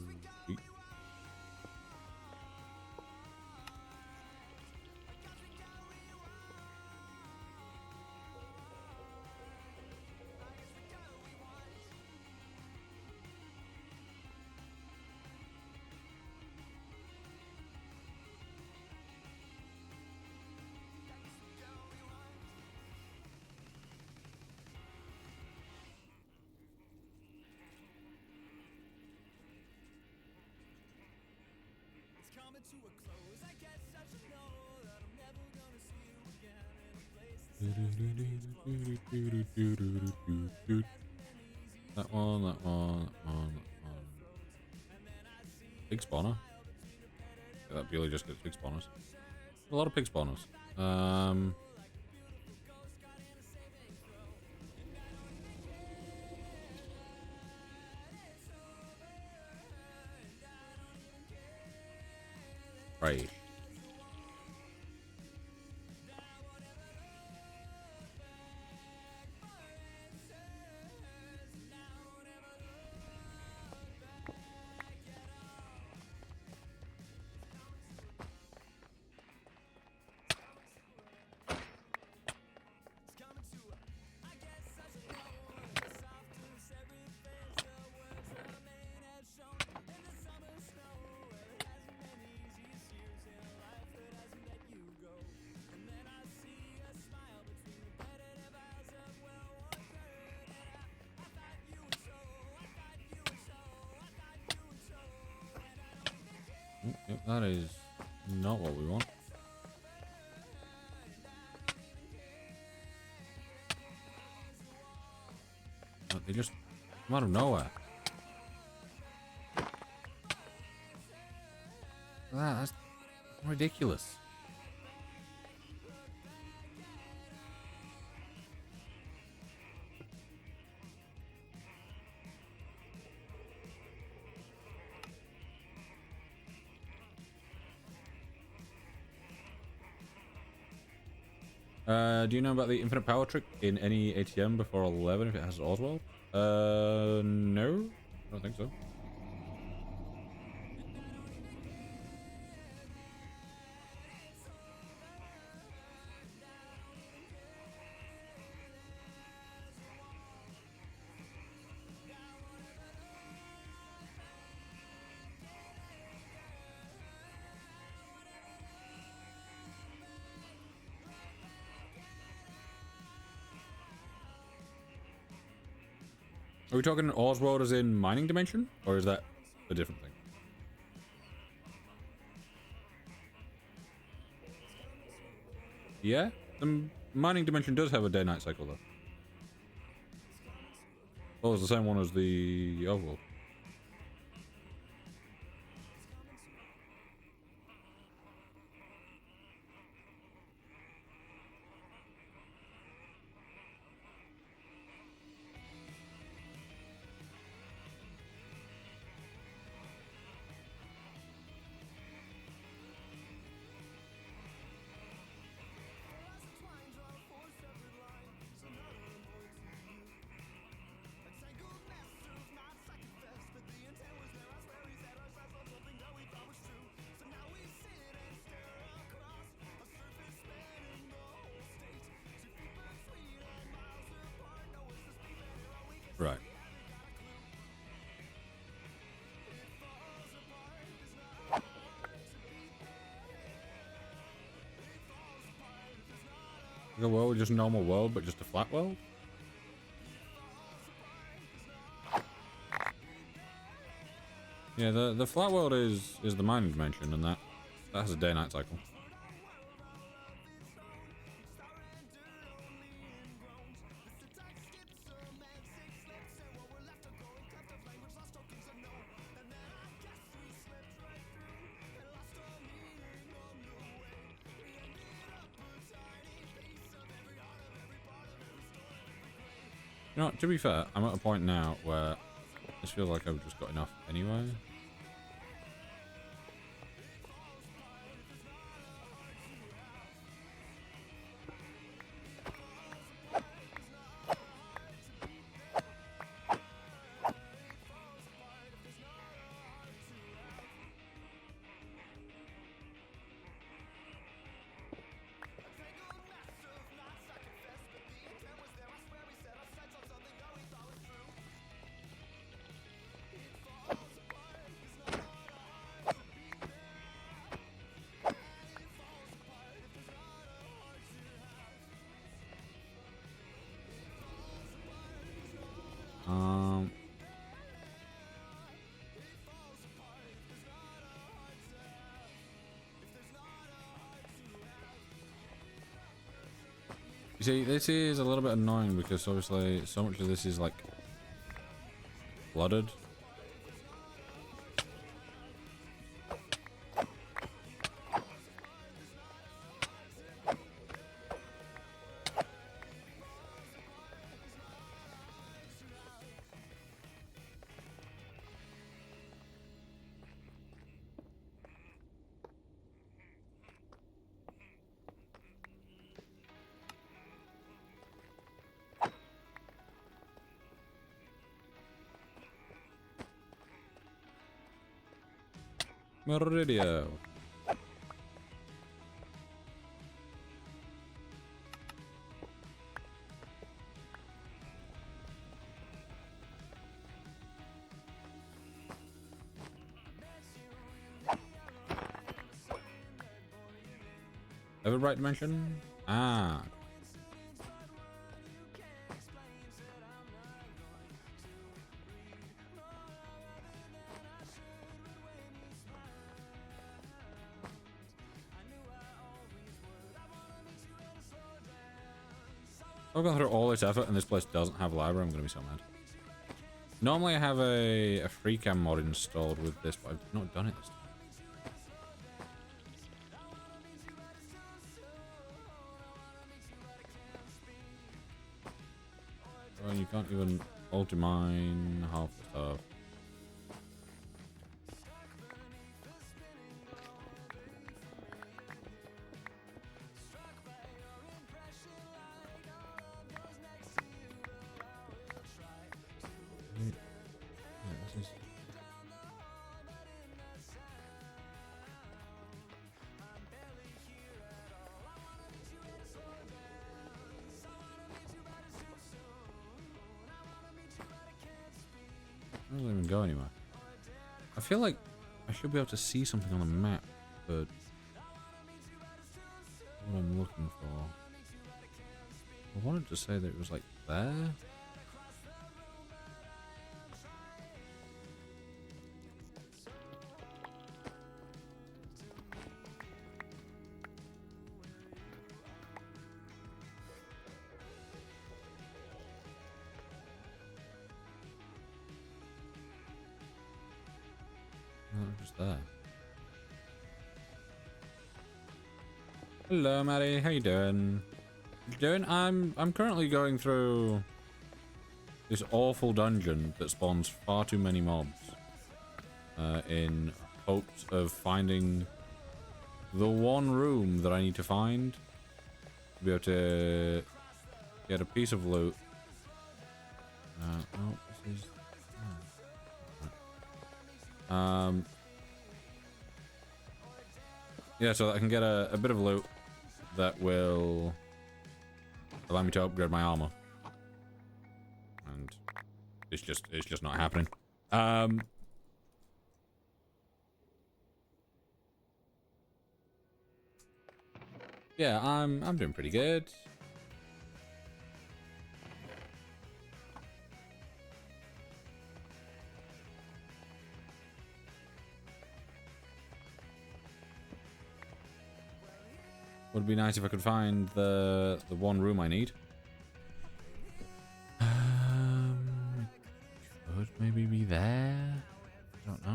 That one, that one, that one, that one. Pig spawner. Yeah, that purely just gets pig spawners. A lot of pig spawners. Right. Yep, that is not what we want. Oh, they just come out of nowhere. That's ridiculous. Do you know about the infinite power trick in any ATM before 11 if it has Oswald? No. I don't think so. Are we talking Oz world as in mining dimension? Or is that a different thing? Yeah? The mining dimension does have a day-night cycle, though. Oh, it's the same one as the Oz world. Right. The world, just a normal world, but just a flat world? Yeah, the flat world is the mining dimension, and that has a day-night cycle. You know what, to be fair, I'm at a point now where this feels like I've just got enough anyway. You see, this is a little bit annoying because obviously so much of this is like flooded. Meridio. Ever right dimension? Ah. I've gone through all this effort and this place doesn't have a library. I'm going to be so mad. Normally I have a free cam mod installed with this, but I've not done it this time. Well, you can't even ultimine half the stuff. It doesn't even go anywhere. I feel like I should be able to see something on the map, but what I'm looking for. I wanted to say that it was like there. Who's there? Hello, Maddie. How you doing? You doing? I'm currently going through this awful dungeon that spawns far too many mobs. In hopes of finding the one room that I need to find to be able to get a piece of loot. Oh, this is... yeah, so that I can get a bit of loot that will allow me to upgrade my armor. And it's just not happening. Yeah, I'm doing pretty good. Would be nice if I could find the one room I need. Could maybe be there. I don't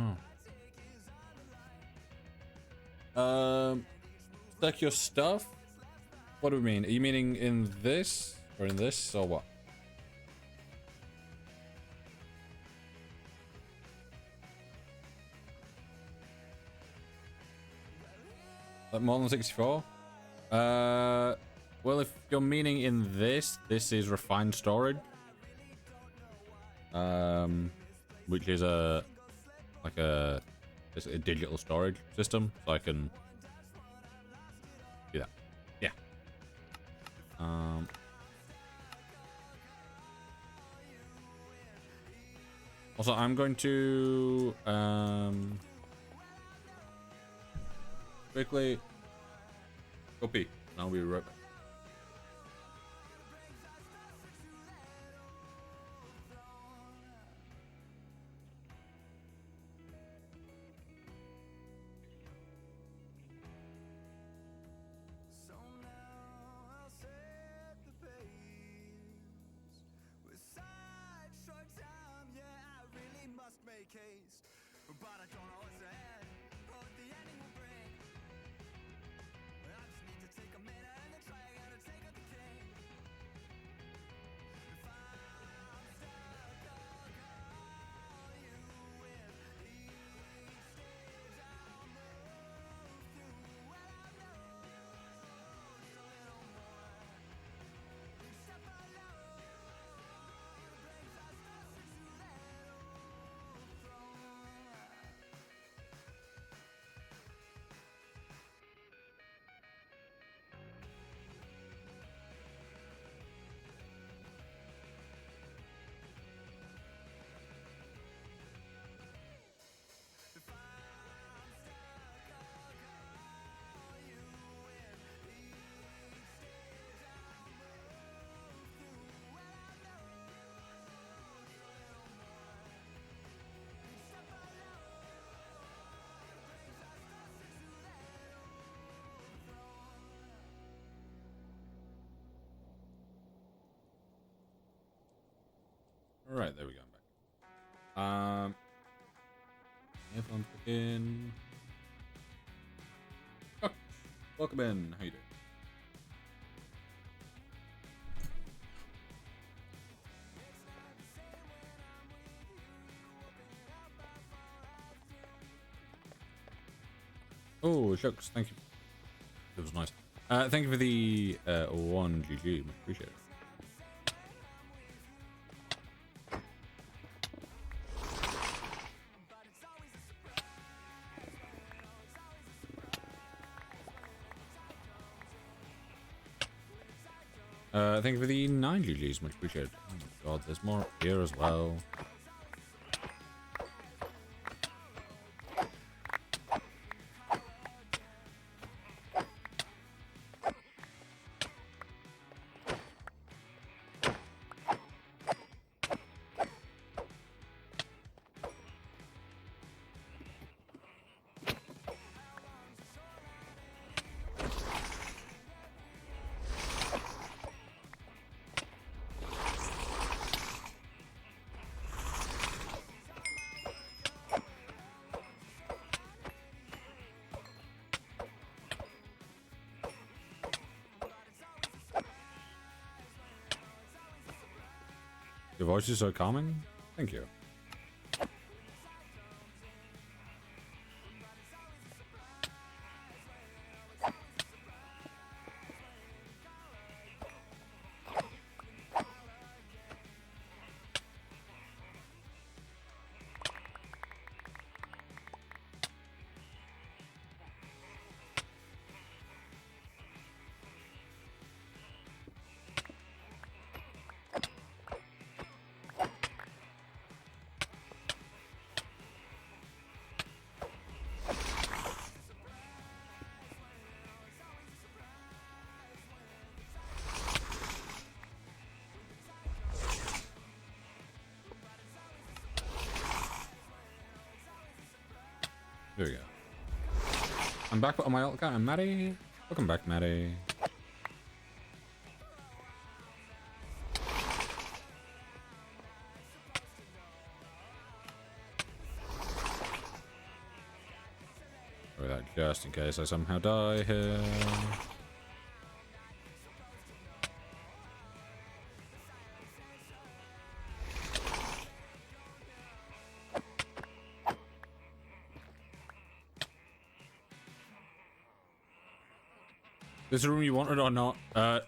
know. Stack your stuff. What do we mean? Are you meaning in this or in this or what? Like more than 64? Well, if you're meaning in this is refined storage. Which is basically a digital storage system, so I can do that. Yeah. Also, I'm going to quickly go pee, and I'll be right back. So now I'll set the pace with sideshow time. Yeah, I really must make haste, but I don't know what's ahead or what the ending will bring. I just need to take a minute and then try again to take out the king. If I'm stuck, I'll call you with each stage I'll move through. Well, I know just a little more. Each step alone brings us closer to that old throne. If I'm stuck, I'll call you with each stage I'll move through. Well, I know just a little more. Each step alone brings us closer to that old throne. All right, there we go. I'm back. If I'm freaking. Oh, welcome in. How you doing? Oh, shucks. Thank you. That was nice. Thank you for the 1 GG. Appreciate it. Thank you for the 9 GGs, much appreciated. Oh my god, there's more up here as well. Your voice is so calming. Thank you. There we go. I'm back on my alt account. I'm Maddie. Welcome back, Maddie. Or that just in case I somehow die here. This room you wanted or not?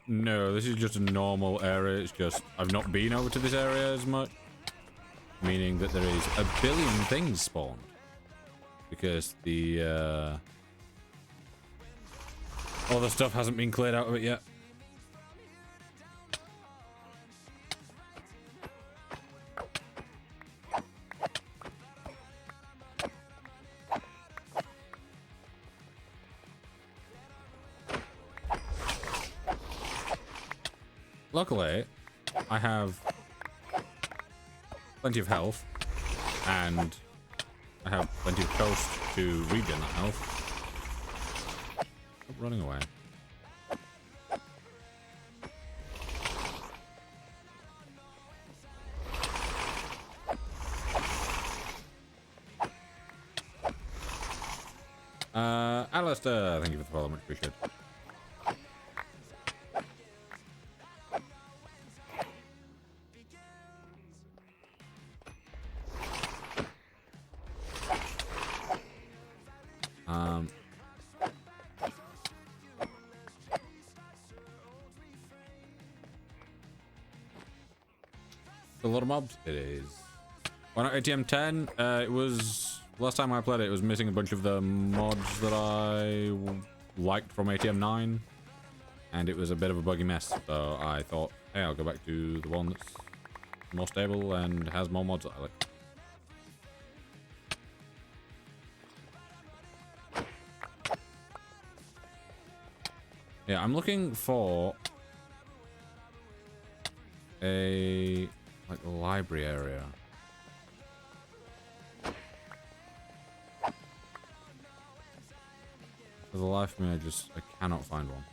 No, this is just a normal area. It's just I've not been over to this area as much. Meaning that there is a billion things spawned. Because the all the stuff hasn't been cleared out of it yet. Luckily, I have plenty of health, and I have plenty of toast to regen that health. Stop running away. Alistair, thank you for the follow, much appreciated. A lot of mobs. It is. Why not ATM 10? It was last time I played it. It was missing a bunch of the mods that I liked from ATM 9, and it was a bit of a buggy mess. So I thought, hey, I'll go back to the one that's more stable and has more mods that I like. Yeah, I'm looking for a like library area. For the life of me, I cannot find one.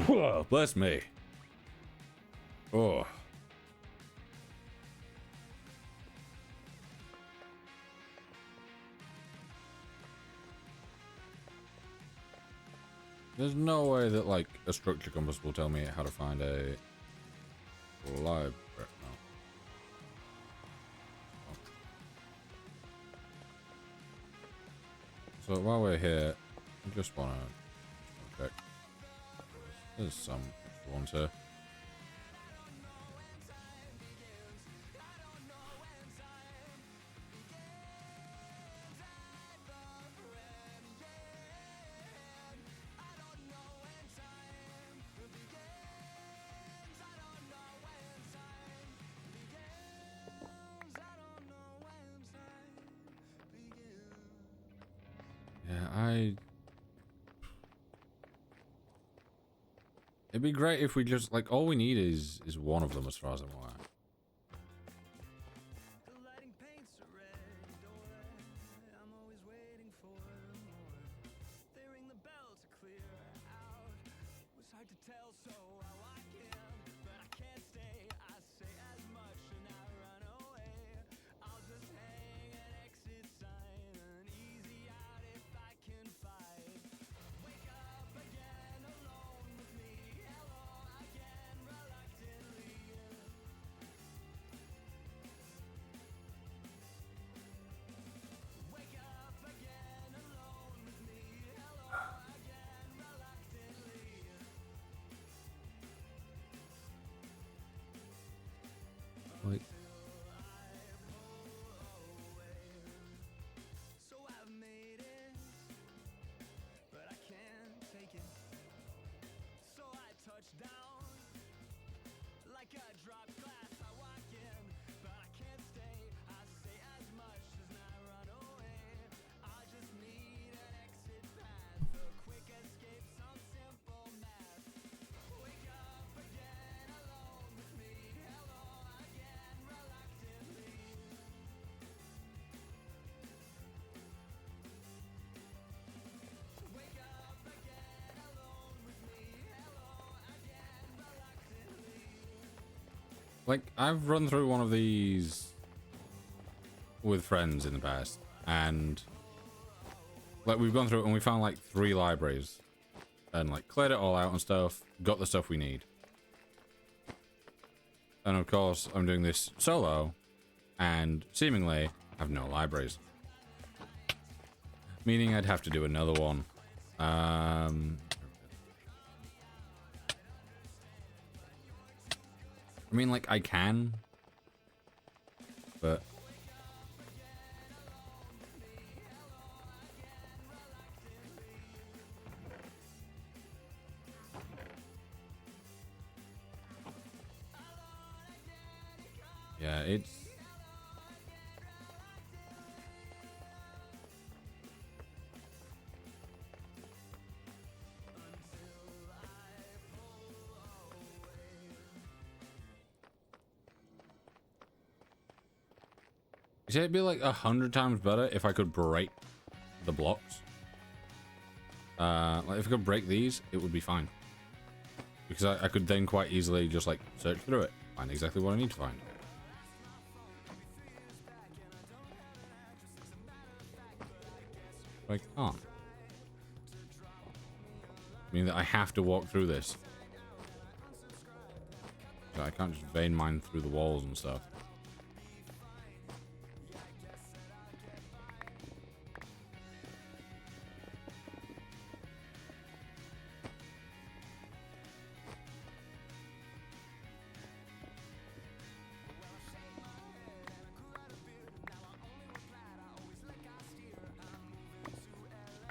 Whoa, bless me. Oh. There's no way that, like, a structure compass will tell me how to find a library. No. Oh. So while we're here, I just wanna check. There's some extra ones here. Yeah, it'd be great if we just, like, all we need is one of them as far as I'm aware. Like, So I've made it, but I can't take it. So I touch down like a dropped glass. I walk in, but I can't stay. I say as much as not run away. I just need an exit path, a quick escape, some simple math. Wake up again alone with me. Hello again, reluctantly. Wake up again alone with me. Hello again, reluctantly. like I've run through one of these with friends in the past, and like we've gone through it and we found like 3 libraries and like cleared it all out and stuff, got the stuff we need. And of course I'm doing this solo and seemingly have no libraries, meaning I'd have to do another one. I mean, like, I can, but yeah, it's you see, it'd be like 100 times better if I could break the blocks. Like if I could break these, it would be fine. Because I could then quite easily just like search through it, find exactly what I need to find. But I can't. I mean that I have to walk through this. So I can't just vein mine through the walls and stuff.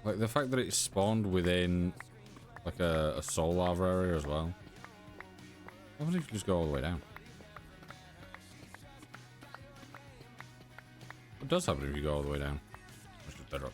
Like the fact that it spawned within like a soul lava area as well. What if you just go all the way down? What does happen if you go all the way down? It's just better up.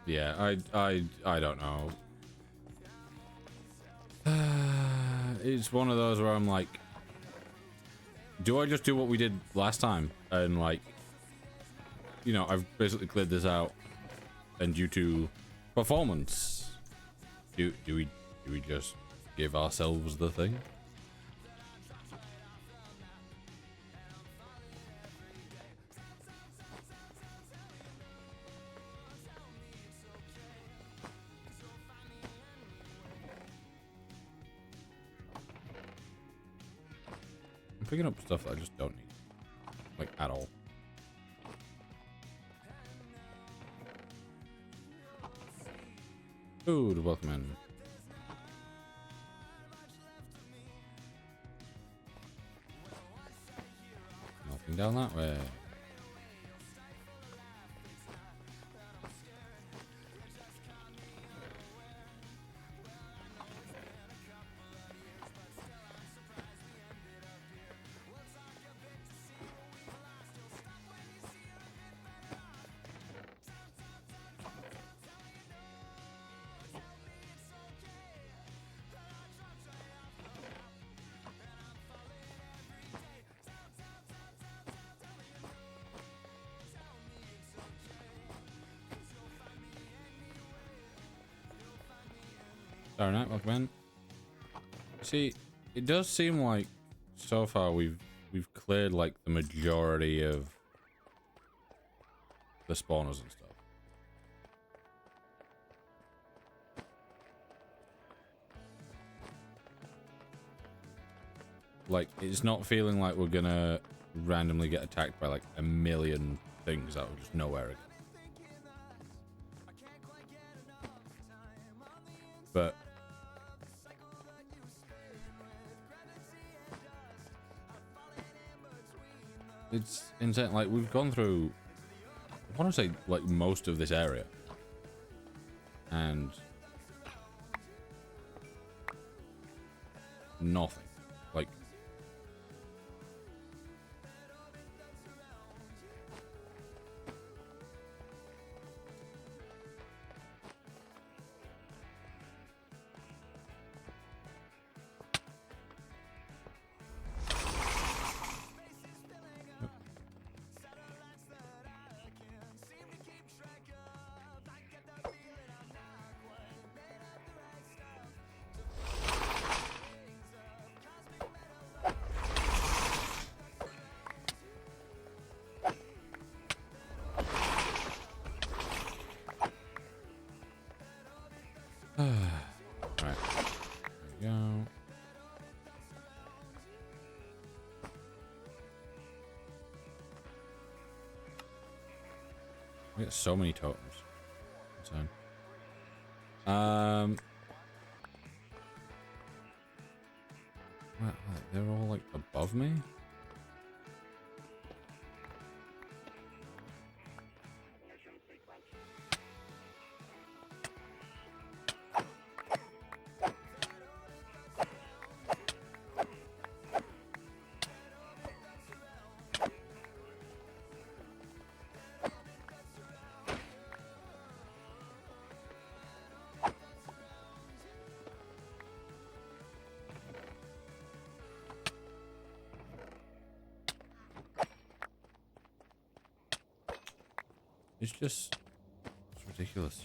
Yeah, I don't know. It's one of those where I'm like, do I just do what we did last time and like, you know, I've basically cleared this out, and due to performance, do we just give ourselves the thing? I'm picking up stuff that I just don't need, like at all. Food, welcome in. Nothing down that way. Sorry, night, welcome in. See, it does seem like so far we've cleared like the majority of the spawners and stuff. Like, it's not feeling like we're gonna randomly get attacked by like a million things out of just nowhere again. But it's insane. Like, we've gone through, I want to say, like, most of this area. And nothing. Like, right. There we go. We got so many totems. Insane. What, they're all like above me? It's ridiculous.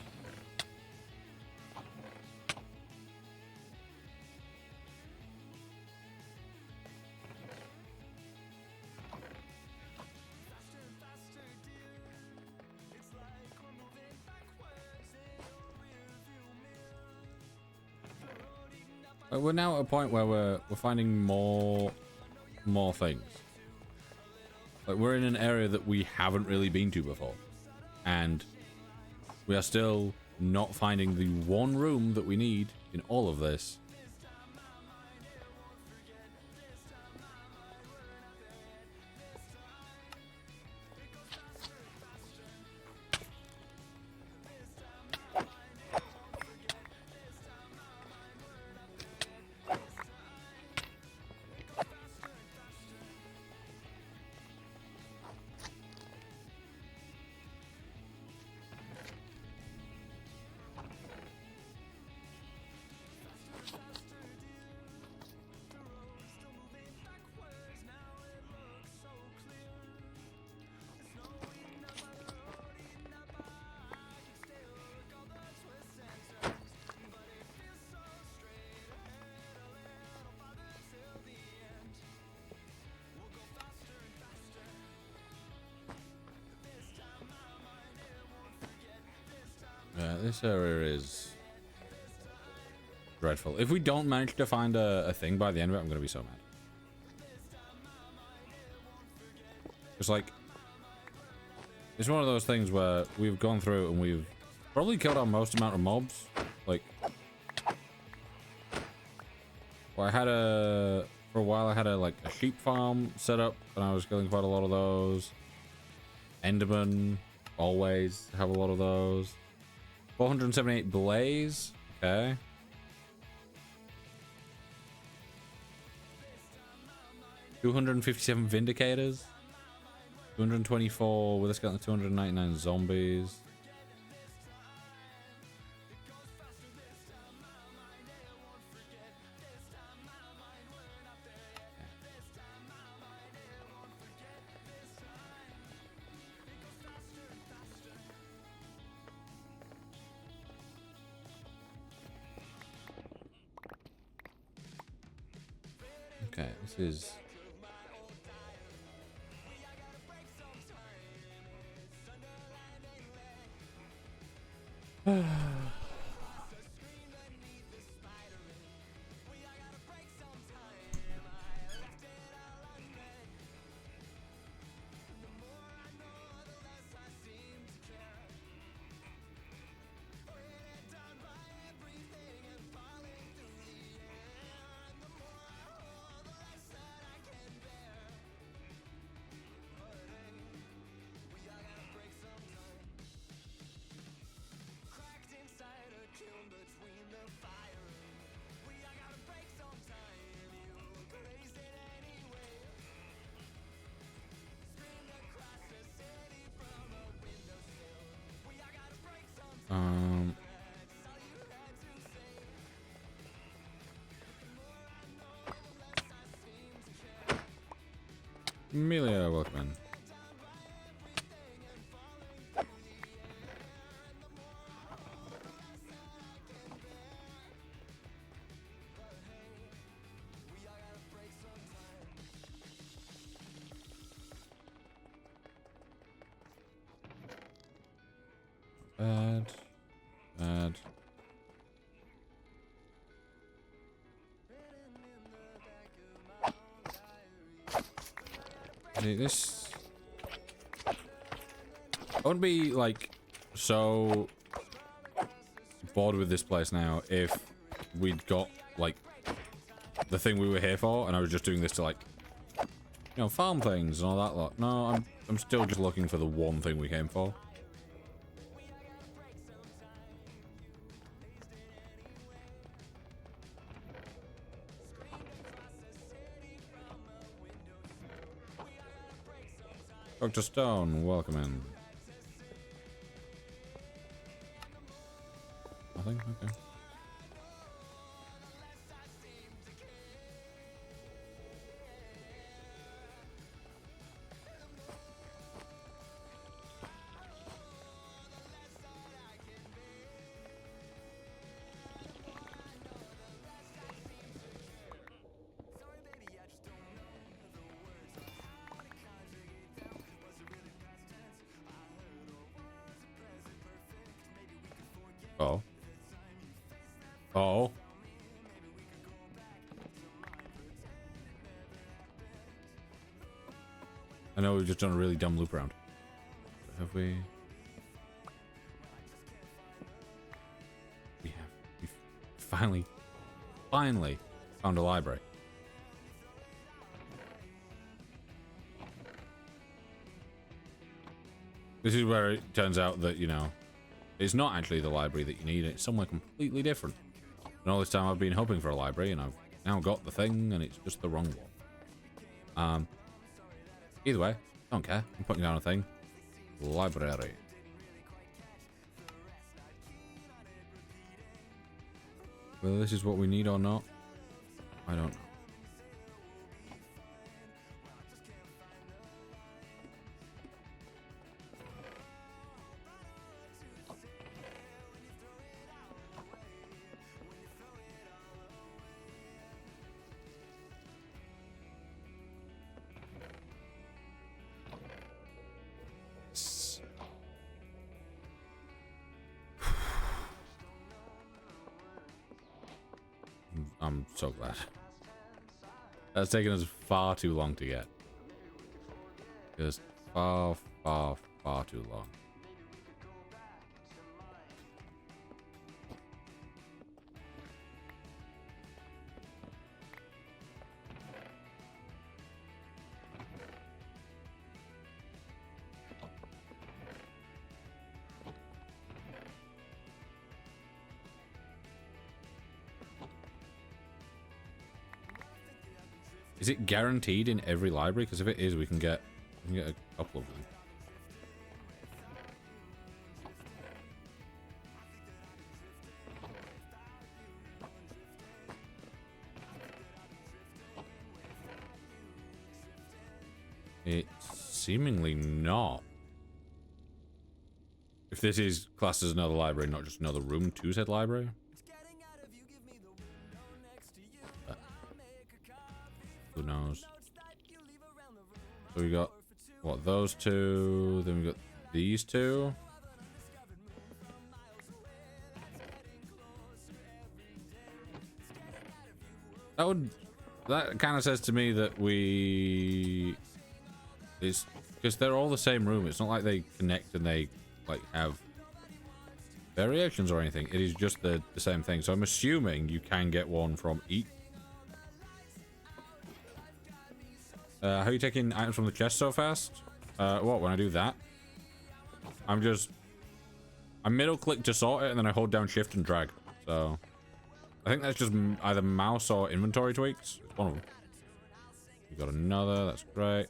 We're now at a point where we're finding more things. Like, we're in an area that we haven't really been to before, and we are still not finding the one room that we need in all of this. Yeah, this area is dreadful. If we don't manage to find a thing by the end of it, I'm going to be so mad. It's like, it's one of those things where we've gone through and we've probably killed our most amount of mobs. Like, well, for a while I had a sheep farm set up and I was killing quite a lot of those. Enderman, always have a lot of those. 478 blaze, okay. $257 vindicators. 224 with us getting the 299 zombies. Okay, this is Amelia, welcome in. Bad. Bad. See, this... I wouldn't be, like, so bored with this place now if we'd got, like, the thing we were here for, and I was just doing this to, like, you know, farm things and all that lot. No, I'm still just looking for the one thing we came for. Dr. Stone, welcome in. Nothing? Okay. Oh. Oh. I know we've just done a really dumb loop around. Have we? We have. We've finally found a library. This is where it turns out that, you know, it's not actually the library that you need. It's somewhere completely different. And all this time I've been hoping for a library, and I've now got the thing, and it's just the wrong one. Either way, don't care. I'm putting down a thing. Library. Whether this is what we need or not, I don't know. I'm so glad. That's taken us far too long to get. Just far too long. Is it guaranteed in every library? Because if it is, we can get a couple of them. It's seemingly not. If this is classed as another library, not just another room to said library. Who knows? So we got, what, those two, then we got these two. That kind of says to me that it's because they're all the same room. It's not like they connect and they like have variations or anything. It is just the same thing. So I'm assuming you can get one from each. How are you taking items from the chest so fast? What, when I do that? I middle click to sort it and then I hold down shift and drag. So I think that's just either mouse or inventory tweaks. It's one of them. You got another, that's great.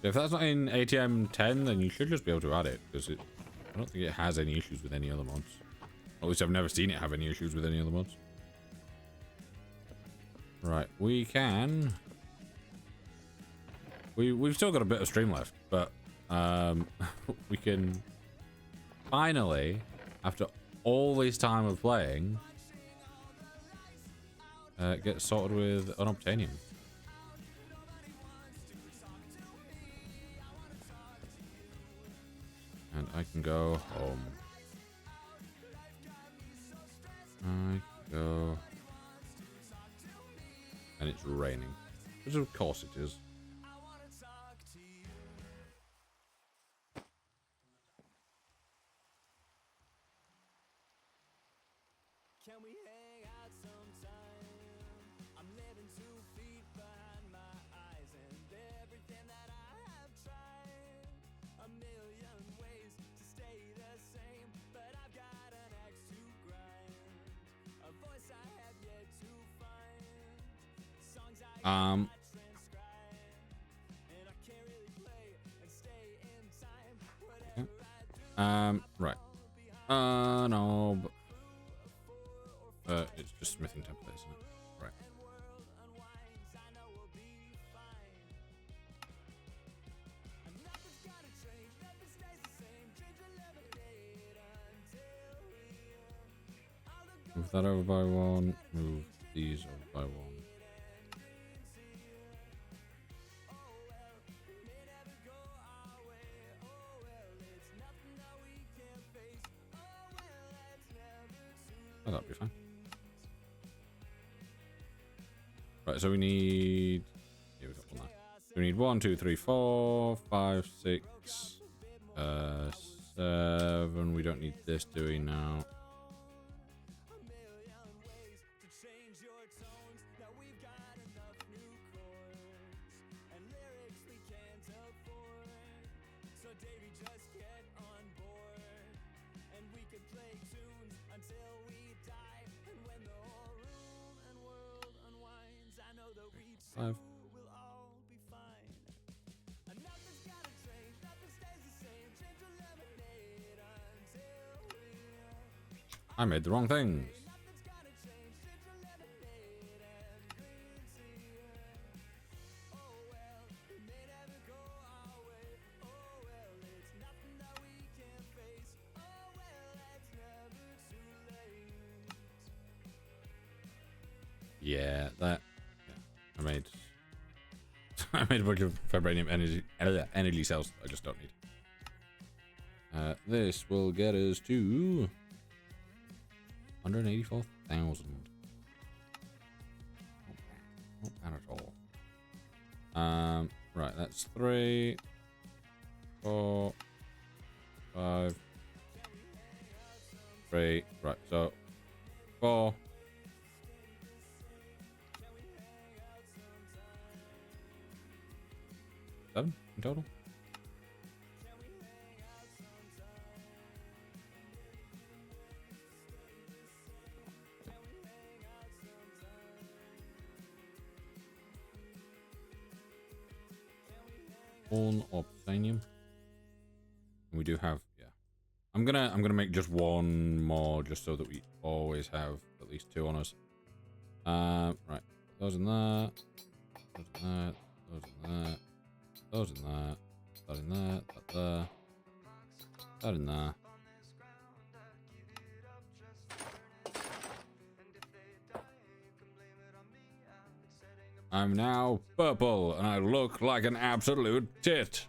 If that's not in ATM 10, then you should just be able to add it, because I don't think it has any issues with any other mods. At least I've never seen it have any issues with any other mods. Right, we can... We've still got a bit of stream left, but we can finally, after all this time of playing, get sorted with unobtainium. And I can go home. I go... And it's raining. Which of course it is. Can we hang out sometime? I'm living 2 feet behind my eyes, and everything that I have tried, a million ways to stay the same, but I've got an axe to grind, a voice I have yet to find, songs I cannot transcribe, and I can't really play and stay in time. Whatever I do, Right. No, but... it's just smithing template, isn't it? Right. Move that over by 1. Move these over by 1. Oh, that'll be fine. Right, so we need... Yeah, we got one there. So we need 1, 2, 3, 4, 5, 6, 7. We don't need this, do we now? Five. I made the wrong things. Yeah, that. Yeah, I made. I made a bunch of vibranium energy cells. I just don't need. This will get us to 184,000. Not bad at all. Right, that's 3, 4, 5, 3. Right, so 4. 7 in total. All obsidian. We do have, yeah. I'm gonna make just one more, just so that we always have at least 2 on us. Right. Those in there. Those in there. Those in there. Those in there. That in there. That there. That in there. I'm now purple, and I look like an absolute tit.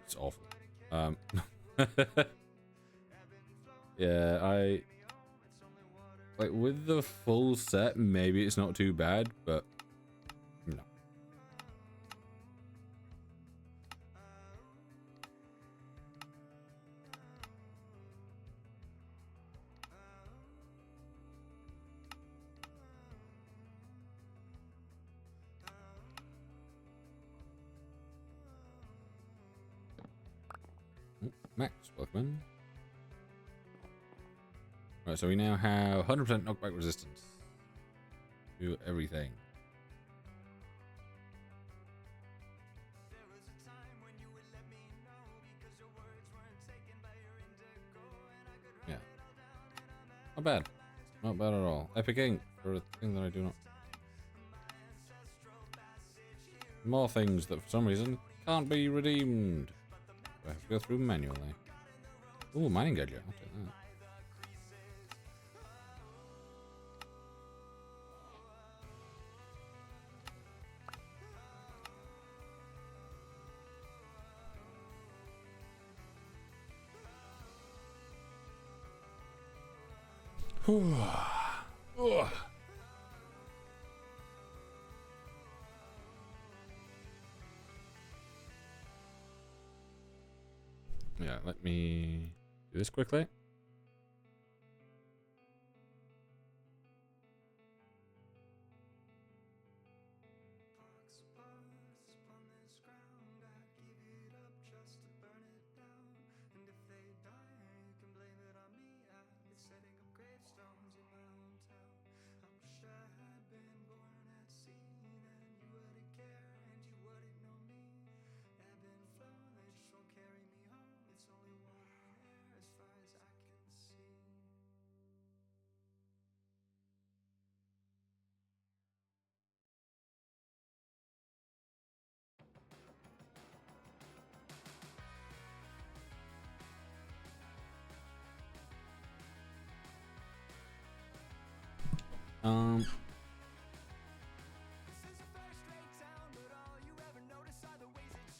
It's awful. Yeah, like with the full set, maybe it's not too bad, but no. Max, welcome in. Right, so we now have 100% knockback resistance to everything. Yeah. Not bad. Not bad at all. Epic ink for a thing that I do not. More things that for some reason can't be redeemed. I have to go through manually. Ooh, mining gadget. I'll take that. Yeah, let me do this quickly.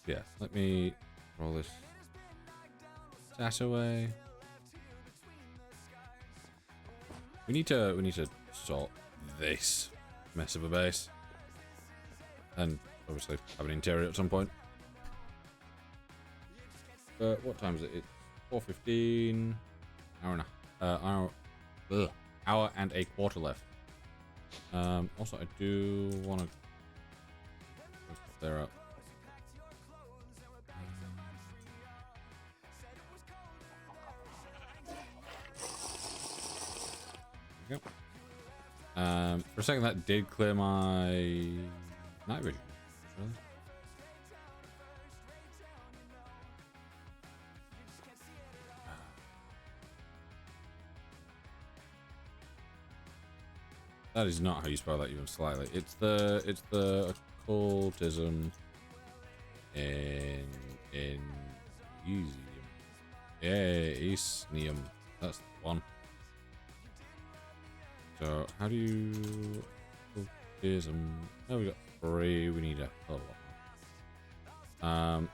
Yeah, let me roll this stat away. We need to sort this mess of a base. And obviously have an interior at some point. What time is it? It's 4:15. Hour and a quarter left. Also, I do want to. They're up. There we go. For a second, that did clear my night vision. Really? That is not how you spell that even slightly. It's the occultism in Easium. Yeah, Isnium. That's the one. So how do you occultism? Oh, we got 3. We need a whole lot more.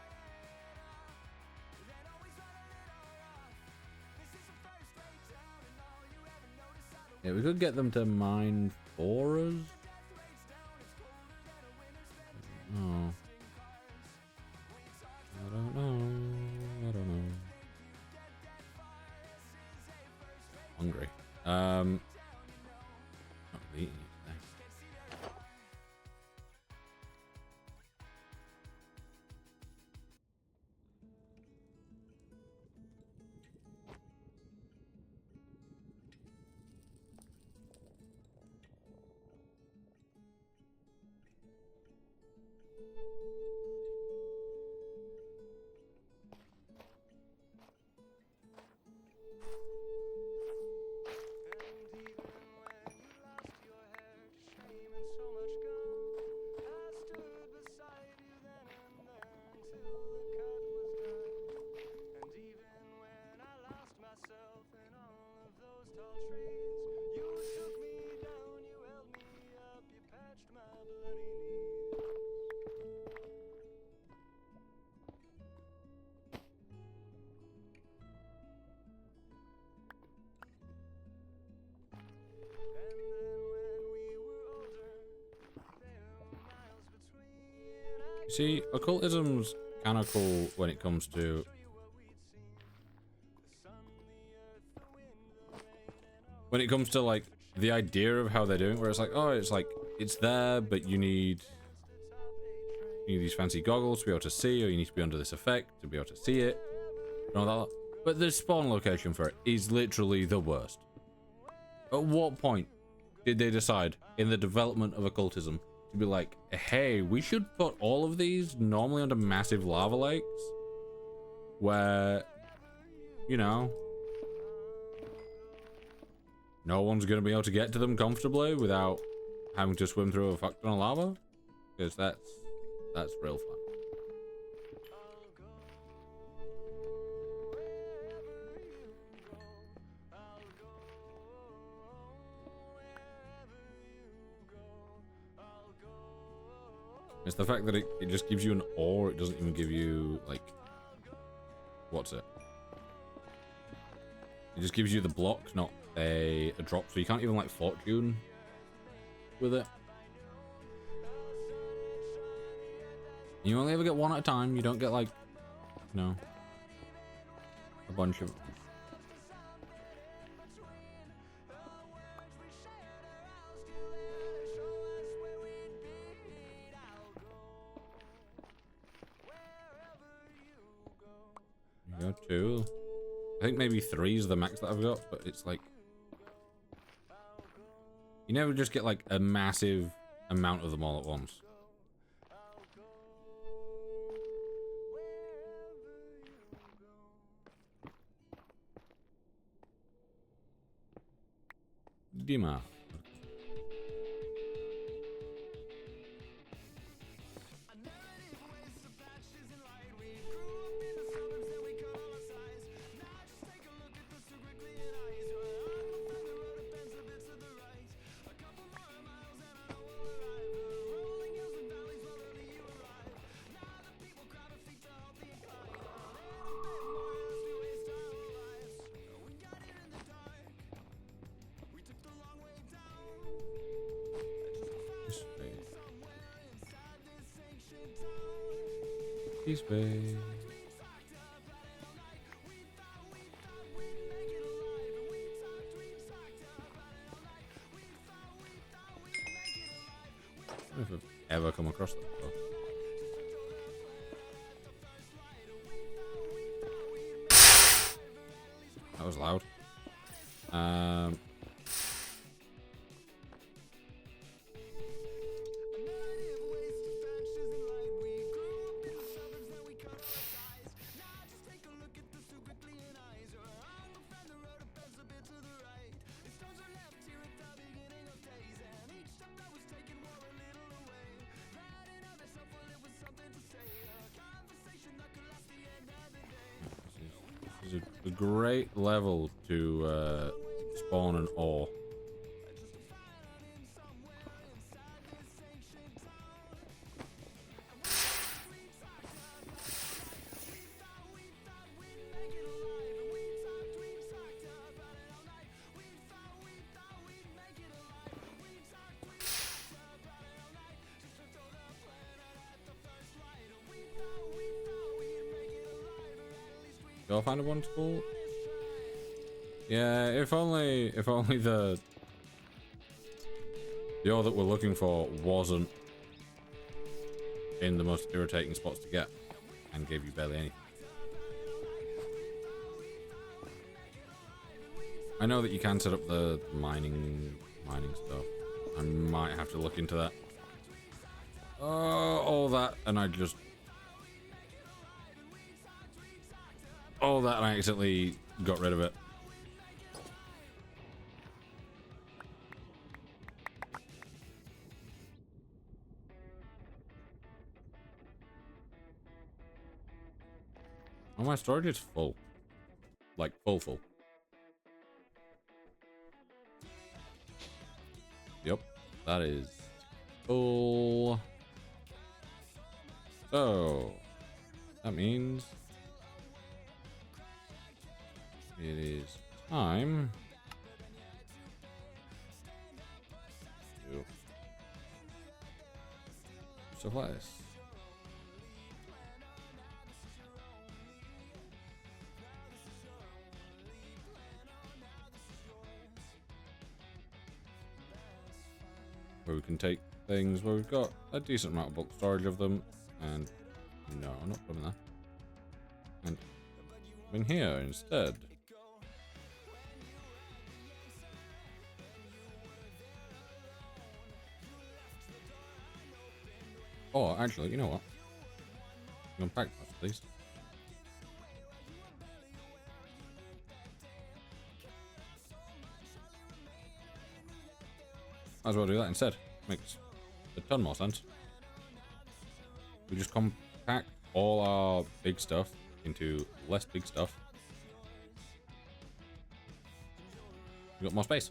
Yeah, we could get them to mine for us. Oh. I don't know. I don't know. Hungry. Not really eating today. See, occultism's kind of cool when it comes to like the idea of how they're doing it, where it's like, oh, it's like it's there, but you need these fancy goggles to be able to see, or you need to be under this effect to be able to see it, and all that. But the spawn location for it is literally the worst. At what point did they decide in the development of occultism to be like, hey, we should put all of these normally under massive lava lakes where, you know, no one's gonna be able to get to them comfortably without having to swim through a fuck ton of lava? Because that's real fun. It's the fact that it just gives you an ore, it doesn't even give you, like, what's it? It just gives you the block, not a drop, so you can't even, like, fortune with it. You only ever get one at a time, you don't get, like, you know, a bunch of... There you go, 2. I think maybe 3 is the max that I've got, but it's like... You never just get, like, a massive amount of them all at once. Dima. Peace, babe. I don't know if I've ever come across that before. That was loud. This is a great level to spawn an ore. Do I find a one school? Yeah, if only the ore that we're looking for wasn't in the most irritating spots to get and gave you barely anything. I know that you can set up the mining stuff. I might have to look into that. Oh, all that, and I just... all that, and I accidentally got rid of it. Oh, my storage is full. Like, full. Yep, that is full. So, that means it is time to stuff like this. can take things where we've got a decent amount of bulk storage of them. And no, I'm not putting that. And in here instead. Oh, actually, you know what? Unpack that, please. Might as well do that instead. Makes a ton more sense. We just compact all our big stuff into less big stuff. We got more space.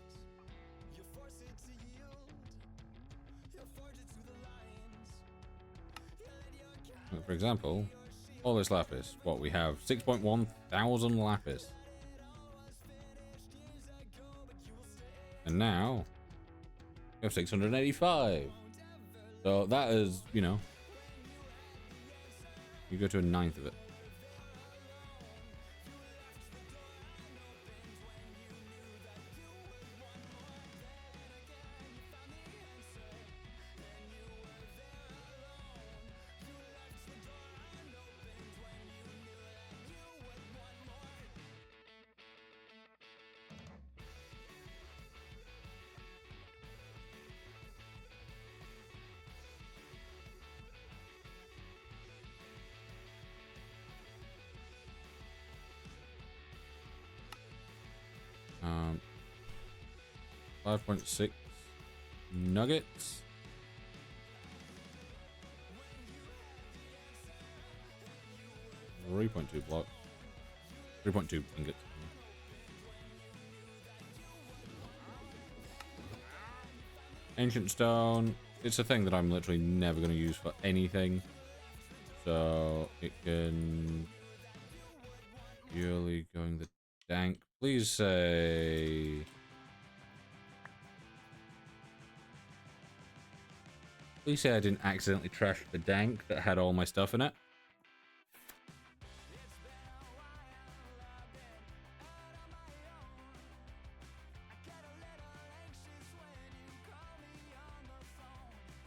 For example, all this lapis. What we have 6.1 thousand lapis. And now we have 685. So that is, you know, you go to a ninth of it. Um, 5.6 nuggets. 3.2 block. 3.2 ingots. Ancient stone. It's a thing that I'm literally never going to use for anything. So it can purely going the dank. Please say. Please say I didn't accidentally trash the dank that had all my stuff in it.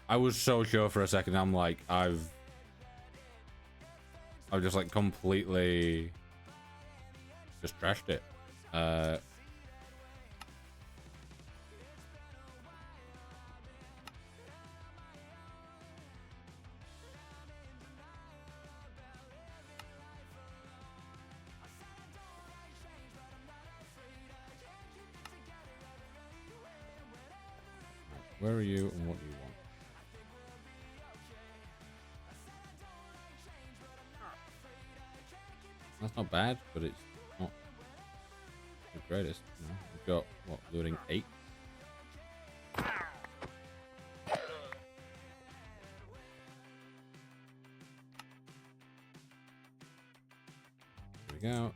I was so sure for a second. I'm like, I've just like completely just trashed it. Where are you and what do you want? That's not bad, but it's not the greatest. You know? We've got, what, looting 8? There we go.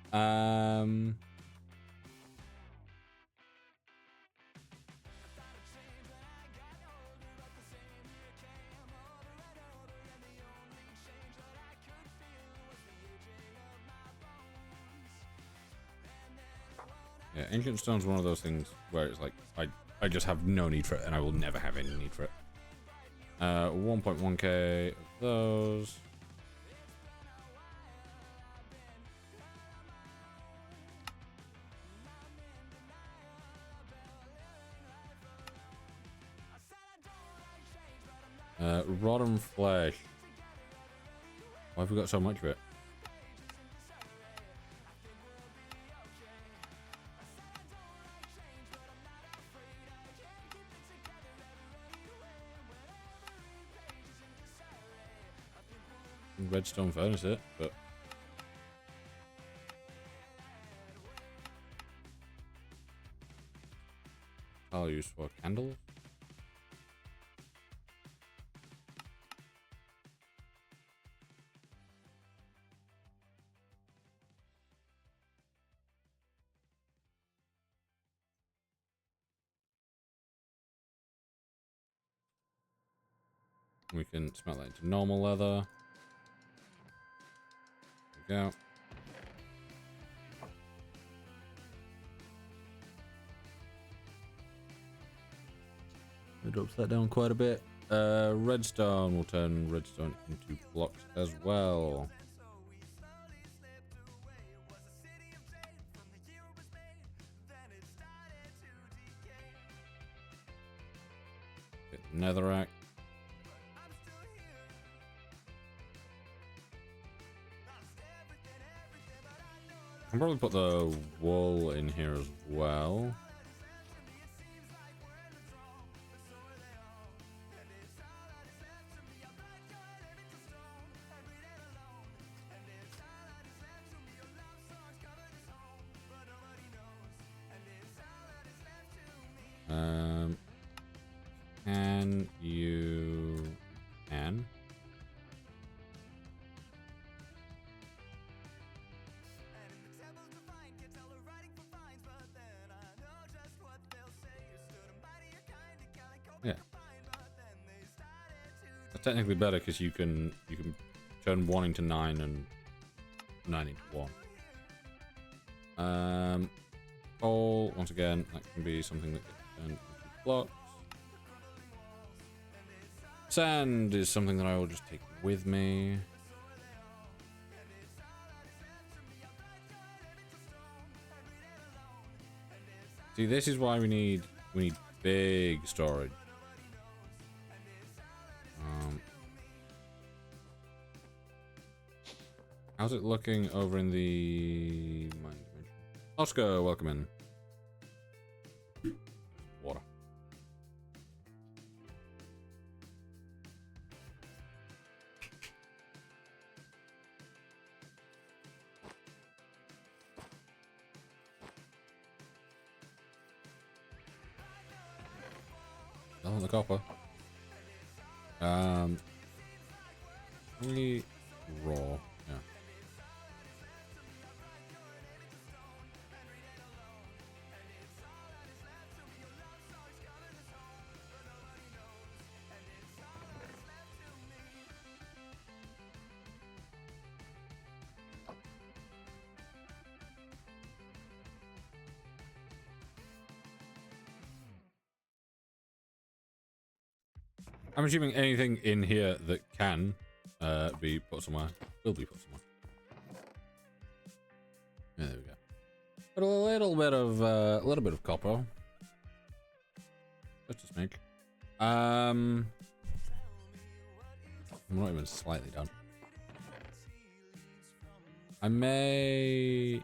Yeah, Ancient Stone's one of those things where it's like, I just have no need for it, and I will never have any need for it. 1.1k of those. Rotten flesh. Why have we got so much of it? Redstone furnace it, but I'll use for candles. We can smelt that into normal leather. There we go. drops that down quite a bit. Redstone will turn redstone into blocks as well. Get the netherrack. I'll probably put the wool in here as well. Can you can? Yeah. That's technically better because you can turn 1 into 9 and 9 into 1. Coal, once again, that can be something that gets turned into blocks. Sand is something that I will just take with me. See, this is why we need big storage. How's it looking over in the mine dimension? Oscar, welcome in. Water. Oh, the copper. Really raw. Yeah. I'm assuming anything in here that can be put somewhere will be put somewhere. Yeah, there we go. But a little bit of copper. Just a smidge. I'm not even slightly done. I may.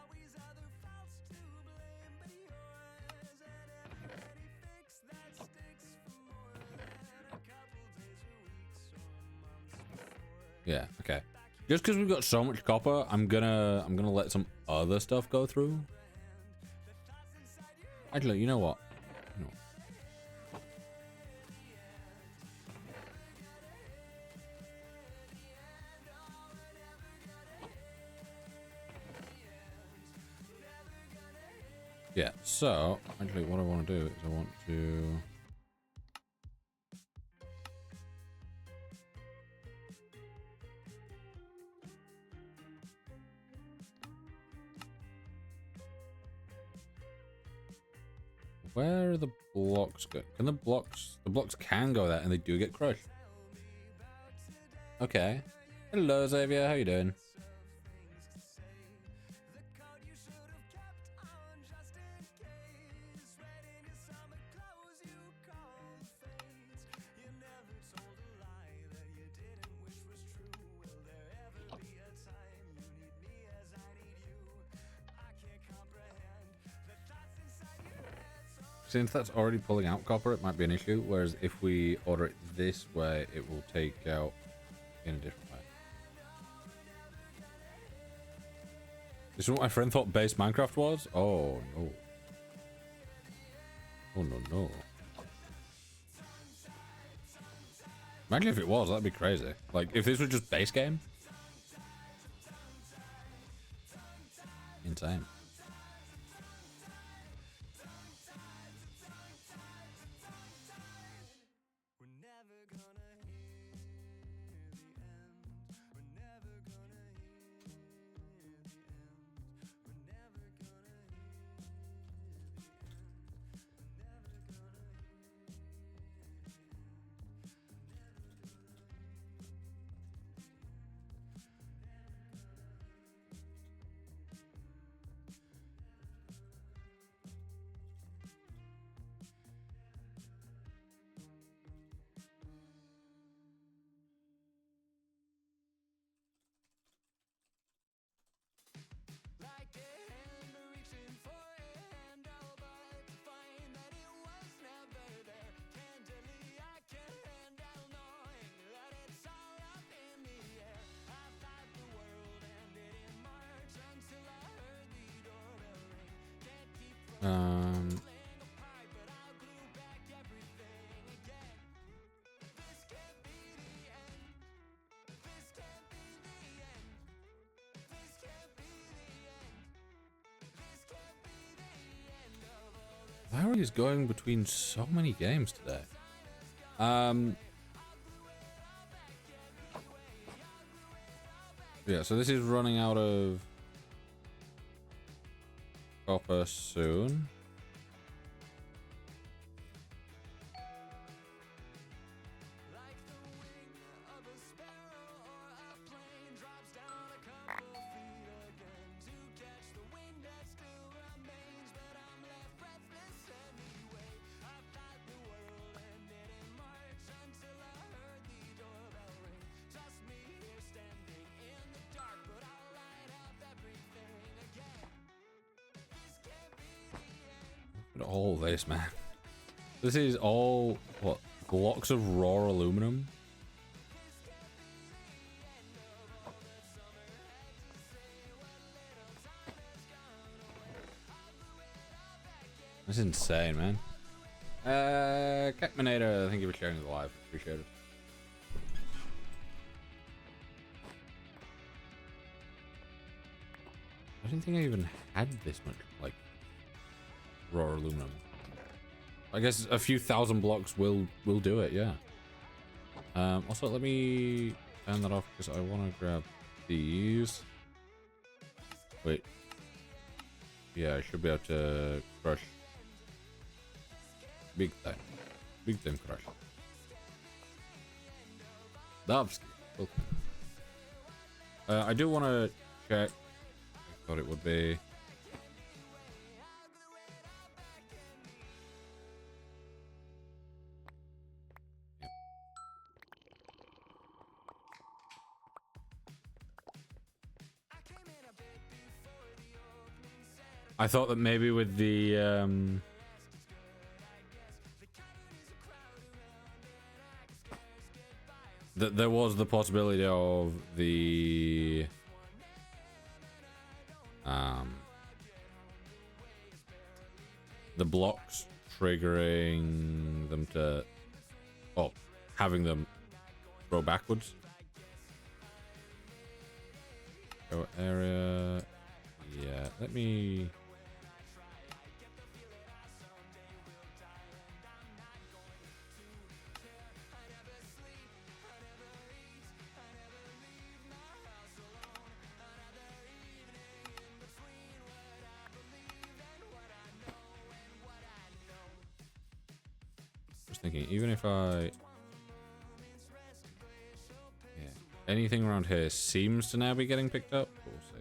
Yeah, okay. Just because we've got so much copper, I'm gonna let some other stuff go through. Actually, you know what? Yeah, so actually what I want to do is I want to where are the blocks go? Can the blocks can go there and they do get crushed. Okay. Hello Xavier, how you doing? Since that's already pulling out copper, it might be an issue, whereas if we order it this way, it will take out in a different way. This is what my friend thought base Minecraft was? Oh no. Oh no no. Imagine if it was, that'd be crazy. Like, if this was just base game. Insane. Um. Why are he going between so many games today? Yeah, so this is running out of copper soon. Look at all this, man. This is all, what, blocks of raw aluminum? This is insane, man. Catminator, thank you for sharing the live. Appreciate it. I didn't think I even had this much, like, raw aluminum. I guess a few thousand blocks will do it, yeah. Also, let me turn that off because I want to grab these. Wait. Yeah, I should be able to crush. Big time. Big time crush. Davsky. Welcome. I do want to check. I thought it would be. I thought that maybe with the that there was the possibility of the blocks triggering them to, oh, having them throw backwards. Go area. Yeah, let me. Just thinking, even if I. Yeah. Anything around here seems to now be getting picked up. We'll see.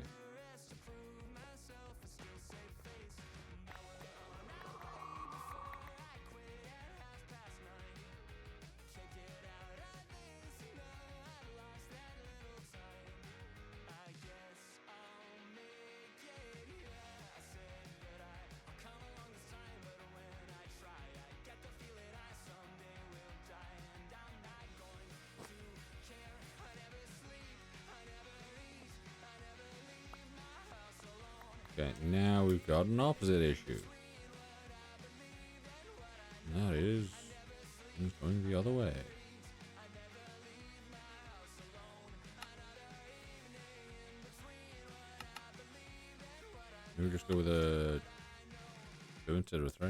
Okay, now we've got an opposite issue. And that is things going the other way. Maybe just go with a 2 instead of a 3.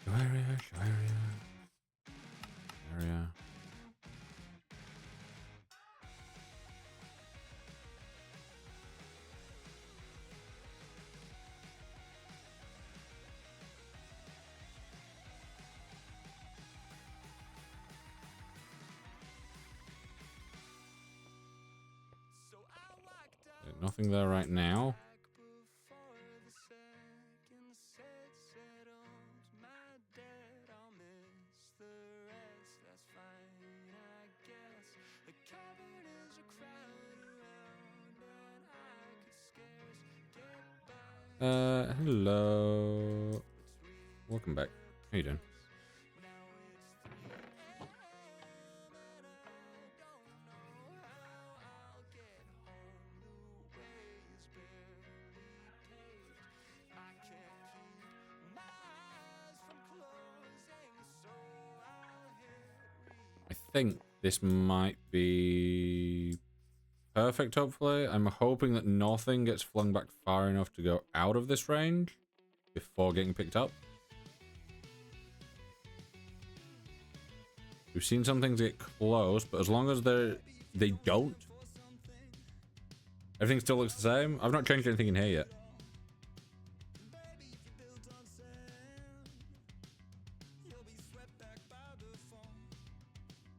Show area, show area. Area. Nothing there right now. Hello. Welcome back. How you doing? think this might be perfect, hopefully. I'm hoping that nothing gets flung back far enough to go out of this range before getting picked up. We've seen some things get close, but as long as they don't, everything still looks the same. I've not changed anything in here yet.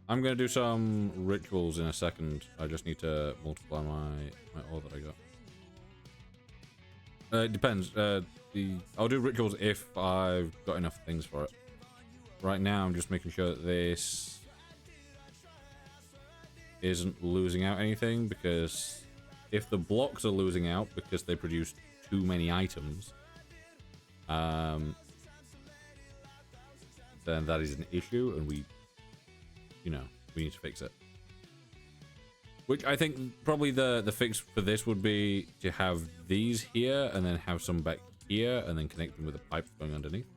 I'm going to do some rituals in a second. I just need to multiply my ore that I got. It depends. I'll do rituals if I've got enough things for it. Right now, I'm just making sure that this isn't losing out anything, because if the blocks are losing out because they produce too many items, then that is an issue, and we need to fix it. Which I think probably the fix for this would be to have these here and then have some back here and then connect them with a pipe going underneath.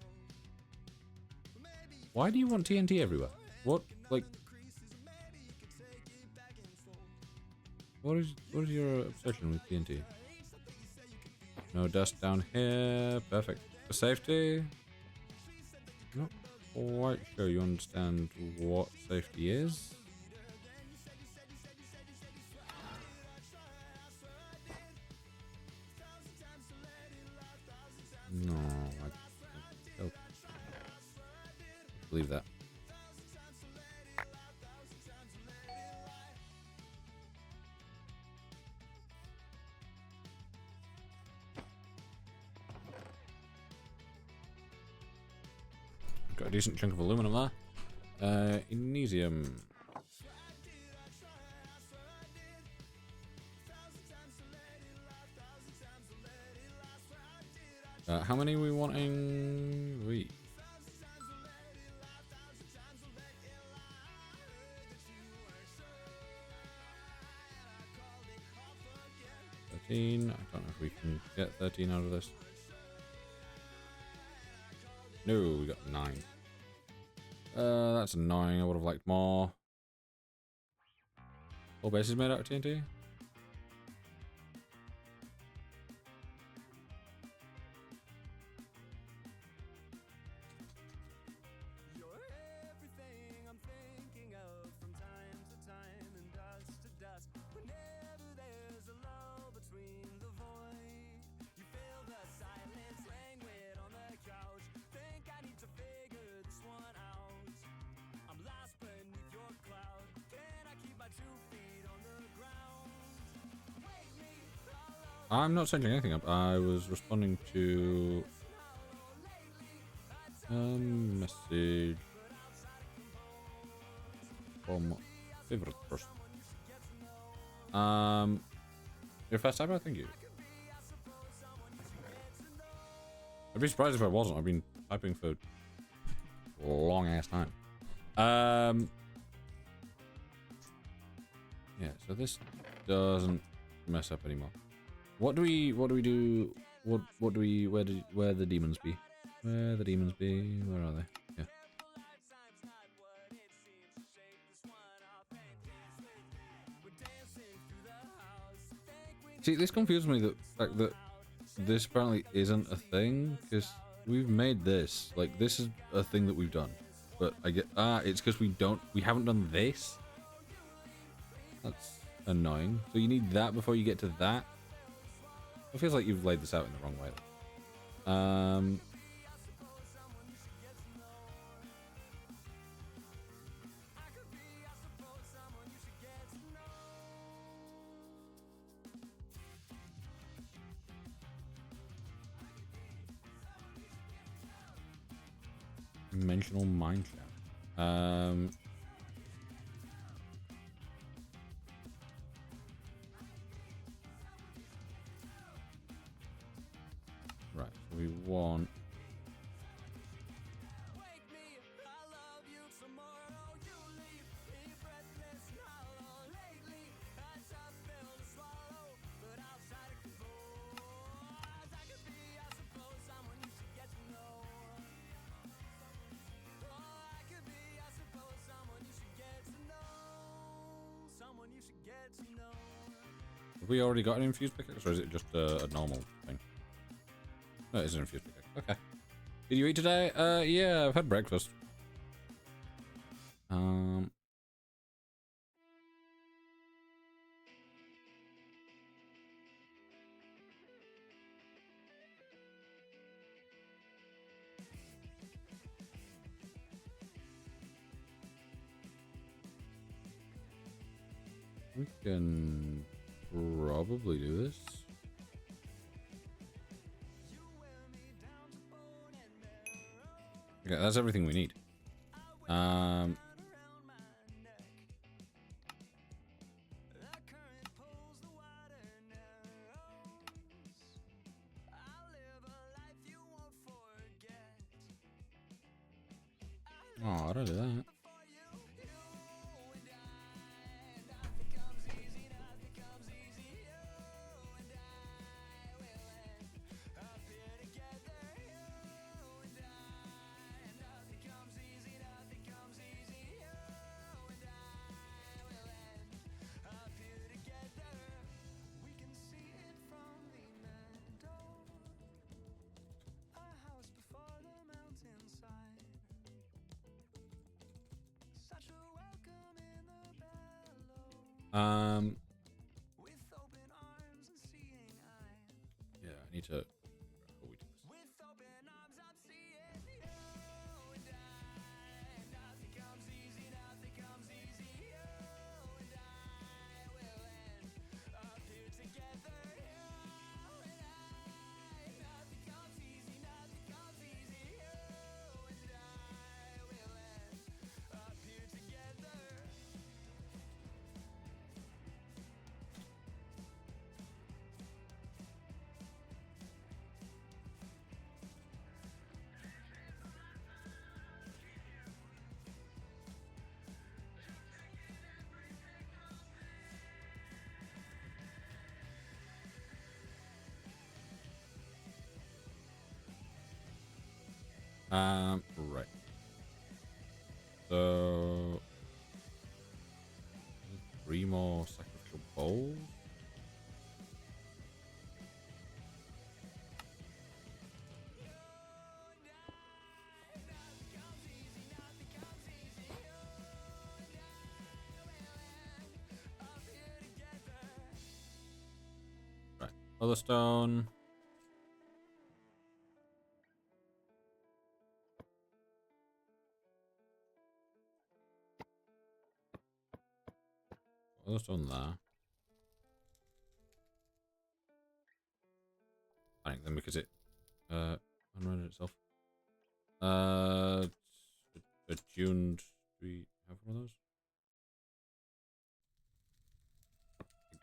Why do you want TNT everywhere? What, like, what is your obsession with TNT? No dust down here. Perfect. For safety. Not quite sure you understand what safety is. No, I don't believe that. Got a decent chunk of aluminum there. Magnesium. How many are we wanting? Wait. I don't know if we can get 13 out of this. No, we got 9. That's annoying. I would have liked more. Whole base is made out of TNT. I'm not sending anything up. I was responding to a message from favorite person. Your first typer? Thank you. I'd be surprised if I wasn't. I've been typing for a long ass time. Yeah, so this doesn't mess up anymore. What do we do? What do we? Where the demons be? Where the demons be? Where are they? Yeah. See, this confused me, the fact that this apparently isn't a thing, because we've made this. Like, this is a thing that we've done. But I get it's because we haven't done this. That's annoying. So you need that before you get to that. It feels like you've laid this out in the wrong way. Dimensional mine shaft. Right, so we want Have we already got an infused pickaxe, or is it just a normal thing? No, it is an infused pickaxe. Okay. Did you eat today? Yeah, I've had breakfast. We can probably do this. Okay, that's everything we need. Oh, I don't do that. Yeah, I need to. How we do this? Right. So 3 more sacrificial bowls. Right. Other stone. Other stone there. I think then because it unrendered itself. Attuned. Do we have one of those?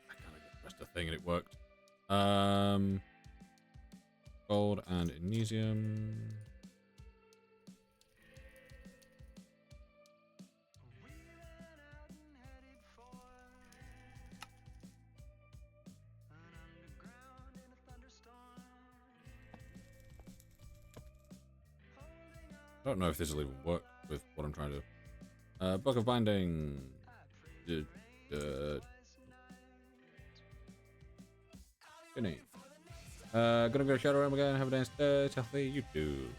I kind of pressed a thing and it worked. Gold and magnesium. I don't know if this will even work with what I'm trying to do. Book of Binding. Finish. Gonna go shout around again. Have a nice day. Healthy. You too.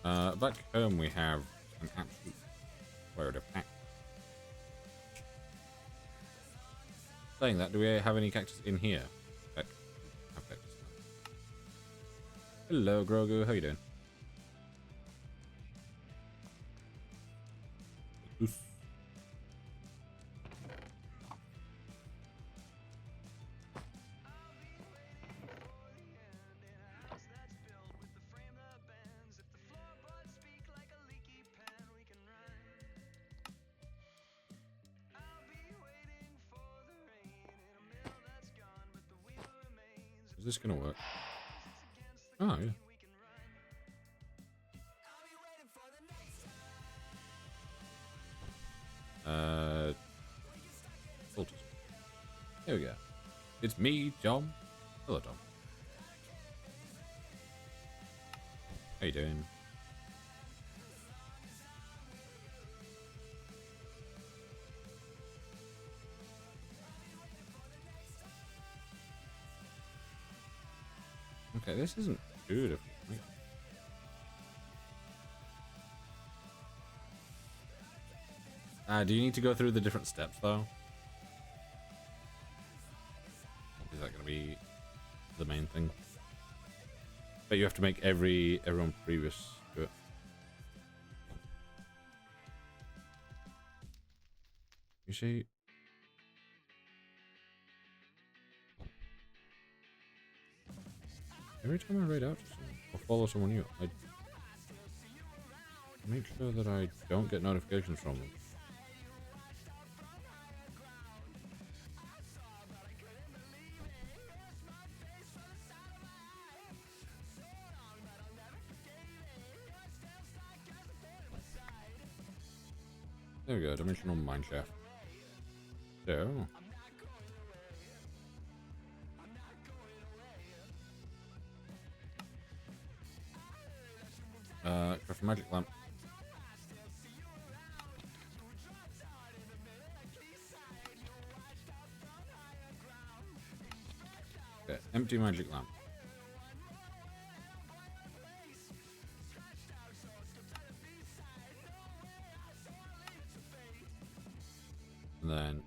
Back home we have an absolute load of cactus. Saying that, do we have any cactus in here? Have cactus. Hello, Grogu. How you doing? Oof. Is this gonna work? Oh, yeah. Filters. There we go. It's me, Tom. Hello, Tom. How you doing? Okay, this isn't too difficult. Do you need to go through the different steps, though? Is that going to be the main thing? But you have to make everyone previous to it. You see? Every time I raid out to someone or follow someone new, I make sure that I don't get notifications from them. There we go, dimensional mineshaft. So, craft a magic lamp. Okay, empty magic lamp. And then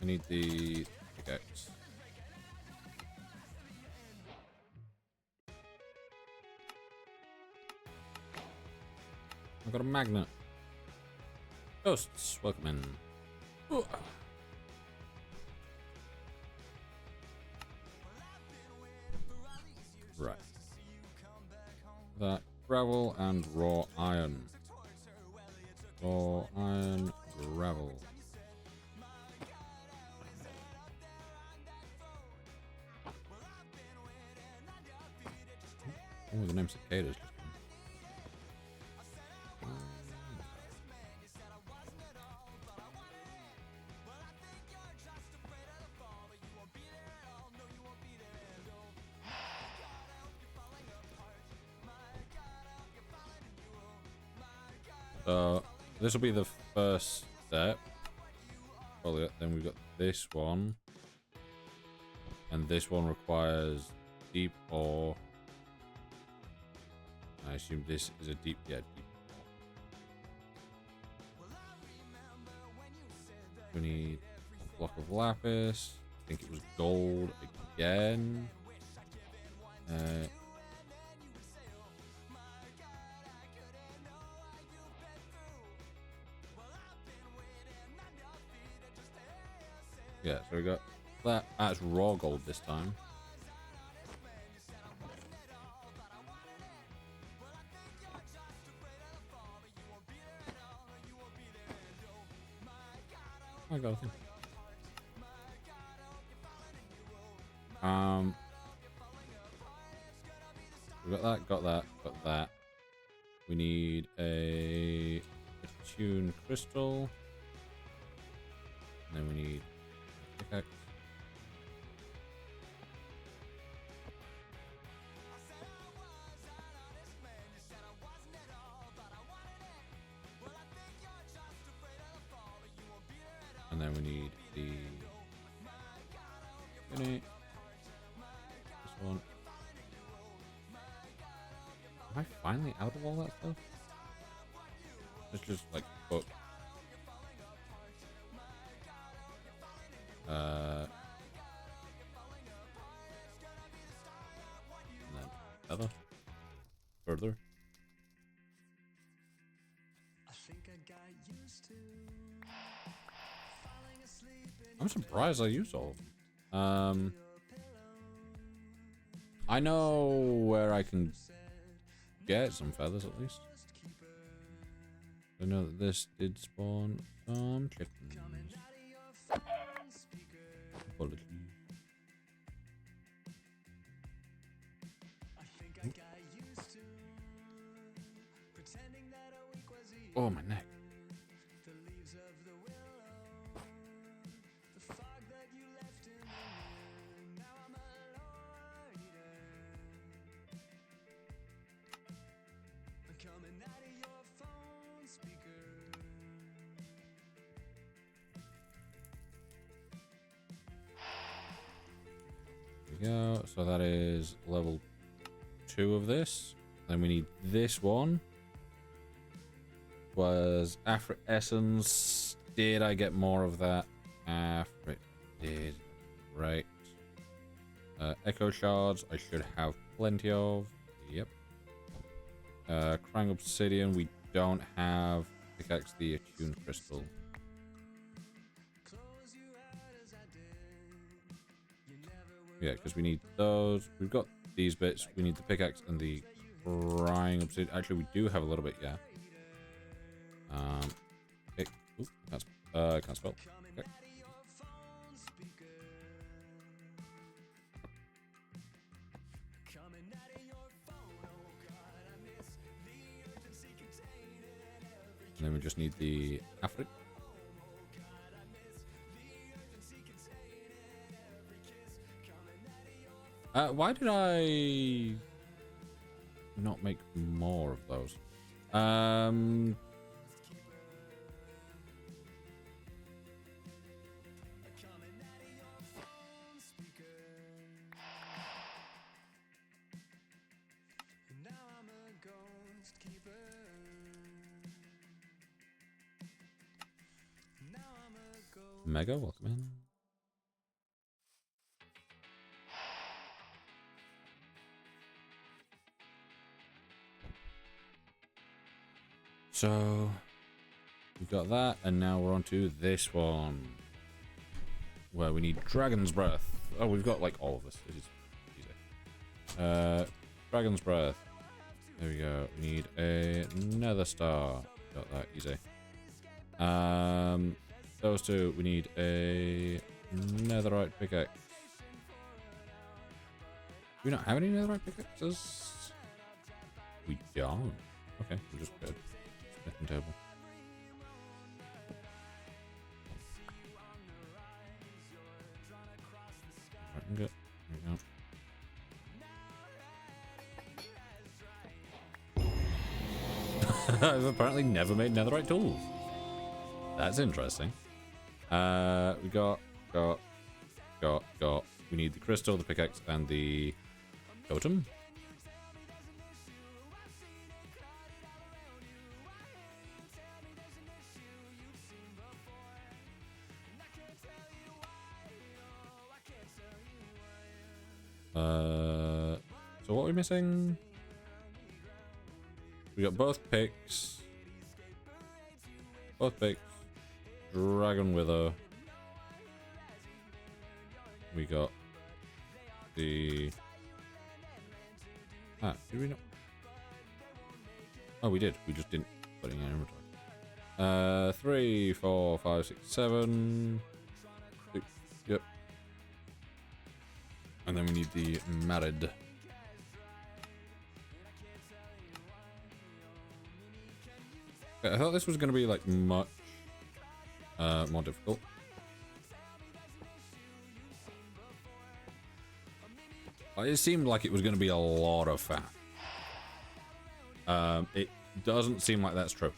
I need the pickaxe. I've got a magnet. Ghosts, welcome in. Ooh. Right. That gravel and raw iron. Raw iron, gravel. Oh, the name cicadas. So this will be the first step. Probably. Then we've got this one, and this one requires deep ore. I assume this is a deep, yeah, deep. We need a block of lapis. I think it was gold again. Yeah, so we got that. That's raw gold this time. I got a thing. We got that. We need a tune crystal. And then we need a pickaxe. And then we need the this one. Am I finally out of all that stuff? Let's just like book. And then other further. I'm surprised I used all of them. I know where I can get some feathers at least. I know that this did spawn some chickens. Apologies. Oh, my neck. The leaves of the willow, the fog that you left in the wind. Now I'm a loner. I'm coming out of your phone speaker. There we go. So that is level 2 of this. Then we need this one. Was Afrit Essence. Did I get more of that? Afrit did. Right. Echo Shards, I should have plenty of. Yep. Krang Obsidian, we don't have. Pickaxe the Attune Crystal. Yeah, because we need those. We've got these bits. We need the pickaxe and the Krang Obsidian. Actually, we do have a little bit, yeah. Ooh, can't spell. Okay. And then we just need the Afrit. Why did I not make more of those? Mega, welcome in. So we've got that, and now we're on to this one, where we need Dragon's Breath. Oh, we've got like all of this. This is easy. Dragon's Breath. There we go. We need a Nether Star. Got that easy. Those two. We need a Netherite pickaxe. Do we not have any Netherite pickaxes? We don't. Okay, we're just good. Smithing table. Right, good. There we go. I've apparently never made netherite tools. That's interesting. We got. We need the crystal, the pickaxe, and the totem. So what are we missing? We got both picks. Both picks. Dragon Wither. We got the... Ah, did we not? Oh, we did. We just didn't put it in our inventory. 3, 4, 5, 6, 7. Yep. And then we need the Married. Okay, I thought this was going to be like much more difficult. It seemed like it was going to be a lot of fat. It doesn't seem like that's true.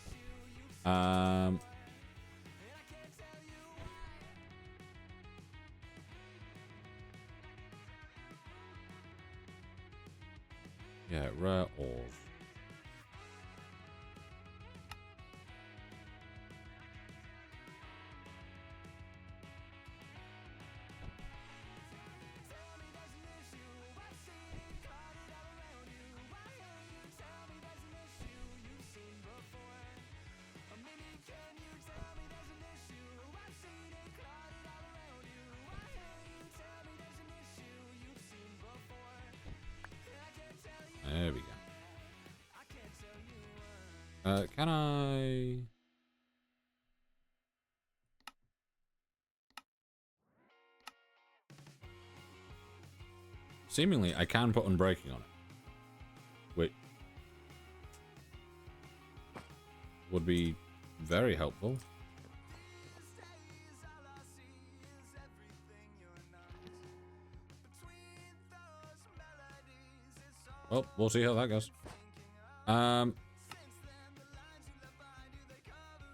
Yeah, rare ores. There we go. Can I... Seemingly, I can put unbreaking on it. Wait. would be very helpful. Well, we'll see how that goes.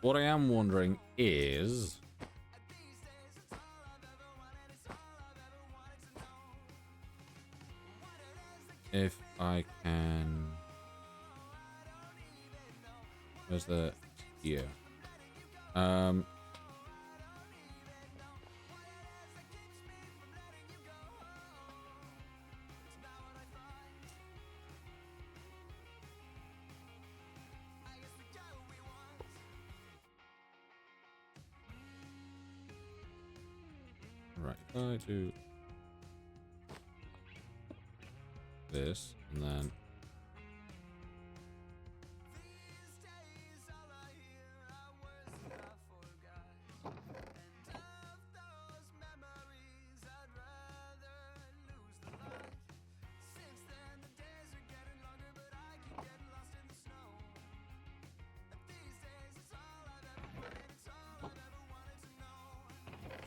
What I am wondering is if I can. Where's the here? Right, if I do this and then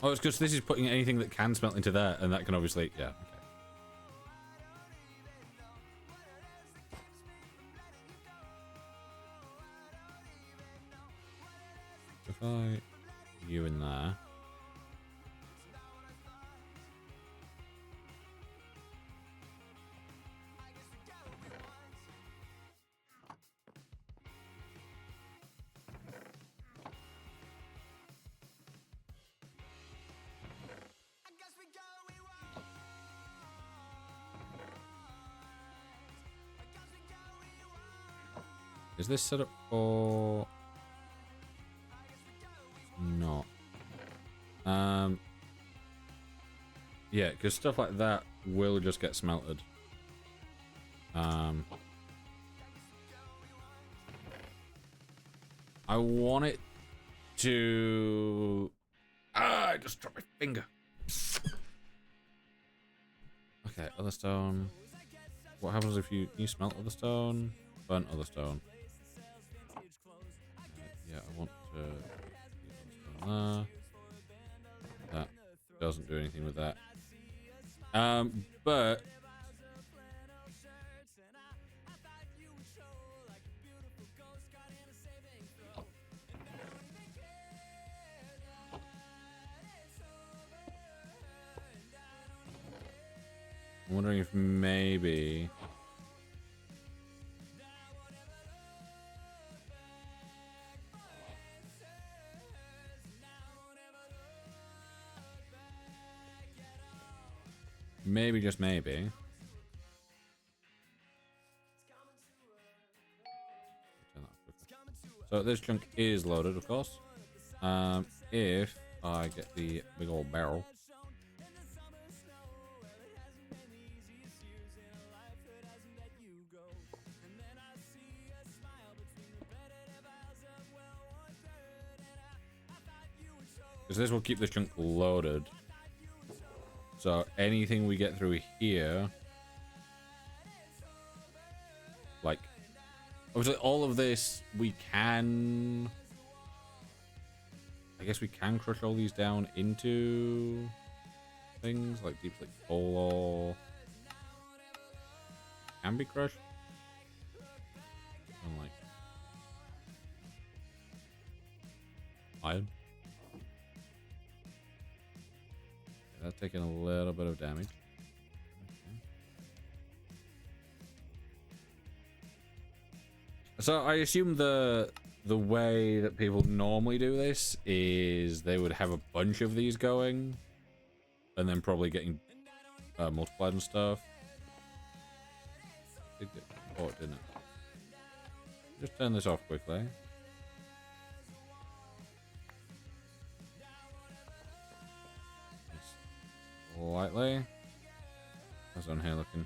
oh, it's because this is putting anything that can smelt into there, and that can obviously, yeah, okay. If I you in there. Is this set up for not? Yeah, because stuff like that will just get smelted. I want it to. I just dropped my finger. Okay, other stone. What happens if you smelt other stone? Burnt other stone. Yeah, I want to use other stone there. That doesn't do anything with that. But I'm wondering if maybe just maybe. So this chunk is loaded, of course. If I get the big old barrel. Because this will keep this chunk loaded. So anything we get through here, like, obviously all of this we can, I guess we can crush all these down into things like deep like coal ore can be crushed. And like iron. That's taking a little bit of damage. Okay. So I assume the way that people normally do this is they would have a bunch of these going, and then probably getting multiplied and stuff. Oh, it didn't. Just turn this off quickly. Slightly. How's on here looking?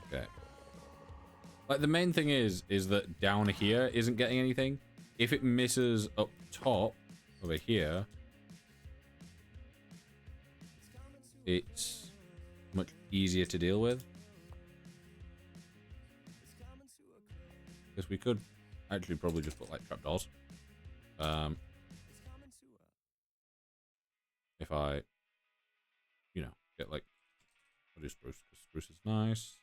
Okay. Like the main thing is that down here isn't getting anything. If it misses up top over here, it's much easier to deal with. Because we could actually probably just put like trapdoors. If I, get like, what is spruce? Because spruce is nice.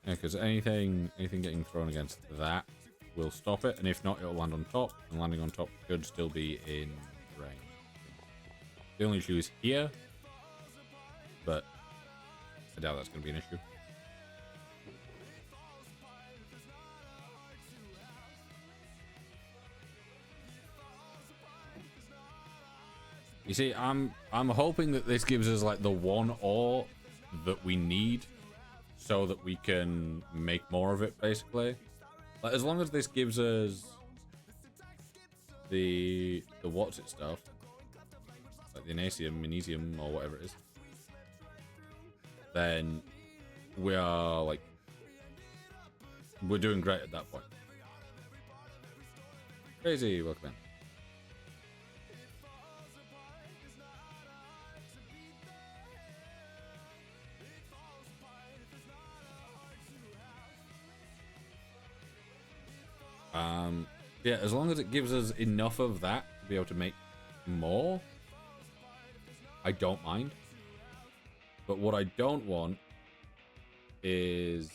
Yeah, because anything getting thrown against that will stop it, and if not, it'll land on top, and landing on top could still be in range. The only issue is here, but I doubt that's going to be an issue. You see, I'm hoping that this gives us like the one ore that we need so that we can make more of it, basically. Like, as long as this gives us the what's it stuff, like the magnesium or whatever it is, then we're doing great at that point. Crazy, welcome in. Yeah, as long as it gives us enough of that to be able to make more, I don't mind. But what I don't want is...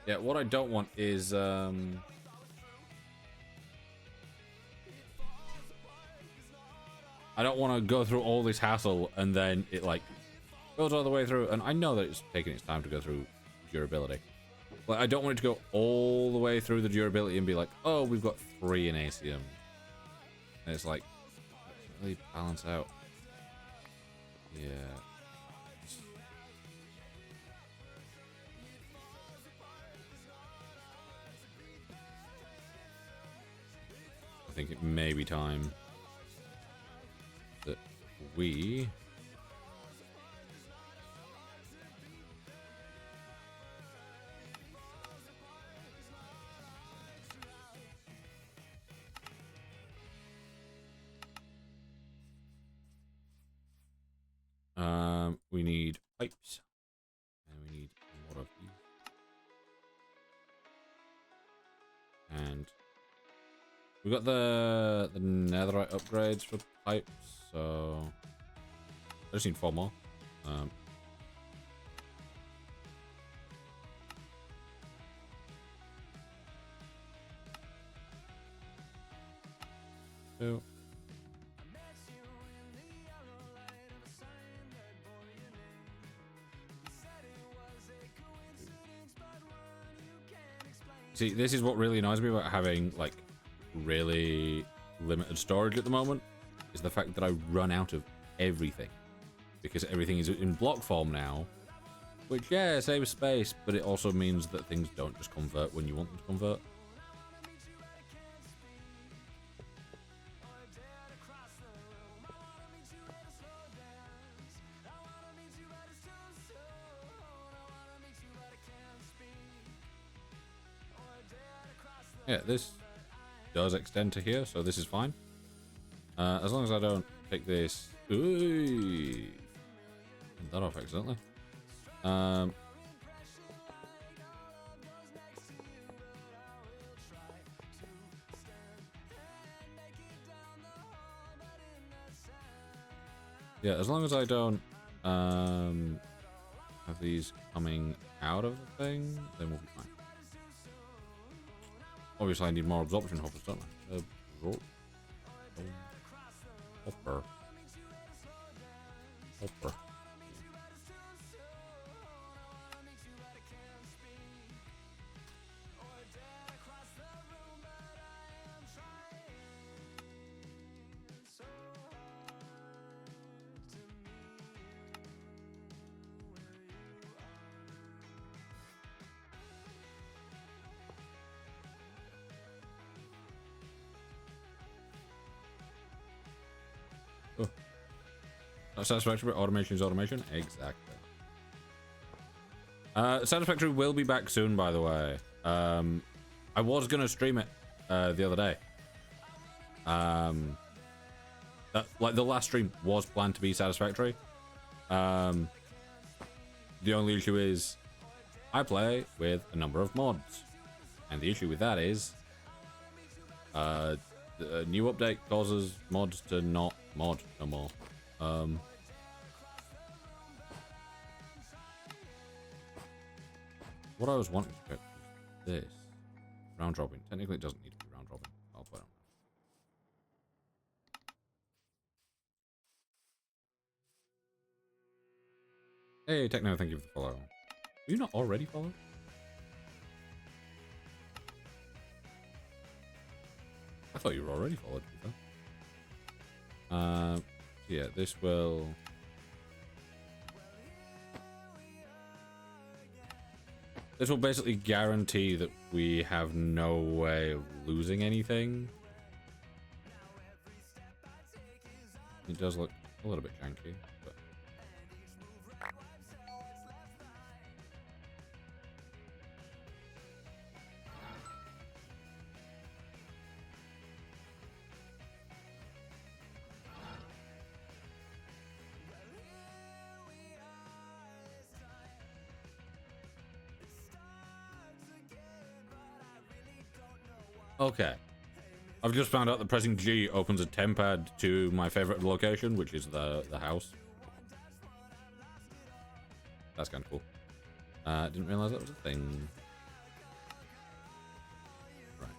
Yeah, what I don't want is... I don't want to go through all this hassle and then it, like, goes all the way through. And I know that it's taking its time to go through durability. But I don't want it to go all the way through the durability and be like, oh, we've got 3 in ACM. And it's like, doesn't really balance out. Yeah. I think it may be time that we... we need pipes, and we need more of these, and we got the netherite upgrades for pipes, so I just need 4 more. So see, this is what really annoys me about having like really limited storage at the moment, is the fact that I run out of everything, because everything is in block form now, which, yeah, saves space, but it also means that things don't just convert when you want them to convert. Yeah, this does extend to here, so this is fine. As long as I don't take this... Ooh, that off accidentally. Yeah, as long as I don't have these coming out of the thing, then we'll be fine. Obviously, I need more absorption hoppers, don't I? Hopper. Hopper. Satisfactory, automation is automation. Exactly. Satisfactory will be back soon, by the way. I was gonna stream it the other day. Like the last stream was planned to be Satisfactory. The only issue is I play with a number of mods, and the issue with that is the new update causes mods to not mod no more. What I was wanting to check was this round robin. Technically, it doesn't need to be round robin. I'll put it on. Hey, Techno, thank you for the follow. Were you not already followed? I thought you were already followed. Yeah, this will. This will basically guarantee that we have no way of losing anything. It does look a little bit janky, but. Okay. I've just found out that pressing G opens a tempad to my favorite location, which is the house. That's kind of cool. Didn't realize that was a thing. Right.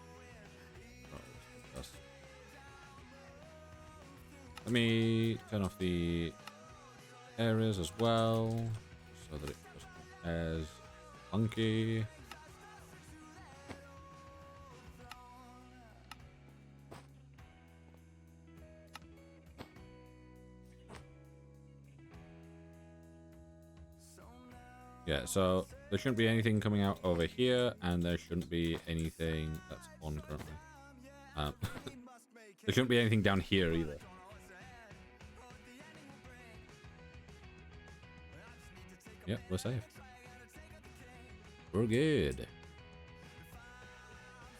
Let me turn off the areas as well, so that it just compares funky. Yeah, so there shouldn't be anything coming out over here, and there shouldn't be anything that's on currently. There shouldn't be anything down here either. Yep, we're safe. We're good.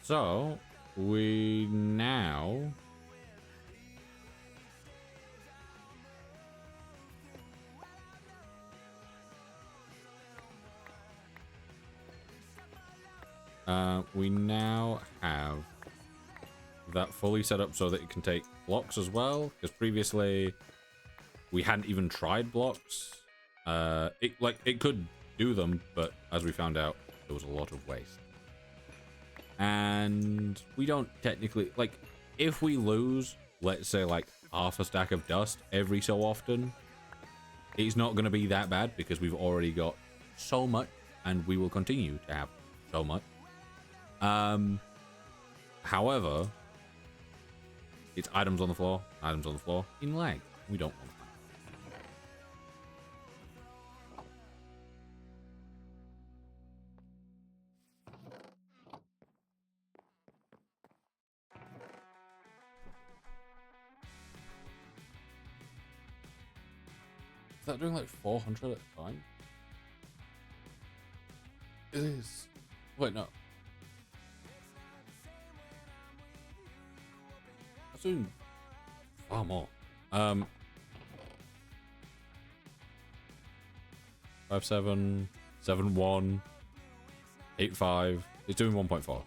So, we now... we now have that fully set up so that it can take blocks as well, because previously we hadn't even tried blocks. It could do them, but as we found out, there was a lot of waste. And we don't technically, like, if we lose, let's say, like, half a stack of dust every so often, it's not going to be that bad because we've already got so much, and we will continue to have so much. However, it's items on the floor in lag. We don't want that. Is that doing like 400 at a time? It is. Wait, no. That's doing far more. 5.7, 7.1, 8.5. It's doing 1.4. Okay.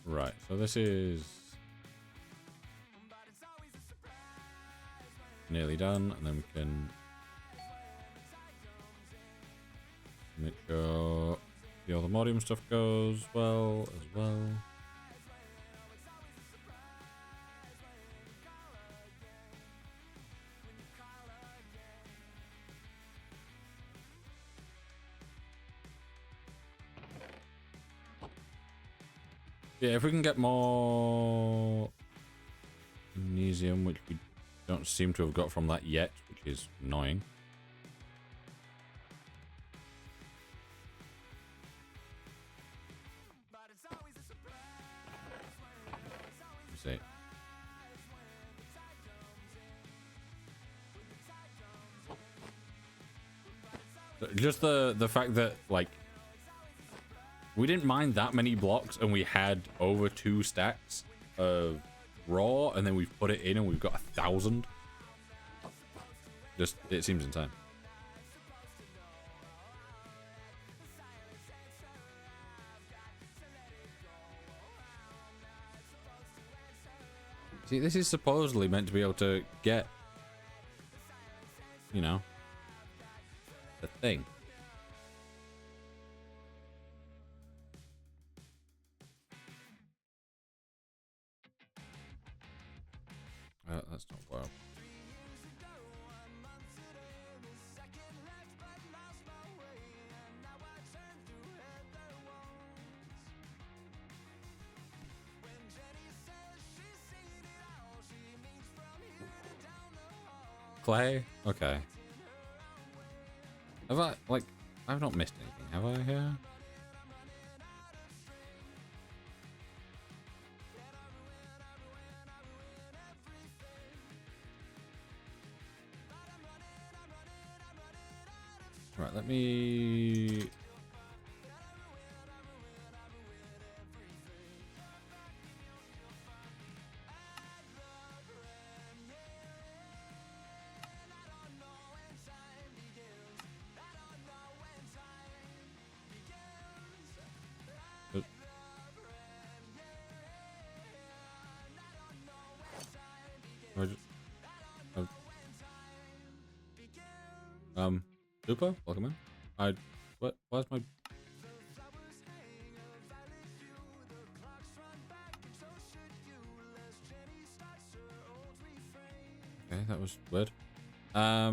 Right, so this is nearly done, and then we can make sure the other modium stuff goes well as well. Yeah, if we can get more magnesium, which we don't seem to have got from that yet, which is annoying. Let's see. Just the fact that, like, we didn't mine that many blocks and we had over 2 stacks of raw, and then we've put it in and we've got 1,000. Just, it seems insane. See, this is supposedly meant to be able to get, you know, the thing. That's not well. Clay? Okay. Have I, like, I've not missed anything, have I here? Right, let me... Super, welcome in. Where's my... Okay, that was weird. Yeah,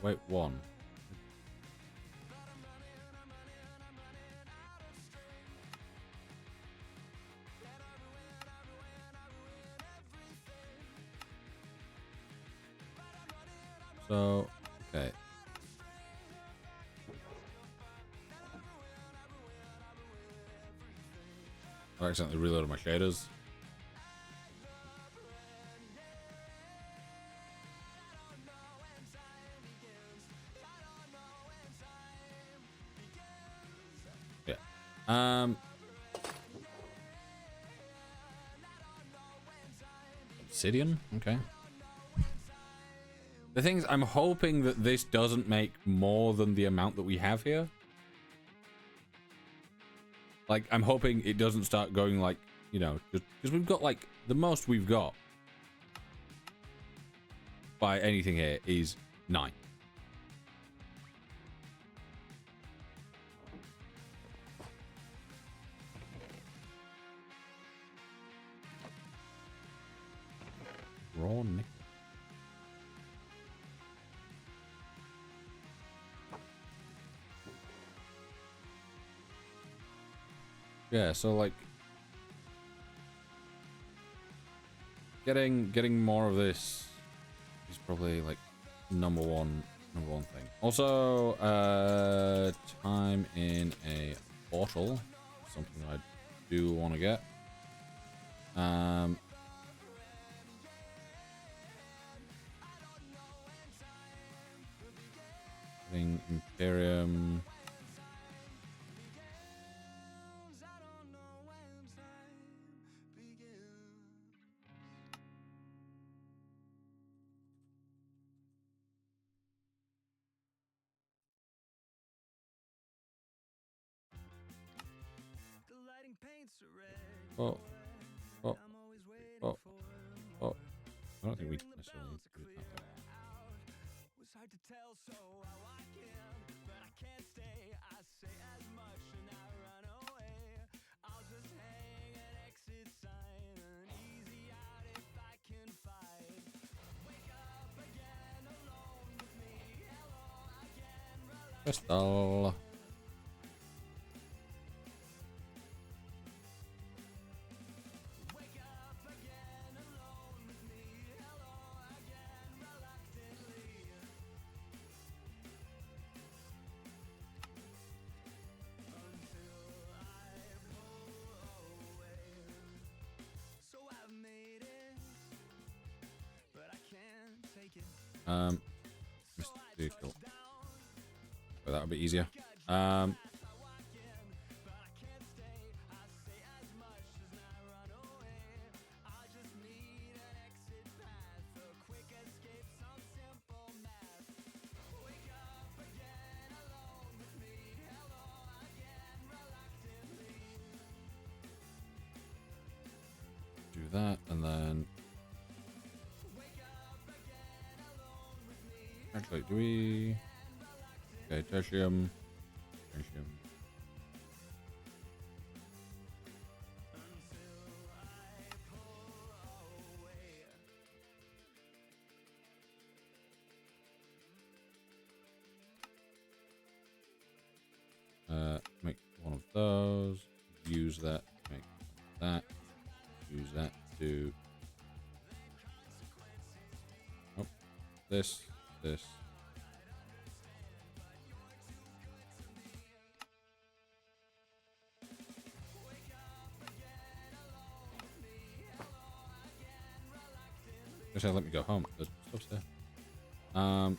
wait, 1. So, okay. I accidentally reloaded my shaders. Yeah. Obsidian? Okay. The thing is, I'm hoping that this doesn't make more than the amount that we have here. Like, I'm hoping it doesn't start going, like, you know, because we've got, like, the most we've got by anything here is 9. Raw nickel. Yeah, so like getting more of this is probably like number one thing. Also, time in a portal, something I do want to get. Getting Imperium. Oh, oh, oh, oh. I don't think we necessarily need to do it that way. Was hard to tell, so I walk in, but I can't stay. I say as much and I run away. I'll just hang an exit sign, an easy out if I can fight. Wake up again alone with me. Hello again, Crystal. wake up again alone with me. Hello again, reluctantly. Until I pull away. So I've made it, but I can't take it. Missed So the I vehicle. touch down, So that'll be easier. I walk in, but I can't stay. I say as much as I run away. I just need an exit path, a quick escape, some simple math. Wake up again alone with me. Hello again, reluctantly. do that, and then Wake up again alone with me. actually, do we? Okay, tertium. Until I pull away. Make one of those. Use that. Make that. Use that to. Oh, this. Just let me go home. There's stuff there. Do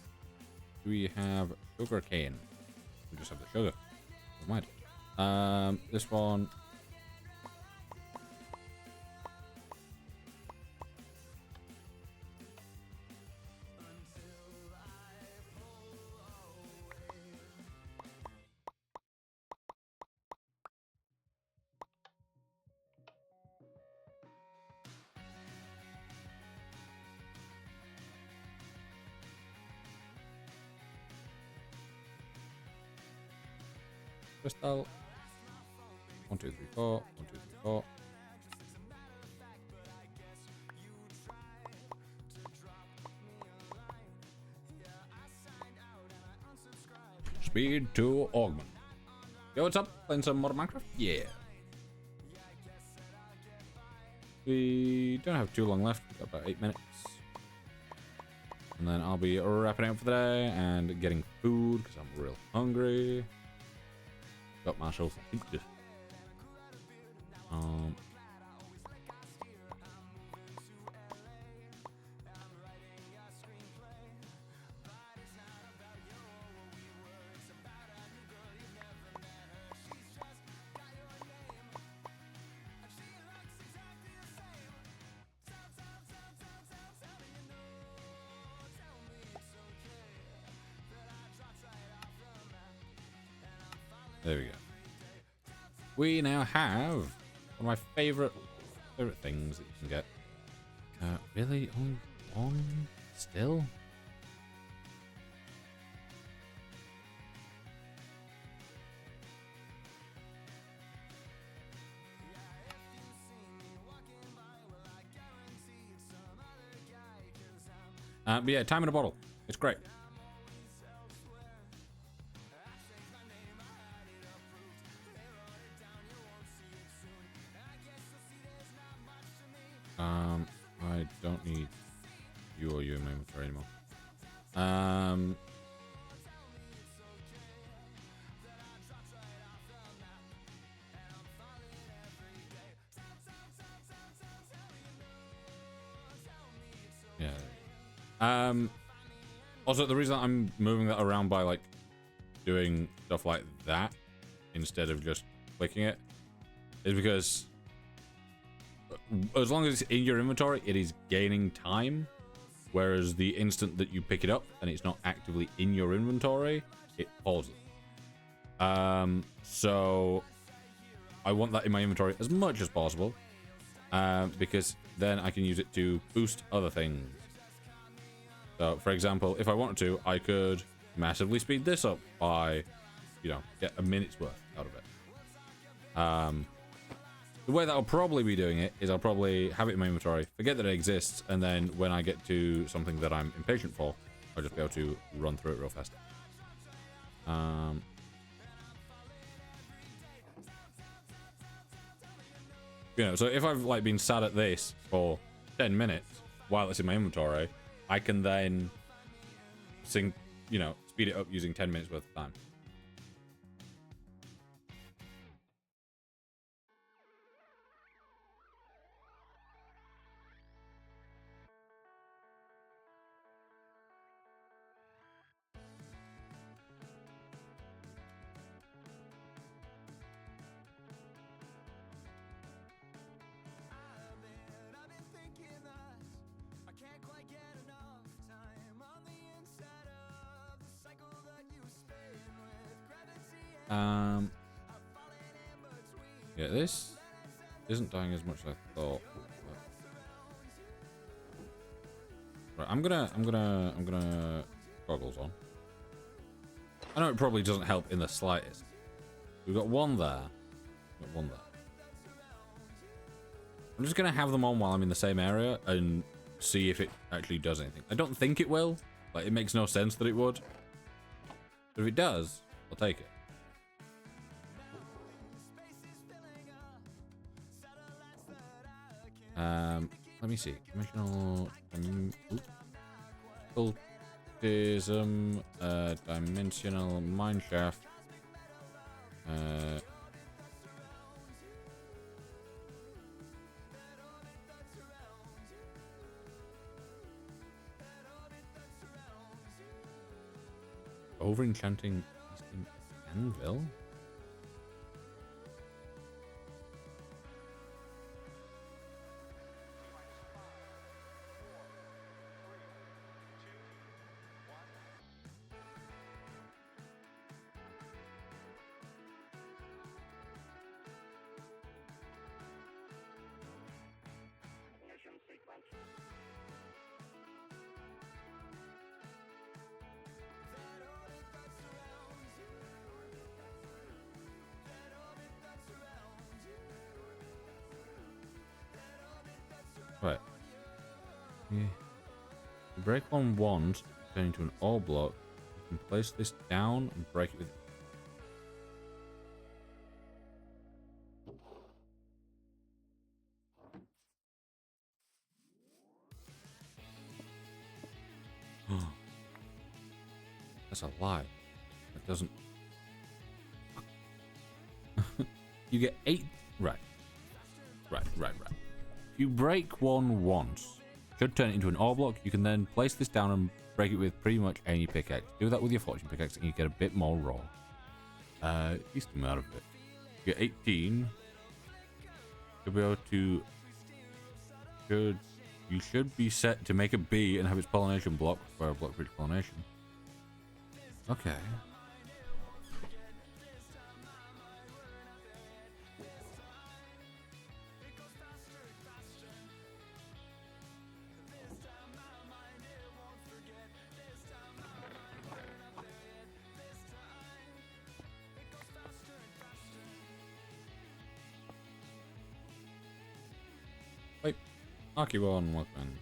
we have sugar cane? We just have the sugar. Never mind. This one. Crystal. 1, 2, 3, 4. 1, 2, 3, 4. Speed to augment. Yo, what's up? Playing some more Minecraft? Yeah. We don't have too long left. We've got about 8 minutes. And then I'll be wrapping up for the day and getting food because I'm real hungry. Got myself a pizza. There we go. We now have one of my favorite things that you can get. Really? Only one still? But yeah, time in a bottle. It's great. I don't need you or you in my inventory anymore. Yeah. Also, the reason I'm moving that around by like doing stuff like that instead of just clicking it is because as long as it's in your inventory, it is gaining time. Whereas the instant that you pick it up and it's not actively in your inventory, it pauses. So I want that in my inventory as much as possible, because then I can use it to boost other things. So, for example, if I wanted to, I could massively speed this up by, you know, get a minute's worth out of it. The way that I'll probably be doing it is I'll probably have it in my inventory, forget that it exists, and then when I get to something that I'm impatient for, I'll just be able to run through it real fast. You know, so if I've like been sat at this for 10 minutes while it's in my inventory, I can then speed it up using 10 minutes worth of time. Yeah, this isn't dying as much as I thought. Right, I'm gonna goggles on. I know it probably doesn't help in the slightest. We've got one there. I'm just gonna have them on while I'm in the same area and see if it actually does anything. I don't think it will. Like, it makes no sense that it would. But if it does, I'll take it. Let me see. Dimensional occultism, dimensional mineshaft. Over enchanting Eastern Anvil. Right. Yeah. You break one once, turn into an ore block. You can place this down and break it with. That's a lie. It doesn't. You get 8. Right. If you break one once, should turn it into an ore block. You can then place this down and break it with pretty much any pickaxe. Do that with your fortune pickaxe and you get a bit more raw. Decent amount of it. You get 18. You'll be able to. You should be set to make a bee and have its pollination block for a block for each pollination. Okay. Wait, Archibald weapon.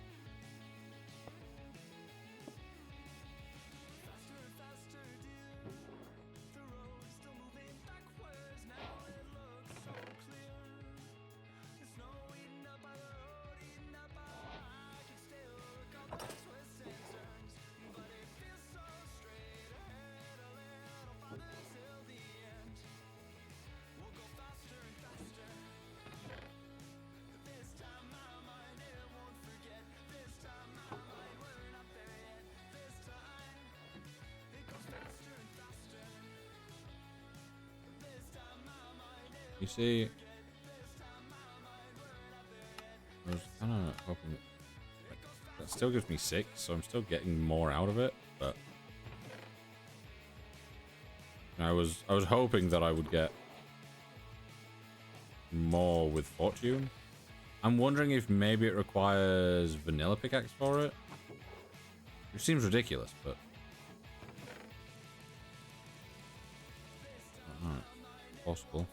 You see, I was kind of hoping that still gives me 6, so I'm still getting more out of it. But I was hoping that I would get more with Fortune. I'm wondering if maybe it requires vanilla pickaxe for it. Which seems ridiculous, but... Alright. Possible.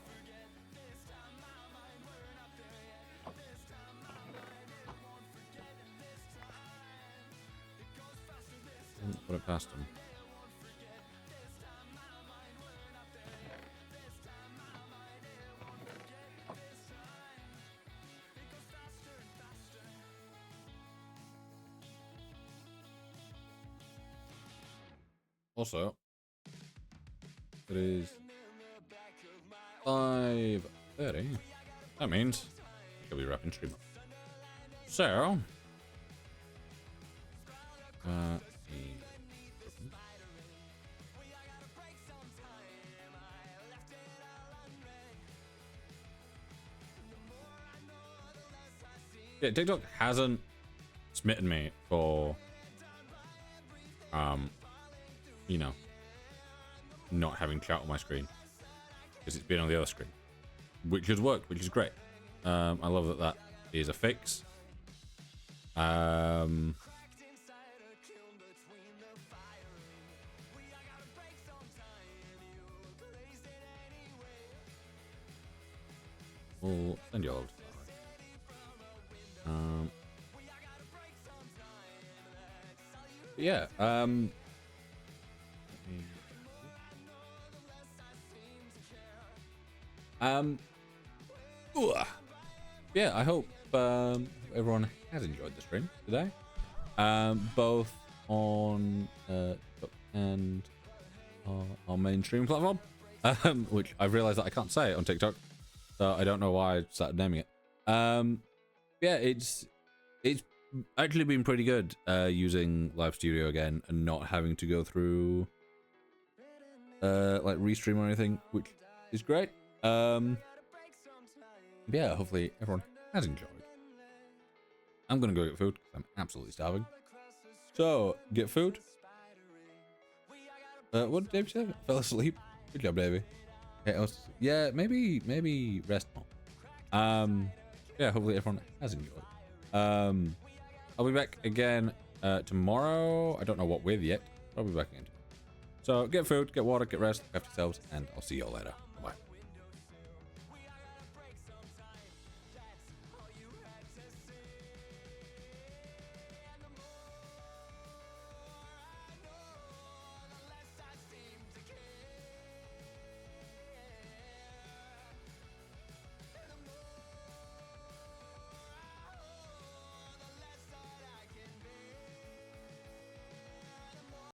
Put it past him. Also, it is 5:30. That means I'll be wrapping stream up. So, yeah, TikTok hasn't smitten me for, you know, not having chat on my screen because it's been on the other screen, which has worked, which is great. I love that that is a fix. We'll send you all to that. Yeah. Yeah, I hope everyone has enjoyed the stream today, both on and our main streaming platform, which I've realized that I can't say it on TikTok, so I don't know why I started naming it. Yeah, it's actually been pretty good using Live Studio again and not having to go through like restream or anything, which is great. Yeah, hopefully everyone has enjoyed. I'm gonna go get food because I'm absolutely starving. So get food. What did Dave say? Fell asleep. Good job, Davey. Yeah, maybe rest more. Yeah, hopefully everyone has enjoyed. I'll be back again tomorrow. I don't know what with yet. I'll be back again tomorrow. So get food, get water, get rest, look after yourselves, and I'll see you all later.